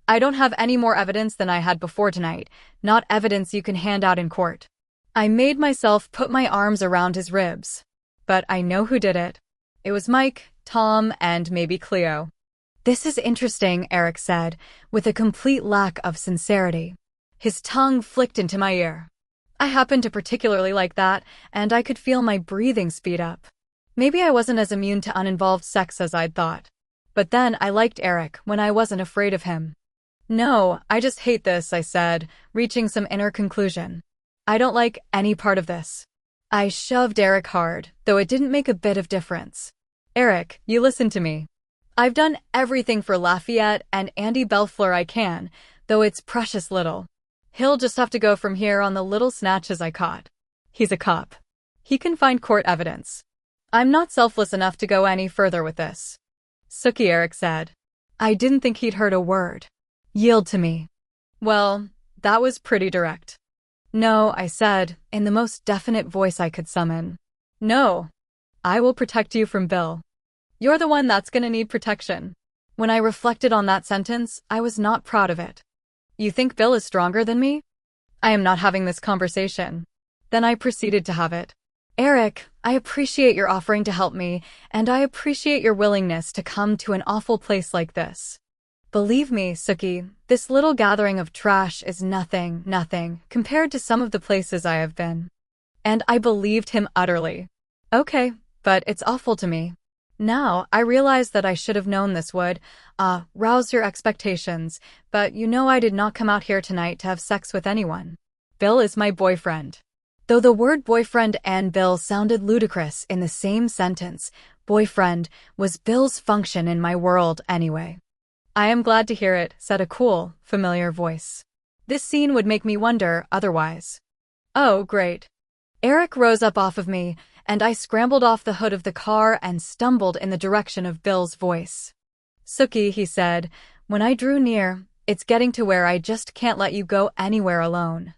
I don't have any more evidence than I had before tonight, not evidence you can hand out in court. I made myself put my arms around his ribs. But I know who did it. It was Mike, Tom, and maybe Cleo. This is interesting, Eric said, with a complete lack of sincerity. His tongue flicked into my ear. I happened to particularly like that, and I could feel my breathing speed up. Maybe I wasn't as immune to uninvolved sex as I'd thought. But then I liked Eric when I wasn't afraid of him. No, I just hate this, I said, reaching some inner conclusion. I don't like any part of this. I shoved Eric hard, though it didn't make a bit of difference. Eric, you listen to me. I've done everything for Lafayette and Andy Bellefleur I can, though it's precious little. He'll just have to go from here on the little snatches I caught. He's a cop. He can find court evidence. I'm not selfless enough to go any further with this. Sookie, Eric said. I didn't think he'd heard a word. Yield to me. Well, that was pretty direct. No, I said, in the most definite voice I could summon. No. I will protect you from Bill. You're the one that's gonna need protection. When I reflected on that sentence, I was not proud of it. You think Bill is stronger than me? I am not having this conversation. Then I proceeded to have it. Eric, I appreciate your offering to help me, and I appreciate your willingness to come to an awful place like this. Believe me, Sookie, this little gathering of trash is nothing, compared to some of the places I have been. And I believed him utterly. Okay, but it's awful to me. Now, I realize that I should have known this would, rouse your expectations, but you know I did not come out here tonight to have sex with anyone. Bill is my boyfriend. Though the word boyfriend and Bill sounded ludicrous in the same sentence, boyfriend was Bill's function in my world anyway. I am glad to hear it, said a cool, familiar voice. This scene would make me wonder otherwise. Oh, great. Eric rose up off of me, and I scrambled off the hood of the car and stumbled in the direction of Bill's voice. Sookie, he said, when I drew near, it's getting to where I just can't let you go anywhere alone.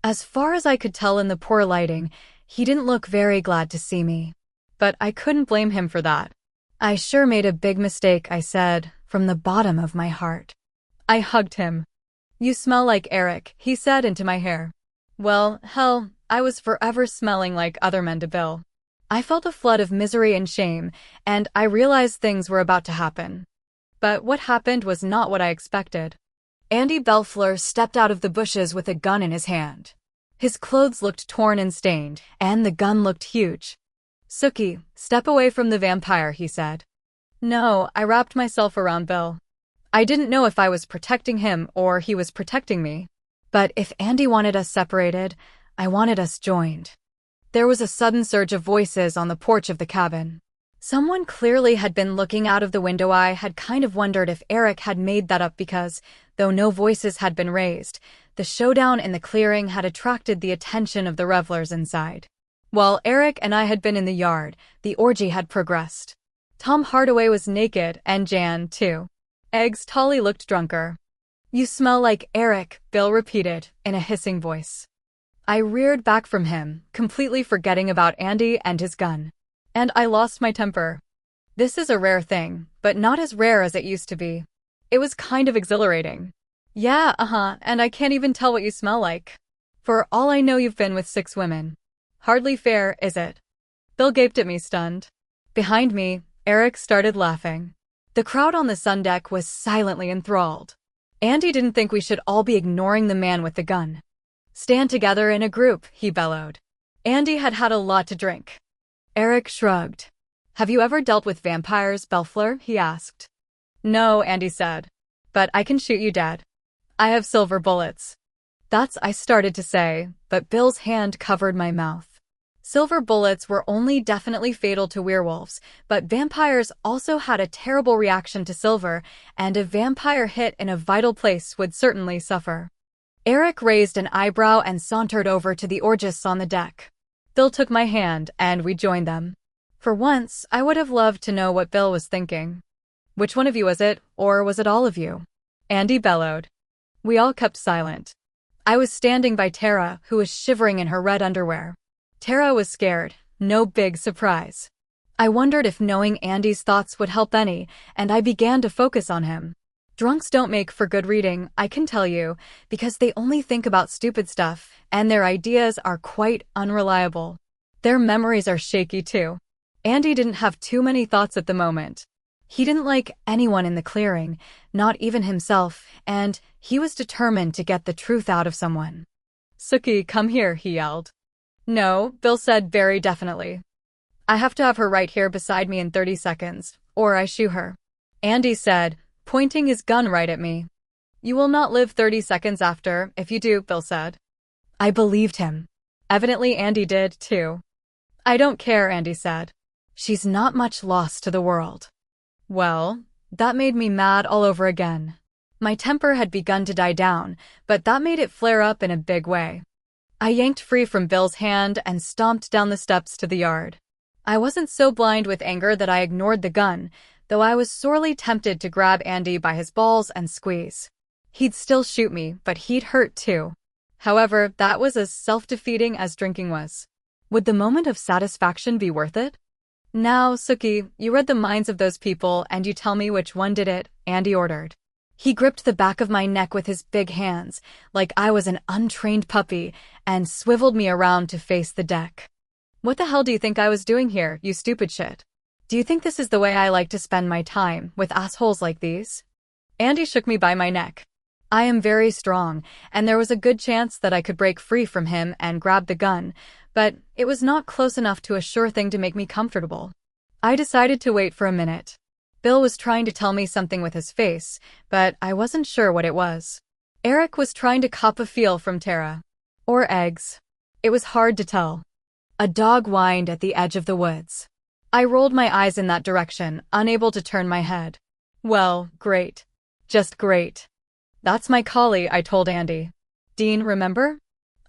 As far as I could tell in the poor lighting, he didn't look very glad to see me. But I couldn't blame him for that. I sure made a big mistake, I said, from the bottom of my heart. I hugged him. You smell like Eric, he said into my hair. Well, hell, I was forever smelling like other men to Bill. I felt a flood of misery and shame, and I realized things were about to happen. But what happened was not what I expected. Andy Belfleur stepped out of the bushes with a gun in his hand. His clothes looked torn and stained, and the gun looked huge. Sookie, step away from the vampire, he said. No, I wrapped myself around Bill. I didn't know if I was protecting him or he was protecting me. But if Andy wanted us separated, I wanted us joined. There was a sudden surge of voices on the porch of the cabin. Someone clearly had been looking out of the window. I had kind of wondered if Eric had made that up because, though no voices had been raised, the showdown in the clearing had attracted the attention of the revelers inside. While Eric and I had been in the yard, the orgy had progressed. Tom Hardaway was naked, and Jan, too. Eggs Tolly looked drunker. You smell like Eric, Bill repeated, in a hissing voice. I reared back from him, completely forgetting about Andy and his gun. And I lost my temper. This is a rare thing, but not as rare as it used to be. It was kind of exhilarating. Yeah, and I can't even tell what you smell like. For all I know, you've been with 6 women. Hardly fair, is it? Bill gaped at me, stunned. Behind me, Eric started laughing. The crowd on the sun deck was silently enthralled. Andy didn't think we should all be ignoring the man with the gun. Stand together in a group, he bellowed. Andy had had a lot to drink. Eric shrugged. Have you ever dealt with vampires, Belfleur? He asked. No, Andy said. But I can shoot you dead. I have silver bullets. I started to say, but Bill's hand covered my mouth. Silver bullets were only definitely fatal to werewolves, but vampires also had a terrible reaction to silver, and a vampire hit in a vital place would certainly suffer. Eric raised an eyebrow and sauntered over to the orgists on the deck. Bill took my hand, and we joined them. For once, I would have loved to know what Bill was thinking. Which one of you was it, or was it all of you? Andy bellowed. We all kept silent. I was standing by Tara, who was shivering in her red underwear. Tara was scared, no big surprise. I wondered if knowing Andy's thoughts would help any, and I began to focus on him. Drunks don't make for good reading, I can tell you, because they only think about stupid stuff, and their ideas are quite unreliable. Their memories are shaky too. Andy didn't have too many thoughts at the moment. He didn't like anyone in the clearing, not even himself, and he was determined to get the truth out of someone. Sookie, come here, he yelled. No, Bill said very definitely. I have to have her right here beside me in 30 seconds, or I shoot her. Andy said, pointing his gun right at me. You will not live 30 seconds after, if you do, Bill said. I believed him. Evidently Andy did, too. I don't care, Andy said. She's not much loss to the world. Well, that made me mad all over again. My temper had begun to die down, but that made it flare up in a big way. I yanked free from Bill's hand and stomped down the steps to the yard. I wasn't so blind with anger that I ignored the gun, though I was sorely tempted to grab Andy by his balls and squeeze. He'd still shoot me, but he'd hurt too. However, that was as self-defeating as drinking was. Would the moment of satisfaction be worth it? Now, Sookie, you read the minds of those people and you tell me which one did it, Andy ordered. He gripped the back of my neck with his big hands, like I was an untrained puppy, and swiveled me around to face the deck. What the hell do you think I was doing here, you stupid shit? Do you think this is the way I like to spend my time, with assholes like these? Andy shook me by my neck. I am very strong, and there was a good chance that I could break free from him and grab the gun, but it was not close enough to a sure thing to make me comfortable. I decided to wait for a minute. Bill was trying to tell me something with his face, but I wasn't sure what it was. Eric was trying to cop a feel from Tara. Or eggs. It was hard to tell. A dog whined at the edge of the woods. I rolled my eyes in that direction, unable to turn my head. Well, great. Just great. That's my collie, I told Andy. Dean, remember?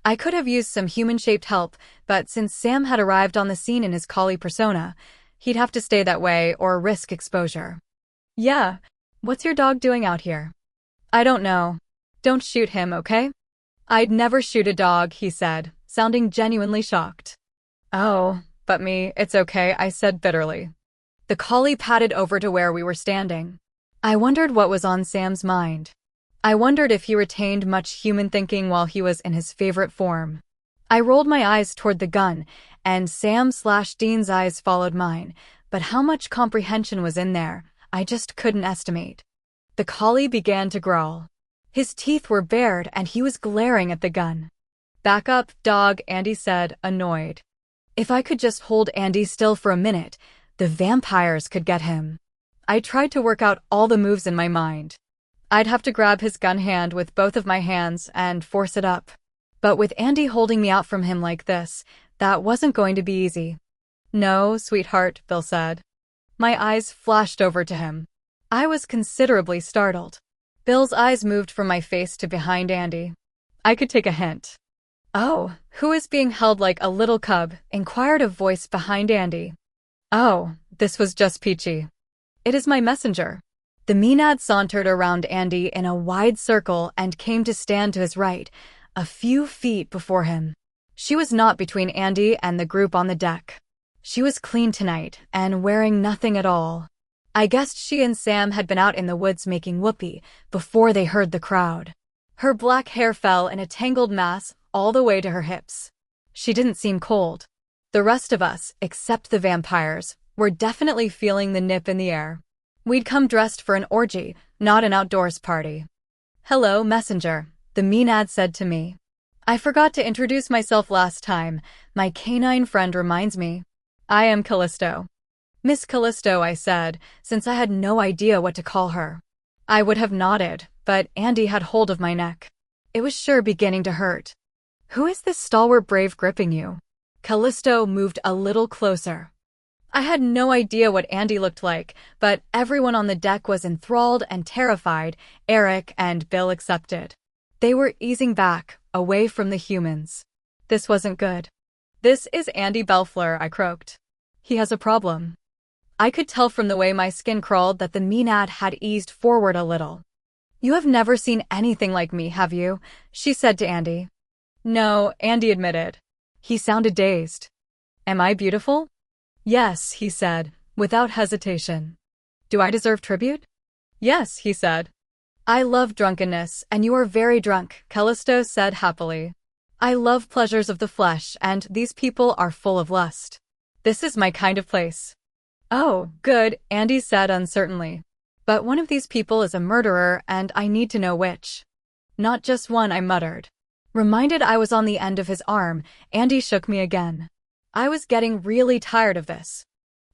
I could have used some human-shaped help, but since Sam had arrived on the scene in his collie persona, he'd have to stay that way or risk exposure. Yeah. What's your dog doing out here? I don't know. Don't shoot him, okay? I'd never shoot a dog, he said, sounding genuinely shocked. Oh, but me, it's okay, I said bitterly. The collie padded over to where we were standing. I wondered what was on Sam's mind. I wondered if he retained much human thinking while he was in his favorite form. I rolled my eyes toward the gun, and Sam/Dean's eyes followed mine, but how much comprehension was in there, I just couldn't estimate. The collie began to growl. His teeth were bared and he was glaring at the gun. "Back up, dog," Andy said, annoyed. If I could just hold Andy still for a minute, the vampires could get him. I tried to work out all the moves in my mind. I'd have to grab his gun hand with both of my hands and force it up. But with Andy holding me out from him like this, that wasn't going to be easy. "No, sweetheart," Bill said. My eyes flashed over to him. I was considerably startled. Bill's eyes moved from my face to behind Andy. I could take a hint. "Oh, who is being held like a little cub?" inquired a voice behind Andy. Oh, this was just Peachy. "It is my messenger." The Maenad sauntered around Andy in a wide circle and came to stand to his right, a few feet before him. She was not between Andy and the group on the deck. She was clean tonight and wearing nothing at all. I guessed she and Sam had been out in the woods making whoopee before they heard the crowd. Her black hair fell in a tangled mass all the way to her hips. She didn't seem cold. The rest of us, except the vampires, were definitely feeling the nip in the air. We'd come dressed for an orgy, not an outdoors party. "Hello, messenger," the Maenad said to me. "I forgot to introduce myself last time. My canine friend reminds me. I am Callisto." "Miss Callisto," I said, since I had no idea what to call her. I would have nodded, but Andy had hold of my neck. It was sure beginning to hurt. "Who is this stalwart brave gripping you?" Callisto moved a little closer. I had no idea what Andy looked like, but everyone on the deck was enthralled and terrified, Eric and Bill accepted. They were easing back, away from the humans. This wasn't good. "This is Andy Belfleur," I croaked. "He has a problem." I could tell from the way my skin crawled that the Maenad had eased forward a little. "You have never seen anything like me, have you?" she said to Andy. "No," Andy admitted. He sounded dazed. "Am I beautiful?" "Yes," he said, without hesitation. "Do I deserve tribute?" "Yes," he said. "I love drunkenness, and you are very drunk," Callisto said happily. "I love pleasures of the flesh, and these people are full of lust. This is my kind of place." "Oh, good," Andy said uncertainly. "But one of these people is a murderer, and I need to know which." "Not just one," I muttered. Reminded I was on the end of his arm, Andy shook me again. I was getting really tired of this.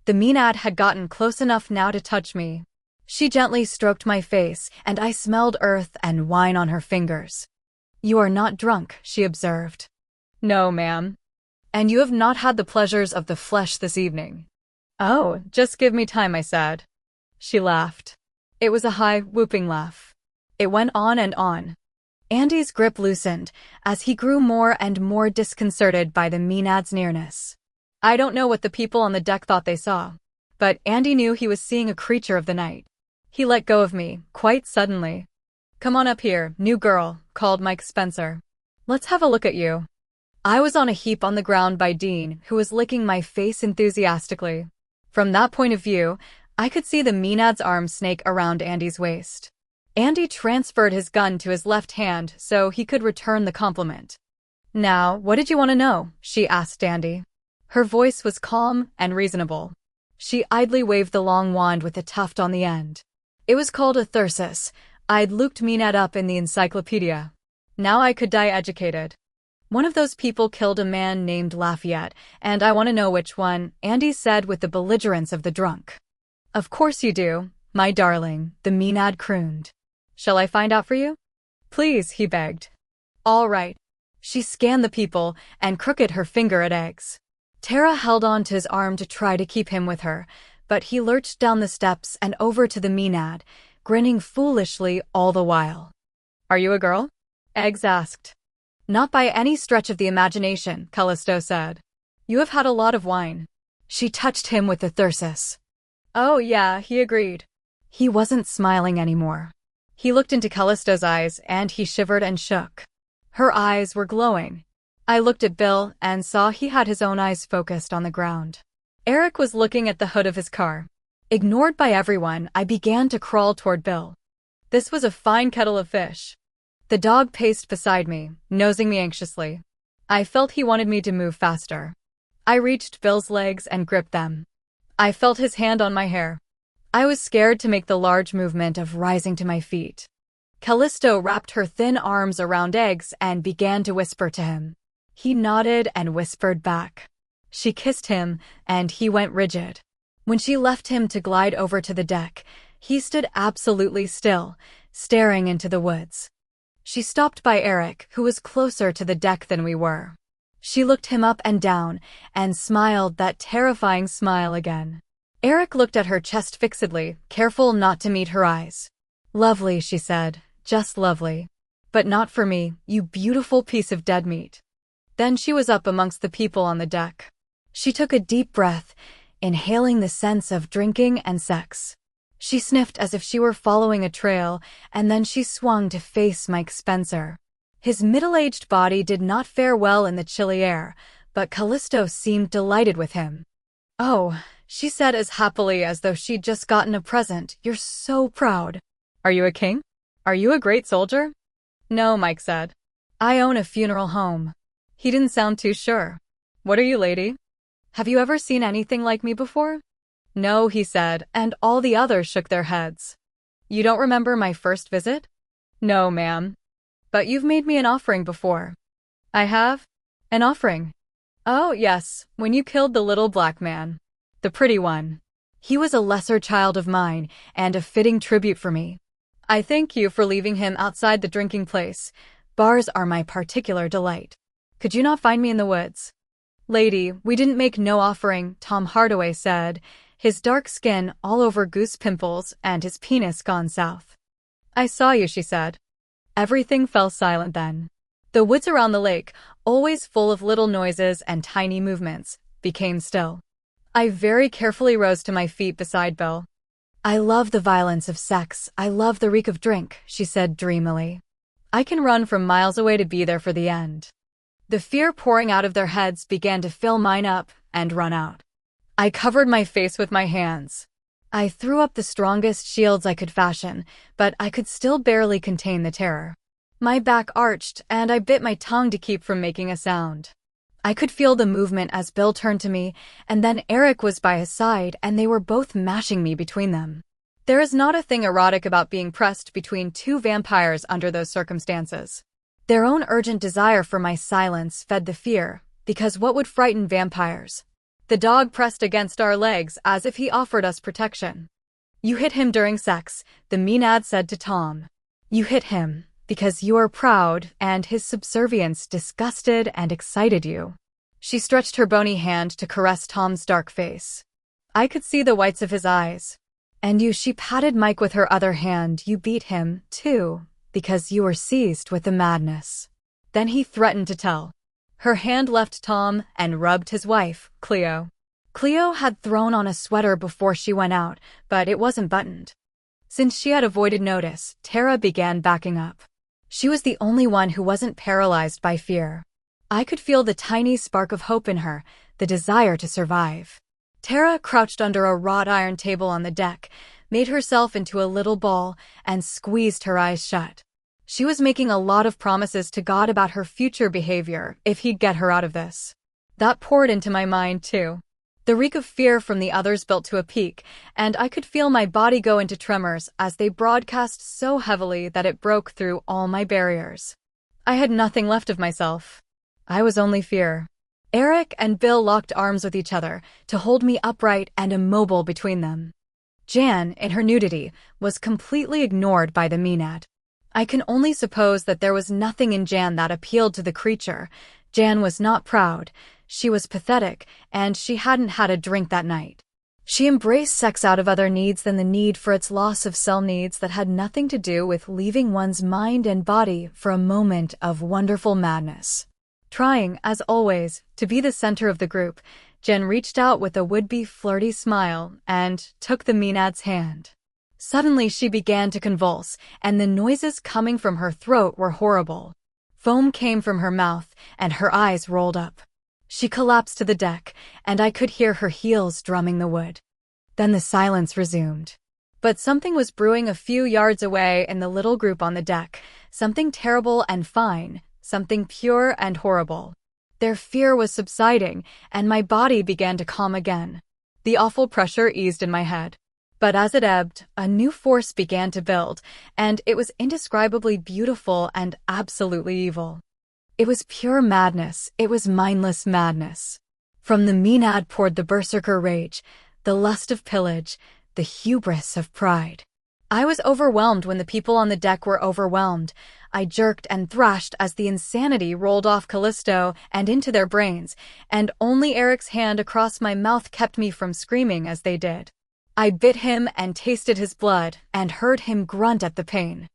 The Maenad had gotten close enough now to touch me. She gently stroked my face, and I smelled earth and wine on her fingers. "You are not drunk," she observed. "No, ma'am." "And you have not had the pleasures of the flesh this evening." "Oh, just give me time," I said. She laughed. It was a high, whooping laugh. It went on and on. Andy's grip loosened, as he grew more and more disconcerted by the Maenad's nearness. I don't know what the people on the deck thought they saw, but Andy knew he was seeing a creature of the night. He let go of me, quite suddenly. "Come on up here, new girl," called Mike Spencer. "Let's have a look at you." I was on a heap on the ground by Dean, who was licking my face enthusiastically. From that point of view, I could see the Maenad's arm snake around Andy's waist. Andy transferred his gun to his left hand so he could return the compliment. "Now, what did you want to know?" she asked Andy. Her voice was calm and reasonable. She idly waved the long wand with a tuft on the end. It was called a thyrsus. I'd looked Maenad up in the encyclopedia. Now I could die educated. "One of those people killed a man named Lafayette, and I want to know which one," Andy said with the belligerence of the drunk. "Of course you do, my darling," the Maenad crooned. "Shall I find out for you?" "Please," he begged. "All right." She scanned the people and crooked her finger at eggs. Tara held on to his arm to try to keep him with her, but he lurched down the steps and over to the Maenad, grinning foolishly all the while. "Are you a girl?" Eggs asked. "Not by any stretch of the imagination," Callisto said. "You have had a lot of wine." She touched him with the thyrsus. "Oh yeah," he agreed. He wasn't smiling anymore. He looked into Callisto's eyes, and he shivered and shook. Her eyes were glowing. I looked at Bill and saw he had his own eyes focused on the ground. Eric was looking at the hood of his car. Ignored by everyone, I began to crawl toward Bill. This was a fine kettle of fish. The dog paced beside me, nosing me anxiously. I felt he wanted me to move faster. I reached Bill's legs and gripped them. I felt his hand on my hair. I was scared to make the large movement of rising to my feet. Callisto wrapped her thin arms around Eggs and began to whisper to him. He nodded and whispered back. She kissed him, and he went rigid. When she left him to glide over to the deck, he stood absolutely still, staring into the woods. She stopped by Eric, who was closer to the deck than we were. She looked him up and down, and smiled that terrifying smile again. Eric looked at her chest fixedly, careful not to meet her eyes. "Lovely," she said, "just lovely. But not for me, you beautiful piece of dead meat." Then she was up amongst the people on the deck. She took a deep breath, inhaling the sense of drinking and sex. She sniffed as if she were following a trail, and then she swung to face Mike Spencer. His middle-aged body did not fare well in the chilly air, but Callisto seemed delighted with him. "Oh," she said as happily as though she'd just gotten a present, "you're so proud. Are you a king? Are you a great soldier?" "No," Mike said. "I own a funeral home." He didn't sound too sure. "What are you, lady? Have you ever seen anything like me before?" "No," he said, and all the others shook their heads. "You don't remember my first visit?" "No, ma'am. But you've made me an offering before." "I have? An offering?" "Oh, yes, when you killed the little black man. The pretty one. He was a lesser child of mine, and a fitting tribute for me. I thank you for leaving him outside the drinking place. Bars are my particular delight. Could you not find me in the woods?" "Lady, we didn't make no offering," Tom Hardaway said, his dark skin all over goose pimples and his penis gone south. "I saw you," she said. Everything fell silent then. The woods around the lake, always full of little noises and tiny movements, became still. I very carefully rose to my feet beside Bill. "I love the violence of sex, I love the reek of drink," she said dreamily. "I can run from miles away to be there for the end." The fear pouring out of their heads began to fill mine up and run out. I covered my face with my hands. I threw up the strongest shields I could fashion, but I could still barely contain the terror. My back arched, and I bit my tongue to keep from making a sound. I could feel the movement as Bill turned to me, and then Eric was by his side, and they were both mashing me between them. There is not a thing erotic about being pressed between two vampires under those circumstances. Their own urgent desire for my silence fed the fear, because what would frighten vampires? The dog pressed against our legs as if he offered us protection. "You hit him during sex," the Maenad said to Tom. "You hit him because you are proud, and his subservience disgusted and excited you." She stretched her bony hand to caress Tom's dark face. I could see the whites of his eyes. "And you," she patted Mike with her other hand, "you beat him, too, because you were seized with the madness." Then he threatened to tell. Her hand left Tom and rubbed his wife, Cleo. Cleo had thrown on a sweater before she went out, but it wasn't buttoned. Since she had avoided notice, Tara began backing up. She was the only one who wasn't paralyzed by fear. I could feel the tiny spark of hope in her, the desire to survive. Tara crouched under a wrought iron table on the deck, made herself into a little ball, and squeezed her eyes shut. She was making a lot of promises to God about her future behavior if he'd get her out of this. That poured into my mind, too. The reek of fear from the others built to a peak, and I could feel my body go into tremors as they broadcast so heavily that it broke through all my barriers. I had nothing left of myself. I was only fear. Eric and Bill locked arms with each other to hold me upright and immobile between them. Jan, in her nudity, was completely ignored by the Maenad. I can only suppose that there was nothing in Jan that appealed to the creature. Jan was not proud, she was pathetic, and she hadn't had a drink that night. She embraced sex out of other needs than the need for its loss of cell needs that had nothing to do with leaving one's mind and body for a moment of wonderful madness. Trying, as always, to be the center of the group, Jen reached out with a would-be flirty smile and took the Maenad's hand. Suddenly she began to convulse, and the noises coming from her throat were horrible. Foam came from her mouth, and her eyes rolled up. She collapsed to the deck, and I could hear her heels drumming the wood. Then the silence resumed. But something was brewing a few yards away in the little group on the deck, something terrible and fine, something pure and horrible. Their fear was subsiding, and my body began to calm again. The awful pressure eased in my head. But as it ebbed, a new force began to build, and it was indescribably beautiful and absolutely evil. It was pure madness. It was mindless madness. From the Maenad poured the berserker rage, the lust of pillage, the hubris of pride. I was overwhelmed when the people on the deck were overwhelmed. I jerked and thrashed as the insanity rolled off Callisto and into their brains, and only Eric's hand across my mouth kept me from screaming as they did. I bit him and tasted his blood and heard him grunt at the pain.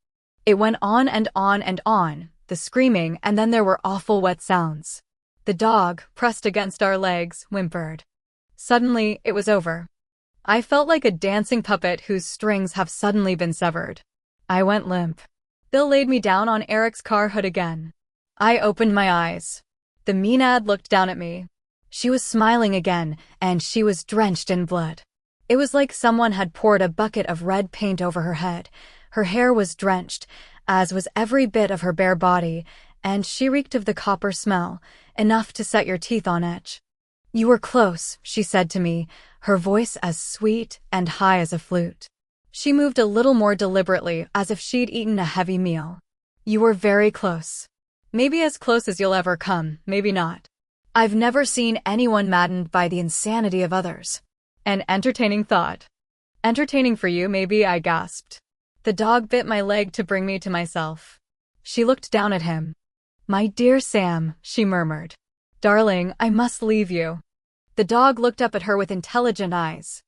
It went on and on and on, the screaming, and then there were awful wet sounds. The dog, pressed against our legs, whimpered. Suddenly, it was over. I felt like a dancing puppet whose strings have suddenly been severed. I went limp. Bill laid me down on Eric's car hood again. I opened my eyes. The Maenad looked down at me. She was smiling again, and she was drenched in blood. It was like someone had poured a bucket of red paint over her head. Her hair was drenched, as was every bit of her bare body, and she reeked of the copper smell, enough to set your teeth on edge. "You were close," she said to me, her voice as sweet and high as a flute. She moved a little more deliberately, as if she'd eaten a heavy meal. "You were very close. Maybe as close as you'll ever come, maybe not. I've never seen anyone maddened by the insanity of others." An entertaining thought. "Entertaining for you, maybe," I gasped. The dog bit my leg to bring me to myself. She looked down at him. "My dear Sam," she murmured. "Darling, I must leave you." The dog looked up at her with intelligent eyes.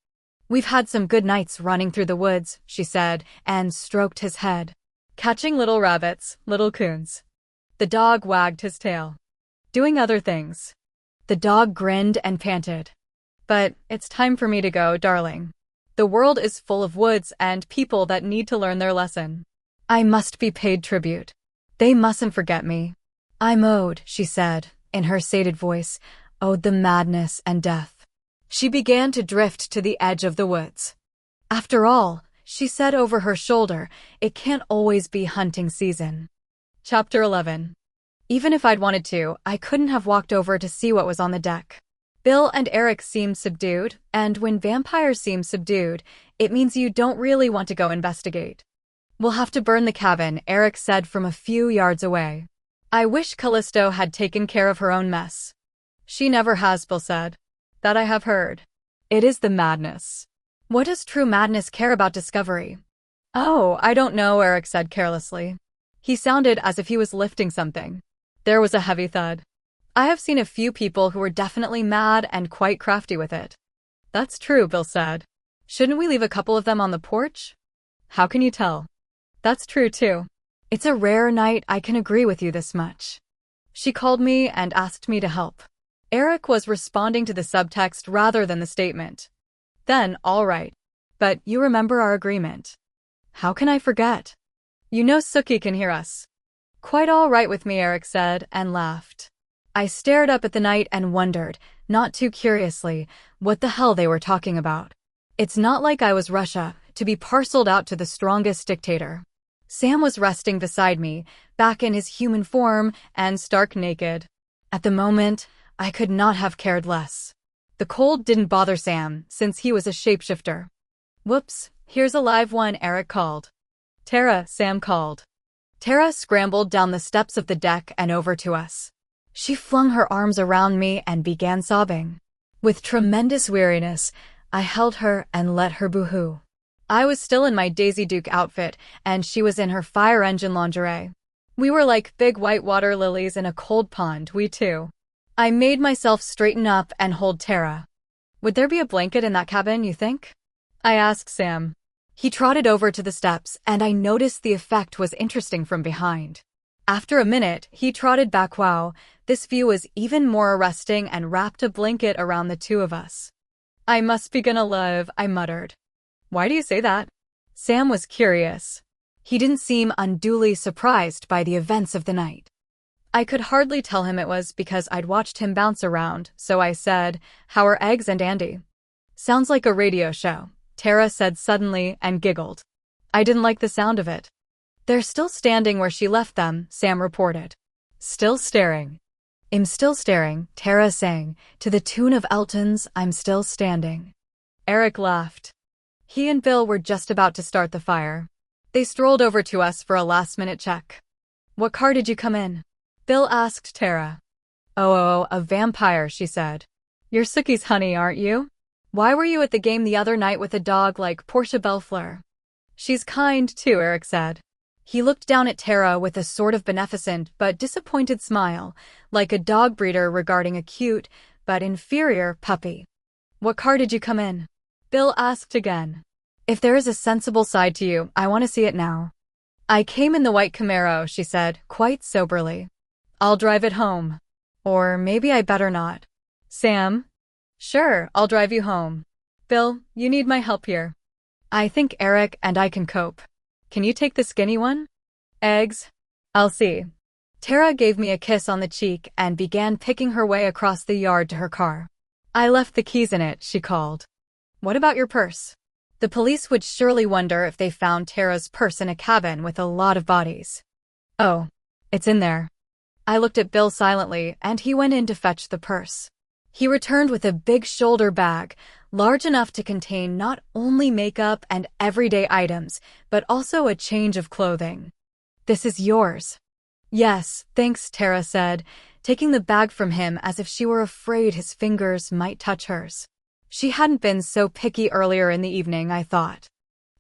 "We've had some good nights running through the woods," she said, and stroked his head. "Catching little rabbits, little coons." The dog wagged his tail. "Doing other things." The dog grinned and panted. "But it's time for me to go, darling. The world is full of woods and people that need to learn their lesson. I must be paid tribute. They mustn't forget me. I'm owed," she said, in her sated voice, "owed the madness and death." She began to drift to the edge of the woods. "After all," she said over her shoulder, "it can't always be hunting season." Chapter 11. Even if I'd wanted to, I couldn't have walked over to see what was on the deck. Bill and Eric seemed subdued, and when vampires seem subdued, it means you don't really want to go investigate. "We'll have to burn the cabin," Eric said from a few yards away. "I wish Callisto had taken care of her own mess." "She never has," Bill said. "That I have heard. It is the madness." "What does true madness care about discovery?" "Oh, I don't know," Eric said carelessly. He sounded as if he was lifting something. There was a heavy thud. "I have seen a few people who were definitely mad and quite crafty with it." "That's true," Bill said. "Shouldn't we leave a couple of them on the porch?" "How can you tell?" "That's true, too. It's a rare night, I can agree with you this much." She called me and asked me to help. Eric was responding to the subtext rather than the statement. "Then, all right. But you remember our agreement." "How can I forget? You know Sookie can hear us." "Quite all right with me," Eric said, and laughed. I stared up at the night and wondered, not too curiously, what the hell they were talking about. It's not like I was Russia, to be parceled out to the strongest dictator. Sam was resting beside me, back in his human form and stark naked. At the moment, I could not have cared less. The cold didn't bother Sam, since he was a shapeshifter. "Whoops, here's a live one," Eric called. "Tara," Sam called. Tara scrambled down the steps of the deck and over to us. She flung her arms around me and began sobbing. With tremendous weariness, I held her and let her boo-hoo. I was still in my Daisy Duke outfit, and she was in her fire engine lingerie. We were like big white water lilies in a cold pond, we two. I made myself straighten up and hold Tara. "Would there be a blanket in that cabin, you think?" I asked Sam. He trotted over to the steps, and I noticed the effect was interesting from behind. After a minute, he trotted back. Wow, this view was even more arresting, and wrapped a blanket around the two of us. "I must be gonna live," I muttered. "Why do you say that?" Sam was curious. He didn't seem unduly surprised by the events of the night. I could hardly tell him it was because I'd watched him bounce around, so I said, "How are Eggs and Andy?" Sounds like a radio show, Tara said suddenly and giggled. I didn't like the sound of it. They're still standing where she left them, Sam reported. Still staring. I'm still staring, Tara sang, to the tune of Elton's I'm Still Standing. Eric laughed. He and Bill were just about to start the fire. They strolled over to us for a last-minute check. What car did you come in? Bill asked Tara. Oh, a vampire, she said. You're Sookie's honey, aren't you? Why were you at the game the other night with a dog like Portia Belfleur? She's kind, too, Eric said. He looked down at Tara with a sort of beneficent but disappointed smile, like a dog breeder regarding a cute but inferior puppy. What car did you come in? Bill asked again. If there is a sensible side to you, I want to see it now. I came in the white Camaro, she said, quite soberly. I'll drive it home. Or maybe I better not. Sam? Sure, I'll drive you home. Bill, you need my help here. I think Eric and I can cope. Can you take the skinny one? Eggs? I'll see. Tara gave me a kiss on the cheek and began picking her way across the yard to her car. I left the keys in it, she called. What about your purse? The police would surely wonder if they found Tara's purse in a cabin with a lot of bodies. Oh, it's in there. I looked at Bill silently, and he went in to fetch the purse. He returned with a big shoulder bag, large enough to contain not only makeup and everyday items, but also a change of clothing. This is yours. Yes, thanks, Tara said, taking the bag from him as if she were afraid his fingers might touch hers. She hadn't been so picky earlier in the evening, I thought.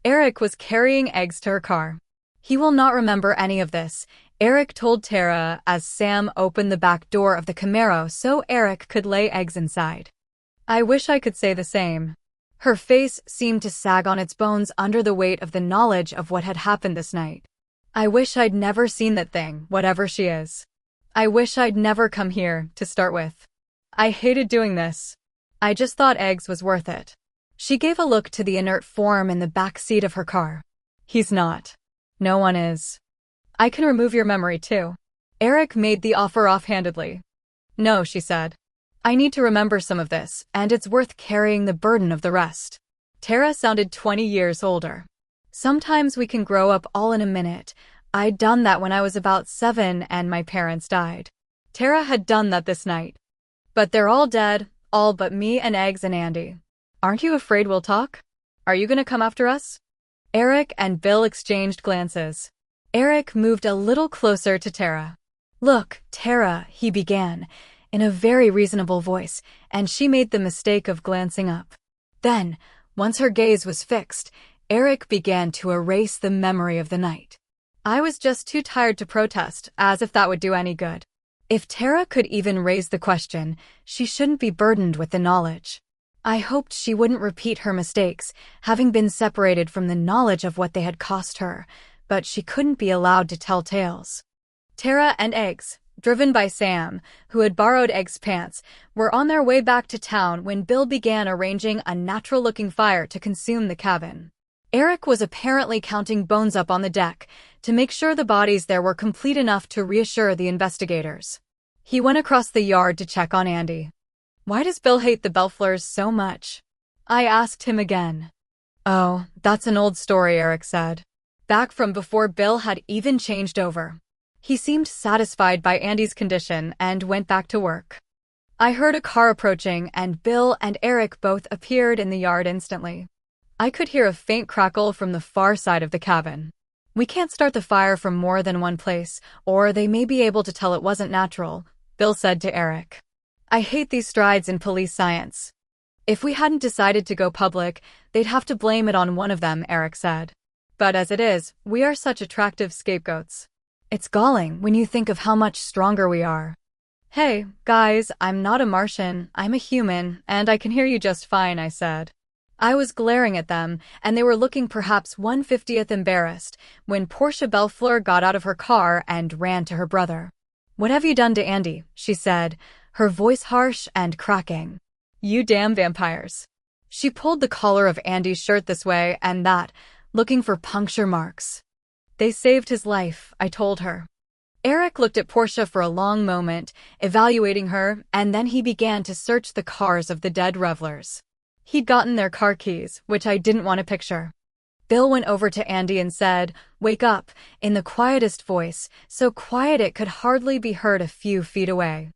Eric was carrying eggs to her car. He will not remember any of this, Eric told Tara as Sam opened the back door of the Camaro so Eric could lay eggs inside. I wish I could say the same. Her face seemed to sag on its bones under the weight of the knowledge of what had happened this night. I wish I'd never seen that thing, whatever she is. I wish I'd never come here, to start with. I hated doing this. I just thought eggs was worth it. She gave a look to the inert form in the back seat of her car. He's not. No one is. I can remove your memory too. Eric made the offer offhandedly. No, she said. I need to remember some of this, and it's worth carrying the burden of the rest. Tara sounded 20 years older. Sometimes we can grow up all in a minute. I'd done that when I was about 7 and my parents died. Tara had done that this night. But they're all dead, all but me and Eggs and Andy. Aren't you afraid we'll talk? Are you gonna come after us? Eric and Bill exchanged glances. Eric moved a little closer to Tara. Look, Tara, he began, in a very reasonable voice, and she made the mistake of glancing up. Then, once her gaze was fixed, Eric began to erase the memory of the night. I was just too tired to protest, as if that would do any good. If Tara could even raise the question, she shouldn't be burdened with the knowledge. I hoped she wouldn't repeat her mistakes, having been separated from the knowledge of what they had cost her, but she couldn't be allowed to tell tales. Tara and Eggs, driven by Sam, who had borrowed Eggs' pants, were on their way back to town when Bill began arranging a natural-looking fire to consume the cabin. Eric was apparently counting bones up on the deck to make sure the bodies there were complete enough to reassure the investigators. He went across the yard to check on Andy. Why does Bill hate the Belfleurs so much? I asked him again. Oh, that's an old story, Eric said. Back from before Bill had even changed over. He seemed satisfied by Andy's condition and went back to work. I heard a car approaching and Bill and Eric both appeared in the yard instantly. I could hear a faint crackle from the far side of the cabin. We can't start the fire from more than one place, or they may be able to tell it wasn't natural, Bill said to Eric. I hate these strides in police science. If we hadn't decided to go public, they'd have to blame it on one of them, Eric said. But as it is, we are such attractive scapegoats. It's galling when you think of how much stronger we are. Hey, guys, I'm not a Martian, I'm a human, and I can hear you just fine, I said. I was glaring at them, and they were looking perhaps 1/50th embarrassed, when Portia Belfleur got out of her car and ran to her brother. What have you done to Andy? She said, her voice harsh and cracking. You damn vampires. She pulled the collar of Andy's shirt this way and that, looking for puncture marks. They saved his life, I told her. Eric looked at Portia for a long moment, evaluating her, and then he began to search the cars of the dead revelers. He'd gotten their car keys, which I didn't want to picture. Bill went over to Andy and said, "Wake up," in the quietest voice, so quiet it could hardly be heard a few feet away.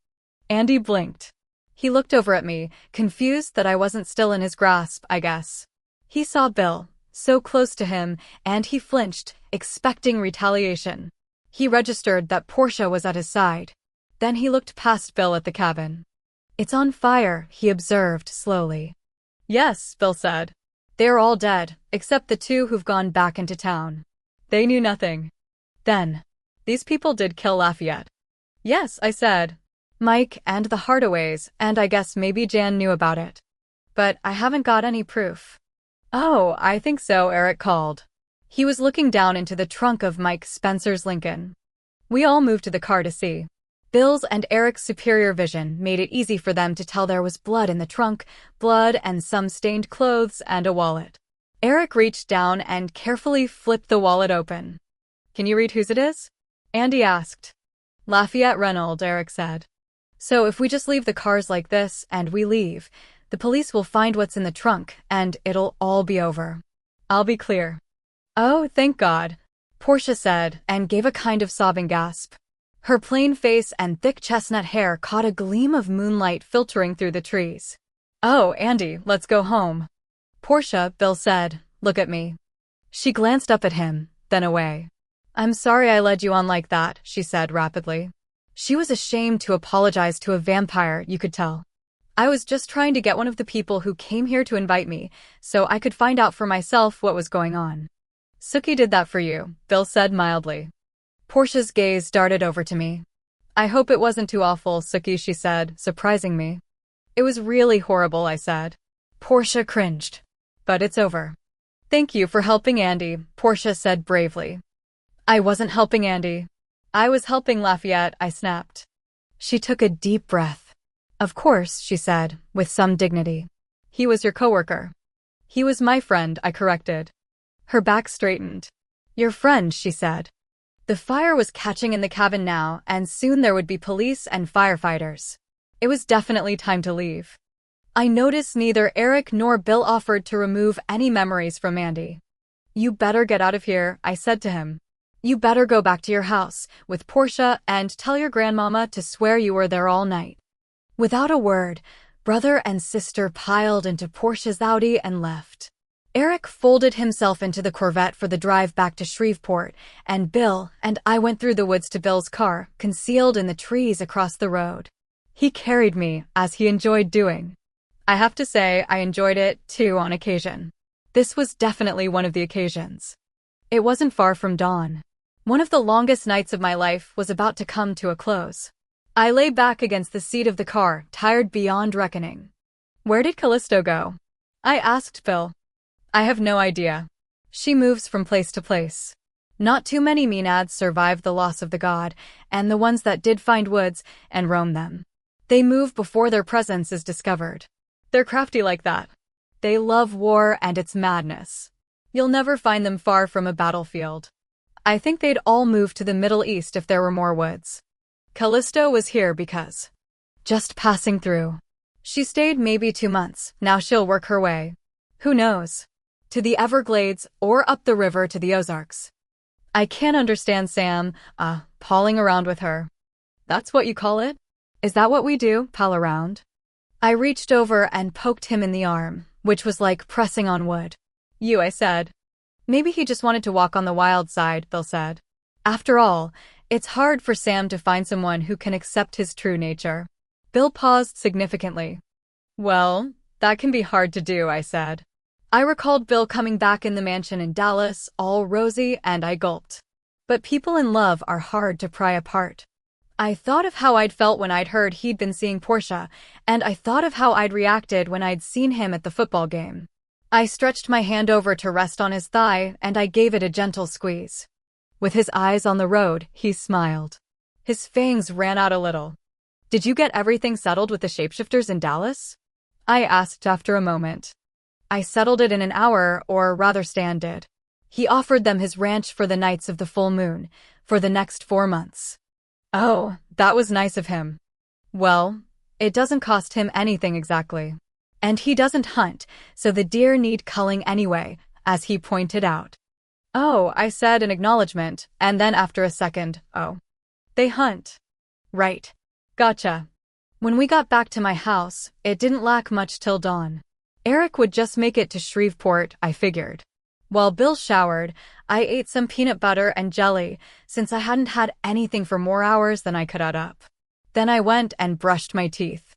Andy blinked. He looked over at me, confused that I wasn't still in his grasp, I guess. He saw Bill, so close to him, and he flinched, expecting retaliation. He registered that Portia was at his side. Then he looked past Bill at the cabin. "It's on fire," he observed slowly. "Yes," Bill said. "They're all dead, except the two who've gone back into town. They knew nothing." Then, "These people did kill Lafayette." "Yes," I said. "Mike and the Hardaways, and I guess maybe Jan knew about it. But I haven't got any proof." "Oh, I think so," Eric called. He was looking down into the trunk of Mike Spencer's Lincoln. We all moved to the car to see. Bill's and Eric's superior vision made it easy for them to tell there was blood in the trunk, blood and some stained clothes and a wallet. Eric reached down and carefully flipped the wallet open. "Can you read whose it is?" Andy asked. "Lafayette Reynolds," Eric said. "So if we just leave the cars like this and we leave, the police will find what's in the trunk and it'll all be over. I'll be clear." "Oh, thank God," Portia said and gave a kind of sobbing gasp. Her plain face and thick chestnut hair caught a gleam of moonlight filtering through the trees. "Oh, Andy, let's go home." "Portia," Bill said, "look at me." She glanced up at him, then away. "I'm sorry I led you on like that," she said rapidly. She was ashamed to apologize to a vampire, you could tell. "I was just trying to get one of the people who came here to invite me, so I could find out for myself what was going on." "Sookie did that for you," Bill said mildly. Portia's gaze darted over to me. "I hope it wasn't too awful, Sookie," she said, surprising me. "It was really horrible," I said. Portia cringed. "But it's over." "Thank you for helping Andy," Portia said bravely. "I wasn't helping Andy. I was helping Lafayette," I snapped. She took a deep breath. "Of course," she said, with some dignity. "He was your coworker." "He was my friend," I corrected. Her back straightened. "Your friend," she said. The fire was catching in the cabin now, and soon there would be police and firefighters. It was definitely time to leave. I noticed neither Eric nor Bill offered to remove any memories from Andy. "You better get out of here," I said to him. "You better go back to your house with Portia and tell your grandmama to swear you were there all night." Without a word, brother and sister piled into Portia's Audi and left. Eric folded himself into the Corvette for the drive back to Shreveport, and Bill and I went through the woods to Bill's car, concealed in the trees across the road. He carried me, as he enjoyed doing. I have to say, I enjoyed it, too, on occasion. This was definitely one of the occasions. It wasn't far from dawn. One of the longest nights of my life was about to come to a close. I lay back against the seat of the car, tired beyond reckoning. "Where did Callisto go?" I asked Bill. "I have no idea. She moves from place to place. Not too many Maenads survived the loss of the god, and the ones that did find woods and roam them. They move before their presence is discovered. They're crafty like that. They love war and its madness. You'll never find them far from a battlefield. I think they'd all move to the Middle East if there were more woods. Callisto was here because just passing through. She stayed maybe 2 months, now she'll work her way. Who knows? To the Everglades or up the river to the Ozarks. I can't understand Sam, palling around with her. That's what you call it? Is that what we do, pal around? I reached over and poked him in the arm, which was like pressing on wood. I said. Maybe he just wanted to walk on the wild side, Bill said. After all, it's hard for Sam to find someone who can accept his true nature. Bill paused significantly. Well, that can be hard to do, I said. I recalled Bill coming back in the mansion in Dallas, all rosy, and I gulped. But people in love are hard to pry apart. I thought of how I'd felt when I'd heard he'd been seeing Portia, and I thought of how I'd reacted when I'd seen him at the football game. I stretched my hand over to rest on his thigh, and I gave it a gentle squeeze. With his eyes on the road, he smiled. His fangs ran out a little. Did you get everything settled with the shapeshifters in Dallas? I asked after a moment. I settled it in an hour, or rather Stan did. He offered them his ranch for the nights of the full moon, for the next 4 months. Oh, that was nice of him. Well, it doesn't cost him anything exactly. And he doesn't hunt, so the deer need culling anyway, as he pointed out. Oh, I said in acknowledgement, and then after a second, oh. They hunt. Right. Gotcha. When we got back to my house, it didn't lack much till dawn. Eric would just make it to Shreveport, I figured. While Bill showered, I ate some peanut butter and jelly, since I hadn't had anything for more hours than I could add up. Then I went and brushed my teeth.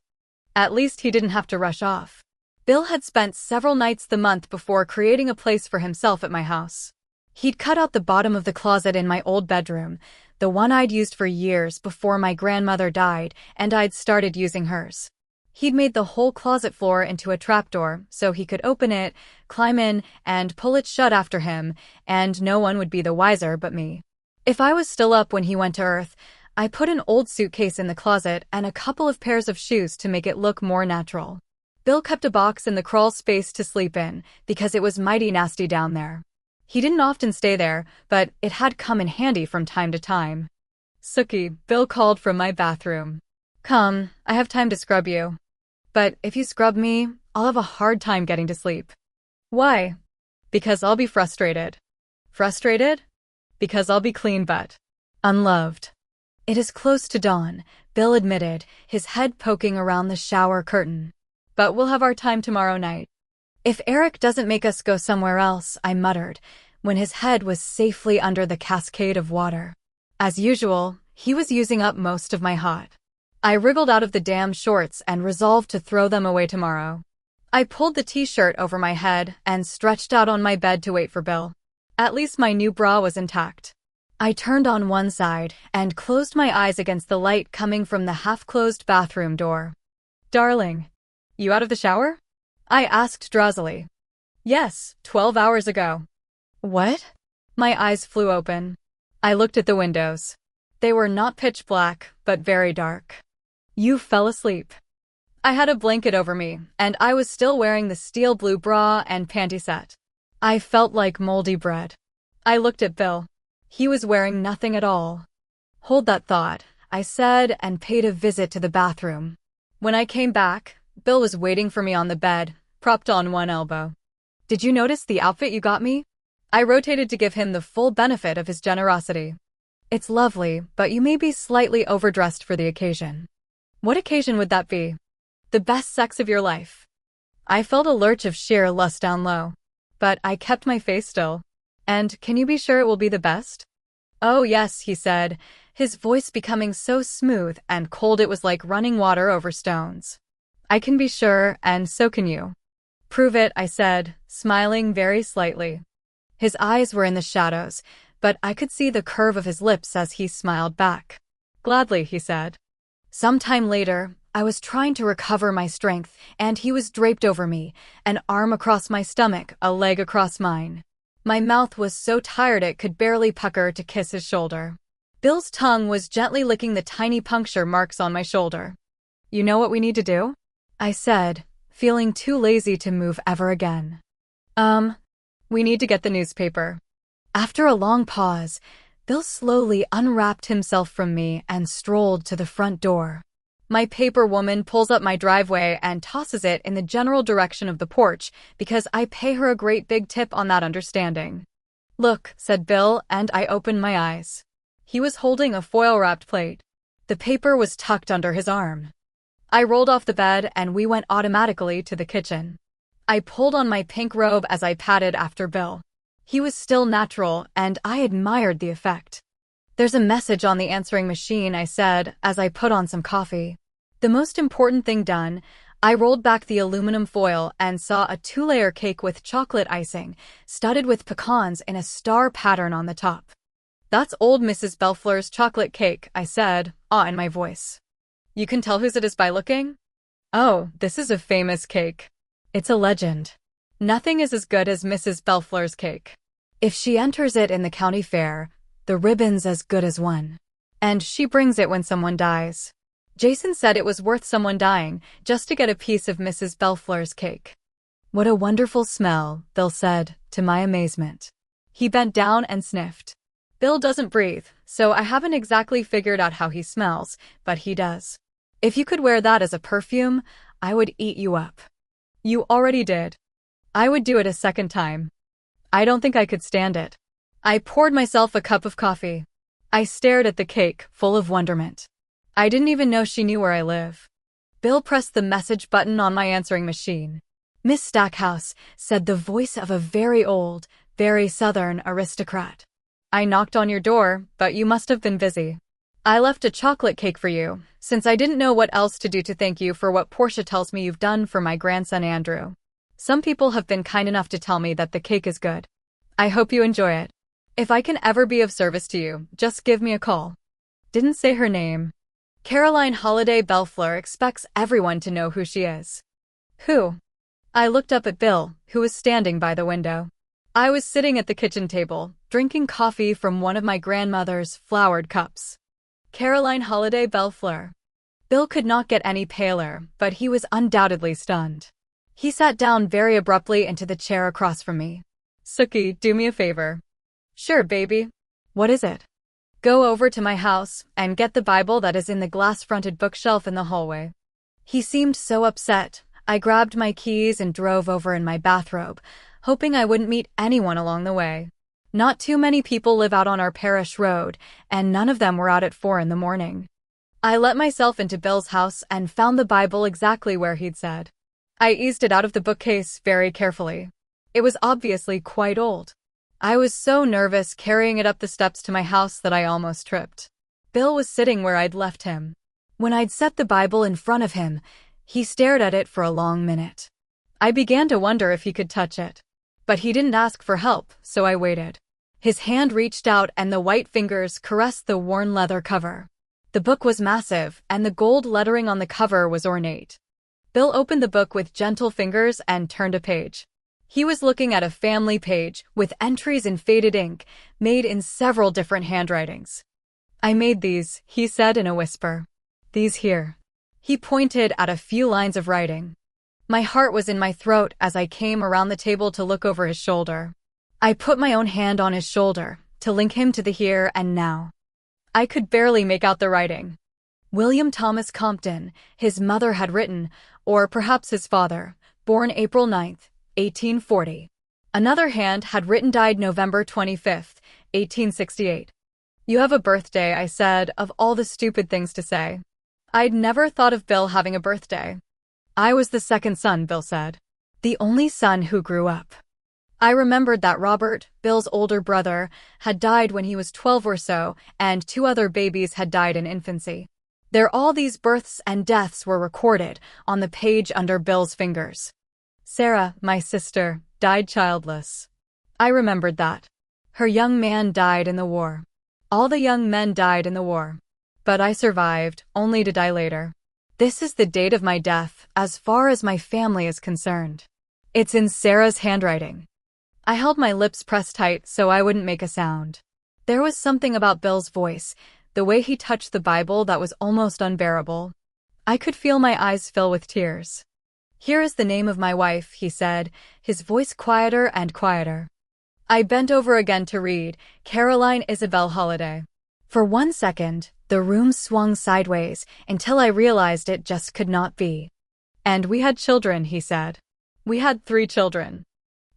At least he didn't have to rush off. Bill had spent several nights the month before creating a place for himself at my house. He'd cut out the bottom of the closet in my old bedroom, the one I'd used for years before my grandmother died and I'd started using hers. He'd made the whole closet floor into a trapdoor so he could open it, climb in, and pull it shut after him, and no one would be the wiser but me. If I was still up when he went to Earth, I put an old suitcase in the closet and a couple of pairs of shoes to make it look more natural. Bill kept a box in the crawl space to sleep in, because it was mighty nasty down there. He didn't often stay there, but it had come in handy from time to time. Sookie, Bill called from my bathroom. Come, I have time to scrub you. But if you scrub me, I'll have a hard time getting to sleep. Why? Because I'll be frustrated. Frustrated? Because I'll be clean but unloved. It is close to dawn, Bill admitted, his head poking around the shower curtain. But we'll have our time tomorrow night. If Eric doesn't make us go somewhere else, I muttered, when his head was safely under the cascade of water. As usual, he was using up most of my hot. I wriggled out of the damn shorts and resolved to throw them away tomorrow. I pulled the t-shirt over my head and stretched out on my bed to wait for Bill. At least my new bra was intact. I turned on one side and closed my eyes against the light coming from the half-closed bathroom door. Darling, you out of the shower? I asked drowsily. Yes, 12 hours ago. What? My eyes flew open. I looked at the windows. They were not pitch black, but very dark. You fell asleep. I had a blanket over me, and I was still wearing the steel blue bra and panty set. I felt like moldy bread. I looked at Bill. He was wearing nothing at all. Hold that thought, I said, and paid a visit to the bathroom. When I came back, Bill was waiting for me on the bed, propped on one elbow. Did you notice the outfit you got me? I rotated to give him the full benefit of his generosity. It's lovely, but you may be slightly overdressed for the occasion. What occasion would that be? The best sex of your life. I felt a lurch of sheer lust down low. But I kept my face still. And can you be sure it will be the best? Oh yes, he said, his voice becoming so smooth and cold it was like running water over stones. I can be sure, and so can you. Prove it, I said, smiling very slightly. His eyes were in the shadows, but I could see the curve of his lips as he smiled back. Gladly, he said. Some time later, I was trying to recover my strength, and he was draped over me, an arm across my stomach, a leg across mine. My mouth was so tired it could barely pucker to kiss his shoulder. Bill's tongue was gently licking the tiny puncture marks on my shoulder. You know what we need to do? I said, feeling too lazy to move ever again. We need to get the newspaper. After a long pause, Bill slowly unwrapped himself from me and strolled to the front door. My paper woman pulls up my driveway and tosses it in the general direction of the porch because I pay her a great big tip on that understanding. Look, said Bill, and I opened my eyes. He was holding a foil-wrapped plate. The paper was tucked under his arm. I rolled off the bed and we went automatically to the kitchen. I pulled on my pink robe as I patted after Bill. He was still natural, and I admired the effect. There's a message on the answering machine, I said, as I put on some coffee. The most important thing done, I rolled back the aluminum foil and saw a 2-layer cake with chocolate icing, studded with pecans in a star pattern on the top. That's old Mrs. Belfleur's chocolate cake, I said, awe in my voice. You can tell whose it is by looking? Oh, this is a famous cake. It's a legend. Nothing is as good as Mrs. Belfleur's cake. If she enters it in the county fair, the ribbon's as good as one. And she brings it when someone dies. Jason said it was worth someone dying just to get a piece of Mrs. Belfleur's cake. What a wonderful smell, Bill said, to my amazement. He bent down and sniffed. Bill doesn't breathe, so I haven't exactly figured out how he smells, but he does. If you could wear that as a perfume, I would eat you up. You already did. I would do it a second time. I don't think I could stand it. I poured myself a cup of coffee. I stared at the cake, full of wonderment. I didn't even know she knew where I live. Bill pressed the message button on my answering machine. "Miss Stackhouse," said the voice of a very old, very Southern aristocrat. "I knocked on your door, but you must have been busy. I left a chocolate cake for you, since I didn't know what else to do to thank you for what Portia tells me you've done for my grandson Andrew. Some people have been kind enough to tell me that the cake is good. I hope you enjoy it. If I can ever be of service to you, just give me a call." Didn't say her name. Caroline Holiday Bellefleur expects everyone to know who she is. Who? I looked up at Bill, who was standing by the window. I was sitting at the kitchen table, drinking coffee from one of my grandmother's flowered cups. Caroline Holiday Bellefleur. Bill could not get any paler, but he was undoubtedly stunned. He sat down very abruptly into the chair across from me. "Sookie, do me a favor." "Sure, baby." "What is it?" "Go over to my house and get the Bible that is in the glass-fronted bookshelf in the hallway." He seemed so upset. I grabbed my keys and drove over in my bathrobe, hoping I wouldn't meet anyone along the way. Not too many people live out on our parish road, and none of them were out at 4 in the morning. I let myself into Bill's house and found the Bible exactly where he'd said. I eased it out of the bookcase very carefully. It was obviously quite old. I was so nervous carrying it up the steps to my house that I almost tripped. Bill was sitting where I'd left him. When I'd set the Bible in front of him, he stared at it for a long minute. I began to wonder if he could touch it. But he didn't ask for help, so I waited. His hand reached out and the white fingers caressed the worn leather cover. The book was massive, and the gold lettering on the cover was ornate. Bill opened the book with gentle fingers and turned a page. He was looking at a family page with entries in faded ink, made in several different handwritings. "I made these," he said in a whisper. "These here." He pointed at a few lines of writing. My heart was in my throat as I came around the table to look over his shoulder. I put my own hand on his shoulder to link him to the here and now. I could barely make out the writing. William Thomas Compton, his mother had written, or perhaps his father, born April 9th, 1840. Another hand had written died November 25th, 1868. "You have a birthday," I said, of all the stupid things to say. I'd never thought of Bill having a birthday. "I was the second son," Bill said. "The only son who grew up." I remembered that Robert, Bill's older brother, had died when he was 12 or so, and 2 other babies had died in infancy. All these births and deaths were recorded on the page under Bill's fingers. "Sarah, my sister, died childless." I remembered that. Her young man died in the war. All the young men died in the war. But I survived, only to die later. This is the date of my death, as far as my family is concerned. It's in Sarah's handwriting. I held my lips pressed tight so I wouldn't make a sound. There was something about Bill's voice, the way he touched the Bible, that was almost unbearable. I could feel my eyes fill with tears. "Here is the name of my wife," he said, his voice quieter and quieter. I bent over again to read, Caroline Isabel Holiday. For 1 second, the room swung sideways until I realized it just could not be. "And we had children," he said. "We had 3 children.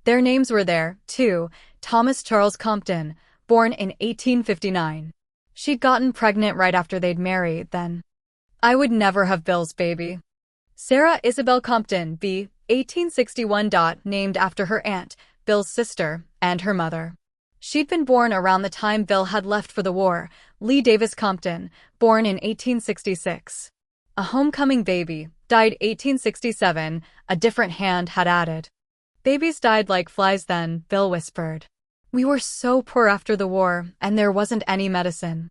Their names were there, too. Thomas Charles Compton, born in 1859. She'd gotten pregnant right after they'd married then. I would never have Bill's baby. Sarah Isabel Compton, b. 1861. Named after her aunt, Bill's sister, and her mother. She'd been born around the time Bill had left for the war. Lee Davis Compton, born in 1866. A homecoming baby, died 1867, a different hand had added. Babies died like flies then, Bill whispered. We were so poor after the war, and there wasn't any medicine.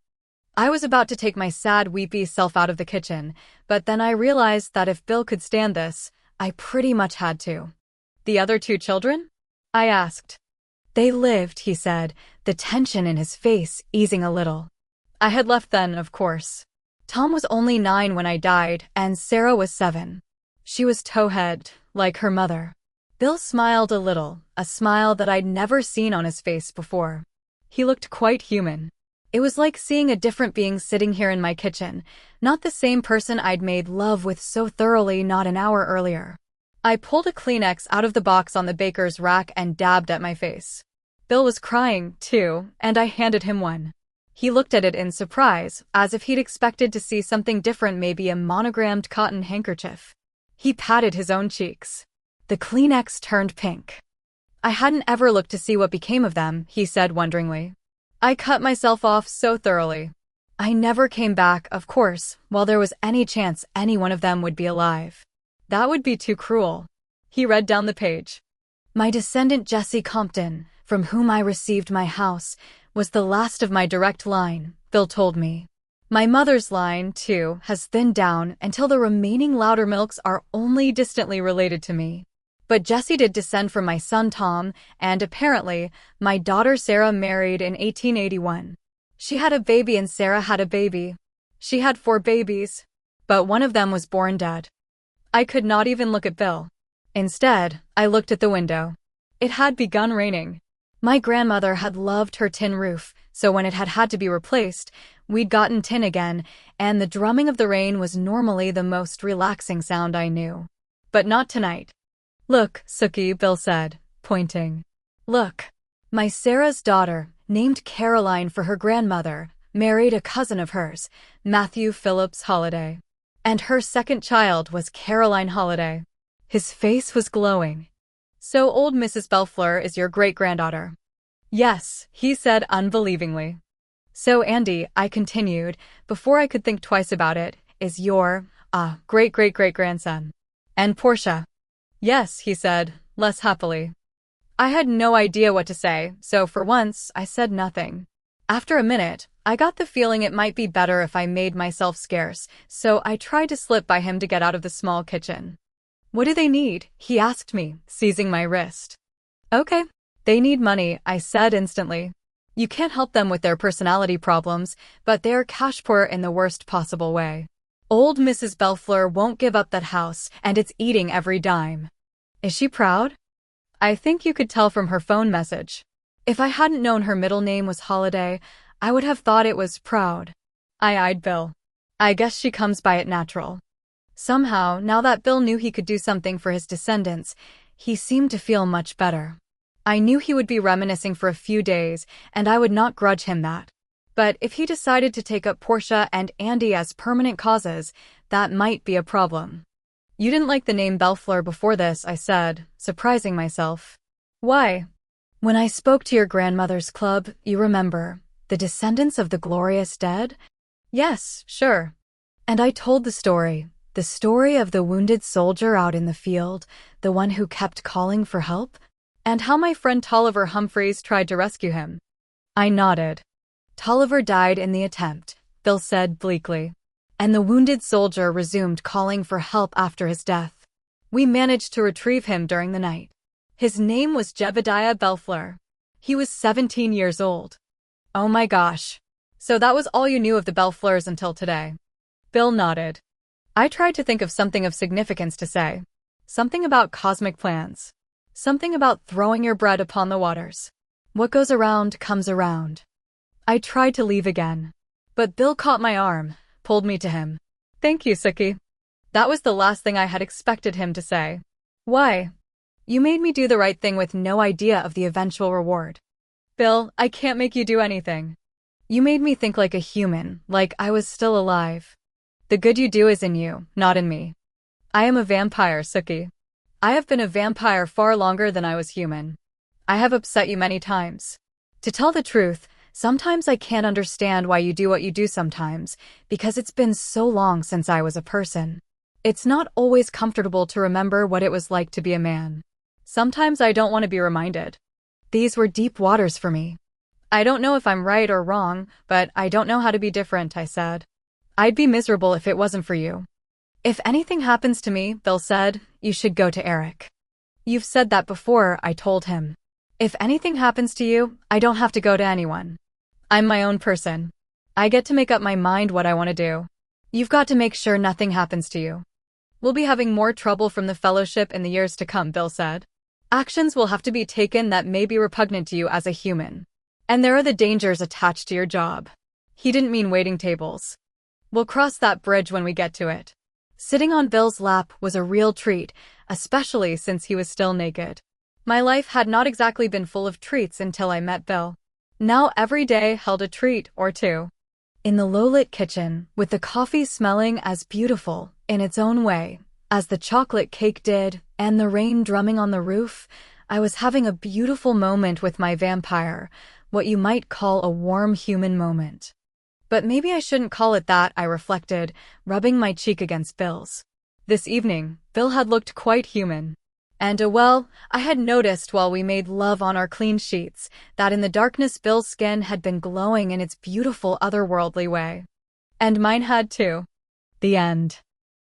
I was about to take my sad, weepy self out of the kitchen, but then I realized that if Bill could stand this, I pretty much had to. "The other 2 children?" I asked. "They lived," he said, the tension in his face easing a little. I had left then, of course. Tom was only 9 when I died, and Sarah was 7. She was towhead, like her mother. Bill smiled a little, a smile that I'd never seen on his face before. He looked quite human. It was like seeing a different being sitting here in my kitchen, not the same person I'd made love with so thoroughly not an hour earlier. I pulled a Kleenex out of the box on the baker's rack and dabbed at my face. Bill was crying, too, and I handed him one. He looked at it in surprise, as if he'd expected to see something different, maybe a monogrammed cotton handkerchief. He patted his own cheeks. The Kleenex turned pink. I hadn't ever looked to see what became of them, he said wonderingly. I cut myself off so thoroughly. I never came back, of course, while there was any chance any one of them would be alive. That would be too cruel. He read down the page. My descendant Jesse Compton, from whom I received my house, was the last of my direct line, Bill told me. My mother's line, too, has thinned down until the remaining Loudermilks are only distantly related to me. But Jesse did descend from my son Tom, and apparently, my daughter Sarah married in 1881. She had a baby and Sarah had a baby. She had 4 babies, but one of them was born dead. I could not even look at Bill. Instead, I looked at the window. It had begun raining. My grandmother had loved her tin roof, so when it had to be replaced, we'd gotten tin again, and the drumming of the rain was normally the most relaxing sound I knew. But not tonight. Look, Sookie, Bill said, pointing. Look. My Sarah's daughter, named Caroline for her grandmother, married a cousin of hers, Matthew Phillips Holliday. And her second child was Caroline Holliday. His face was glowing. So old Mrs. Belfleur is your great-granddaughter? Yes, he said unbelievingly. So Andy, I continued, before I could think twice about it, is your, great-great-great-grandson. And Portia? Yes, he said, less happily. I had no idea what to say, so for once, I said nothing. After a minute, I got the feeling it might be better if I made myself scarce, so I tried to slip by him to get out of the small kitchen. What do they need? He asked me, seizing my wrist. Okay. They need money, I said instantly. You can't help them with their personality problems, but they're cash poor in the worst possible way. Old Mrs. Belfleur won't give up that house, and it's eating every dime. Is she proud? I think you could tell from her phone message. If I hadn't known her middle name was Holliday, I would have thought it was proud. I eyed Bill. I guess she comes by it natural. Somehow, now that Bill knew he could do something for his descendants, he seemed to feel much better. I knew he would be reminiscing for a few days, and I would not grudge him that. But if he decided to take up Portia and Andy as permanent causes, that might be a problem. You didn't like the name Belfleur before this, I said, surprising myself. Why? When I spoke to your grandmother's club, you remember, the descendants of the glorious dead? Yes, sure. And I told the story of the wounded soldier out in the field, the one who kept calling for help, and how my friend Tolliver Humphreys tried to rescue him. I nodded. Tolliver died in the attempt, Bill said bleakly. And the wounded soldier resumed calling for help after his death. We managed to retrieve him during the night. His name was Jebediah Belfleur. He was 17 years old. Oh my gosh. So that was all you knew of the Belfleurs until today? Bill nodded. I tried to think of something of significance to say. Something about cosmic plans. Something about throwing your bread upon the waters. What goes around comes around. I tried to leave again. But Bill caught my arm, pulled me to him. Thank you, Sookie. That was the last thing I had expected him to say. Why? You made me do the right thing with no idea of the eventual reward. Bill, I can't make you do anything. You made me think like a human, like I was still alive. The good you do is in you, not in me. I am a vampire, Sookie. I have been a vampire far longer than I was human. I have upset you many times. To tell the truth, sometimes I can't understand why you do what you do sometimes, because it's been so long since I was a person. It's not always comfortable to remember what it was like to be a man. Sometimes I don't want to be reminded. These were deep waters for me. I don't know if I'm right or wrong, but I don't know how to be different, I said. I'd be miserable if it wasn't for you. If anything happens to me, Bill said, you should go to Eric. You've said that before, I told him. If anything happens to you, I don't have to go to anyone. I'm my own person. I get to make up my mind what I want to do. You've got to make sure nothing happens to you. We'll be having more trouble from the Fellowship in the years to come, Bill said. Actions will have to be taken that may be repugnant to you as a human. And there are the dangers attached to your job. He didn't mean waiting tables. We'll cross that bridge when we get to it. Sitting on Bill's lap was a real treat, especially since he was still naked. My life had not exactly been full of treats until I met Bill. Now every day held a treat or two. In the low-lit kitchen, with the coffee smelling as beautiful, in its own way, as the chocolate cake did, and the rain drumming on the roof, I was having a beautiful moment with my vampire, what you might call a warm human moment. But maybe I shouldn't call it that, I reflected, rubbing my cheek against Bill's. This evening, Bill had looked quite human. And well, I had noticed while we made love on our clean sheets, that in the darkness Bill's skin had been glowing in its beautiful otherworldly way. And mine had too. The end.